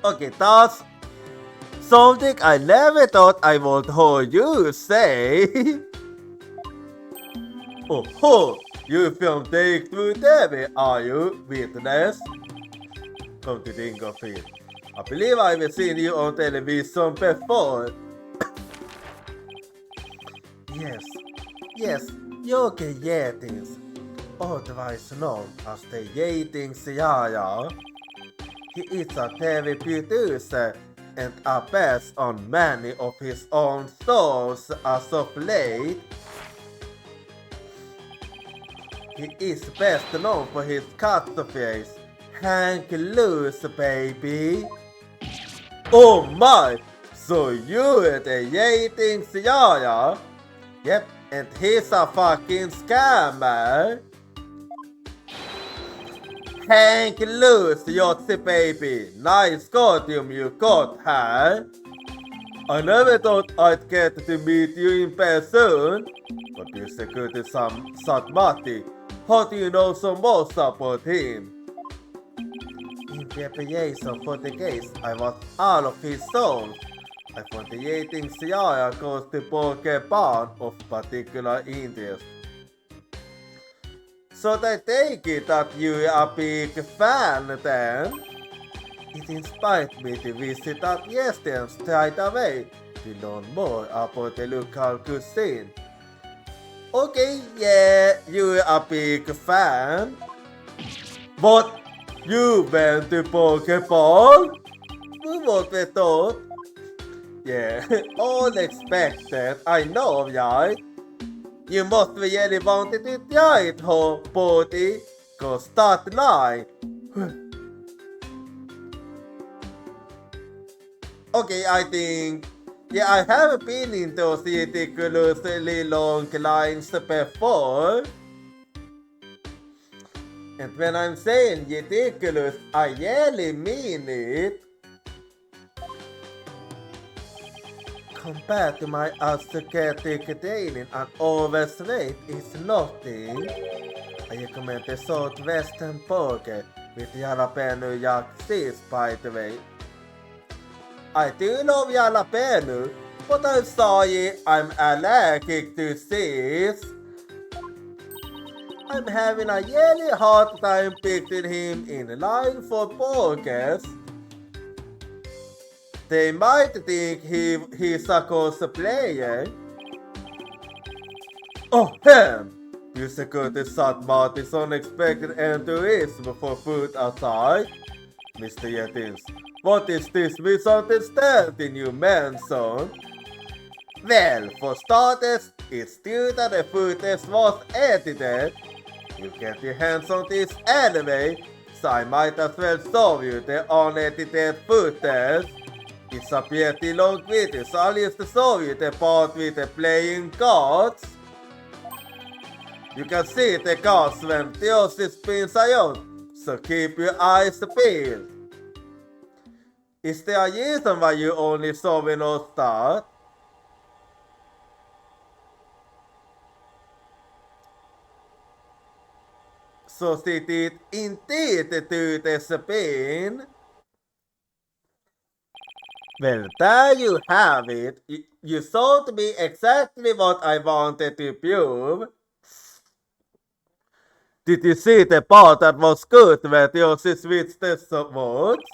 Okay, that's something I never thought I would hear you say. Oh, you from Take Through Debbie, are you, witness? Come to Dingo Field. I believe I've seen you on television before. Yes, Yogi Yetings, otherwise known as the Yetings Yaya. He is a TV producer and appears on many of his own shows as of late. He is best known for his catchphrase, "Hang loose, baby." Oh my! So you're the Yetings Yaya? Yep, and he's a fucking scammer. Hang loose, Yotzi baby. Nice costume you got, huh? I never thought I'd get to meet you in person. But you secured some Satmati. How do you know so much about him? In preparation for the case, I was all of his songs. I found the Yetings Yaya goes to Pokemon of particular interest. So I take it that you are a big fan then? It inspired me to visit that restaurant straight away to learn more about the local cuisine. Okay, yeah, you're a big fan. But you went to Pokeball? Who would have thought? Yeah, unexpected, I know, right? You must really wanted to try it, ho, buddy. Go start line. Okay, I think... Yeah, I have been in those ridiculously long lines before. And when I'm saying ridiculous, I really mean it. Compared to my ascetic training, and overweight is nothing. I recommend the Southwestern Burger with jalapeno jack cheese, by the way. I do love jalapeno, but I'm sorry, I'm allergic to cheese. I'm having a really hard time picturing him in line for burgers. They might think he's a cosplayer. Oh, him! Prosecutor Satmati's unexpected enthusiasm for food aside. Mr. Yetings, what is this misunderstanding you mentioned? Well, for starters, it's true that the footage was edited. You get your hands on this anyway, so I might as well show you the unedited footage. It's a pretty long video, so I'll just show you the part with the playing cards. You can see the cards when Theosis spins around, so keep your eyes peeled. Is there a reason why you only saw me not start? So she did indeed do the spin. Well, there you have it. You showed me exactly what I wanted to prove. Did you see the part that was good where Yoshi switched the swords?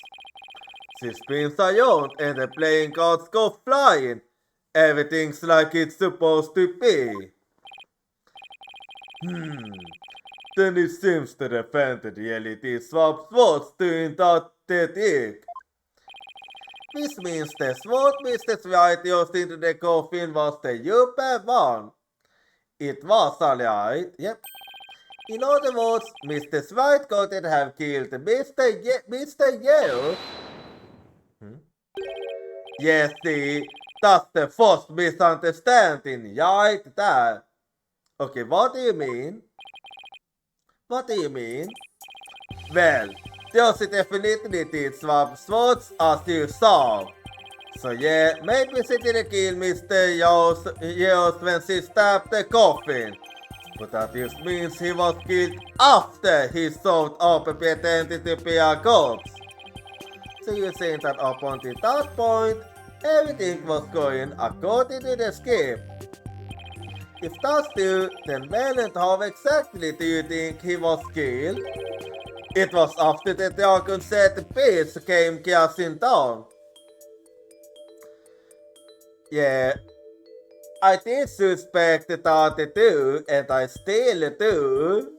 She spins around and the playing cards go flying. Everything's like it's supposed to be. Then it seems the defendant reality swap swords doing that technique. Which means the sword Mr. White used into the coffin was the upper one. It was alright, yep. In other words, Mr. White couldn't have killed Mr. Yellow. Yes, see, that's the first misunderstanding, right there. Okay, what do you mean? What do you mean? Well, there's definitely swap swords as you saw. So yeah, maybe she didn't kill Mr. Yos when she stabbed the coffin. But that just means he was killed after he showed up and pretended to be a corpse. So you saying that up until that point, everything was going according to the script. If that's true, then when and how exactly do you think he was killed? It was after the dragon said the beast came crashing down. Yeah, I did suspect that too, and I still do.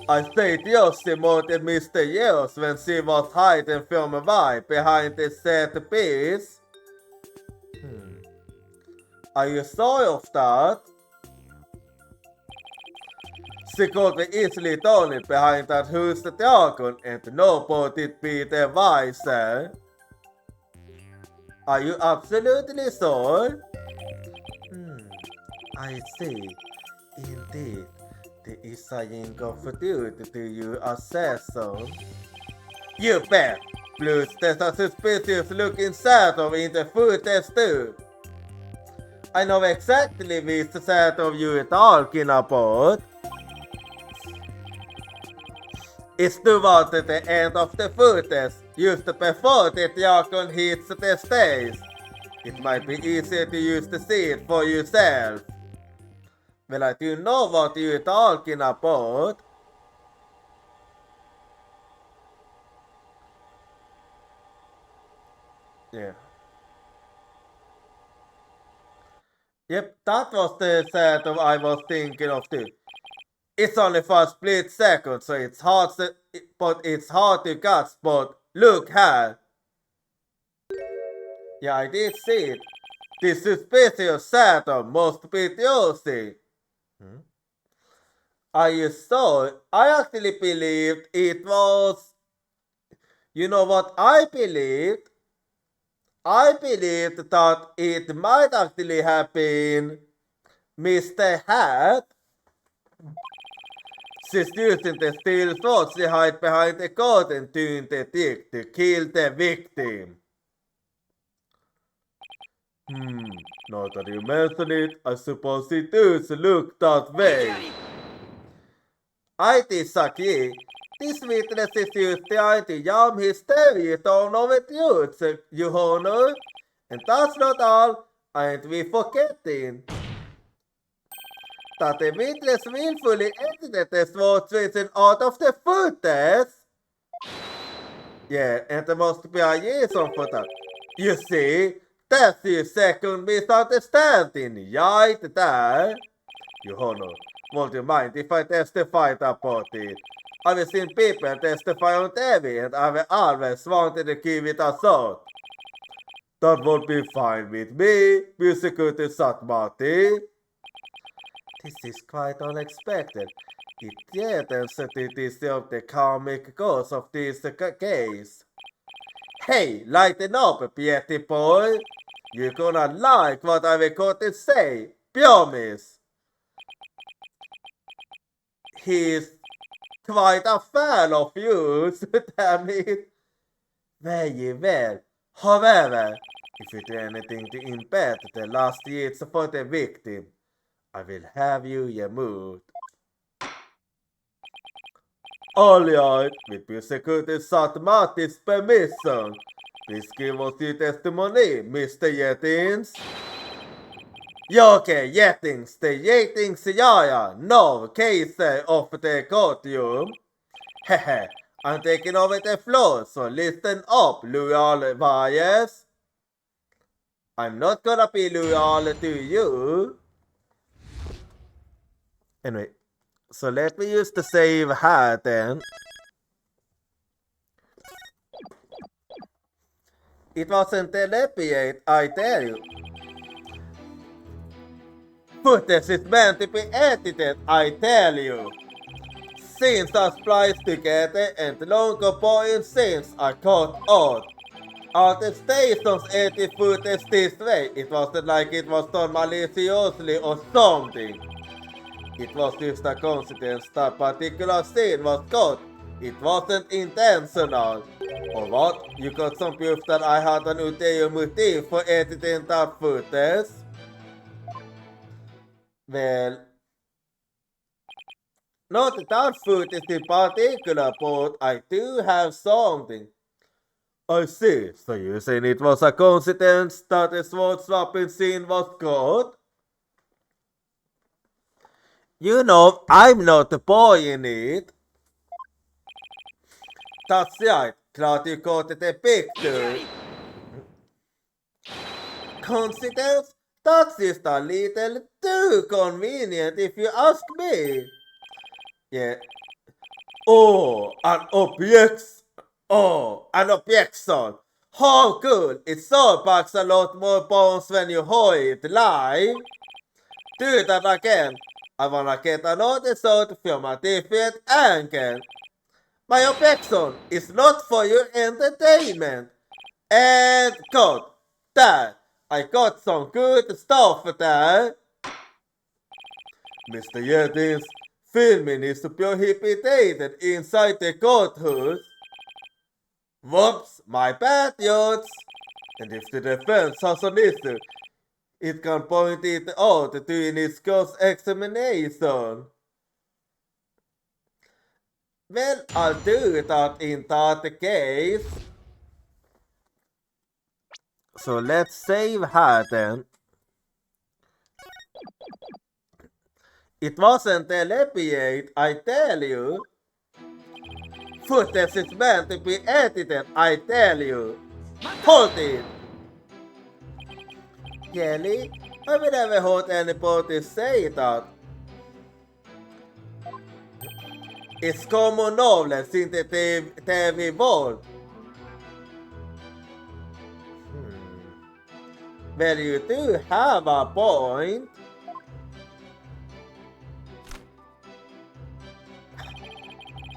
I stayed Yoshi more than Mr. Yos when she was hiding from a wife behind the set piece. Are you sure of that? She could be easily done it behind that who's the dragon and nobody'd be the wiser. Are you absolutely sure? I see. Indeed. There is a yin of duty to you assassin. You bet! Plus there's a suspicious looking shadow in the footage too. I know exactly which shadow you're talking about. It's towards the end of the footage, just before the dragon hits the stage. It might be easier to use to see it for yourself. Well, I do know what you're talking about. Yeah. Yep, that was the shadow I was thinking of too. It's only for a split second, so it's hard to catch, but look here. Yeah, I did see it. This suspicious shadow must be Yoshi. Are you sure? I actually believed it was... You know what I believed? I believed that it might actually have been Mr. Hat. She's using the steel sword she hid behind the curtain doing the trick to kill the victim. Now that you mention it, I suppose it does look that way. I disagree. This witness is just trying to jam his territory over truth, Your Honor. And that's not all, aren't we forgetting that the witness willfully edited the sword switching out of the footage? Yeah, and there must be a reason for that. You see, that's your second misunderstanding, right there. Your Honor, would you mind if I testify about it? I've seen people testify on TV and I've always wanted to give it a shot. That would be fine with me, Prosecutor Satmati. This is quite unexpected. It threatens to disrupt the comic course of this case. Hey, lighten up, Petty boy. You're gonna like what I've got to say, promise. He's quite a fan of yours, damn it. Very well. However, if you do anything to impede the last years for the victim, I will have you removed. Alright, with Prosecutor Satmati's permission, please give us your testimony, Mr. Yettins. Okay, Yettins, the Yettins Yaya, no case of the courtroom. Hehe, I'm taking over the floor, so listen up, loyal buyers. I'm not gonna be loyal to you. Anyway, so let me use the save hat then. It wasn't telepathy, I tell you. Footage is meant to be edited, I tell you. Scenes are spliced together and longer point scenes are cut out. Other stations edit footage this way. It wasn't like it was done maliciously or something. It was just a coincidence that particular scene was cut. It wasn't intentional. Or what? You got some proof that I had an ulterior motive for editing that footage? Well, not that footage in particular, but I do have something. I see. So you're saying it was a coincidence that the sword swapping scene was cut? You know, I'm not the boy in it. That's right. Glad you got the picture. Coincidence? That's just a little too convenient if you ask me. Yeah. Oh, an objection. How cool. It so packs a lot more bones when you hold it live. Do that again. I wanna get another shot from a different angle. My objection is not for your entertainment. And cut. There. I got some good stuff there. Mr. Yedins, filming is prohibited inside the courthouse. Whoops, my bad, Yods. And if the defense has an issue, it can point it out during its cross-examination. Well, I'll do that in that case. So let's save her then. It wasn't telepathy, I tell you. Footage is meant to be edited, I tell you. Hold it! Kelly, I will never heard anybody say that. It's common knowledge in the TV world. Well, you do have a point.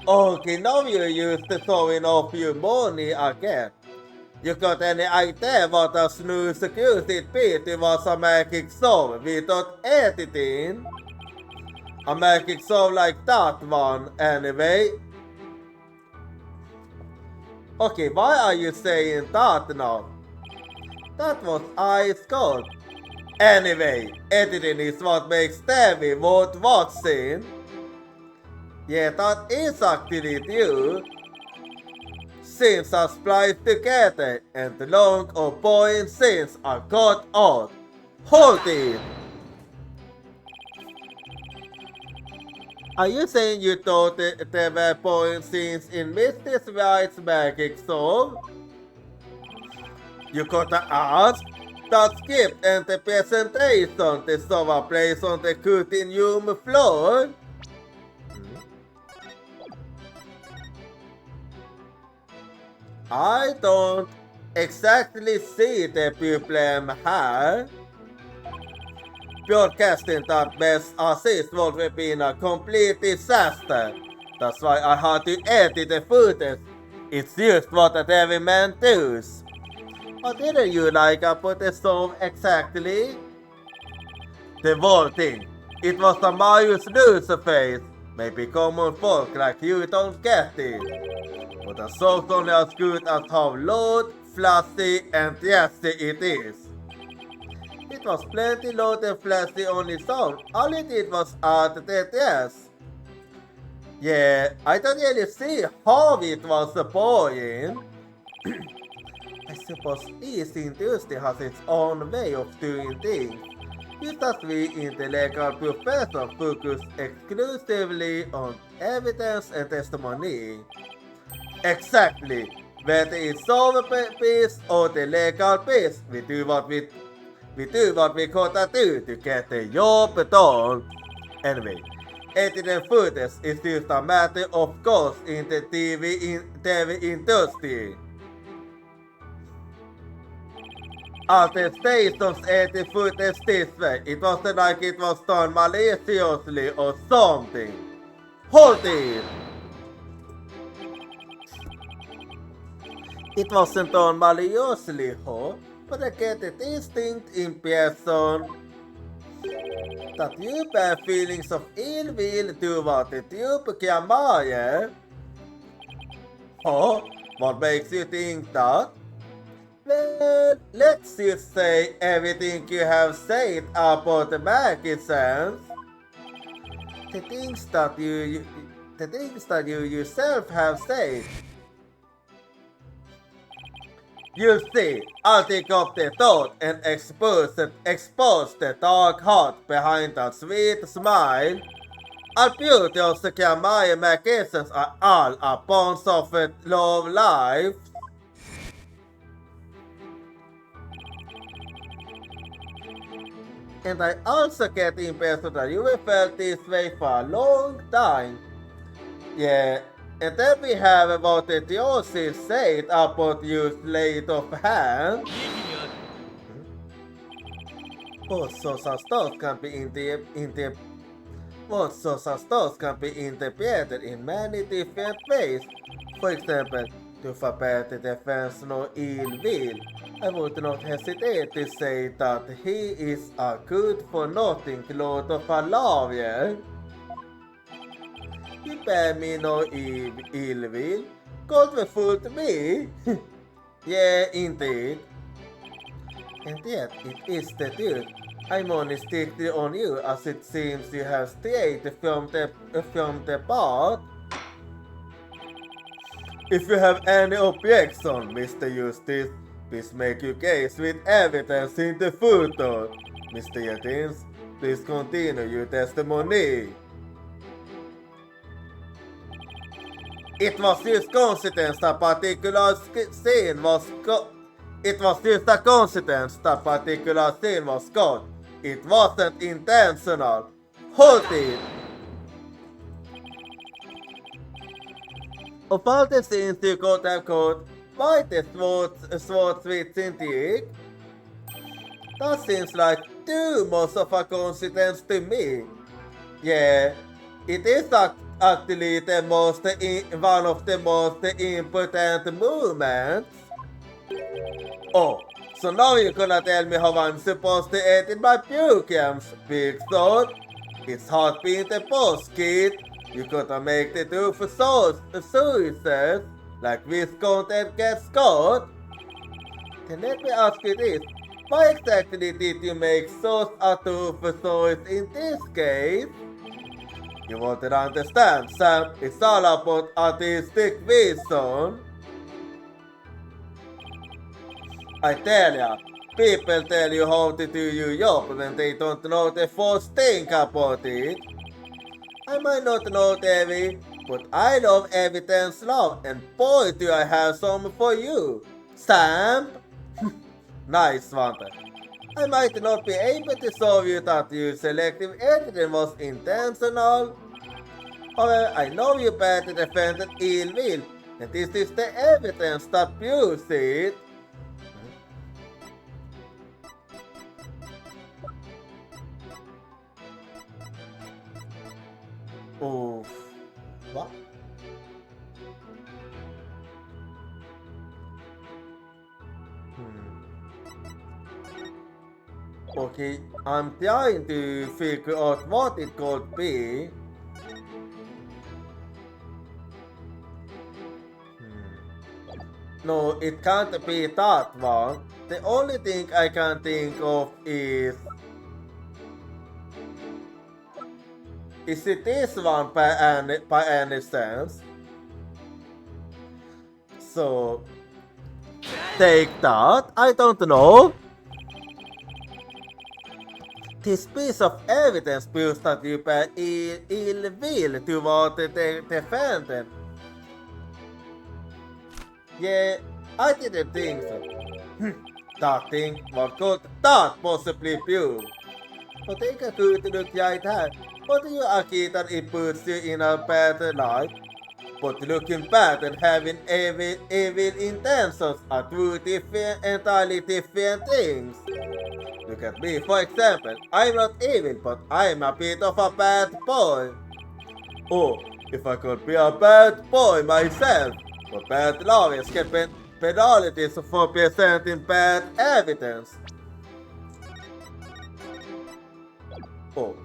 Okay, now you're used to showing off your money again. You got any idea what a snooze security bit it was a magic show without editing? A magic show like that one, anyway. Okay, why are you saying that now? That was ice cold. Anyway, editing is what makes TV worth watching. Yeah, that is actually true. Scenes are spliced together and the long or boring scenes are cut out. Hold it! Are you saying you thought there were boring scenes in Mr. Wright's magic show? You gotta ask? That script and the presentation the show plays on the cutting room floor? I don't exactly see the problem here. Broadcasting that best assist would have been a complete disaster. That's why I had to edit the footage. It's just what a TV man does. What didn't you like about the show exactly? The whole thing. It was a Marius loser face. Maybe common folk like you don't get it. But the show's only as good as how loud, flashy and nasty it is. It was plenty loud and flashy on its own. All it did was add the yes. Yeah, I don't really see how it was boring. I suppose each industry has its own way of doing things. Just as we in the legal profession focus exclusively on evidence and testimony. Exactly. Whether it's over piece or the legal piece, we do what we gotta do to get the job done. Anyway, editing footage is just a matter of course in the TV industry. Attestations 80 footage this way. It wasn't like it was done maliciously or something. Hold it! It wasn't done maliciously, huh? But I get a distinct impression that you bear feelings of ill will toward the Duke Kiamaye. Huh? What makes you think that? Well, let's just say everything you have said about the magicians. The things that you yourself have said. You see, I'll take up the thought and expose the dark heart behind that sweet smile. Our beauty of the Kiamaye magicians are all a bonds of a love life. And I also get the impression that you have felt this way for a long time. Yeah, and then we have about the Theosis said about your sleight of hand. Both sorts of stuff can be interpreted in many different ways. For example, to forbid the defense no ill will, I would not hesitate to say that he is a good-for-nothing Lord of Alavia. He bear me no ill will, God will fool me. Yeah, indeed. And yet, it is the truth. I'm only strictly on you, as it seems you have strayed from the path. If you have any objection, Mr. Eustace, please make your case with evidence in the footnote. Mr. Yettins, please continue your testimony. It was just coincidence that particular scene was caught. It wasn't intentional. Hold it! Of all the scenes you could have caught, why the sword sweet Cintiq? That seems like too much of a coincidence to me. Yeah, it is actually one of the most important movements. Oh, so now you're gonna tell me how I'm supposed to edit my programs, Big Sword? It's hard being the boss, kid. You gotta make the do for suicides, like Viscount and get Scott. Then let me ask you this. Why exactly did you make such a two for suicide in this case? You won't understand, Sam. It's all about artistic vision. I tell ya, people tell you how to do your job when they don't know the first thing about it. I might not know Devi, but I love evidence love, and boy do I have some for you. Sam? Nice one. I might not be able to show you that your selective editing was intentional. However, I know you better defended ill will, and this is the evidence that proves it. Oof. What? Okay, I'm trying to figure out what it could be. No, it can't be that one. The only thing I can think of is it this one by any sense? So, take that? I don't know. This piece of evidence proves that you bear ill will toward the defendant. Yeah, I didn't think so. That thing, what could that possibly prove? But take a good look at that. What do you argue that it puts you in a better light? but looking bad and having evil intentions are two entirely different things. Look at me, for example. I'm not evil, but I'm a bit of a bad boy. Oh, if I could be a bad boy myself, but bad lawyers get penalties for presenting bad evidence. Oh.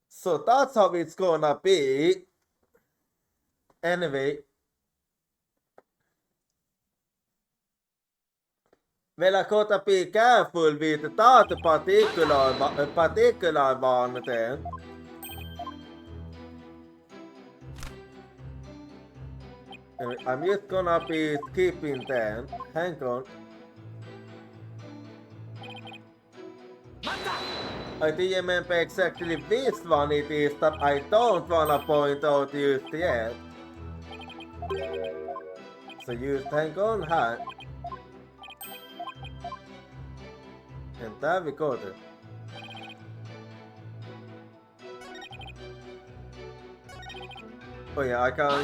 So that's how it's gonna be. Anyway. Well, I gotta be careful with that particular one then. Anyway, I'm just gonna be skipping then. Hang on. I didn't remember exactly which one it is that I don't wanna point out just yet. So just hang on here. And there we go then. Oh yeah, I can...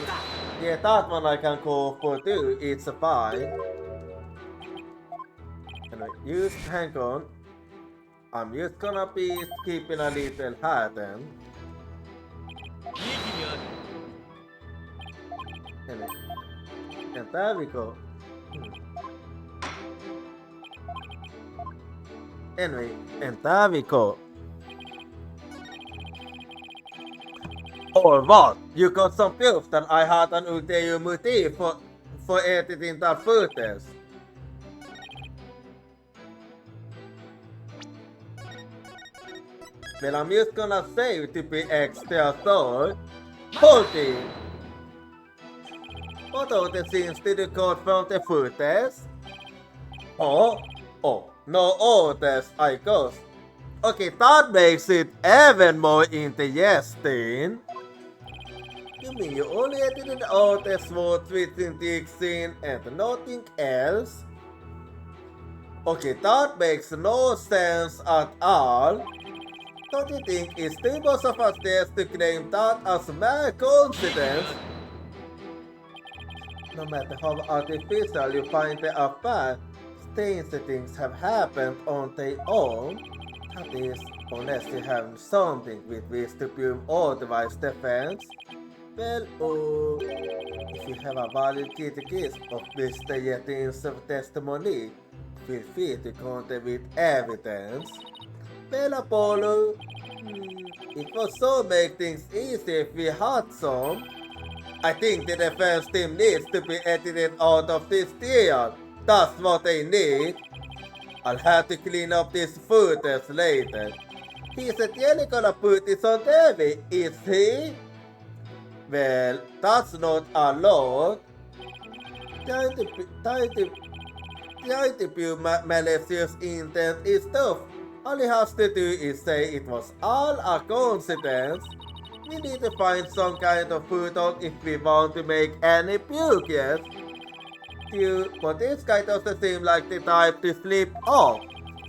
Yeah, that one I can go for too, it's fine. Anyway, just hang on. I'm just gonna be skipping a little here then. Anyway, and there we go. Anyway, and there we go. Or what? You got some proof that I had an ulterior motive for editing that footage. Well, I'm just gonna say to be extra sure. Hold it! What other scenes did you cut from the footage? Oh, no orders, I guess. Okay, that makes it even more interesting. You mean you only edited out the SWAT switching dig scene and nothing else? Okay, that makes no sense at all. Don't you think it's too much of a stretch to claim that as a mere coincidence? No matter how artificial you find the affair, strange things have happened on their own. That is, unless you have something with which to prove otherwise defense. Well, if you have a valid criticism of Mr. Yetin's testimony, feel free to counter with evidence. Well, Apollo, it would so make things easy if we had some. I think the defense team needs to be edited out of this deal. That's what they need. I'll have to clean up this footage later. He's really gonna put this on TV, is he? Well, that's not a lot. Trying to prove malicious intent is tough. All he has to do is say it was all a coincidence. We need to find some kind of foothold if we want to make any progress. But this guy doesn't seem like the type to slip off.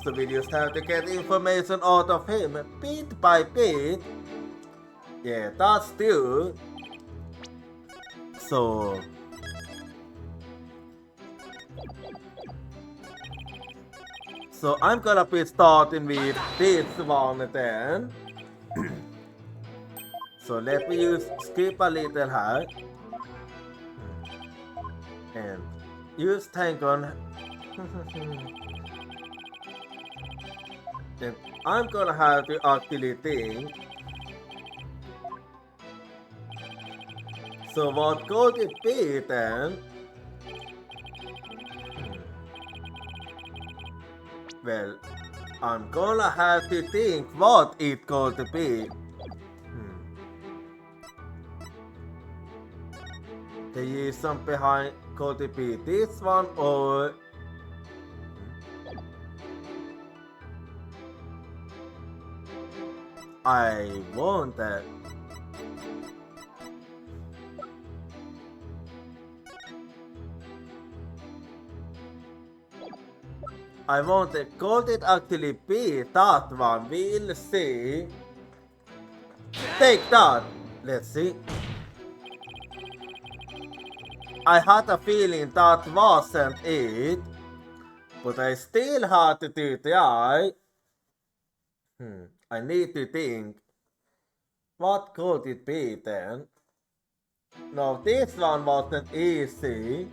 So we just have to get information out of him bit by bit. Yeah, that's true. So I'm gonna be starting with this one then. So let me just skip a little here. And use hang on. And I'm gonna have to actually think. So what could it be then? Well, I'm gonna have to think what it could be. The reason behind could it be this one or I wonder. I wonder, could it actually be that one? We'll see. Take that! Let's see. I had a feeling that wasn't it, but I still had to try. I need to think. What could it be then? No, this one wasn't easy.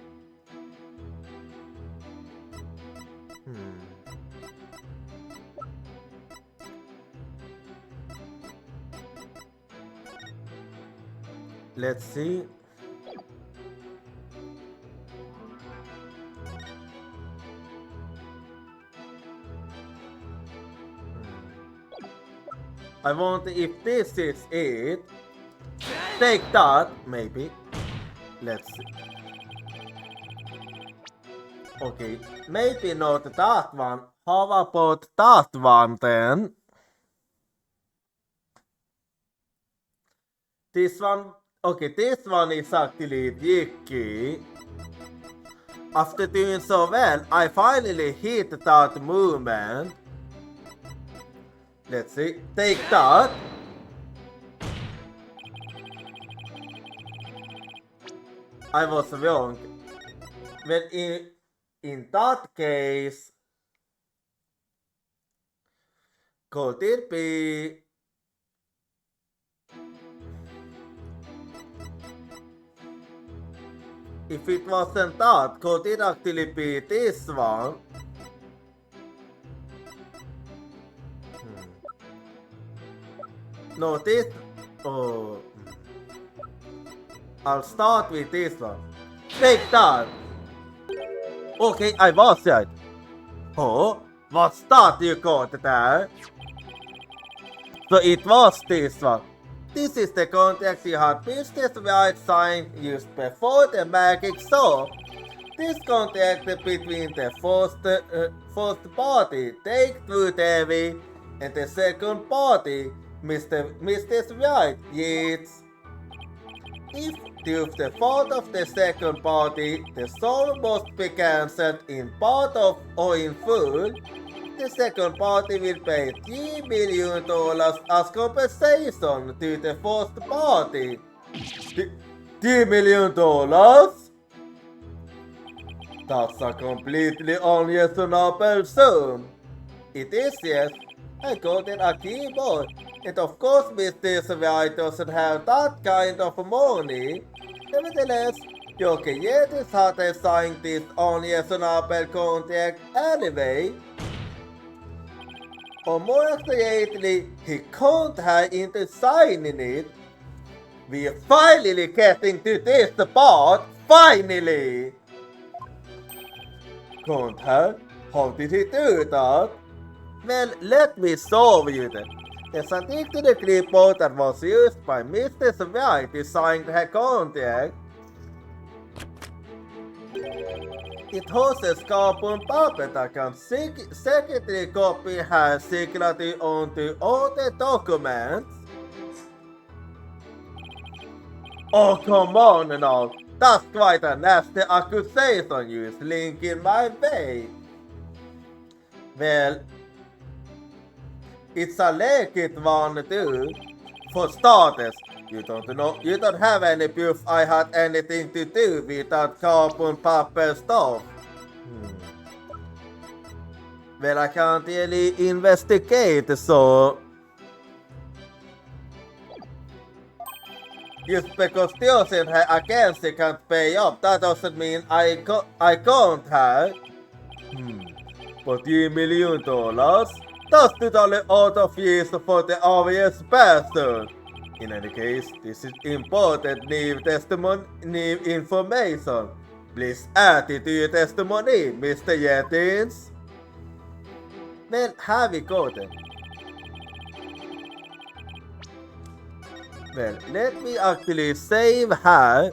Let's see. I wonder if this is it. Take that, maybe. Let's see. Okay, maybe not that one. How about that one then? This one, okay, this one is actually tricky. After doing so well, I finally hit that movement. Let's see, take that. I was wrong. Well, in that case, could it be... If it wasn't that, could it actually be this one? No, this... Oh... I'll start with this one. Take that! Okay, I was right. Oh, what's that you got there? So it was this one. This is the contract you had business right signed used before the magic sword. This contract between the first party, Take Two Devi, and the second party, Mr. Wright, Yeats. If due to the fault of the second party, the soul must be cancelled in part of or in full, the second party will pay $3 million as compensation to the first party. $3 million? That's a completely unreasonable sum. It is, yes. I got it a keyboard. And of course Mr. Wright doesn't have that kind of money. Nevertheless, Joker Yetis had signed this unreasonable contract anyway. Or more accurately, he can't have into signing it. We're finally getting to this part, finally! Can't have? How did he do that? Well, let me show you that. There's a link to the clipboard that was used by Mr. Wright to sign the contract. It has a carbon puppet that can secretly copy her signature onto all the documents. Oh, come on now. That's quite a nasty accusation you slink in my way. Well, it's a legit one too. For starters, you don't have any proof I had anything to do with that carbon paper stuff. Well, I can't really investigate, so... Just because the ocean agency can't pay up, that doesn't mean I can't have. But $3 million? That's totally out of use for the obvious bastard. In any case, this is important new information. Please add it to your testimony, Mr. Yetis. Well, have we got it? Well, let me actually save her.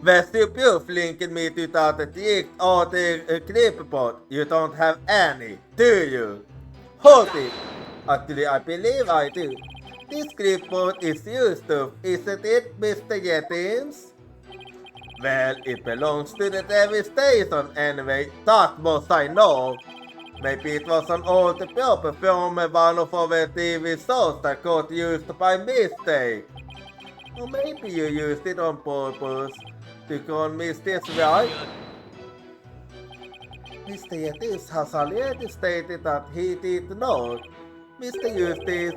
Where's the proof linking me to that trick or the clipboard? You don't have any, do you? Hold it! Actually, I believe I do. This clipboard is used to, isn't it, Mr. Yetis? Well, it belongs to the Devi Station anyway, that much I know. Maybe it was an old paper from one of our TV shows that got used by mistake. Or maybe you used it on purpose to convince this right? Mr. Yetis has already stated that he did not. Mr. Eustace,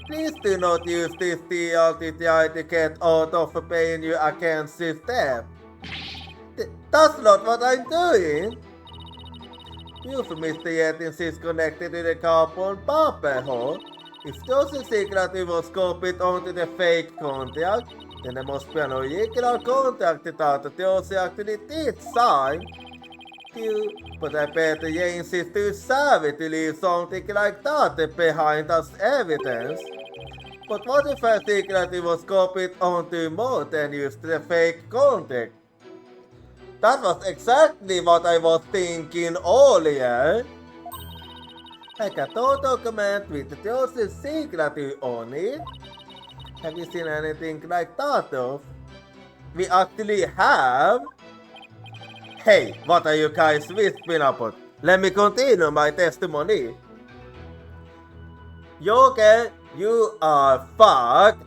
please do not use this TLTTI to get out of paying you against this debt. That's not what I'm doing. If Mr. Yetis is connected to the carbon bubble hole, if those secretly was copied onto the fake contact, then there must be an original contact that those actually did sign. But I bet James is too savvy to leave something like that behind as evidence. But what if a secretly was copied onto more than just the fake contact? That was exactly what I was thinking earlier. Like a total document with Joseph's secretly on it. Have you seen anything like that though? We actually have. Hey, what are you guys whispering about? Let me continue my testimony. Yoga, you are fucked.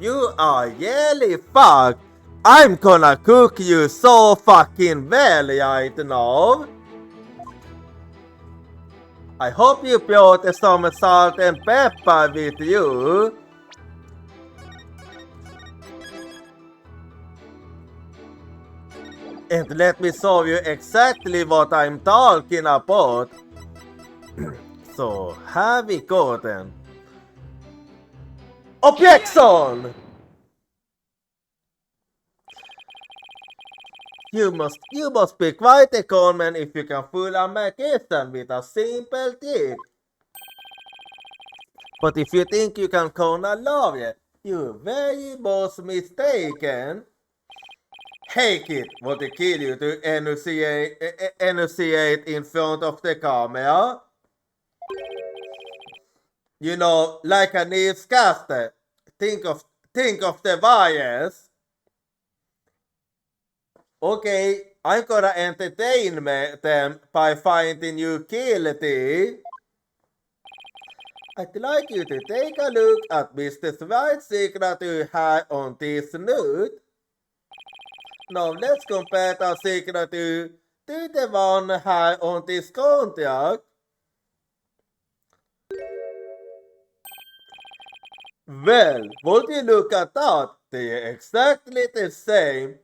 You are really fucked. I'm gonna cook you so fucking well right now. I hope you brought some salt and pepper with you. And let me show you exactly what I'm talking about. So, have we go then. Objection! You must be quite a con man if you can fool a magician with a simple trick. But if you think you can con a lawyer, you're very much mistaken. Hey kid, want to kill you to enunciate in front of the camera? You know, like a newscaster. Think of the wires. Okay, I'm gonna entertain them by finding you guilty. I'd like you to take a look at Mr. White's signature here on this note. Now let's compare the signature to the one here on this contract. Well, would you look at that? They're exactly the same.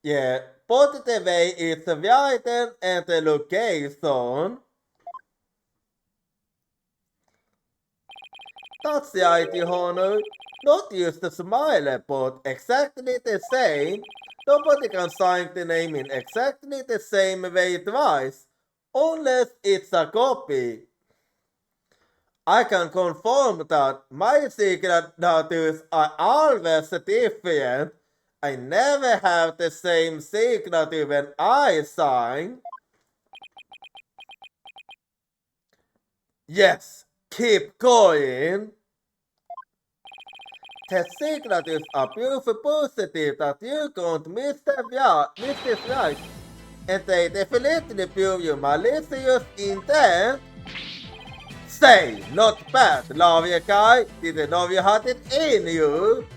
Yeah, both the way it's written and the location. That's right, Your Honor. Not just a smiley, but exactly the same. Nobody can sign the name in exactly the same way twice, unless it's a copy. I can confirm that my signatures are always different. I never have the same signature when I sign. Yes, keep going. The signatures are proof positive that you can't miss this right, and they definitely prove your malicious intent. Say, not bad, lawyer guy. Didn't know you had it in you.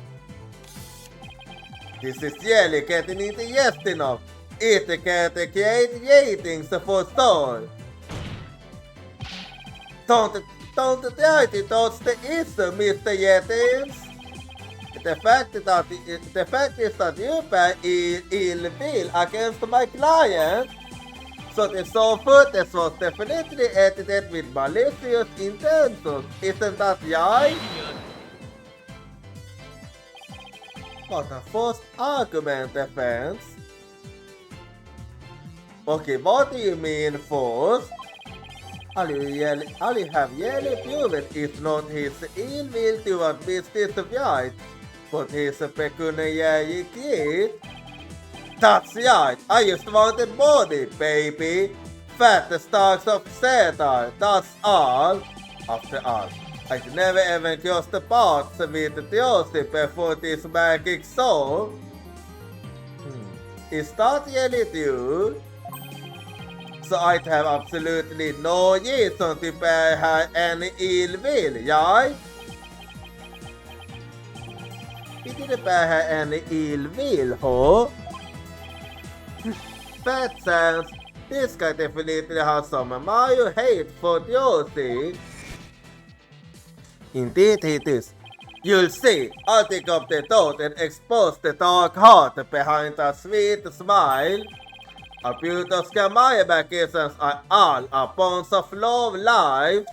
This is really getting interesting now. It can create ratings for sure. Don't try to touch the issue, Mr. Yetis. The fact is that you bear ill will against my client. So the show footage was definitely edited with malicious intentions, isn't that right? What a false argument, defense. Okay, what do you mean false? All you have really proven is not his ill will toward Mr. White, but his pecuniary greed. That's right, I just wanted money, baby. Fat stocks of satire, that's all. After all, I'd never even crossed the paths with Joseph before this magic show. Is that really true? So I have absolutely no reason to bear her any ill will, yeah? He didn't bear her any ill will, huh? That sense, this guy definitely has some Mario hate for Josie. Indeed it is. You'll see, I'll take up the thought and expose the dark heart behind a sweet smile. A beautiful Scamaya vacations are all a bonds of love life.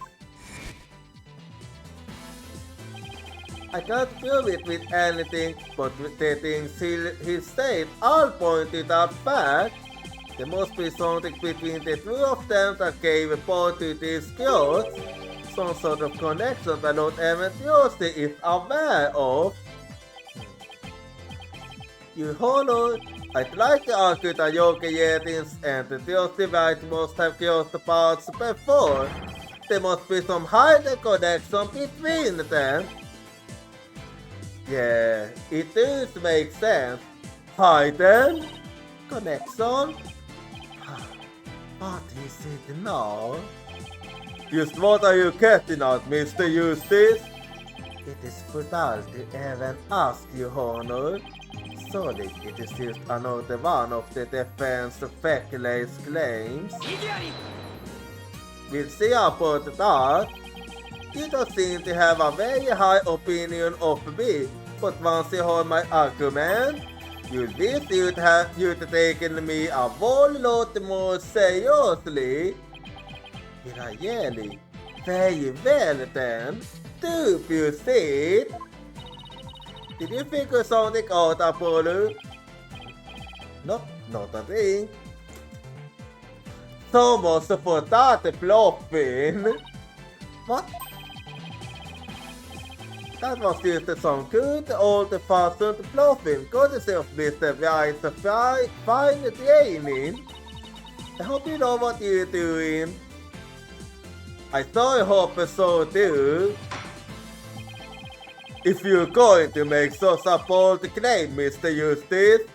I can't feel it with anything, but with the things he said all pointed at fact. There must be something between the two of them that gave birth to these girls. Some sort of connection that not even Tuesday is aware of. You honor, I tried to argue that Yogi Yetins and the Tuesday White must have crossed the paths before. There must be some hidden connection between them. Yeah, it does make sense. Hidden connection? What is it now? Just what are you getting at, Mr. Eustace? It is futile to even ask you, Honor. Sorry, it is just another one of the defense speculates claims. We'll see about that. You don't seem to have a very high opinion of me, but once you heard my argument, you wish you'd taken me a whole lot more seriously. Really? Very well then. Do you see it? Did you figure something out, Apollo? Nope, not a thing. So much for that bluffing. What? That was just some good old-fashioned bluffing, courtesy of Mr. White's fine training. I hope you know what you're doing. I so hope so too. If you're going to make such a bold claim, Mr. Eustace,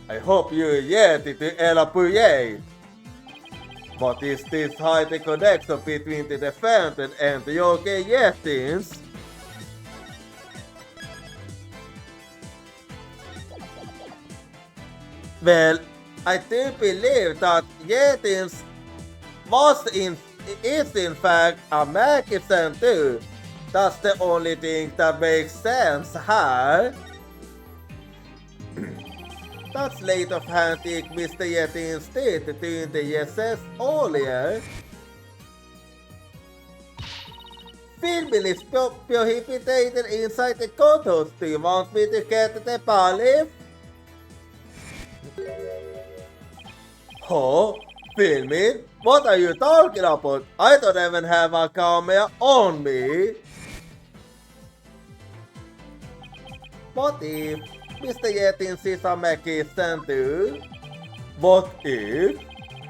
I hope you're ready to elaborate. What is this hidden connection between the defendant and the Yogi Yetins? Well, I do believe that Yetins is in fact a magician too. That's the only thing that makes sense here. That's late of handing Mr. Yetins did during the yeses earlier. Filming is prohibited inside the courthouse. Do you want me to get the bailiff? Huh? Filming? What are you talking about? I don't even have a camera on me. What if Mr. Yetins is a magician too? What if?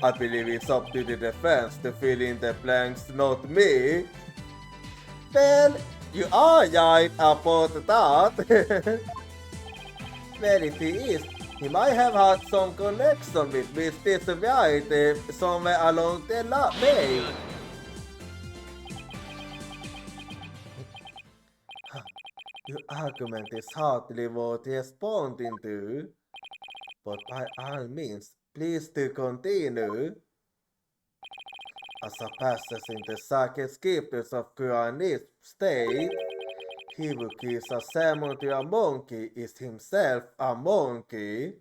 I believe it's up to the defense to fill in the blanks, not me. Well, you are right about that. Well, if he is, he might have had some connection with Mr. White somewhere along the way. Your argument is hardly worth responding to, but by all means, please do continue. As a passage in the sacred scriptures of Quranic state, he who gives a sermon to a monkey is himself a monkey.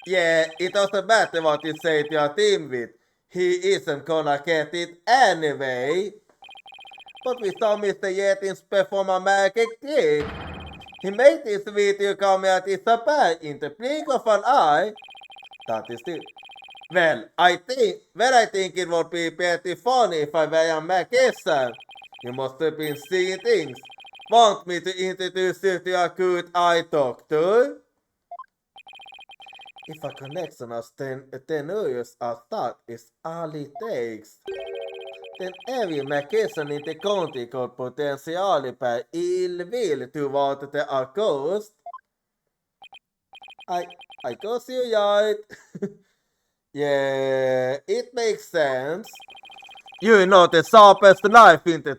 Yeah, it doesn't matter what you say to your teammate, he isn't gonna get it anyway. But we saw Mr. Yetins perform a magic trick. He made this video camera disappear in the blink of an eye. That is it. Well, I think it would be pretty funny if I were a magician. You must have been seeing things. Want me to introduce you to a good eye doctor? If a connection as tenuous as that is all it takes, then every magician in the county could potentially bear ill will toward the accused. I guess you're right. Yeah, it makes sense. You're not the sharpest knife in the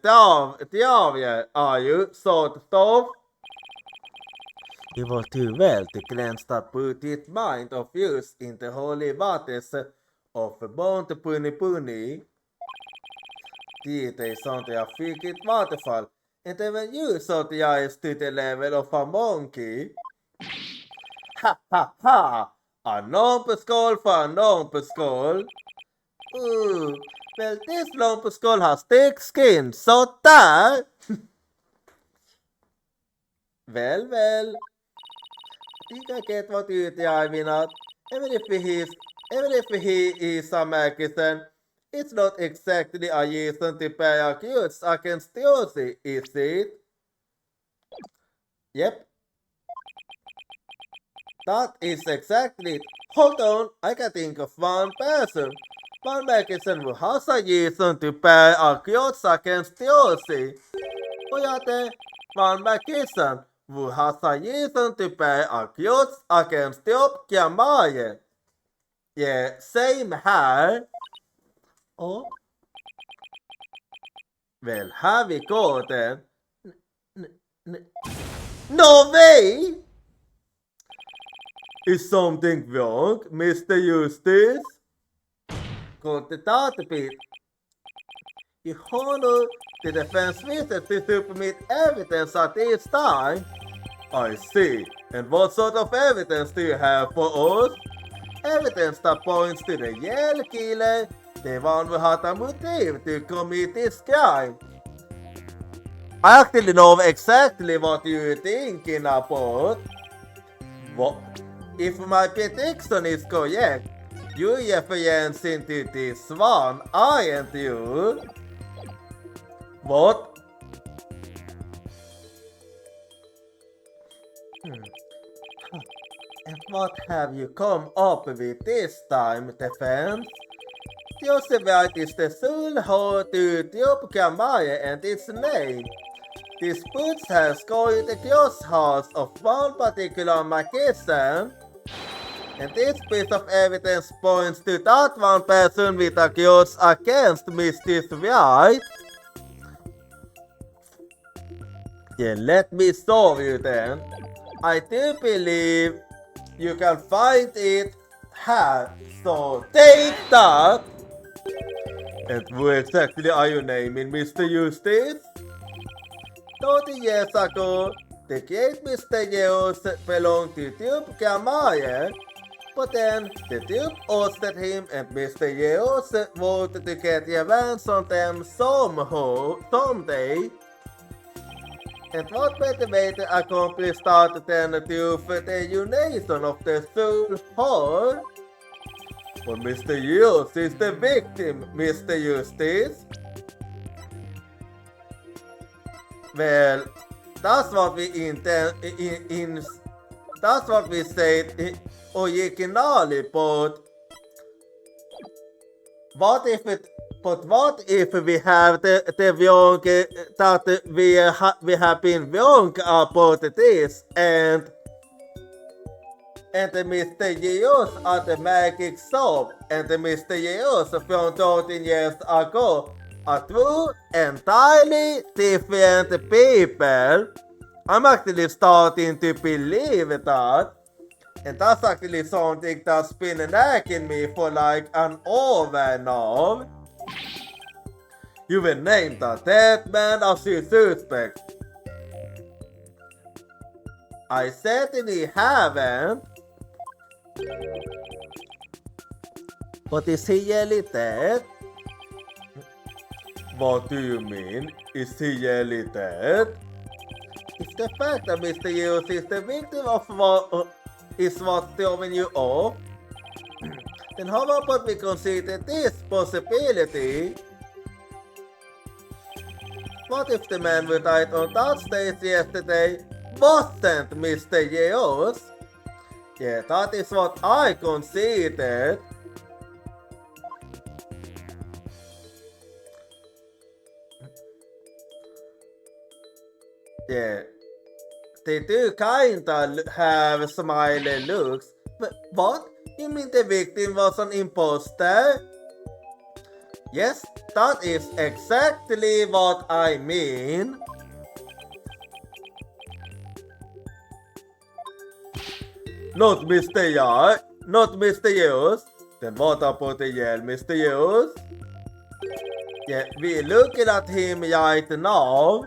area, are you, sort of? Det var tur väl det glänste att put ditt mind of use in the holy waters of Mount Punipuni. Dit ei sånt jag fick ett waterfall. And even you thought jag is to the level of a monkey. Ha ha ha! A numbskull for a numbskull. Ooh, well this numbskull has thick skin, so that. Well. I think I get what you driving at. Even if he is a magician, it's not exactly a reason to pay accused against Josie, is it? Yep. That is exactly it. Hold on, I can think of one person. One magician who has a reason to pay accused against Josie. Pojate, one magician who has a reason to pay accused against Job Kiamaye. Yeah, same here. Oh. Well, here we go then. No way! Is something wrong, Mr. Eustace? Got the data bit. You honor the defense witness to submit evidence at this time. I see. And what sort of evidence do you have for us? Evidence that points to the Yale killer, the one who had a motive to commit this crime. I actually know exactly what you're thinking about. What? If my prediction is correct, you're referencing to this one, aren't you? What? And what have you come up with this time, defense? Joseph is the soul whore to Job Kiamaye and its name. This boots has going the cross house of one particular magician. And this piece of evidence points to that one person with a grudge against Mrs. Wright. Yeah, let me show you then. I do believe you can find it here. So take that. And who exactly are you naming, Mr. Eustace? 30 years ago, the great Mr. Yeos belonged to Duke Kiamaye. But then, the Duke ousted him and Mr. Yeos wanted to get revenge on them someday. And what better way to accomplish that than to the unison of the soul whore? But Mr. Yeos is the victim, Mr. Eustace. Well, that's what we that's what we said originally, but what if we have the wrong that we have been wrong about this and Mr. Yeos at the magic shop and Mr. Yeos from 13 years ago are two entirely different people? I'm actually starting to believe that. And that's actually something that's been nagging me for like an hour now. You will name the dead man as your suspect. I certainly haven't. But is he really dead? What do you mean? Is he really dead? It's the fact that Mr. Yeos is the victim of what is what's throwing you off. Then how about we consider this possibility? What if the man who died on that stage yesterday wasn't Mr. Yeos? Yeah, that is what I considered. Yeah, they do kinda have smiley looks. But what? You mean the victim was an imposter? Yes, that is exactly what I mean. Not Mr. Yard, not Mr. Hughes. Then what about the yell, Mr. Hughes? Yeah, we're looking at him right now.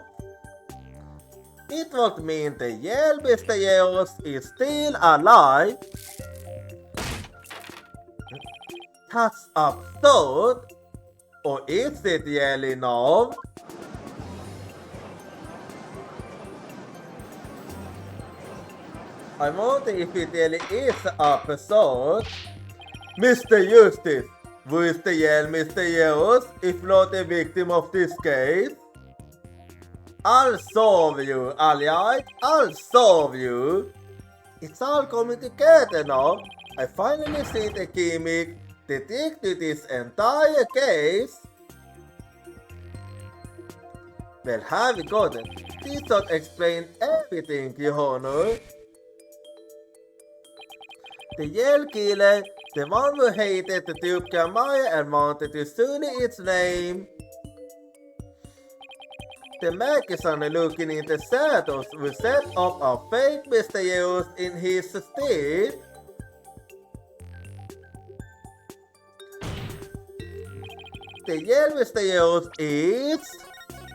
It would mean the yell, Mr. Hughes is still alive. That's absurd. Or is it really now? I wonder if it really is absurd. Mr. Eustace, who is the yell Mr. Eustace if not a victim of this case? I'll solve you, alright? I'll solve you. It's all coming together now. I finally see the gimmick that to this entire case. Well, have you got it? This should explain everything, Your Honor. The Yale killer, the one who hated the Duke Maya and wanted to sully its name. The magician looking in the shadows will set up a fake Mr. Hughes in his stead. The Yale Mr. Hughes is...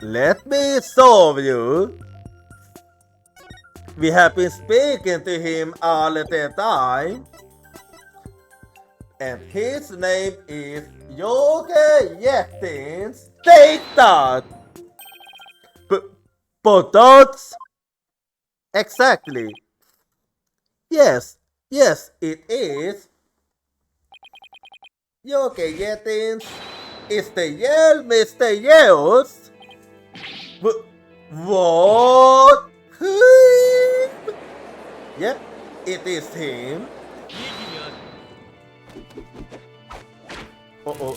Let me solve you. We have been speaking to him all the time. And his name is Yogi Yetins. Take that! But that's... Exactly. Yes, it is. Yogi Yetins is the Yale Mr. Hughes. What? Yep, it is him. Oh.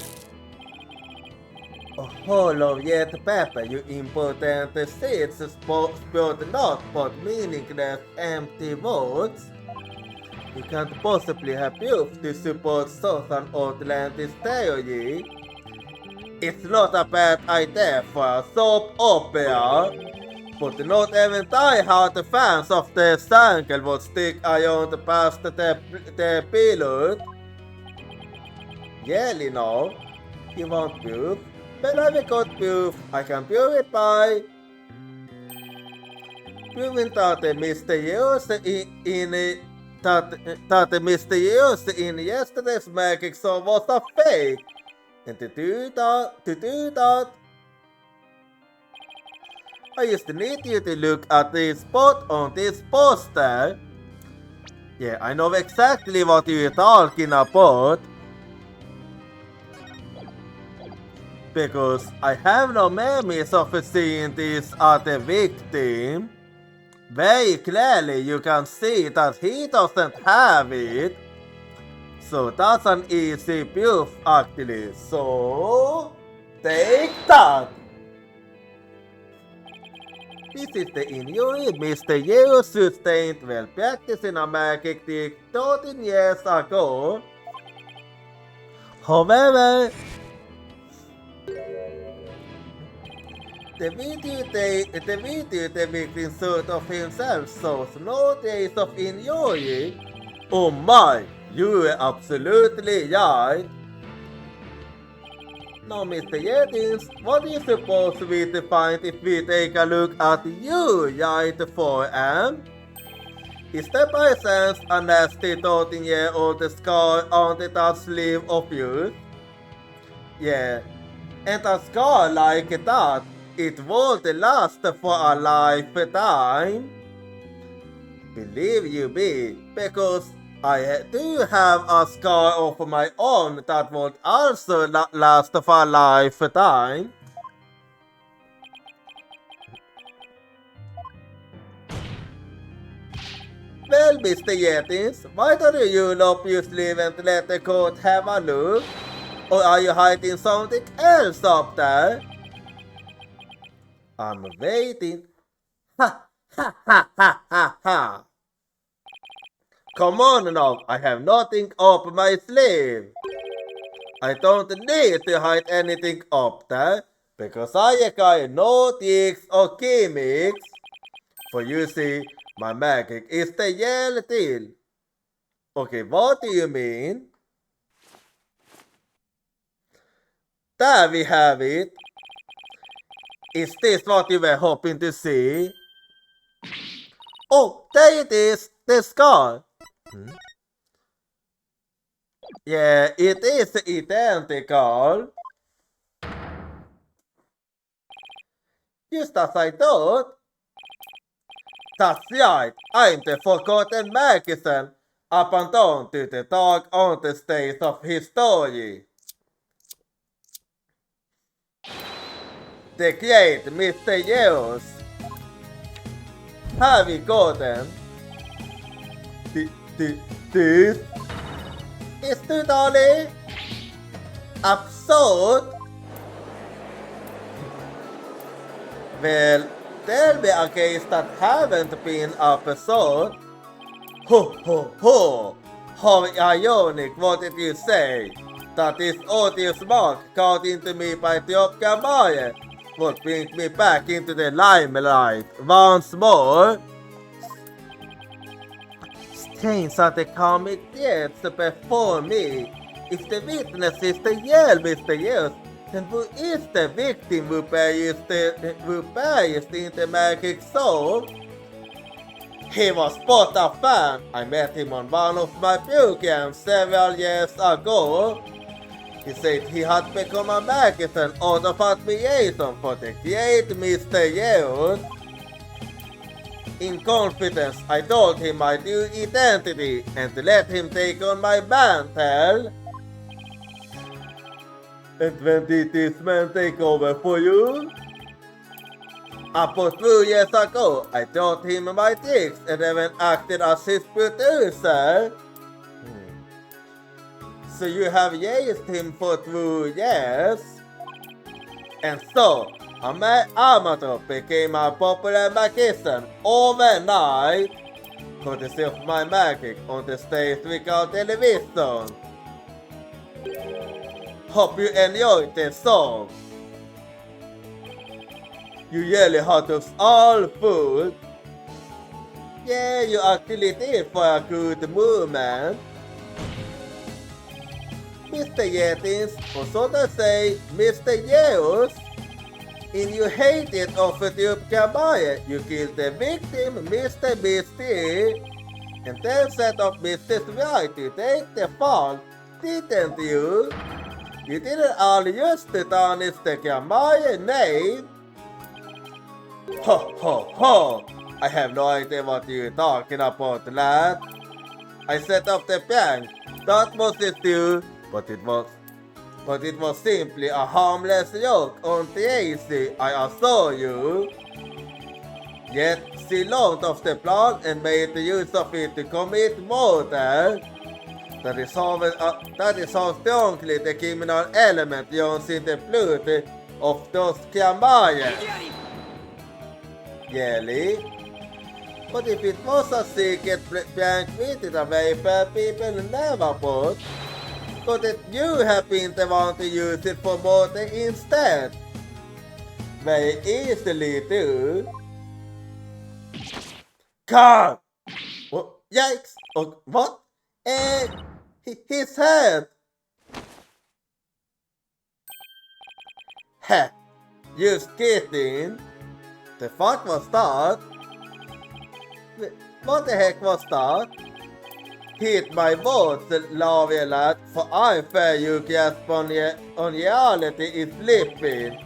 A whole of yet paper, you important seeds spilled not but meaningless empty words. You can't possibly have proof to support Southern Atlantis theory. It's not a bad idea for a soap opera, but not even die-hard fans of the Strangle would stick around past the pilot. Yeah, Lino, you want proof? Well, I've got proof. I can prove it by proving that Mr. Hughes that Mr. Hughes in yesterday's magic show was a fake. And to do that, I just need you to look at the spot on this poster. Yeah, I know exactly what you're talking about. Because I have no memories of seeing this as a victim. Very clearly you can see that he doesn't have it. So that's an easy proof actually. So take that! This is the injury Mr. Hughes sustained while practicing a magic trick 13 years ago. However, the video the victim showed of himself shows no trace of injury. Oh my, you were absolutely right. Now, Mr. Yetins, what do you suppose we find if we take a look at you right forearm? Is there by chance a nasty 13-year-old scar on the top sleeve of you? Yeah, and a scar like that, it won't last for a lifetime. Believe you me, because I do have a scar of my own that won't also last for a lifetime. Well, Mr. Yetins, why don't you roll up your sleeve and let the court have a look? Or are you hiding something else up there? I'm waiting. Ha ha ha ha ha ha. Come on now, I have nothing up my sleeve. I don't need to hide anything up there, because I got no tricks or gimmicks. For you see, my magic is the yellow deal. Okay, what do you mean? There we have it. Is this what you were hoping to see? Oh, there it is, the scar. Yeah, it is identical. Just as I thought. That's right, I'm the forgotten magician, abandoned to the dark on the stage of history. The great Mr. Yeos. Have we gotten? This is totally absurd. Well, there'll be a case that haven't been absurd. Ho ho ho! How ironic, what did you say? That this odious mark caught into me by Tiopka Maya would bring me back into the limelight once more. Strange that the comic gets before me. If the witness is the yell Mr. Yes, then who is the victim who perished in the magic show? He was both a fan. I met him on one of my programs several years ago. He said he had become a magician out of admiration for the great Mr. Yeon. In confidence, I told him my new identity and let him take on my mantle. And when did this man take over for you? About 2 years ago, I taught him my tricks and even acted as his producer. So you have used him for 2 years? And so, a amateur became a popular magician overnight, courtesy of my magic on the stage without television. Hope you enjoyed the song. You really had us all fooled. Yeah, you actually did for a good movement. Mr. Yetins, or so to say, Mr. Yeos. In you hated of Ethiopia Maya, you killed the victim, Mr. Misty, and then set up Mr. Right to take the fall, didn't you? You didn't all use the tarnish the Gamaya name. Ho ho ho! I have no idea what you're talking about, lad. I set up the bank. That was it too, but it was simply a harmless joke on Tracy, I assure you. Yet she learned of the plan and made use of it to commit murder. That is how strongly the criminal element runs in the blood of those Kamaya. Really? But if it was a secret bank with away where people never put, couldn't you have been the one to use it for murder instead? Very easily too. God! Oh, yikes! Oh, what? His head! Heh! Just kidding! The fuck was that? What the heck was that? Hit my words, Lavia lad, for I fear you grasp on reality is slipping.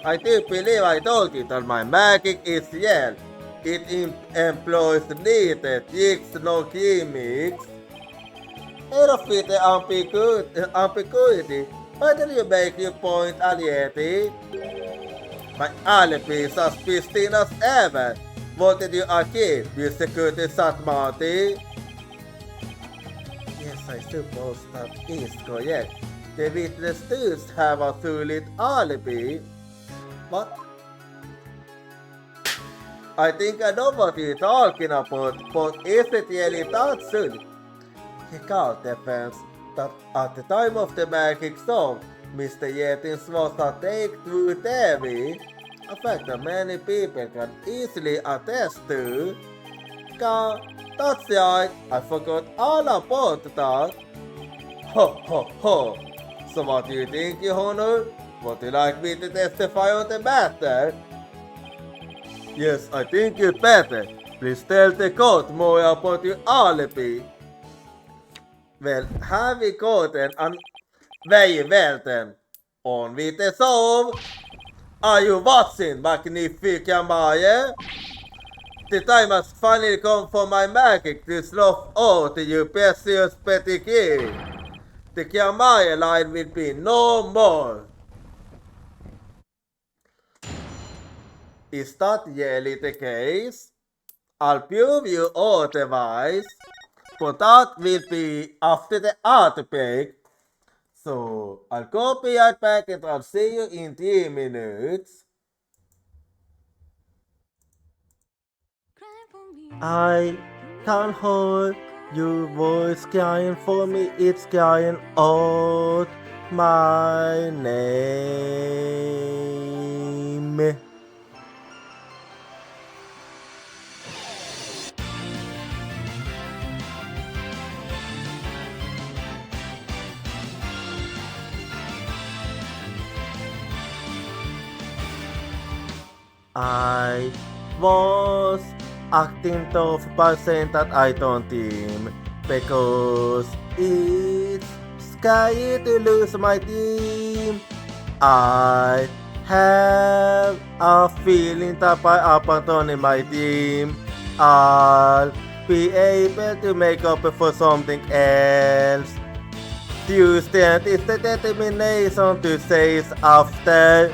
I do believe I told you that my magic is real. It employs neither tricks nor gimmicks. Enough with the ambiguity. Why did you make your point, Alieti? My alibi is as pristine as ever. What did you again, you security sat Marty? Yes, I suppose that is correct. The witness does have a solid alibi. What? I think I know what you're talking about, but is it really that silly? Check out the fans that at the time of the magic song, Mr. Yetin's was a take-through TV, a fact that many people can easily attest to. God, that's right, I forgot all about that. Ho ho ho! So what do you think, Your Honor? Would you like me to testify on the matter? Yes, I think you'd better. Please tell the court more about your alibi. Väl, här vi gården an vägvälten. On vite sov. Are you watching, Magnifica Maya? The time has finally come for my magic to slough out you precious petty kid. The Kiamaya line will be no more. Is that really the case? I'll prove you otherwise, but that will be after the outbreak. So, I'll go be right back and I'll see you in 3 minutes. I can't hold your voice crying for me, it's crying out my name. I was acting tough by saying that I don't team because it's scary to lose my team. I have a feeling that by abandoning my team, I'll be able to make up for something else. Tuesday is the determination to chase after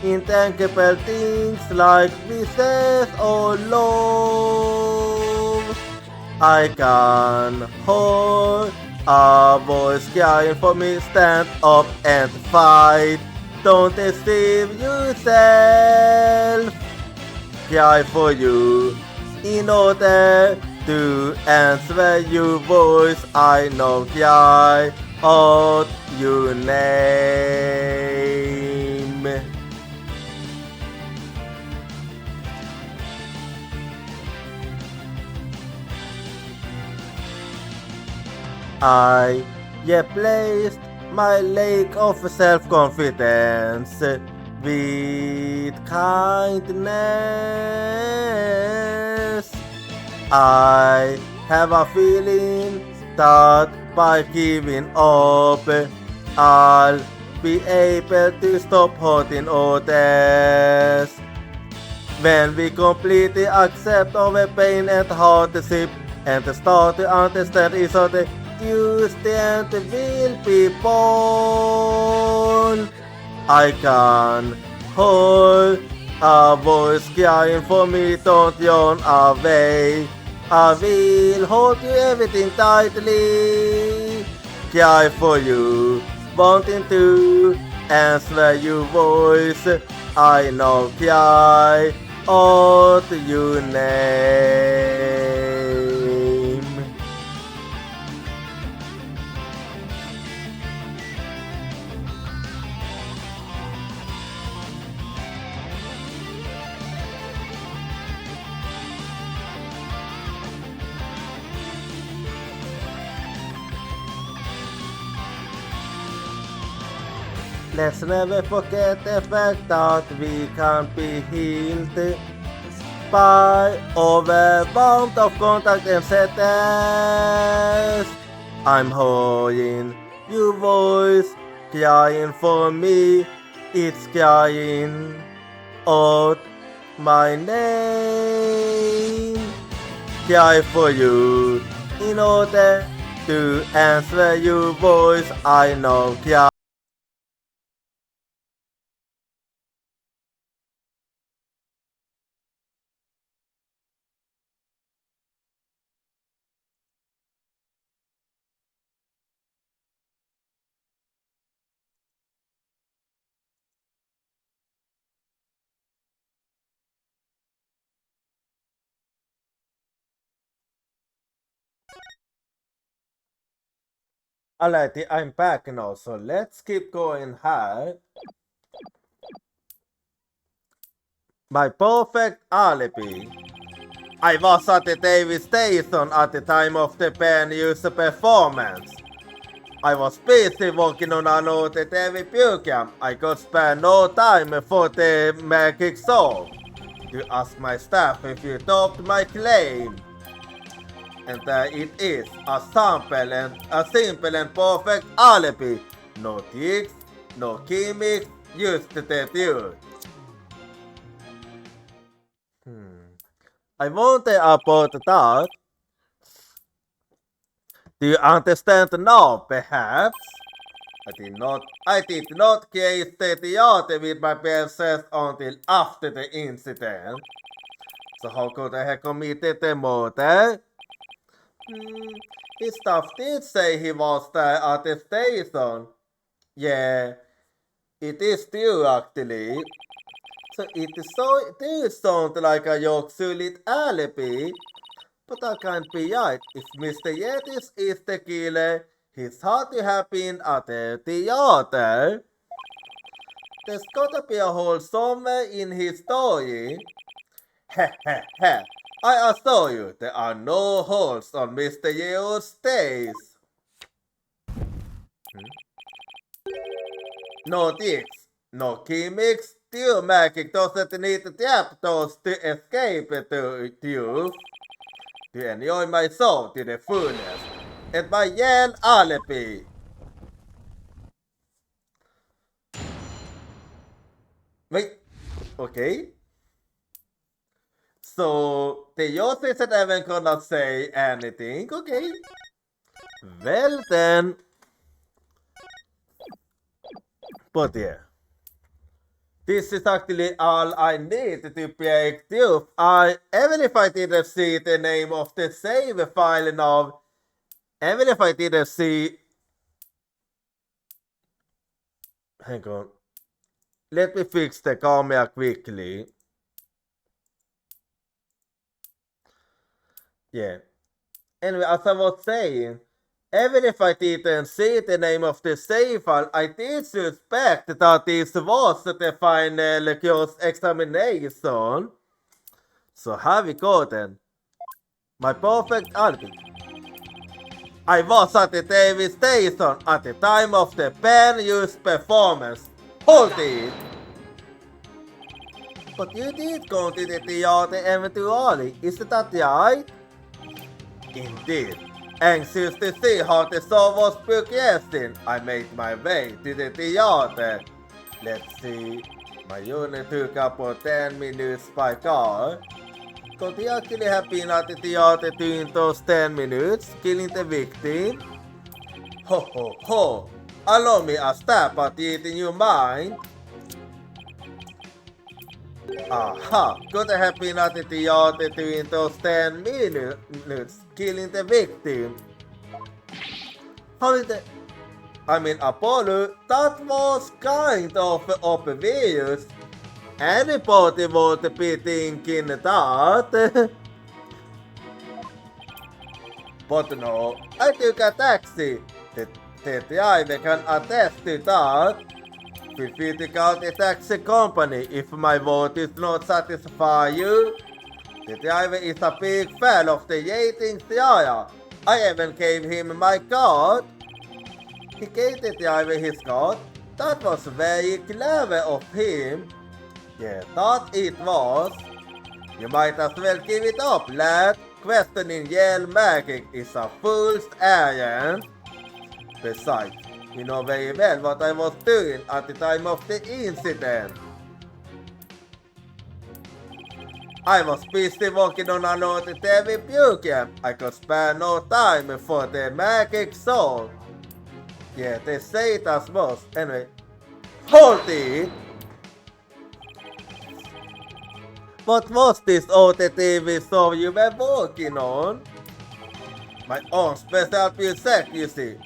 intangible things like business or love. I can hold a voice crying for me, stand up and fight. Don't deceive yourself. Cry for you in order to answer your voice. I know cry out your name. I replaced my lack of self-confidence with kindness. I have a feeling that by giving up, I'll be able to stop hurting others. When we completely accept our pain and hardship and start to understand each other, Tuesday will be born. I can hold a voice crying for me, don't yawn away. I will hold you everything tightly. Cry for you, wanting to answer your voice. I know cry out your name. Let's never forget the fact that we can't be healed by overwhelmed of contact and sadness. I'm hearing your voice crying for me. It's crying out my name. Cry for you in order to answer your voice. I know cry. Alrighty, I'm back now, so let's keep going here. My perfect alibi. I was at the Davis station at the time of the band user performance. I was busy working on another TV program. I could spare no time for the magic show. You ask my staff if you doubt my claim. And there it is, a simple and perfect alibi. No tricks, no gimmicks, just the truth. I wonder about that. Do you understand now, perhaps? I did not create the theater with my bare chest until after the incident. So how could I have committed the murder? His staff did say he was there at the station. Yeah, it is true actually. So it does sound like a solid alibi, but I can't be right. If Mr. Yetis is the killer, he's had to have been at the theater. There's gotta be a hole somewhere in his story. Heh heh heh. I assure you, there are no holes on Mr. Yeo's days. No tricks, no gimmicks. Still magic doesn't need trapdoors to escape to you. To enjoy my soul to the fullness. And my Yale alibi. Wait, okay. So, the Yost isn't even gonna say anything, okay? Well then. But yeah. This is actually all I need to break through. Even if I didn't see the name of the save file now, even if I didn't see... Hang on. Let me fix the camera quickly. Yeah. Anyway, as I was saying, even if I didn't see the name of the save file, I did suspect that this was the final course examination. So here we go then. My perfect alibi. I was at the TV station at the time of the band use performance. Hold it! But you did go to the theater eventually, isn't that right? Indeed. Anxious to see how the show was progressing, I made my way to the theater. Let's see, my unit took about 10 minutes by car. Could he actually have been at the theater during those 10 minutes, killing the victim? Ho ho ho! Allow me a stab at it in your mind. Aha! Could I have been at the theater during those 10 minutes, killing the victim? How did that... I mean, Apollo, that was kind of obvious. Anybody would be thinking that. But no, I took a taxi. The driver can attest to that. We fitting out the taxi company if my vote is not satisfy you. The driver is a big fan of the Yating Tiara. I even gave him my card. He gave the driver his card. That was very clever of him. Yeah, that it was. You might as well give it up, lad. Questioning Yale magic is a fool's errand. Besides, you know very well what I was doing at the time of the incident. I was busy working on another TV program. I could spare no time for the magic show. Yeah, they say it as was. Anyway, hold it! What was this other TV show you were working on? My own special project, you see.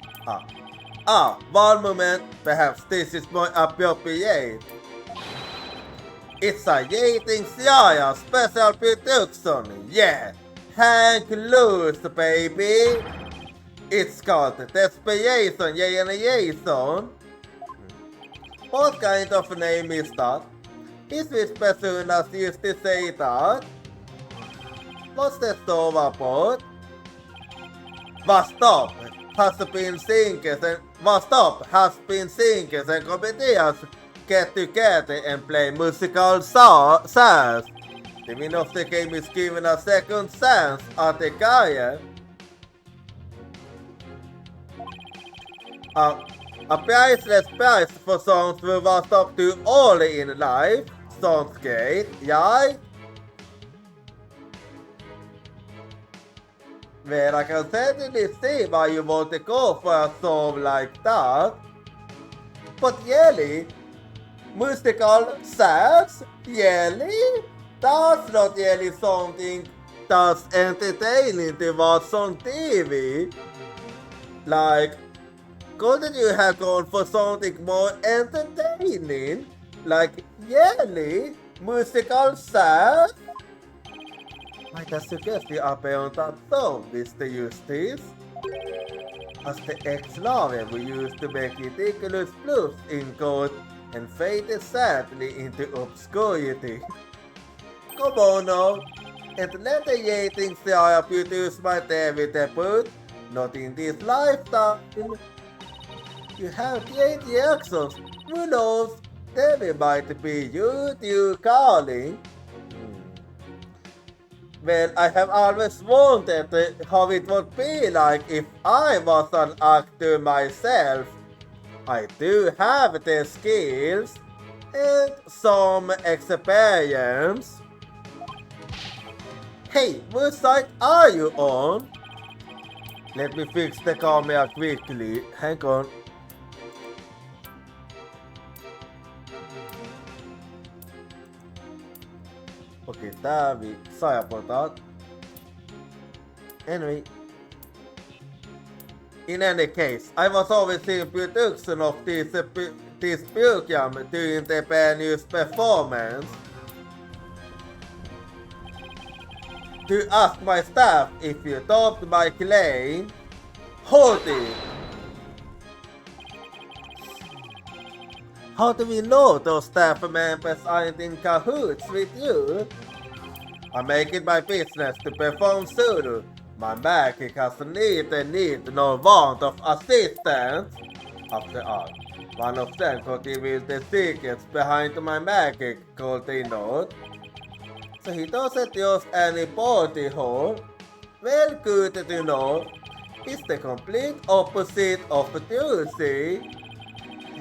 One moment, perhaps this is more appropriate. It's a Yating Tiara special production, yeah! Hang loose, baby! It's called Desperation Jason. What kind of name is that? Is this personas used to say that? What's the sova pot? Vostop has been singers and comedians get together and play musical songs. The winner of the game is given a second chance at the career. A priceless prize for songs who was up to all in life. Sounds great, yeah? Well, I can certainly see why you want to go for a song like that. But really, musical songs? Really? That's not really something that's entertaining to watch on TV. Like, couldn't you have gone for something more entertaining? Like, really? Musical songs? Might I suggest you appear on that song, Mr. Eustace? As the ex-lover we used to make ridiculous bluffs in court and faded sadly into obscurity. Come on now, and let the Yating Sarah produce my David debut, not in this lifetime. You have 8 reactions, who knows, David might be you calling. Well, I have always wondered how it would be like if I was an actor myself. I do have the skills and some experience. Hey, what side are you on? Let me fix the camera quickly. Hang on. Okay, sorry about that. Anyway. In any case, I was always in production of this program during the Benny's performance. To ask my staff if you doubt my claim, hold it! How do we know those staff members aren't in cahoots with you? I make it my business to perform solo. My magic has neither need nor want of assistance. After all, one of them could reveal the secrets behind my magic, could he not? So he doesn't use any body hole. Well, good to know. It's the complete opposite of Dulcie.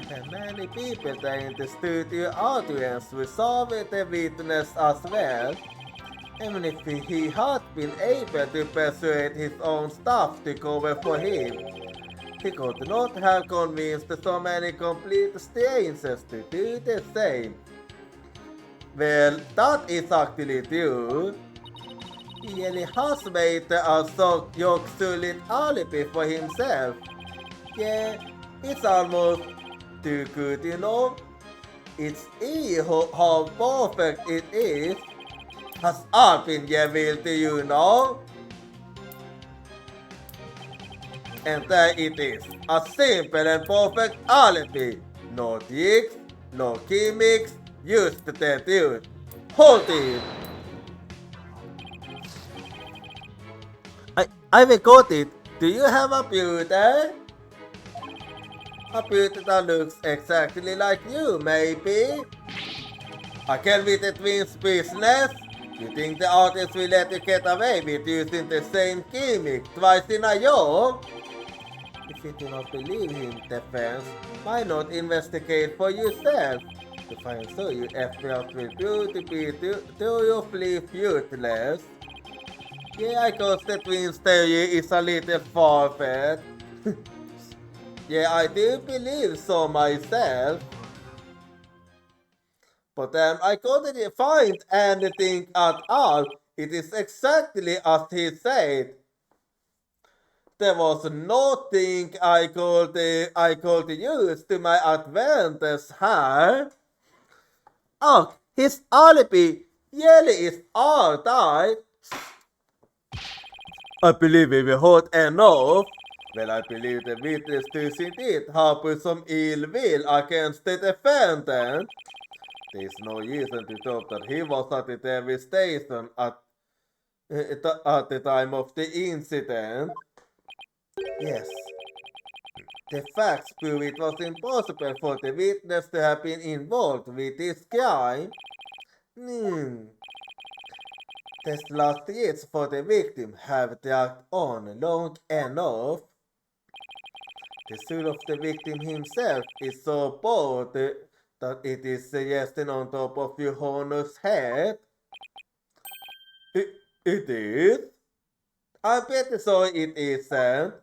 There are many people there in the studio audience who saw the witness as well. Even if he had been able to persuade his own staff to cover for him, he could not have convinced so many complete strangers to do the same. Well, that is actually true. He really has made a so solid alibi for himself. Yeah, it's almost too good, you know. It's how perfect it is. Has all been revealed to you now? And there it is, a simple and perfect alibi. No tricks, no gimmicks, just the truth. Hold it! I got it. Do you have a beauty? A beauty that looks exactly like you, maybe? I can with the twins business? You think the audience will let you get away with using the same gimmick twice in a year? If you do not believe him, the fans, why not investigate for yourself? To find so you effort will prove to be thoroughly useless. Yeah, I guess the twins theory is a little far-fetched. Yeah, I do believe so myself. But I couldn't find anything at all. It is exactly as he said. There was nothing I could use to my advantage here. Oh, his alibi really is all right. I believe we will hold enough. Well, I believe the witness does indeed harbor some ill will against the defendant. There is no reason to doubt that he was at the Davis station at the time of the incident. Yes. The facts prove it was impossible for the witness to have been involved with this crime. The last years for the victim have dragged on long enough. The soul of the victim himself is so bold that it is resting on top of your Honor's head. It is? I'm pretty sure it isn't.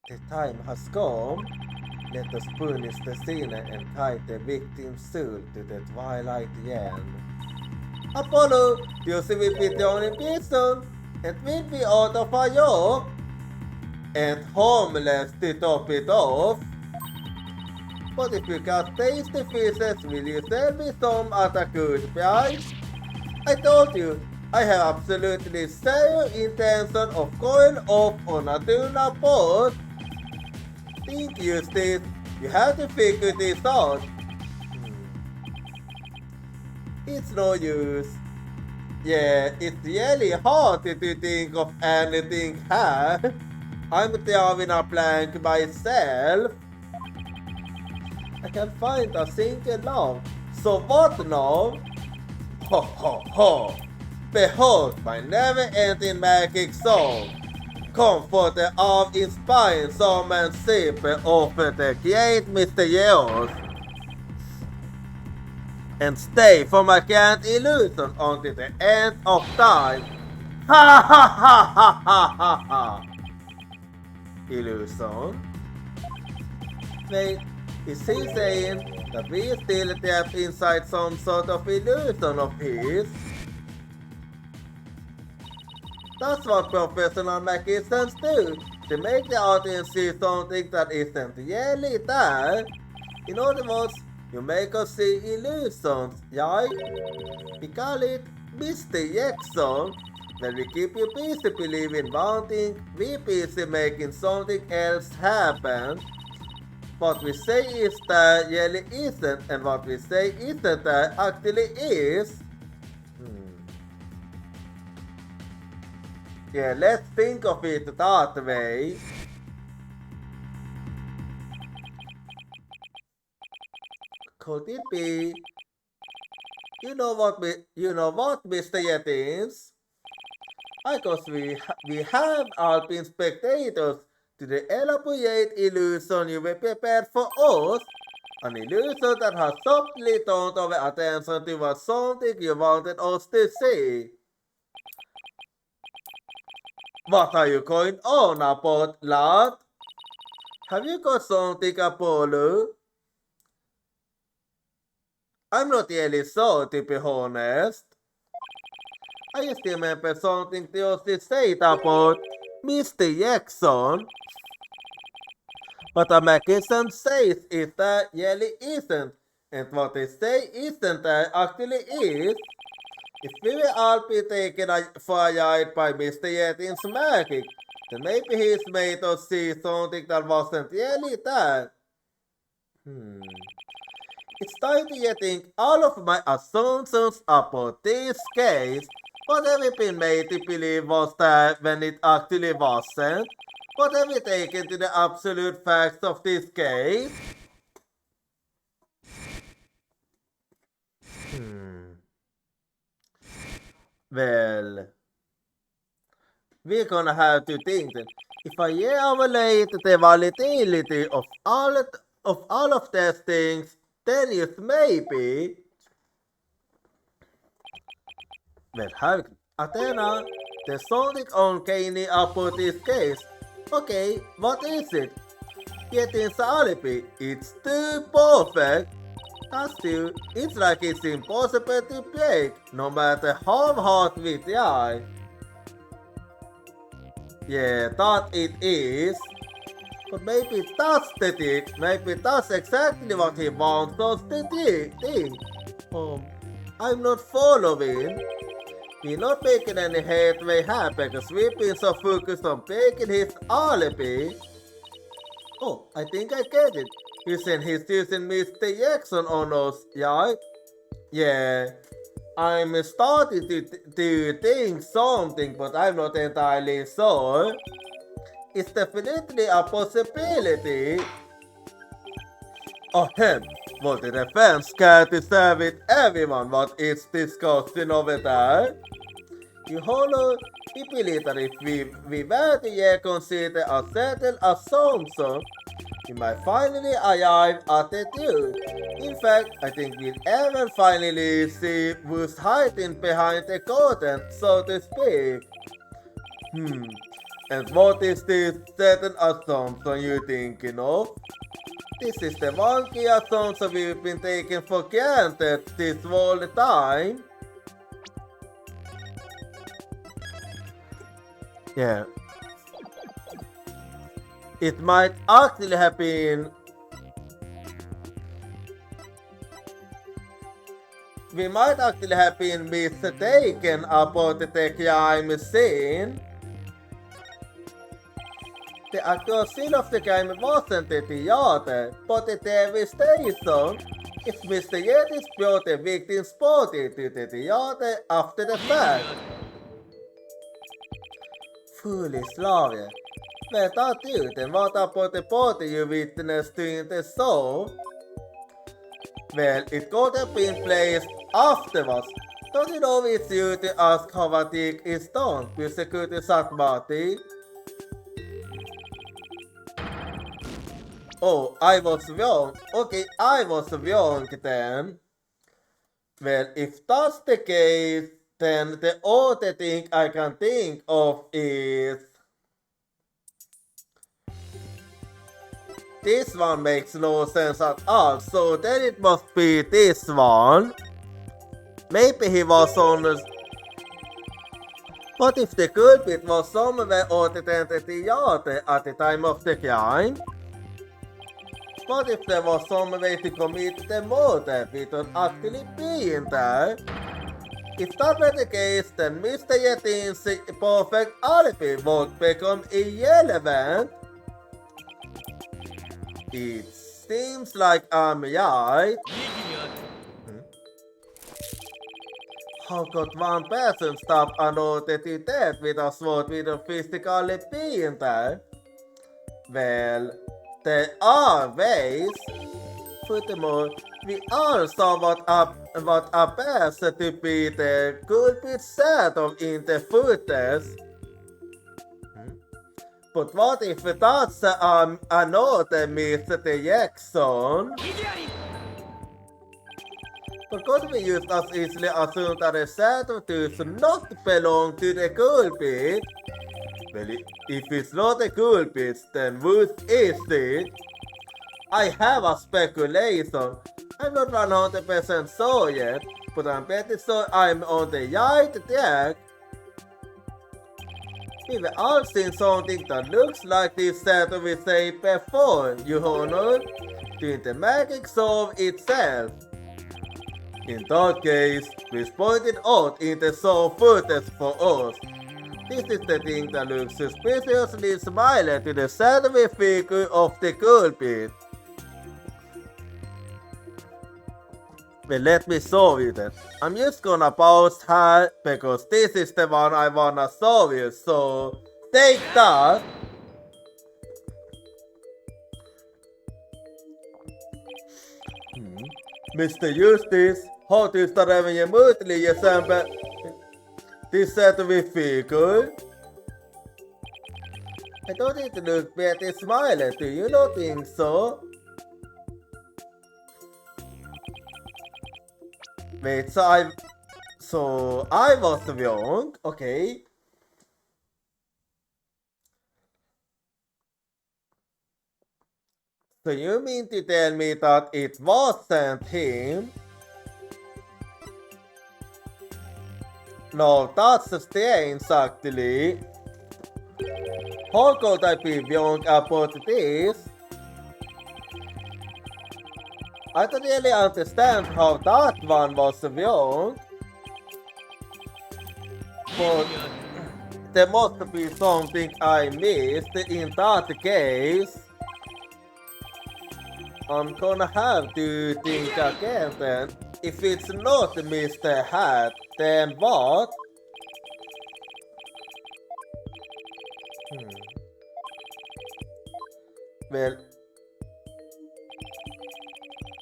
The time has come. Let us punish the sinner and tie the victim's soul to the twilight realm. Apollo, you see will be thrown in prison and will be out of a yoke and homeless to top it off. But if you can taste the fishes, will you sell me some at a good price? I told you, I have absolutely zero intention of going off on a tuna boat. Think, Eustace, you have to figure this out. It's no use. Yeah, it's really hard to think of anything here. I'm drawing a blank myself. I can find a single log. So what now? Ho ho ho! Behold my never-ending magic song. Come for the awe-inspiring showmanship of the great Mr. Yeos. And stay for my grand illusion until the end of time. Ha ha ha ha ha ha ha! Illusion? Wait, is he saying that we still trapped inside some sort of illusion of his? That's what professional magicians do, to make the audience see something that isn't really there. In other words, you make us see illusions, right? We call it misdirection. When we keep you busy believing one thing, we busy making something else happen. What we say is there really isn't, and what we say isn't there actually is. Yeah, let's think of it that way. Could it be? You know what, Mr. Yettins? I guess we have all been spectators to the elaborate illusion you were prepared for us. An illusion that has softly turned our attention towards something you wanted us to see. What are you going on about, lad? Have you got something, Apollo? I'm not really sure, to be honest. I just remember something Theosis said about Mr. Jackson. What a magician says is that really isn't, and what they say isn't that actually is. If we will all be taken for a ride by Mr. Yetin's magic, then maybe he's made us see something that wasn't really there. It's time to think all of my assumptions about this case. What have we been made to believe was there when it actually wasn't? What have we taken to the absolute facts of this case? Well, we're gonna have to think that if I evaluate the volatility of all of these things, then yes, maybe. Well, Athena, there's something uncanny about this case. Okay, what is it? Yetin's alibi, it's too perfect. That's true, it's like it's impossible to break, no matter how hard we try. Yeah, that it is. But maybe that's the thing, maybe that's exactly what he wants us to think. I'm not following. We're not making any headway happen because we've been so focused on making his alibi. Oh, I think I get it. You said he's using Mr. Jackson on us, right? Yeah. I'm starting to think something, but I'm not entirely sure. It's definitely a possibility. Ahem, what the defense can't share with everyone what is discussing over there. You hollow, we believe that if we were to consider a certain assumption, we might finally arrive at the truth. In fact, I think we'll ever finally see who's hiding behind the curtain, so to speak. And what is this certain assumption you're thinking of? This is the one key assumption we've been taking for granted this whole time. Yeah. It might actually have been. We might actually have been mistaken about the crime scene. The actual scene of the crime wasn't the theater, but the TV station. If Mr. Yetis brought the victim's body to the theater after the fact. Foolish lawyer. Without you, then what about the body you witnessed during the show? Well, it could have been placed afterwards. Don't you know it's you to ask how a dig is done with security body? Oh, I was wrong. Okay, I was wrong then. Well, if that's the case, then the only thing I can think of is... This one makes no sense at all, so then it must be this one. Maybe he was on the... What if the culprit was somewhere other than the theater at the time of the crime? What if there was some way to commit the murder without actually being there? If that were the case, then Mr. Yetin's perfect alibi would become irrelevant. It seems like I'm right. How could one person stop another to death without physically being there? Well, there are ways. Furthermore, we all saw what appears to be the culprit set of in the footage. But what if that's another Mr. Jackson? But could we just as easily assume that the set of tools not belong to the culprit? Well, if it's not the culprit, then whose is it? I have a speculation. I'm not 100% sure yet, but I'm pretty sure I'm on the right track. We've all seen something that looks like this set we say before, Your Honor, during the magic show itself. In that case, please point it out in the show footage for us. This is the thing that looks suspiciously similar to the shadowy figure of the culprit. Well, let me show you that. I'm just gonna pause her because this is the one I wanna show you, so take that. Mr. Justice, how do you start having a muntlig exempel? This shadowy figure? I thought it looked pretty smiling, do you not think so? Wait, so I was wrong, okay. So you mean to tell me that it wasn't him? No, that's strange actually. How could I be wrong about this? I don't really understand how that one was wrong. But there must be something I missed in that case. I'm gonna have to think again then. If it's not Mr. Hat, then what? Well,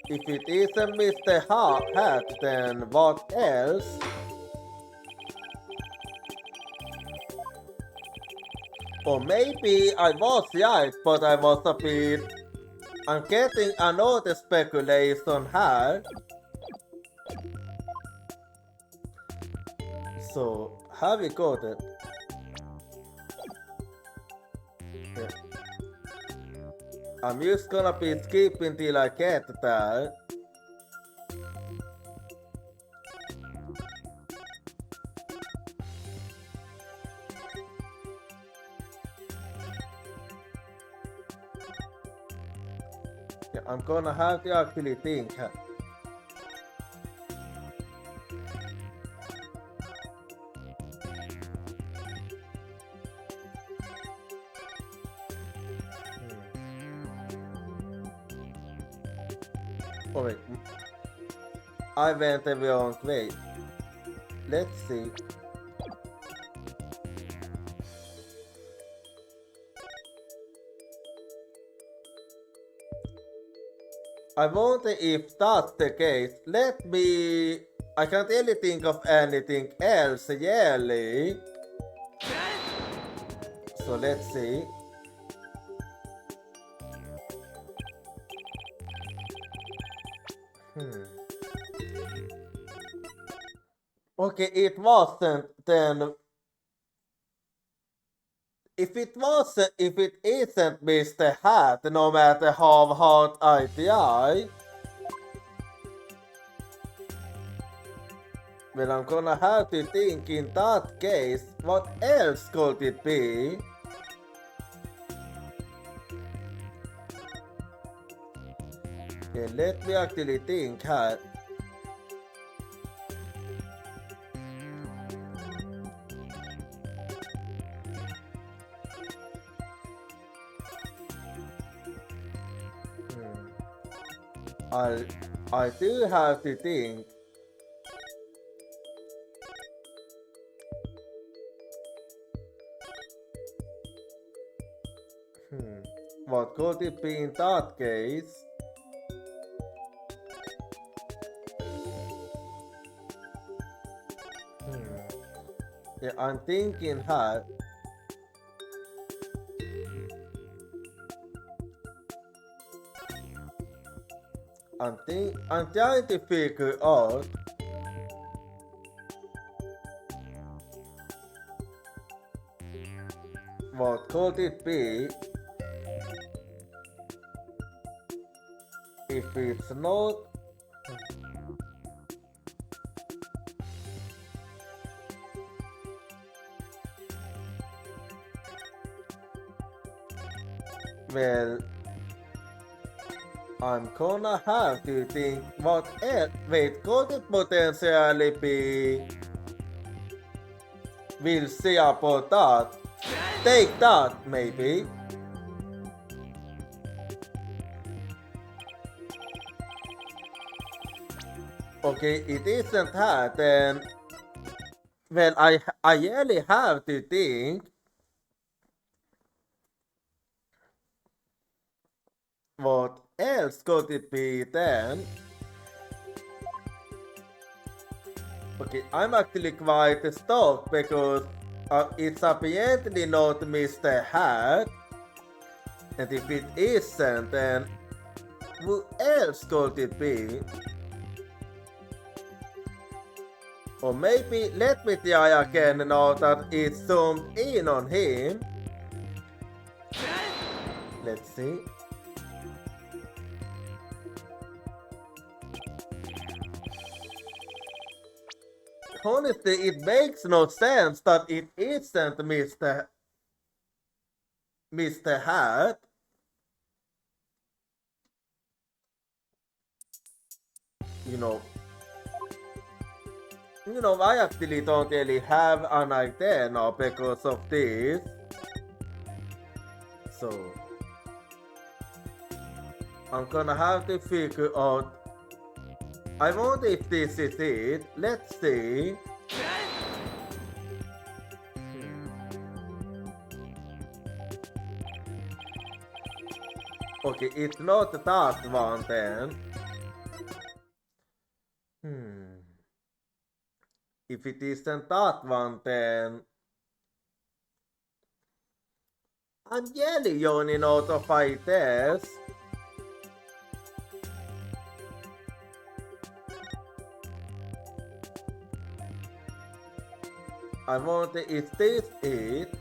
if it isn't Mr. Hat, then what else? Or maybe I was right, but I was a bit... I'm getting another speculation here. So, have we got it? Yeah. I'm just gonna be skipping till I get there. Yeah, I'm gonna have to actually think. Oh wait, I went the wrong way. Let's see. I wonder if that's the case. Let me... I can't really think of anything else, really. So let's see. Okay, it wasn't then. If it isn't Mr. Hat, no matter how hard I try, well, I'm gonna have to think in that case, what else could it be? Okay, let me actually think here. I do have to think. What could it be in that case? Yeah, I'm thinking hard. I'm trying to figure out what could it be if it's not. Well, I'm gonna have to think what else. Wait, could it potentially be? We'll see about that. Take that, maybe. Okay, it isn't that, then. Well, I really have to think. What else could it be then? Okay, I'm actually quite stuck because it's apparently not Mr. Hat. And if it isn't, then who else could it be? Or maybe let me try again now that it's zoomed in on him. Let's see. Honestly, it makes no sense that it isn't Mr. Hat. You know. You know, I actually don't really have an idea now because of this. So, I'm gonna have to figure out. I wonder if this is it. Let's see. Okay, it's not that one then. If it isn't that one, then I'm really yawning out of ideas. I wonder if this it.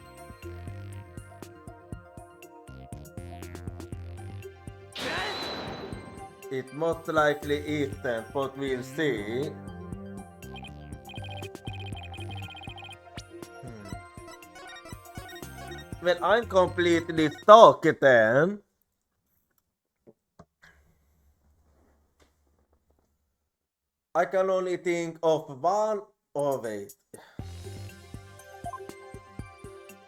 It most likely isn't, but we'll see. Well, I'm completely stuck then. I can only think of one. Oh, wait.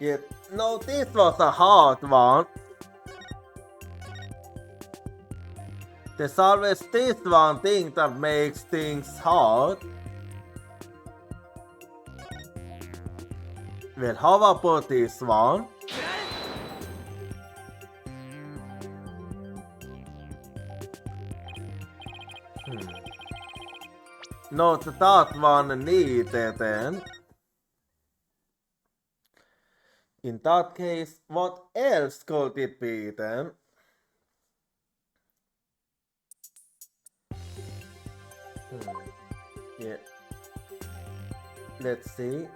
Yeah, no, this was a hard one. There's always this one thing that makes things hard. Well, how about this one? Not that one neither then. In that case, what else could it be then? Yeah. Let's see.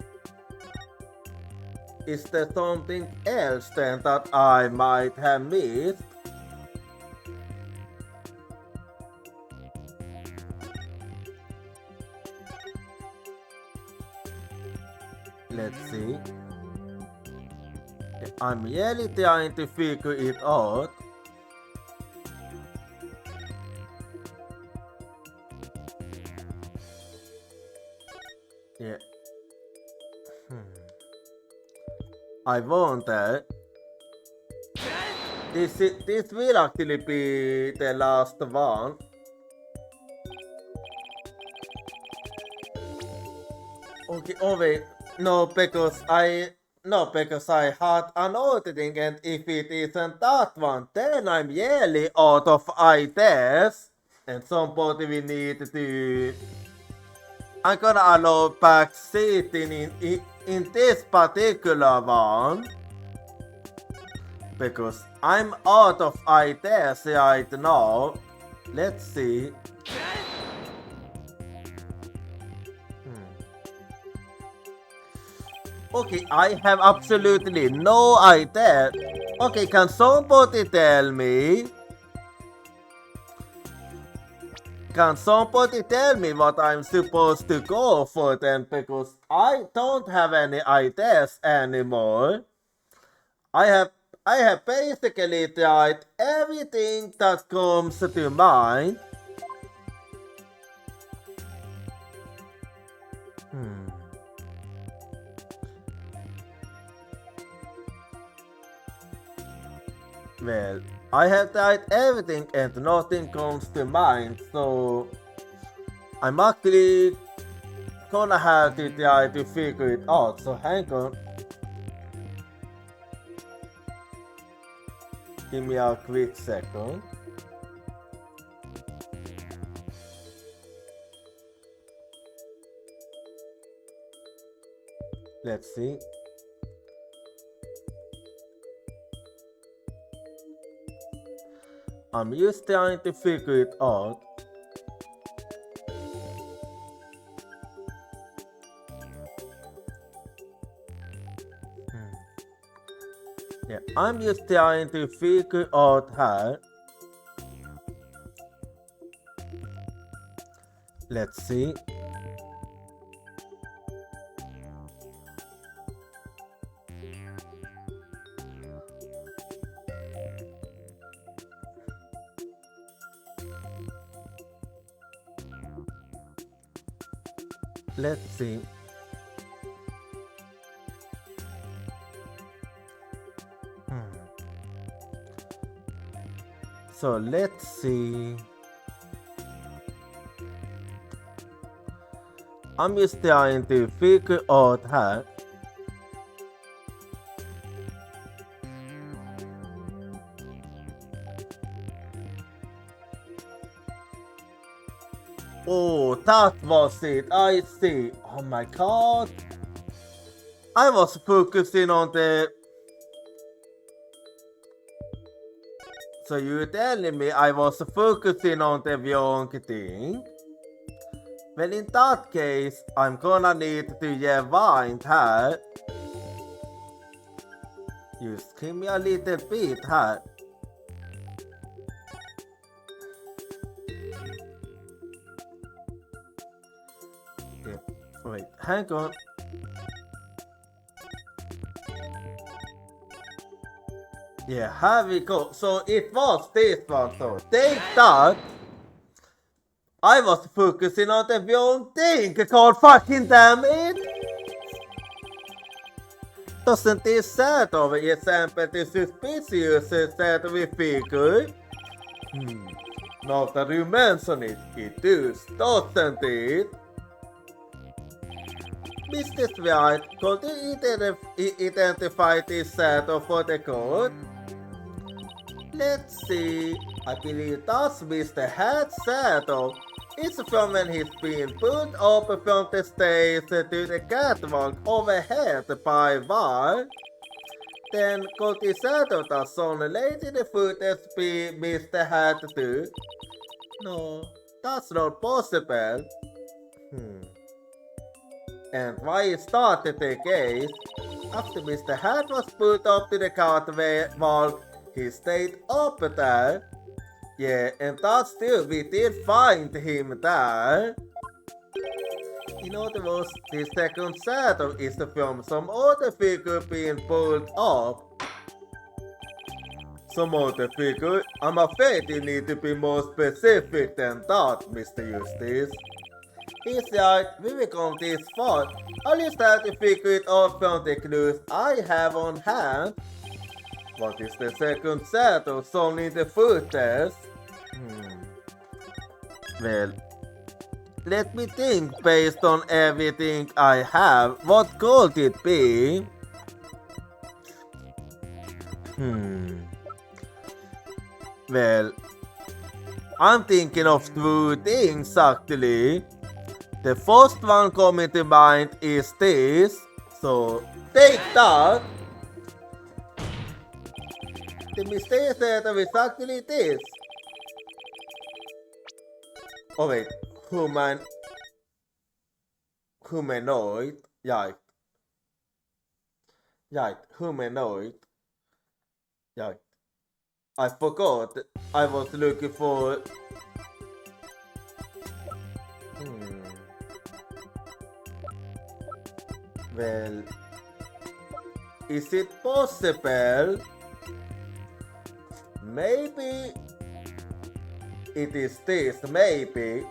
Is there something else then that I might have missed? Let's see. I'm really trying to figure it out. Yeah. I wonder. This will actually be the last one. Okay, oh wait. No, because I had another thing, and if it isn't that one, then I'm really out of ideas. And somebody we need to. I'm gonna allow back sitting in this particular one. Because I'm out of ideas right now. Let's see. Okay, I have absolutely no idea. Okay, can somebody tell me? Can somebody tell me what I'm supposed to go for then? Because I don't have any ideas anymore. I have basically tried everything that comes to mind. Well, I have tried everything and nothing comes to mind, so I'm actually gonna have to try to figure it out, so hang on. Give me a quick second. Let's see. I'm just trying to figure it out. Yeah, I'm just trying to figure out how. Let's see. let's see. So let's see. I'm just trying to figure out how. Oh, that was it. I see. Oh my god. I was focusing on the. So you're telling me I was focusing on the wrong thing? Well, in that case, I'm gonna need to rewind here. Just give me a little bit here. Okay, wait, hang on. Yeah, here we go. So it was this one, so take that. I was focusing on the wrong thing, god fucking damn it! Doesn't this set of example the suspicious that we figure? Now that you mention it, it does, doesn't it? Mr. White, could you identify this set of for the code? Let's see. I believe that's Mr. Hat Saddle. It's from when he's being pulled up from the stage to the catwalk overhead by Var. Then could the saddle that's on later the footage be Mr. Hat too? No, that's not possible. And why it started the case? After Mr. Hat was put up to the catwalk, he stayed up there. Yeah, and that still we did find him there. In other words, the second saddle is from some other figure being pulled up. Some other figure? I'm afraid you need to be more specific than that, Mr. Eustace. He's right, we will come this far. I'll just have to figure it out from the clues I have on hand. What is the second saddle shown in the footage? Well, let me think based on everything I have. What could it be? Well, I'm thinking of two things actually. The first one coming to mind is this. So, take that. The mysterious saddle is actually this. Oh wait, humanoid, right, humanoid, right. I forgot, I was looking for, well, is it possible, maybe, it is this, maybe.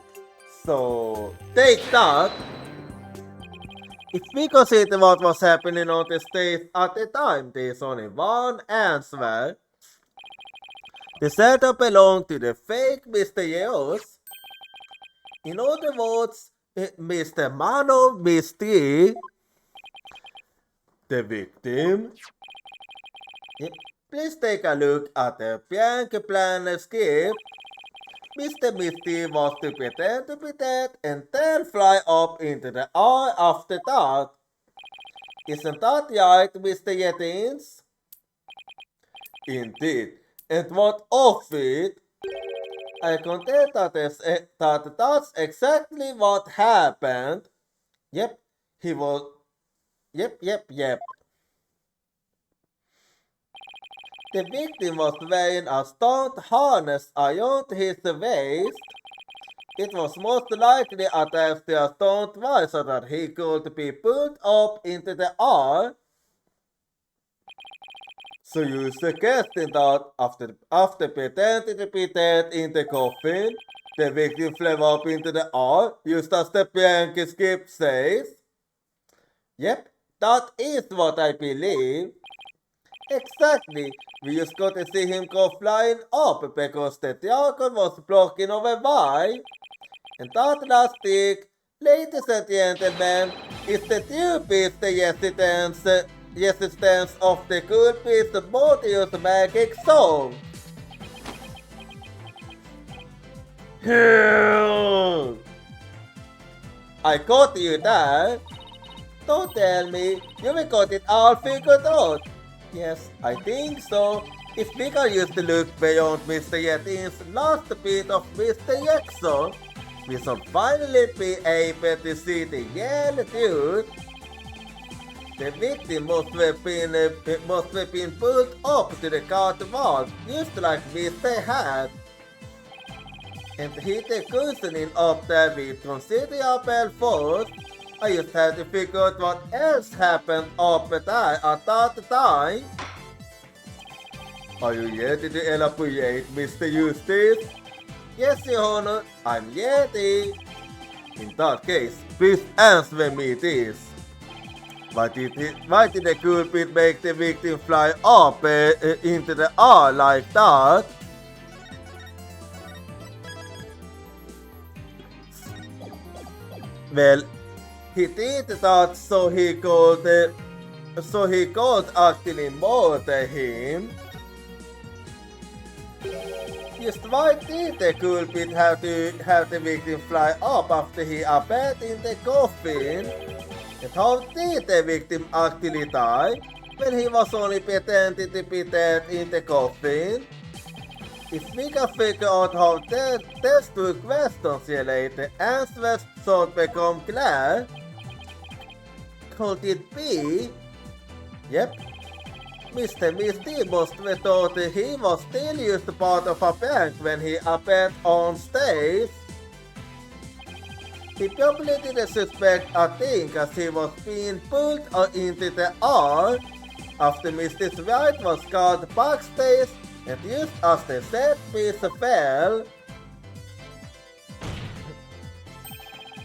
So, take that. If we consider what was happening on the stage at the time, there is only one answer. The setup belonged to the fake Mr. Yeos. In other words, Mr. Mano Mystery, the victim. Yep. Please take a look at the blank plan script. Mr. Misty was to pretend to be dead and then fly up into the air after that. Isn't that right, Mr. Yettins? Indeed. And what of it? I can tell that that's exactly what happened. Yep, he was... Yep. The victim was wearing a stunt harness around his waist. It was most likely attached to a stunt wire so that he could be pulled up into the air. So you're suggesting that after pretending to be dead in the coffin, The victim flew up into the air, just as the Bianchi script says. Yep, that is what I believe. Exactly, we just got to see him go flying up because the dragon was blocking our way. And that last stick, ladies and gentlemen, is the deepest resistance of the Gulpist Mortius Magic Song. I got you there. Don't tell me, you got it all figured out. Yes, I think so. If we can use to look beyond Mr. Yetin's last bit of Mr. Jackson, we shall finally be able to see the yellow dude. The victim must have been pulled up to the guard wall, just like Mr. had. And hit the cushioning up there with considerable force. I just had to figure out what else happened up there at that time. Are you ready to elaborate, Mr. Eustace? Yes, Your Honor, I'm ready. In that case, please answer me this. Why did the culprit make the victim fly up into the air like that? Well, he did that so he could actually murder him. Just why did the culprit have the victim fly up after he appeared in the coffin? And how did the victim actually die when he was only pretending to be dead in the coffin? If we can figure out how these two questions relate, the answers should become clear. Could it be? Yep. Mr. Misty must have thought he was still just part of a bank when he appeared on stage. He probably didn't suspect a thing as he was being pulled into the air after Misty's right was called backstage and just as the set piece fell.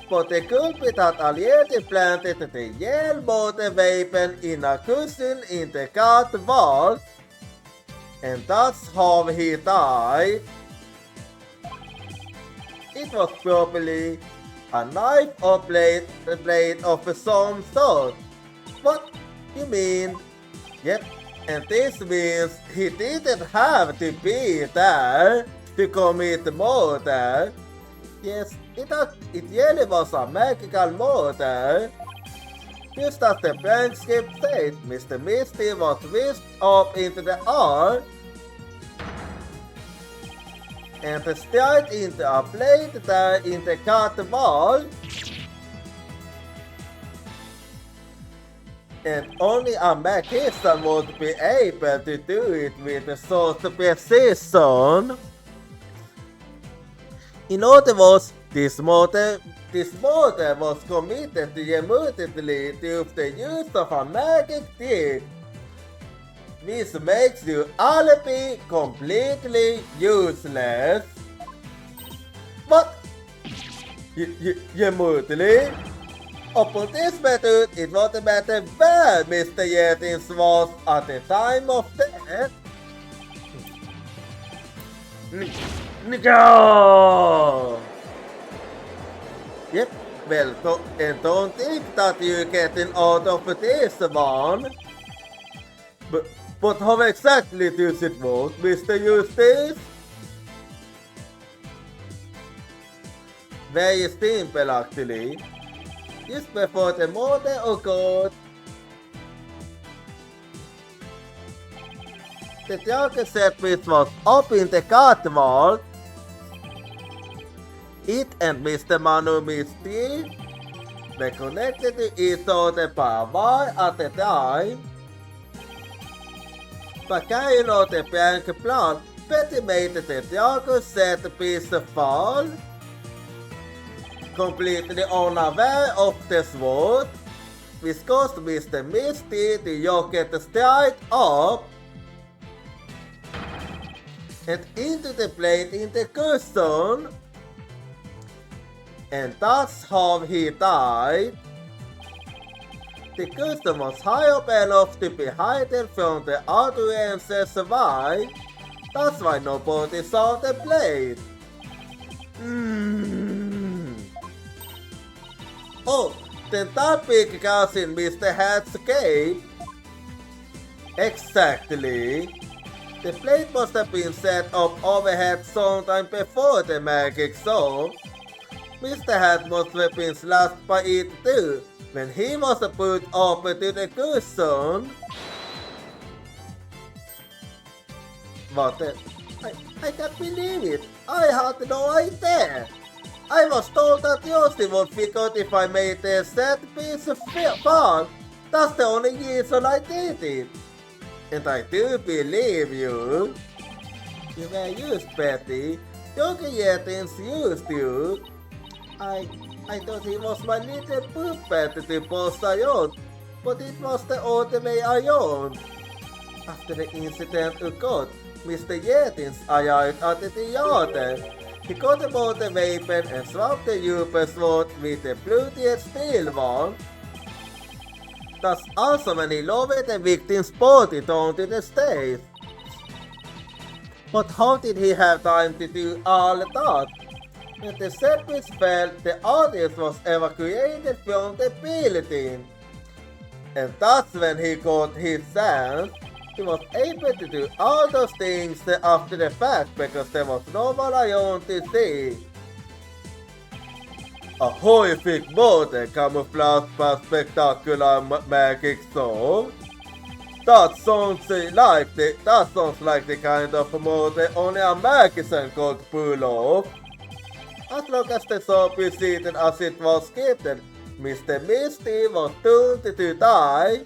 But the culprit had already planted the yellow motor weapon in a cushion in the guard wall, and that's how he died. It was probably a knife or blade of some sort. What you mean? Yep, and this means he didn't have to be there to commit murder. Yes, it really was a magical murder. Just as the blank script said, Mr. Misty was whisked up into the air and straight into a plate there in the guard wall. And only a magician would be able to do it with such precision. In other words, this murder was committed immediately due to the use of a magic trick, which makes your alibi completely useless. What? Immediately? Upon this method, it won't matter where Mr. Yetins was at the time of death. No! Yep, well, and don't think that you're getting out of this one. But how exactly does it work, Mr. Eustace? Very simple actually. Just before the murder occurred, the dragon set piece was up in the guard wall. It and Mr. Manu Misty were connected to each other by wire at the time. But carrying out the prank plan, Betty made the dragon set piece fall. Completely unaware of the sword, which caused Mr. Misty to yoke it straight up and into the plate in the cushion. and that's how he died. The custom was high up enough to be hidden from the audience's eye. That's why nobody saw the blade. Oh, then that big cousin Mr. Hat's cave? Exactly. The blade must have been set up overhead sometime before the magic show. Mr. Hat must have been slashed by it too, when he was put up to the cushion. What the? I can't believe it. I had no idea. I was told that Yoshi would figure out if I made a set piece of fall. That's the only reason I did it. And I do believe you. You were used, Betty. Yogi Yetins used you. I thought he was my little puppet to boss I owned, but it was the only way I owned. After the incident occurred, Mr. Yetins arrived at the theater. He got about the weapon and swapped the Uber sword with the bloodied steel one. That's also when he lowered the victim's body onto the stage. But how did he have time to do all that? When the set piece fell, the audience was evacuated from the building. And that's when he got his chance. He was able to do all those things after the fact because there was no one around to see. A horrific modern camouflage but spectacular magic show. That sounds like the kind of model only a magician could pull off. As long as the show proceeded as it was scripted, Mr. Misty was doomed to die.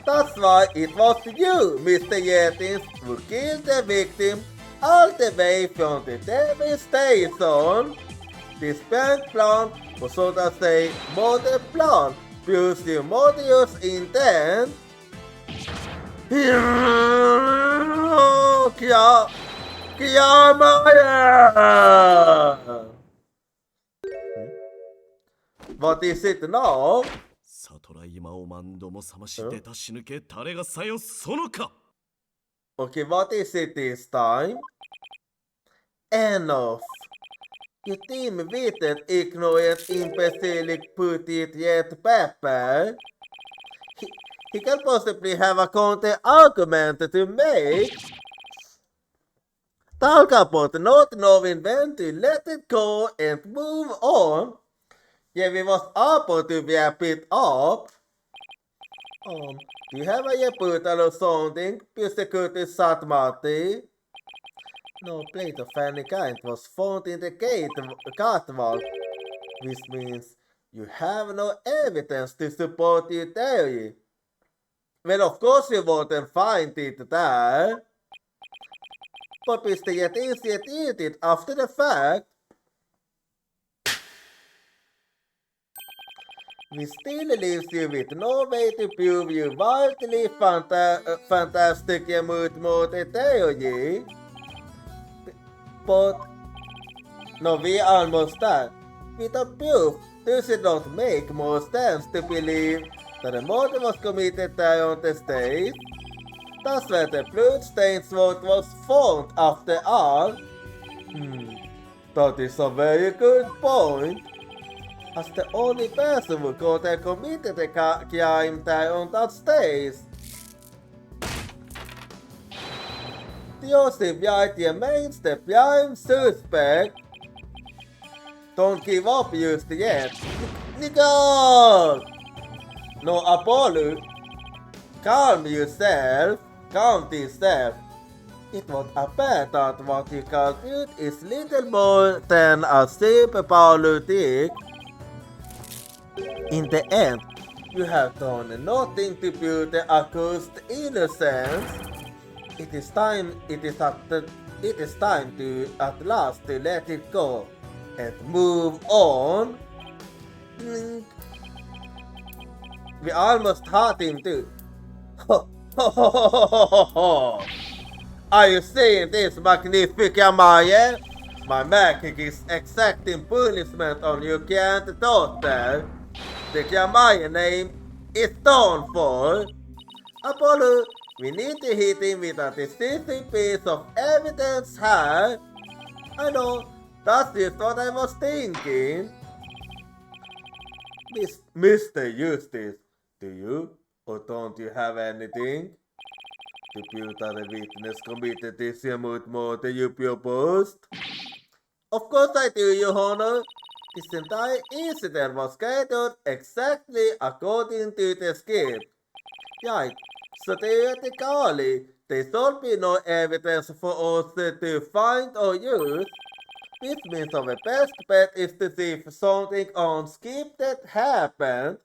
That's why it was you, Mr. Yetins, who killed the victim all the way from the TV station. This prank plan was, so to say, modern plan, plus the malicious intent. What is it now? 悟ら今を何度も覚まし出た死ぬけ誰がさよそのか Okay, what is it this time? Enough. You deem with that ignorant imbecilic put it yet Pepper? He can possibly have a counter argument to make. Talk about not knowing when to let it go and move on. Yeah, we was able to wrap it up. Do you have a bottle or something? Persecuted Satmati? No plate of any kind was found in the catwalk, which means you have no evidence to support your theory. Well, of course you wouldn't find it there. But Mr. Yetins yet eat it after the fact. We still leaves you with no way to prove your wildly fantastic mood theory. But no, we almost done. Without proof, this does not make more sense to believe that the murder was committed there on the stage. That's where the bloodstained sword was found after all. That is a very good point. As the only person who could have committed the crime there on that stage. Yoshi White remains the prime suspect. Don't give up just yet. Nigga! No Apollo. Calm yourself. Calm yourself. It would appear that what you call it is little more than a simple politic. In the end, you have done nothing to prove the accused innocence. It is time to at last to let it go and move on. We almost had him too. Are you seeing this, Magnifica Maya? My magic is exacting punishment on your can't daughter. The Kiamaya name is Dawnfall. Apollo, we need to hit him with a decisive piece of evidence here. I know, that's just what I was thinking. Mr. Eustace, do you or don't you have anything? Deputare witness committed this mot mot you proposed? Of course I do, Your Honor. This entire incident was carried out exactly according to the script. Right, so theoretically, there should be no evidence for us to find or use. Which means our best bet is to see if something unscripted happened.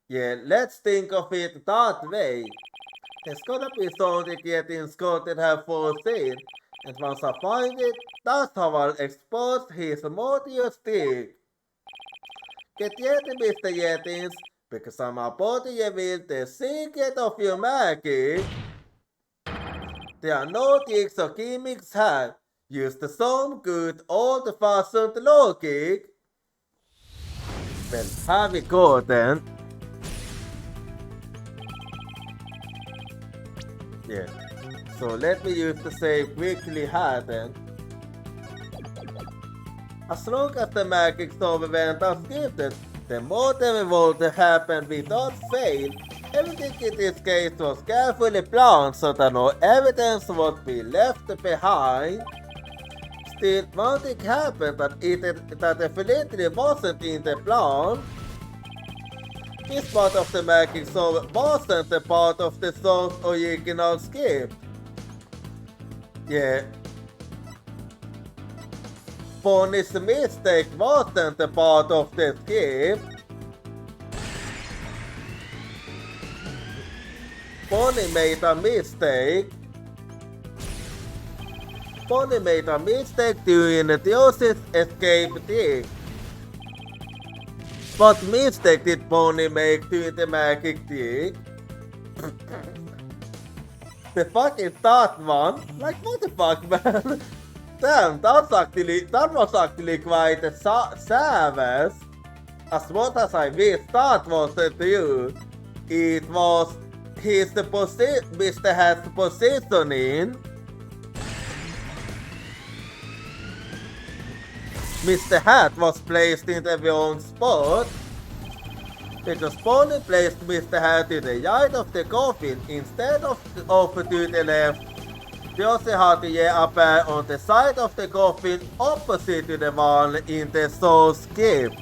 Yeah, let's think of it that way. There's gonna be something getting Scotted have foreseen, and once I find it, that's how I'll expose his motives to. Get ready, Mr. Yettins, because I'm about to reveal the secret of your magic. There are no tricks or gimmicks here. Use the some good old-fashioned logic. Well, here we go then. Yeah. So let me use the save quickly here then. As long as the magic solve event are scripted, the motive will happen without fail. Everything in this case was carefully planned so that no evidence would be left behind. Still, one thing happened that definitely wasn't in the plan. This part of the magic solve wasn't a part of the song's original script. Yeah. Bonnie's mistake wasn't a part of the script. Bonnie made a mistake. Bonnie made a mistake during the Diosis escape trick. What mistake did Bonnie make during the magic trick? The fuck is that one? Like what the fuck, man? Damn, that was actually quite savage. As much as I wish that was the truth, it was Mr. Hat's positioning. Mr. Hat was placed in the wrong spot. Because Bonnie placed Mr. Hat to the right of the coffin instead of to the left. Josie had to appear on the side of the coffin opposite to the one in the soul script.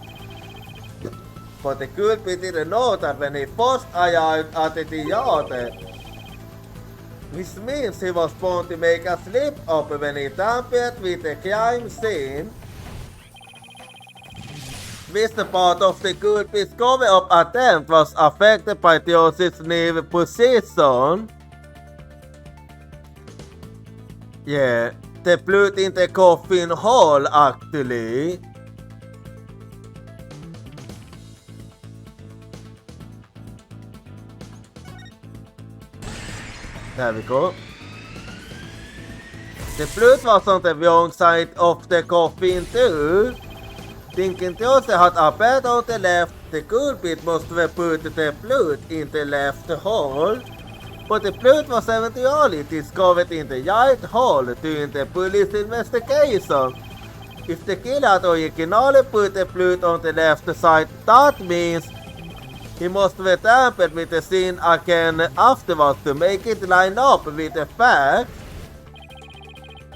But the culprit didn't know that when he first arrived at the theater. Which means he was born to make a slip up when he tampered with the crime scene. This part of the culprit's cover-up attempt was affected by Theosis' new position. Yeah, the blood in the coffin hole actually. There we go. The blood was on the wrong side of the coffin too. Thinking Theosis had appeared on the left, the culprit must have put the blood in the left hole. But the blood was eventually discovered in the right hole during the police investigation. If the killer had originally put the blood on the left side, that means he must have tampered with the scene again afterwards to make it line up with the facts.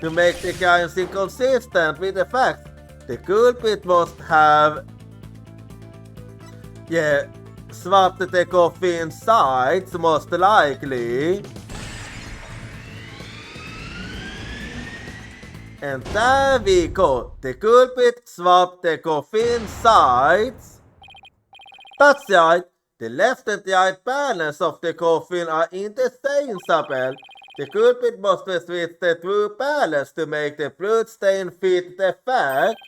To make the crimes inconsistent with the facts, the culprit must have swapped the coffin sides most likely. And there we go. The culprit swapped the coffin sides. That's right. The left and right balance of the coffin are interchangeable. The culprit must have switched the true balance to make the blood stain fit the fact.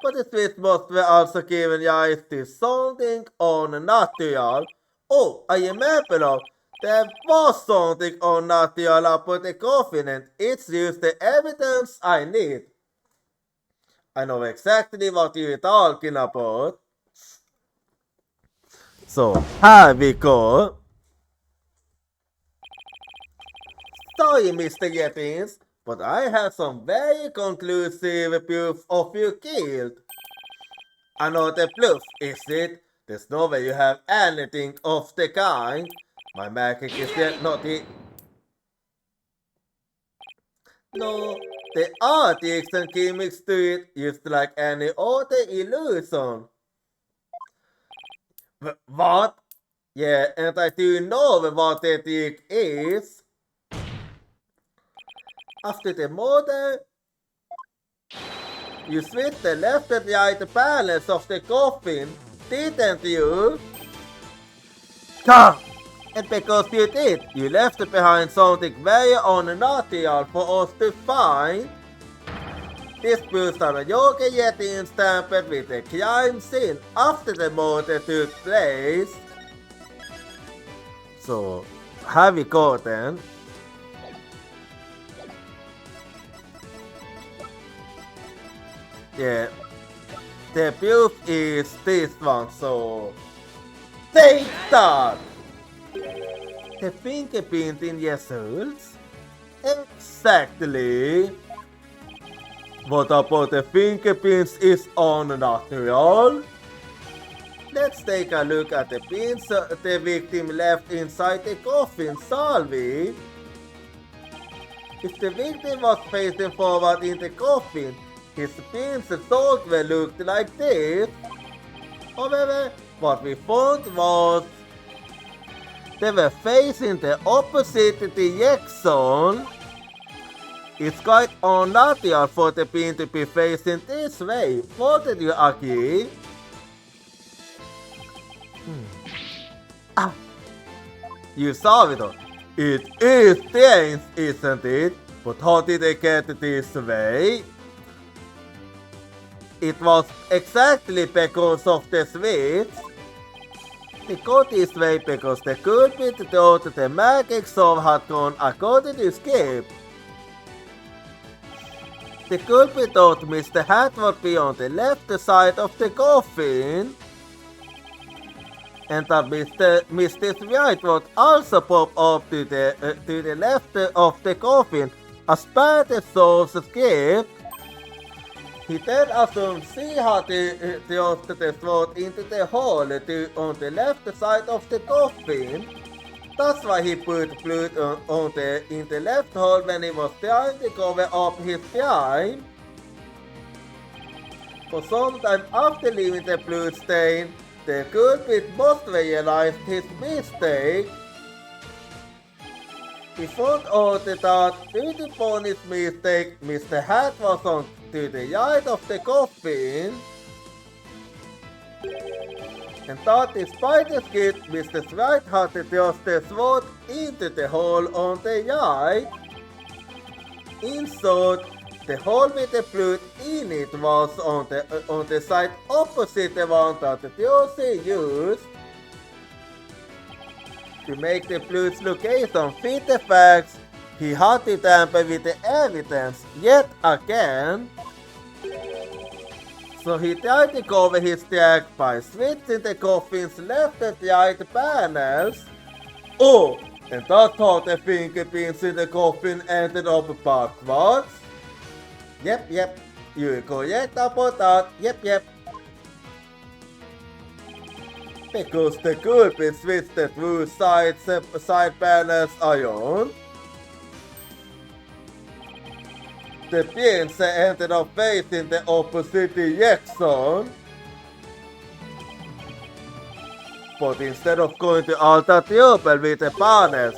But the switch must have also given rise to something unnatural. Oh, I remember now. There was something unnatural about the coffin and it's just the evidence I need. I know exactly what you're talking about. So, here we go. Sorry, Mr. Yettins, but I have some very conclusive proof of you killed. Another bluff, is it? There's no way you have anything of the kind. My magic is yet not it. No, the artists and gimmicks to it just like any other illusion. What? Yeah, and I do know what the trick is. After the murder, you switched the left and right balance of the coffin, didn't you? And because you did, you left behind something very unnatural for us to find. This proves that a Yoga Yeti tampered with the crime scene after the murder took place. So, have we got then? Yeah, the proof is this one, so take that! The fingerprint in results? Exactly! What about the fingerprints is unnatural? Let's take a look at the prints the victim left inside the coffin, shall we? If the victim was facing forward in the coffin, his prints thought were looked like this. However, what we found was they were facing the opposite direction. It's quite unnatural for the pin to be facing this way. Wouldn't you agree? You saw it all. It is strange, isn't it? But how did they get this way? It was exactly because of the switch. They got this way because the culprit thought the magic soul had gone according to script. The culprit thought Mr. Hat would be on the left side of the coffin, and that Mr. White would also pop up to the left of the coffin as per the soul's script. He then assumed she had thrust the throat into the hole on the left side of the coffin. That's why he put blood in the left hole when he was trying to cover up his crime. For some time after leaving the blood stain, the culprit must realize his mistake. He found out that due to his mistake, Mr. Hat was on to the right of the coffin, and that despite the skid, Mr. White had to thrust the sword into the hole on the right. In short, the hole with the blood in it was on the side opposite the one that the Josie used. To make the blood's location fit the facts, he had to tamper with the evidence yet again. So he tried to cover his track by switching the coffin's left and right panels. Oh, and that's how the fingerprints in the coffin ended up backwards. Yep, you're correct about that, yep. Because the culprit switched the two side panels around. The pins ended up facing the opposite direction. But instead of going to alter trouble with the panels,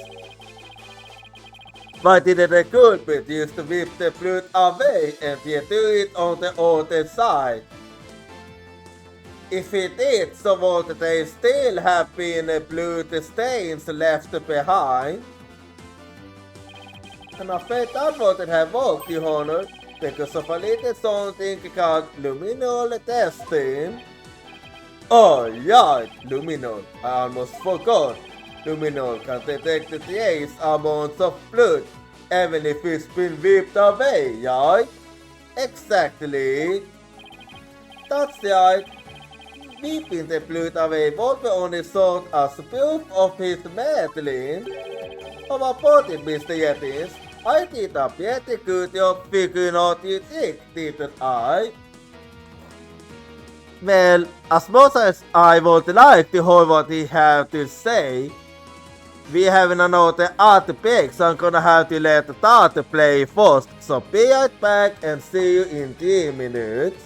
why didn't the culprit use to whip the blood away and do it on the other side? If he did, so would there still have been blood stains left behind? I'm afraid that wouldn't have worked, Your Honor, because of a little something called luminol testing. Oh, right, luminol. I almost forgot. Luminol can detect the trace amounts of blood, even if it's been whipped away, right? Exactly. That's right. Weeping the flute away Volpe only sought a proof of his meddling. Oma poti, Mr. Yetis. I did a pretty good job figuring out you think, didn't I? Well, as much as I would like to hear what he have to say, we have another art pick, so I'm gonna have to let the daughter play first. So be right back and see you in 3 minutes.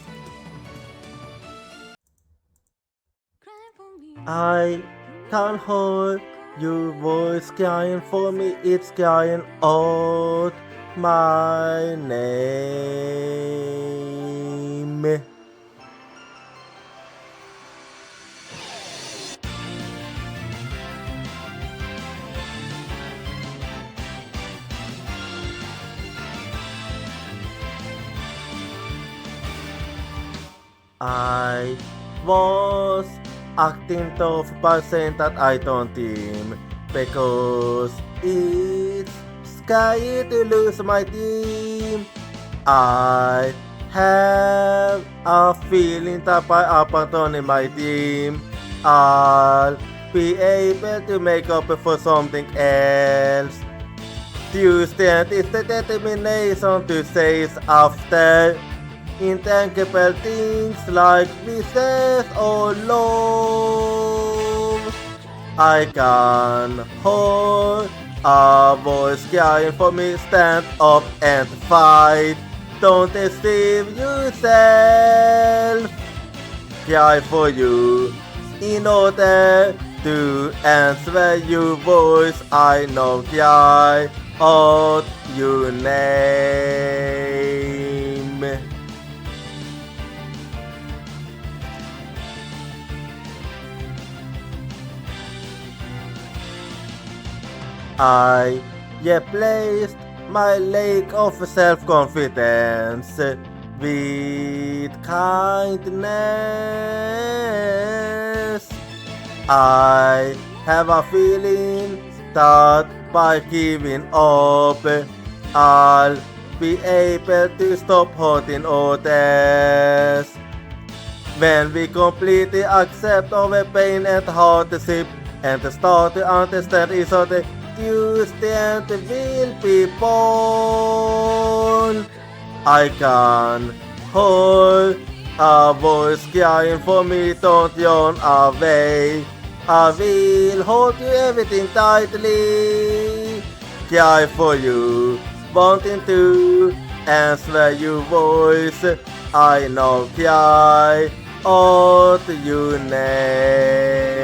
I can't hear your voice crying for me, it's crying out my name. I was acting tough by saying that I don't team because it's scary to lose my team. I have a feeling that by abandoning my team, I'll be able to make up for something else. Tuesday is the determination to chase after intangible things like business or love. I can hear a voice crying for me, stand up and fight. Don't deceive yourself. Cry for you in order to answer your voice. I know cry out your name. I replaced my lack of self-confidence with kindness. I have a feeling that by giving up, I'll be able to stop hurting others. When we completely accept our pain and hardship and start to understand each other, you stand will be born. I can hear a voice crying for me, don't run away. I will hold you everything tightly. Cry for you, wanting to answer your voice. I know cry out your name.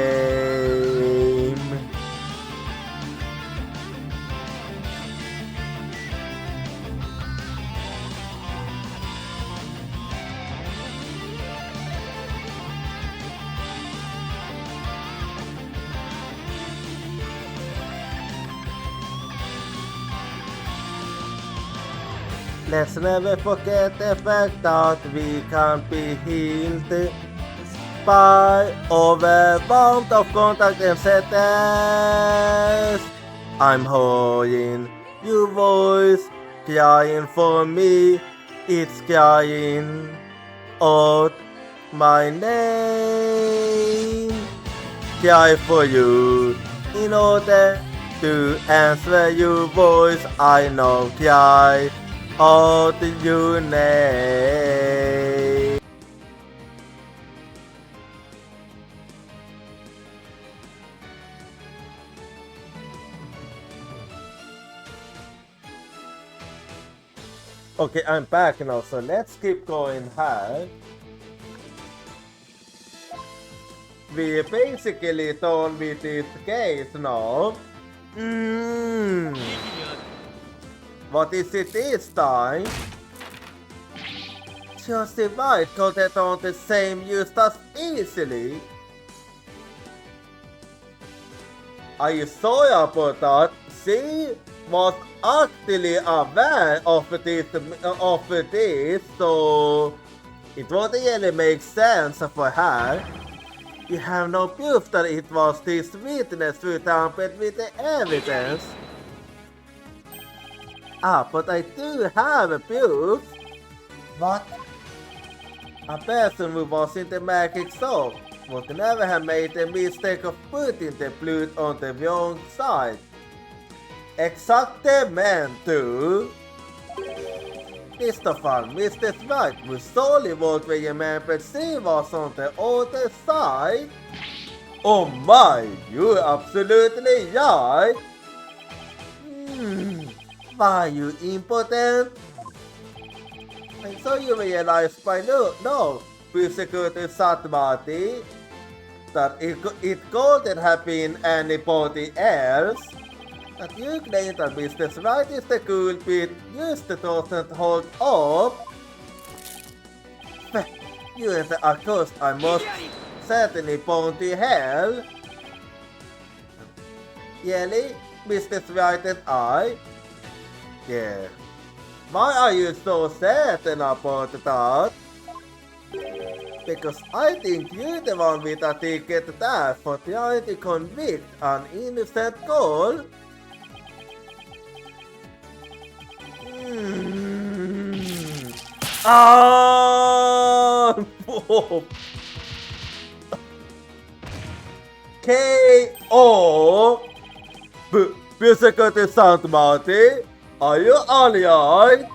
Let's never forget the fact that we can't be healed by overwhelmed of contact and sadness. I'm hearing your voice crying for me. It's crying out my name. Cry for you in order to answer your voice. I know cry out your name. Okay, I'm back now, so let's keep going here. We basically done with this case now. What is it this time? Just the right content on the same used as easily. Are you sorry about that? She was actually aware of this, so it won't really make sense for her. You have no proof that it was this witness who tampered with the evidence. But I do have a proof. What? A person who was in the magic zone would never have made the mistake of putting the blood on the wrong side. Exaktamente! Christopher, Mr. White was solely what we remembered she was on the other side. Oh my, you're absolutely right. Why you impotent? And so you realize by now, Prosecutor Satmati, that it couldn't have been anybody else. That you claim that Mr. White is the culprit just doesn't hold up. You are the accused, I must certainly point to hell. Really, Mr. White and I? Yeah. Why are you so certain about that? Because I think you're the one with a ticket there for trying to convict an innocent girl. K.O. Prosecutor Satmati, are you alright?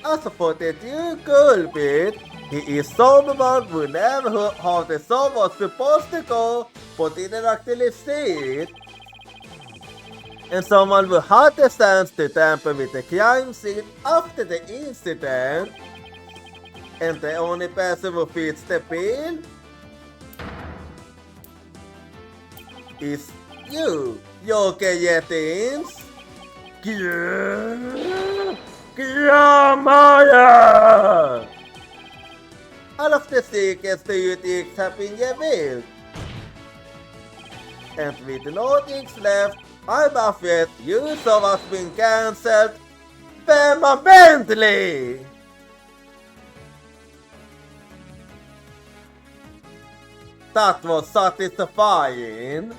As for the dear culprit, he is someone who never heard how the song was supposed to go, but didn't actually see it. And someone who had the sense to tamper with the crime scene after the incident. And the only person who fits the bill is you, Joker Yettins. Maya! All of the secrets to you things have been revealed. And with no things left, I'm afraid you saw has been cancelled permanently. That was satisfying.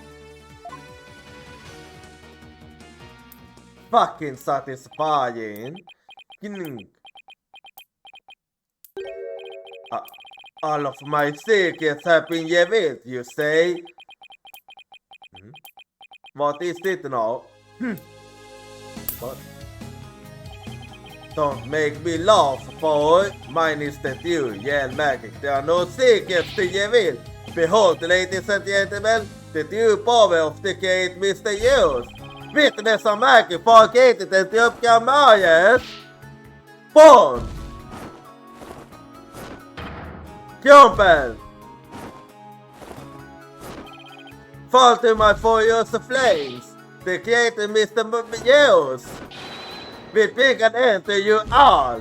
Fucking satisfying. All of my secrets have been revealed, you say? What is it now? What? Don't make me laugh, boy. Mine is that you yell magic. There are no secrets to reveal. Behold, ladies and gentlemen, the true power of the great Mr. Hughes. Witness a magic forgated and the Upcomers. Born! Jumpen! Fall to my furious flames, the great Mr. Hughes. We bring an end to you all.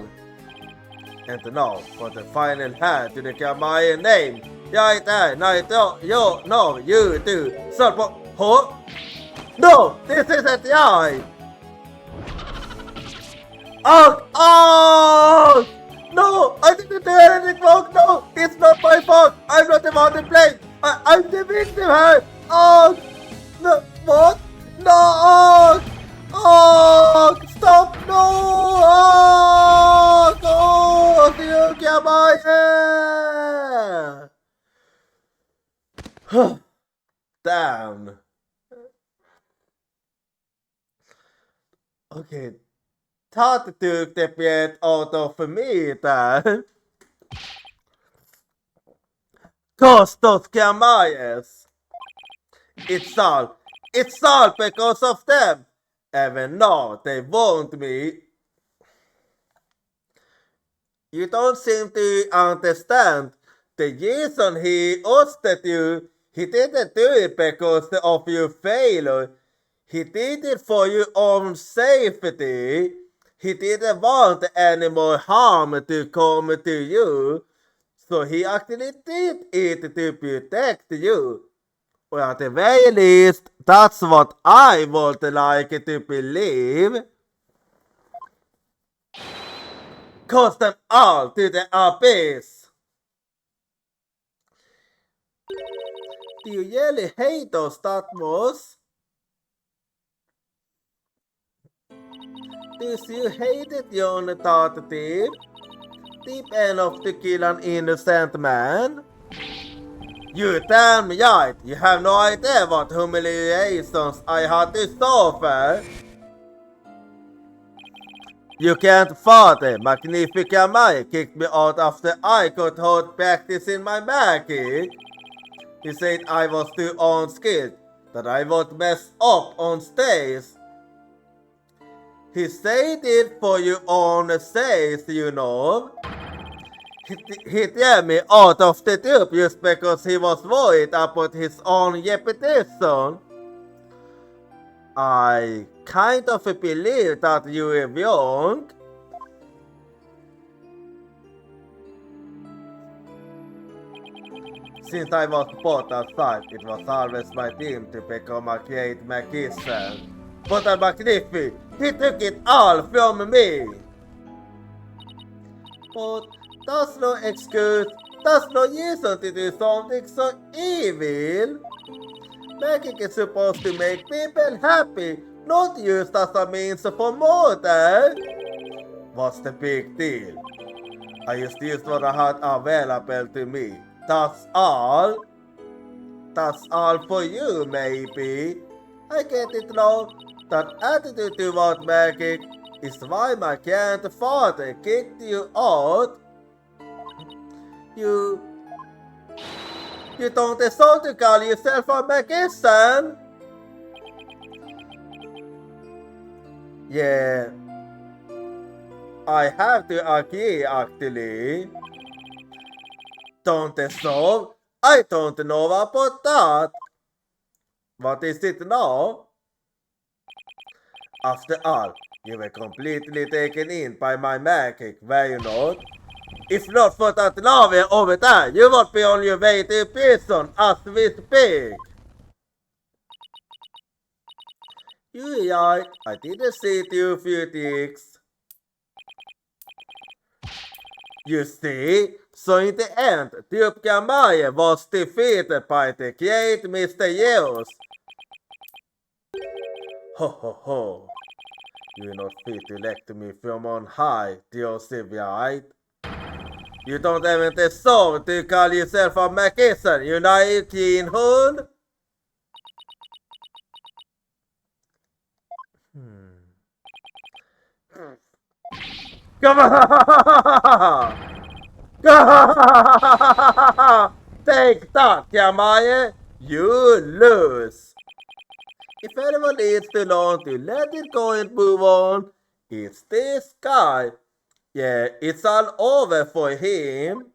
And now, for the final hand to the Kamayan name. Right there, no, you do. Huh? No, this isn't the eye. Oh! No, I didn't do anything wrong. No, it's not my fault. I'm not the one to blame. I'm the victim here. Oh! No, what? No! Oh! Stop! No! Oh! Go! You get my hair! Damn. Okay. That took the breath out of me then. Cause those Kamayas. It's all because of them. Even though they want me. You don't seem to understand. The reason he ousted you, he didn't do it because of your failure. He did it for your own safety. He didn't want any more harm to come to you. So he actually did it to protect you. Well, at the very least, that's what I would like to believe. Cast them all to the abyss. Do you really hate us that much? Do you hate it, young detective? deep enough to kill an innocent man? You tell me right, you have no idea what humiliations I had to suffer. You can't father, Magnifica Mai kicked me out after I could hold practice in my magic. He said I was too unskilled, that I would mess up on stage. He said it for your own sake, you know. He threw me out of the tube just because he was worried about his own reputation. I kind of believe that you were wrong. Since I was put aside, it was always my dream to become a great magician. But a magnificent, he took it all from me. But that's no excuse, that's no reason to do something so evil. Magic is supposed to make people happy, not used as a means for murder. What's the big deal? I just used what I had available to me. That's all. That's all for you, maybe. I get it now. That attitude toward magic is why my grandfather kicked you out. You don't deserve to call yourself a magician. Yeah, I have to agree actually. Don't deserve? I don't know about that. What is it now? After all, you were completely taken in by my magic, were you not? If not for that lava over there, you would be on your way to prison as we speak. I didn't see it you few things. You see? So in the end, Typka Maya was defeated by the great Mr. Yeos. Ho ho ho. You're not fit to elect me from on high, Joseph, right? You don't even deserve to call yourself a magician, you naive teen hoon! Come on! Take that, Yamaye! You lose! If anyone needs to learn to let it go and move on, it's this guy. Yeah, it's all over for him.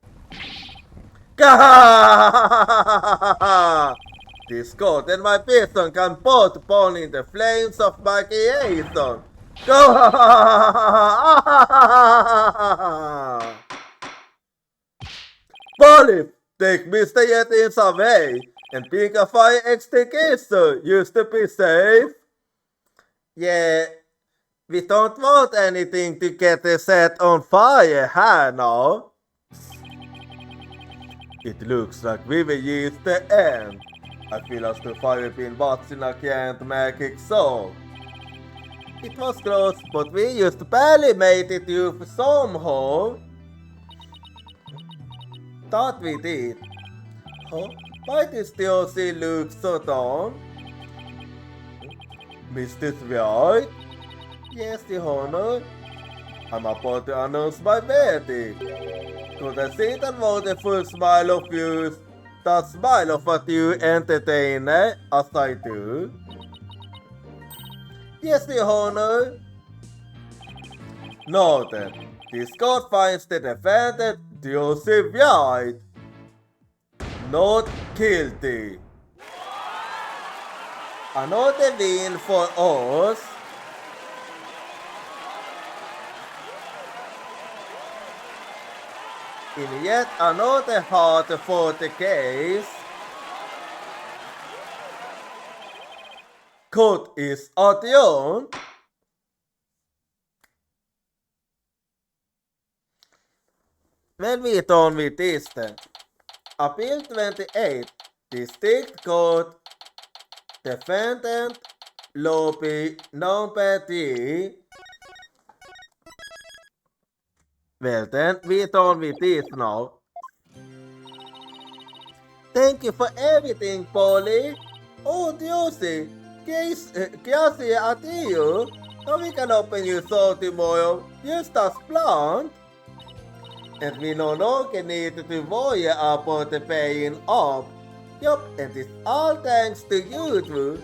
This coat and my piston can both burn in the flames of my creation. Polly, take Mr. Yetis away and pick a fire extinguisher used to be safe. Yeah, we don't want anything to get set on fire here now. It looks like we will use the end. I feel as the fire been watching a can't make it so. It was close, but we just barely made it through somehow. Thought we did. Huh? Why does the OC look so down? Mr. Right? Yes, the honor. I'm about to announce my verdict. Could I see that wonderful smile of yours? That smile of a true entertainer, as I do? Yes, the honor. Noted. This court finds the defendant Joseph White not guilty. Another win for us. In yet another hard-fought case, court is adjourned. When we done with this then, Appeal 28, District Court, Defendant Lobby Number 3, Well then, we on with this now. Thank you for everything, Polly. Oh, Diosy, gracias a ti. Now we can open your soul tomorrow. Just as planned. And we no longer need to worry about the paying off. Yup, and it's all thanks to you, Drew.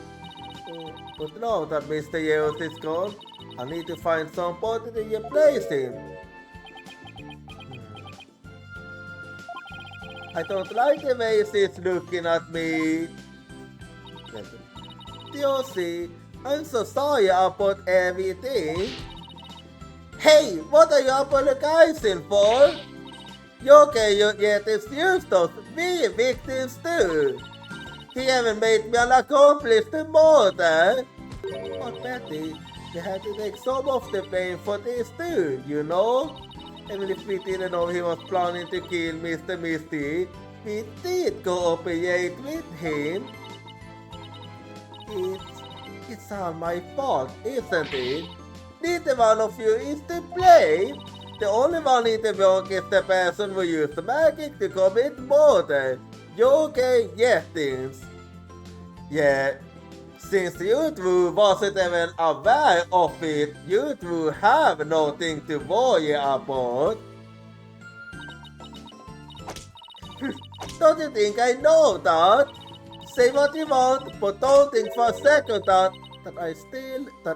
Oh, but now that Mr. Yeos is gone, I need to find somebody to replace him. I don't like the way she's looking at me. Diosy, I'm so sorry about everything. Hey, what are you apologizing for? You can't get excused us. We victims too. He haven't made me an accomplice to murder. But Betty, you had to take some of the blame for this too, you know? Even if we didn't know he was planning to kill Mr. Misty, we did cooperate with him. It's all my fault, isn't it? Neither one of you is to blame. The only one in the wrong is the person who used magic to commit murder. Yogi Yettins. Yeah, since you two wasn't even aware of it, you two have nothing to worry about. Don't you think I know that? Say what you want, but don't think for a second that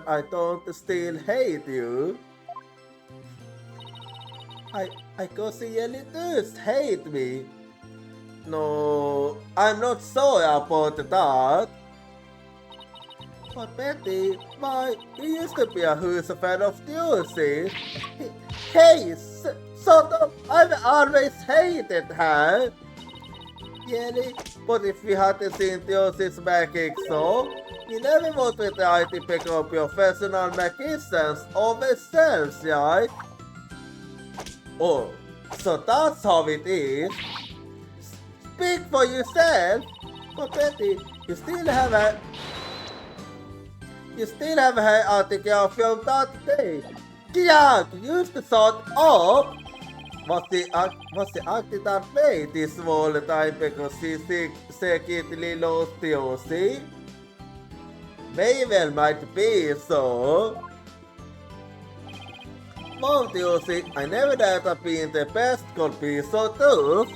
I don't still hate you. I guess you really do hate me. No, I'm not sorry about that. But Betty, you used to be a huge fan of Diosy. Hey, sort of, I've always hated her. Really? But if we hadn't seen Diosy's magic so, you never would have tried to pick up your personal magicians ourselves, right? Oh, so that's how it is. Speak for yourself. But Betty, you still have her article from that day. Yeah, you used to sort up. Was she acting that way this whole time because she secretly lost Diosy? May well might be so. Well, Diosy, I never thought that being the best could be so tough.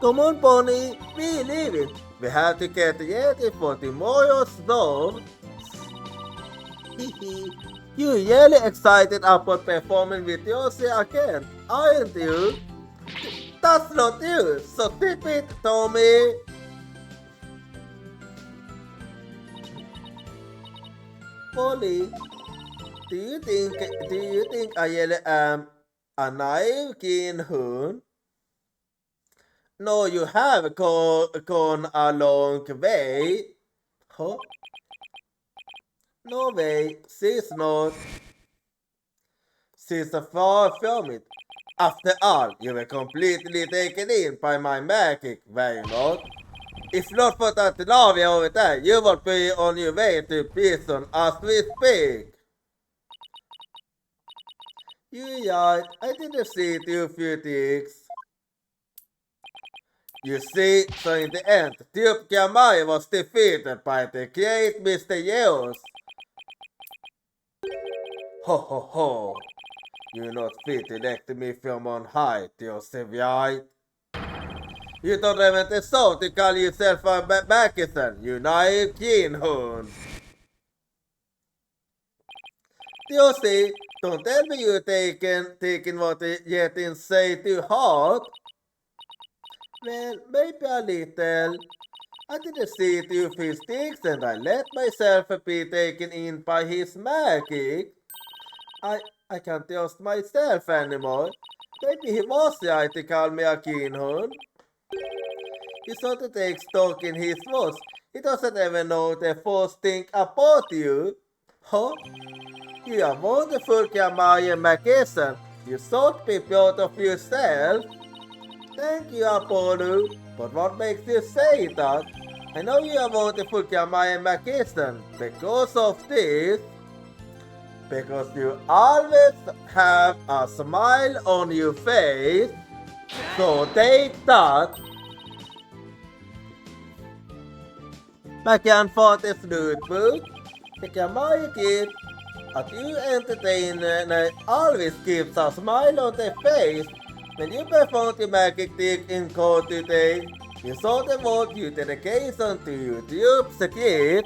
Come on, Pony, we leave it. We have to get ready for tomorrow's storm. You really excited about performing with Diosy again, aren't you? That's not you, so tip it, Tommy. Polly, do you think I really am a naive keen-hoon? No, you have gone a long way. Huh? No way, she's not. She's far from it. After all, you were completely taken in by my magic, were you not? If not for that love over there, you would be on your way to prison as we speak. You're right, I didn't see it you few things. You see, so in the end, Duke Gamai was defeated by the great Mr. Yeos. Ho ho ho! You're not fit to elect me from on high, Diosy, right? You don't even deserve to call yourself a Mackison, you naive keen-hoon. Diosy, don't tell me you're taking what Yetin say too hard. Well, maybe a little. I didn't see it with his sticks and I let myself be taken in by his magic. I can't trust myself anymore. Maybe he was right to call me a keen-hoon. You sort of take stock in his words. He doesn't even know the first thing about you. Huh? You are wonderful, Kamaya Magician. You should be proud of yourself. Thank you, Apollo. But what makes you say that? I know you are wonderful, Kamaya Magician. Because of this. Because you always have a smile on your face. So take that. Back and forth is notebook. Take a mic it. At you entertainer always keeps a smile on their face. When you perform the magic trick in court today, you saw the vote you dedication to YouTube skit.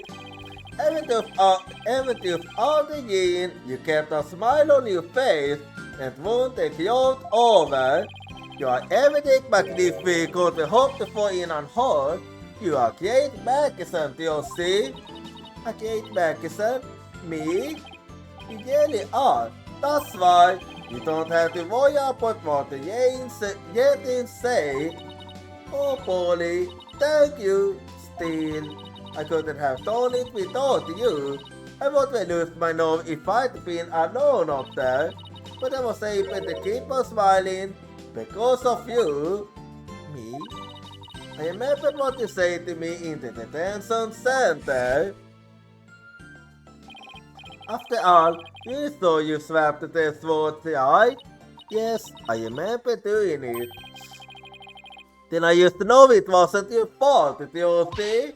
Even if all the year you kept a smile on your face and won't take yours over. You are everything magnifico to hope for in and hold. You are Kate Mackinson, do you see? A Kate Mackinson? Me? You really are. That's why you don't have to worry about what the Yetis say. Oh, Polly, thank you, still. I couldn't have done it without you. I would have lost my nose if I'd been alone up there. But I was able to keep on smiling because of you. Me? I remembered what you said to me in the detention center. After all, you saw you swapped the sword, right? Yes, I remember doing it. Then I used to know it wasn't your fault, did you see?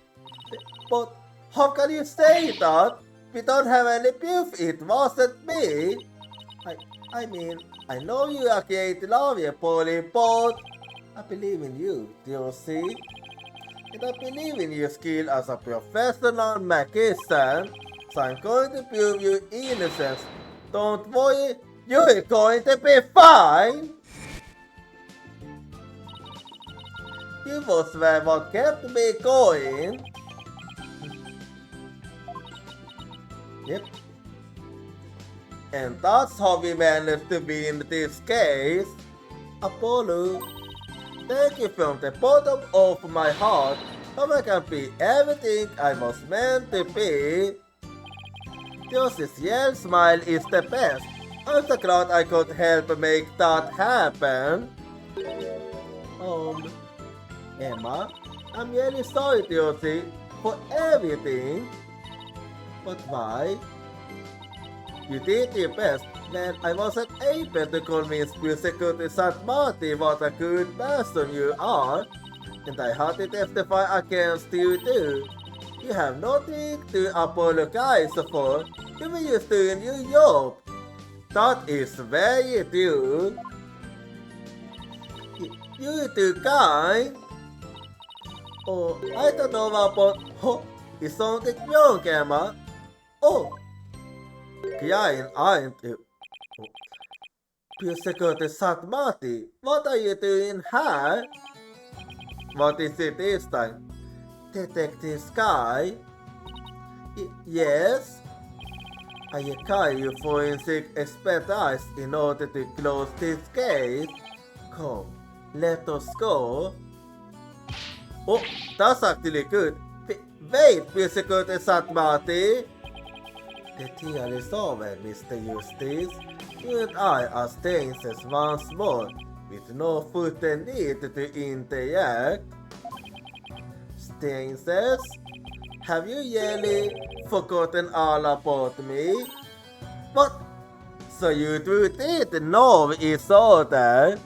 But how can you say that? We don't have any proof it wasn't me. I mean, I know you are creative love you, Polly, but I believe in you, do you see? And I believe in your skill as a professional magician, so I'm going to prove your innocence. Don't worry, you're going to be fine! You was what kept me going. Yep. And that's how we managed to win this case. Apollo, thank you from the bottom of my heart. How I can be everything I was meant to be. Josie's yell smile is the best. I'm so glad I could help make that happen. Emma, I'm really sorry, Josie, for everything. But why? You did your best, and I wasn't able to convince Security St. Martin what a good person you are, and I had to testify against you too. You have nothing to apologize for. You were just doing your job. That is very true. You're too kind. Oh, I don't know about... Oh, is something wrong, Emma? Oh, Klein aren't you? Security St. Martin, what are you doing here? What is it this time? Detective Sky? Yes? I require your forensic expertise in order to close this case. Come, let us go. Oh, that's actually good. Wait, Security St. Martin. The deal is over, Mr. Eustace. You and I are staying as once more, with no further need to interact. Stances, have you really forgotten all about me? What? So you two did know each other?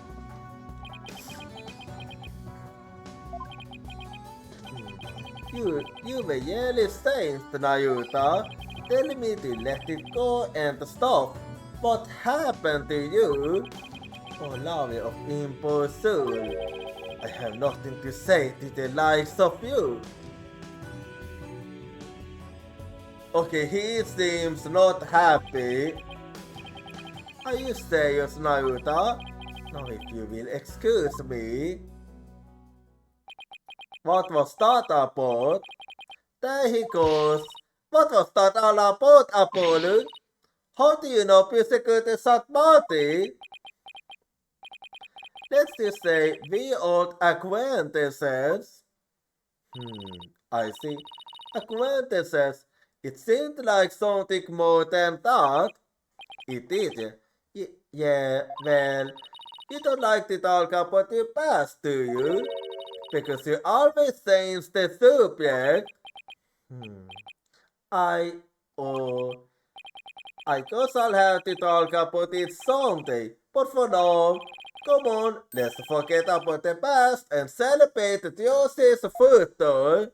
You were really saying, Nayuta, telling me to let it go and stop. What happened to you? Oh, Love of Impulsoul, I have nothing to say to the likes of you. Okay, he seems not happy. Are you serious, Naruto? Now if you will excuse me. What was that about? There he goes. What was that all about, Apollo? How do you know Security St. Martin? Let's just say we old acquaintances. I see. Acquaintances. It seemed like something more than that. It did. Yeah, well, you don't like to talk about your past, do you? Because you always change the subject. Oh, I guess I'll have to talk about it someday. But for now, come on, let's forget about the past and celebrate Dio's birthday.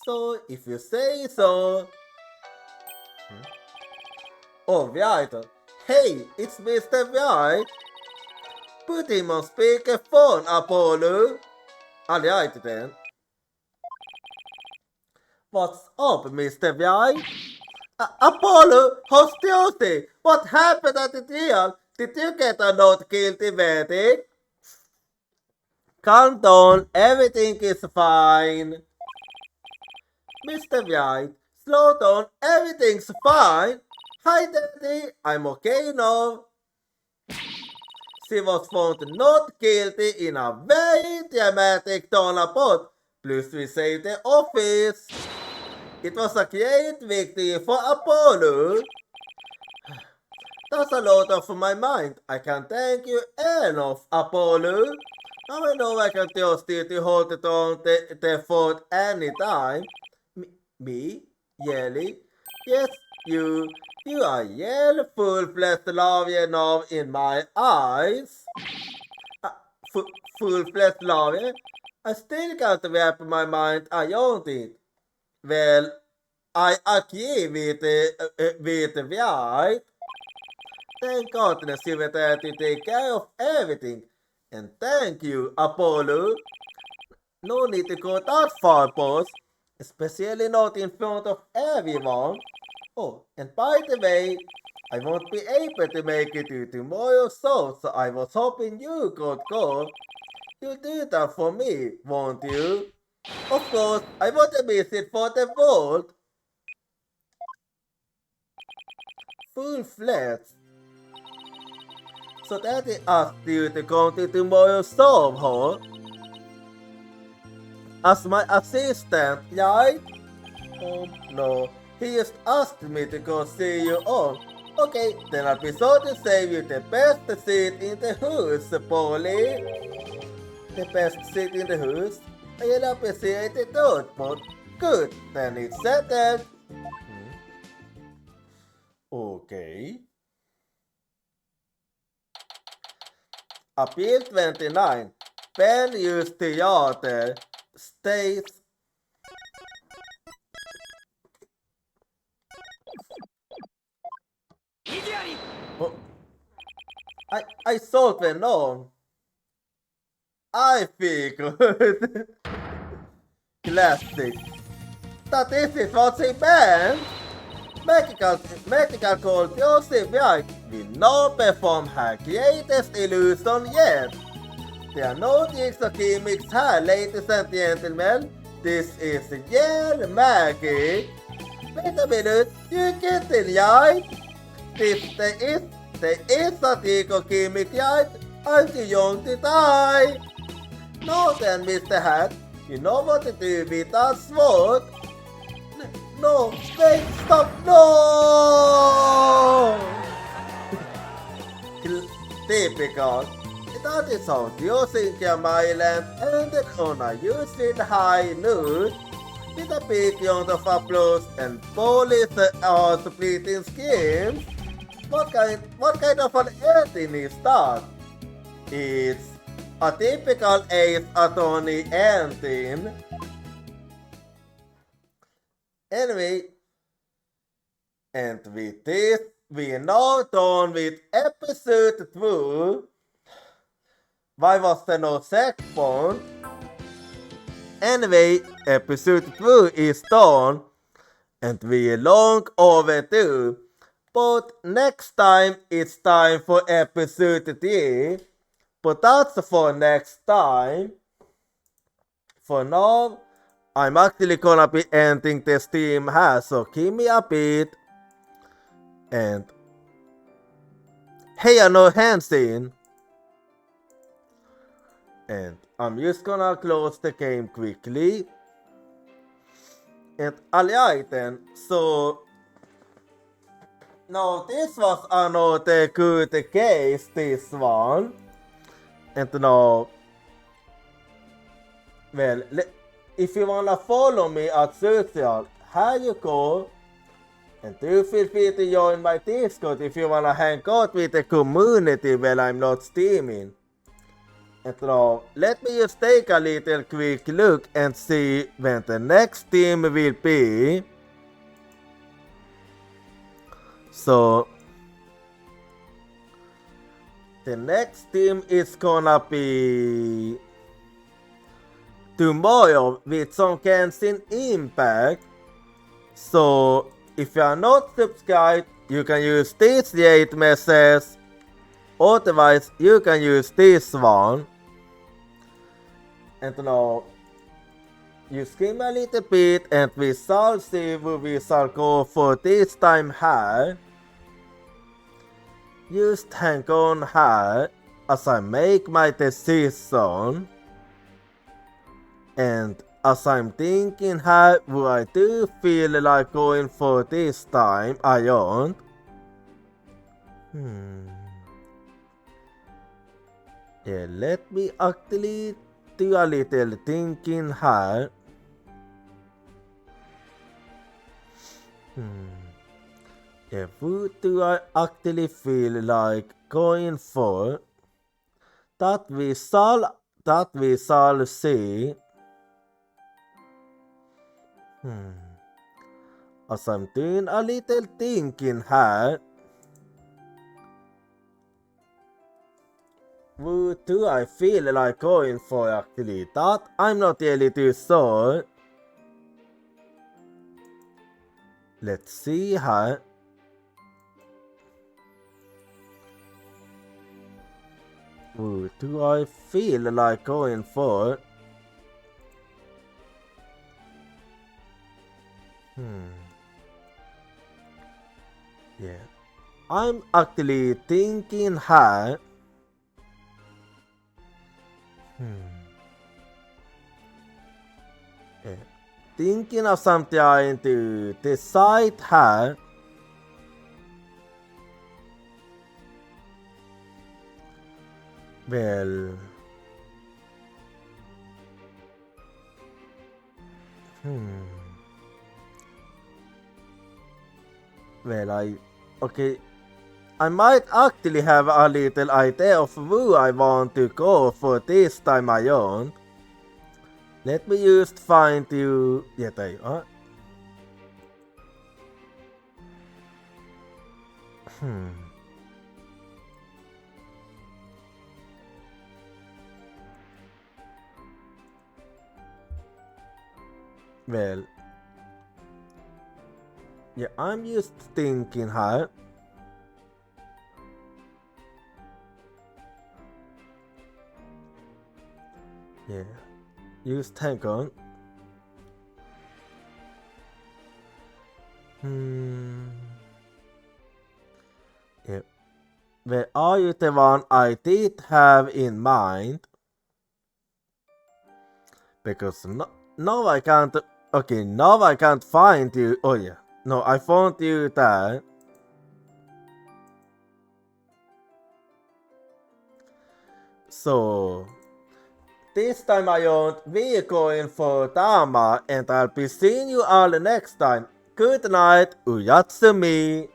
So, if you say so. Oh, right. Hey, it's Mr. White. Put him on speakerphone, Apollo. Alright then. What's up, Mr. White? Apollo, hostility! What happened at the deal? Did you get a not guilty verdict? Calm down, everything is fine. Mr. White, slow down, everything's fine. Hi, Daddy, I'm okay now. She was found not guilty in a very dramatic turnabout. Plus, we saved the office. It was a great victory for Apollo. That's a lot off my mind. I can't thank you enough, Apollo. Now I know I can trust you to hold it on the fort anytime. Me? Yelly? Yes, you. You are yellow, full-fledged lawyer now in my eyes. Full-fledged lawyer? I still can't wrap my mind around it. Well, I agree with White. Thank goodness you were there to take care of everything. And thank you, Apollo. No need to go that far, boss. Especially not in front of everyone. Oh, and by the way, I won't be able to make it to tomorrow's show, so I was hoping you could go. You'll do that for me, won't you? Of course, I won't miss it for the world. Full-fledged. So Daddy asked you to come to tomorrow's show, huh? As my assistant, right? Oh no, he just asked me to go see you all. Okay, then I'll be sure to save you the best seat in the house, Polly. The best seat in the house? I'll appreciate it, but good, then it's settled. Okay. Appeal 29. Ben used theater. States. Oh, I thought we known. I figured. Classic. That is it was a band. Medical called Joseph White will not perform her greatest illusion yet. There are no tricks or gimmicks here, ladies and gentlemen. This is real magic. Wait a minute, you get it right? There is a trick or gimmick, right? I'm too young to die. No then, Mr. Hat, you know what to do with that sword? No, wait, stop, no! Typical. That is how Yosinka Island ended on a usually high note, with a big round of applause and police are splitting schemes. What kind of an ending is that? It's a typical Ace Attorney ending. Anyway, and with this, we are now done with episode 2. Why was there no second one? Anyway, episode 2 is done, and we are long overdue. But next time, it's time for episode 3. But that's for next time. For now, I'm actually gonna be ending the stream here, so give me a bit. And hey, I know hands in. And I'm just gonna close the game quickly. And alright then, so now this was another good case, this one. And now, well, if you wanna follow me at social, here you go. And do feel free to join my Discord if you wanna hang out with the community when I'm not streaming. And now, let me just take a little quick look and see when the next stream will be. So, the next stream is gonna be tomorrow with some Genshin Impact. So, if you are not subscribed, you can use this rate message. Otherwise, you can use this one. And now, you scream a little bit and we shall see who we shall go for this time here. Just hang on here as I make my decision. And as I'm thinking here who I do feel like going for this time, I don't. Yeah, let me actually do a little thinking here. Yeah, who do I actually feel like going for? That we shall see. As I'm doing a little thinking here. Who do I feel like going for actually? That I'm not really too sure. Let's see here. Who do I feel like going for? Yeah. I'm actually thinking here. Yeah. Thinking of something to decide here. Well, well, okay, I might actually have a little idea of who I want to go for this time around. Let me just find you. Yeah, there you are. Well, yeah, I'm just thinking here. Yeah, just hang on. Yeah, where are you the one I did have in mind? Because now I can't. Okay, now I can't find you. Oh yeah, no, I found you there. So, this time around, we're going for Dama, and I'll be seeing you all next time. Good night, Uyatsumi.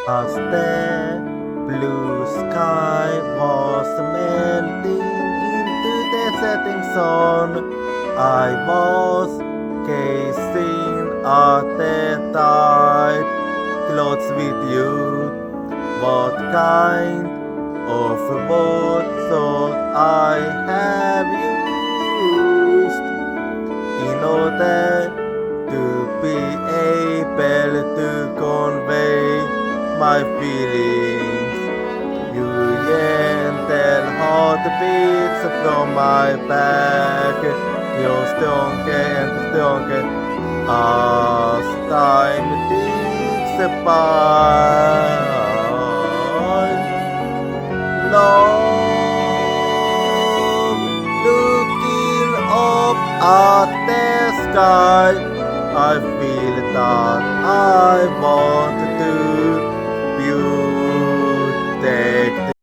As the blue sky was melting into the setting sun, I was gazing at the tide clothes with you. What kind of words should I have used in order to be able to convey my feelings? You gentle heartbeats from my back, you're stronger and stronger as time ticks by. Love, looking up at the sky. God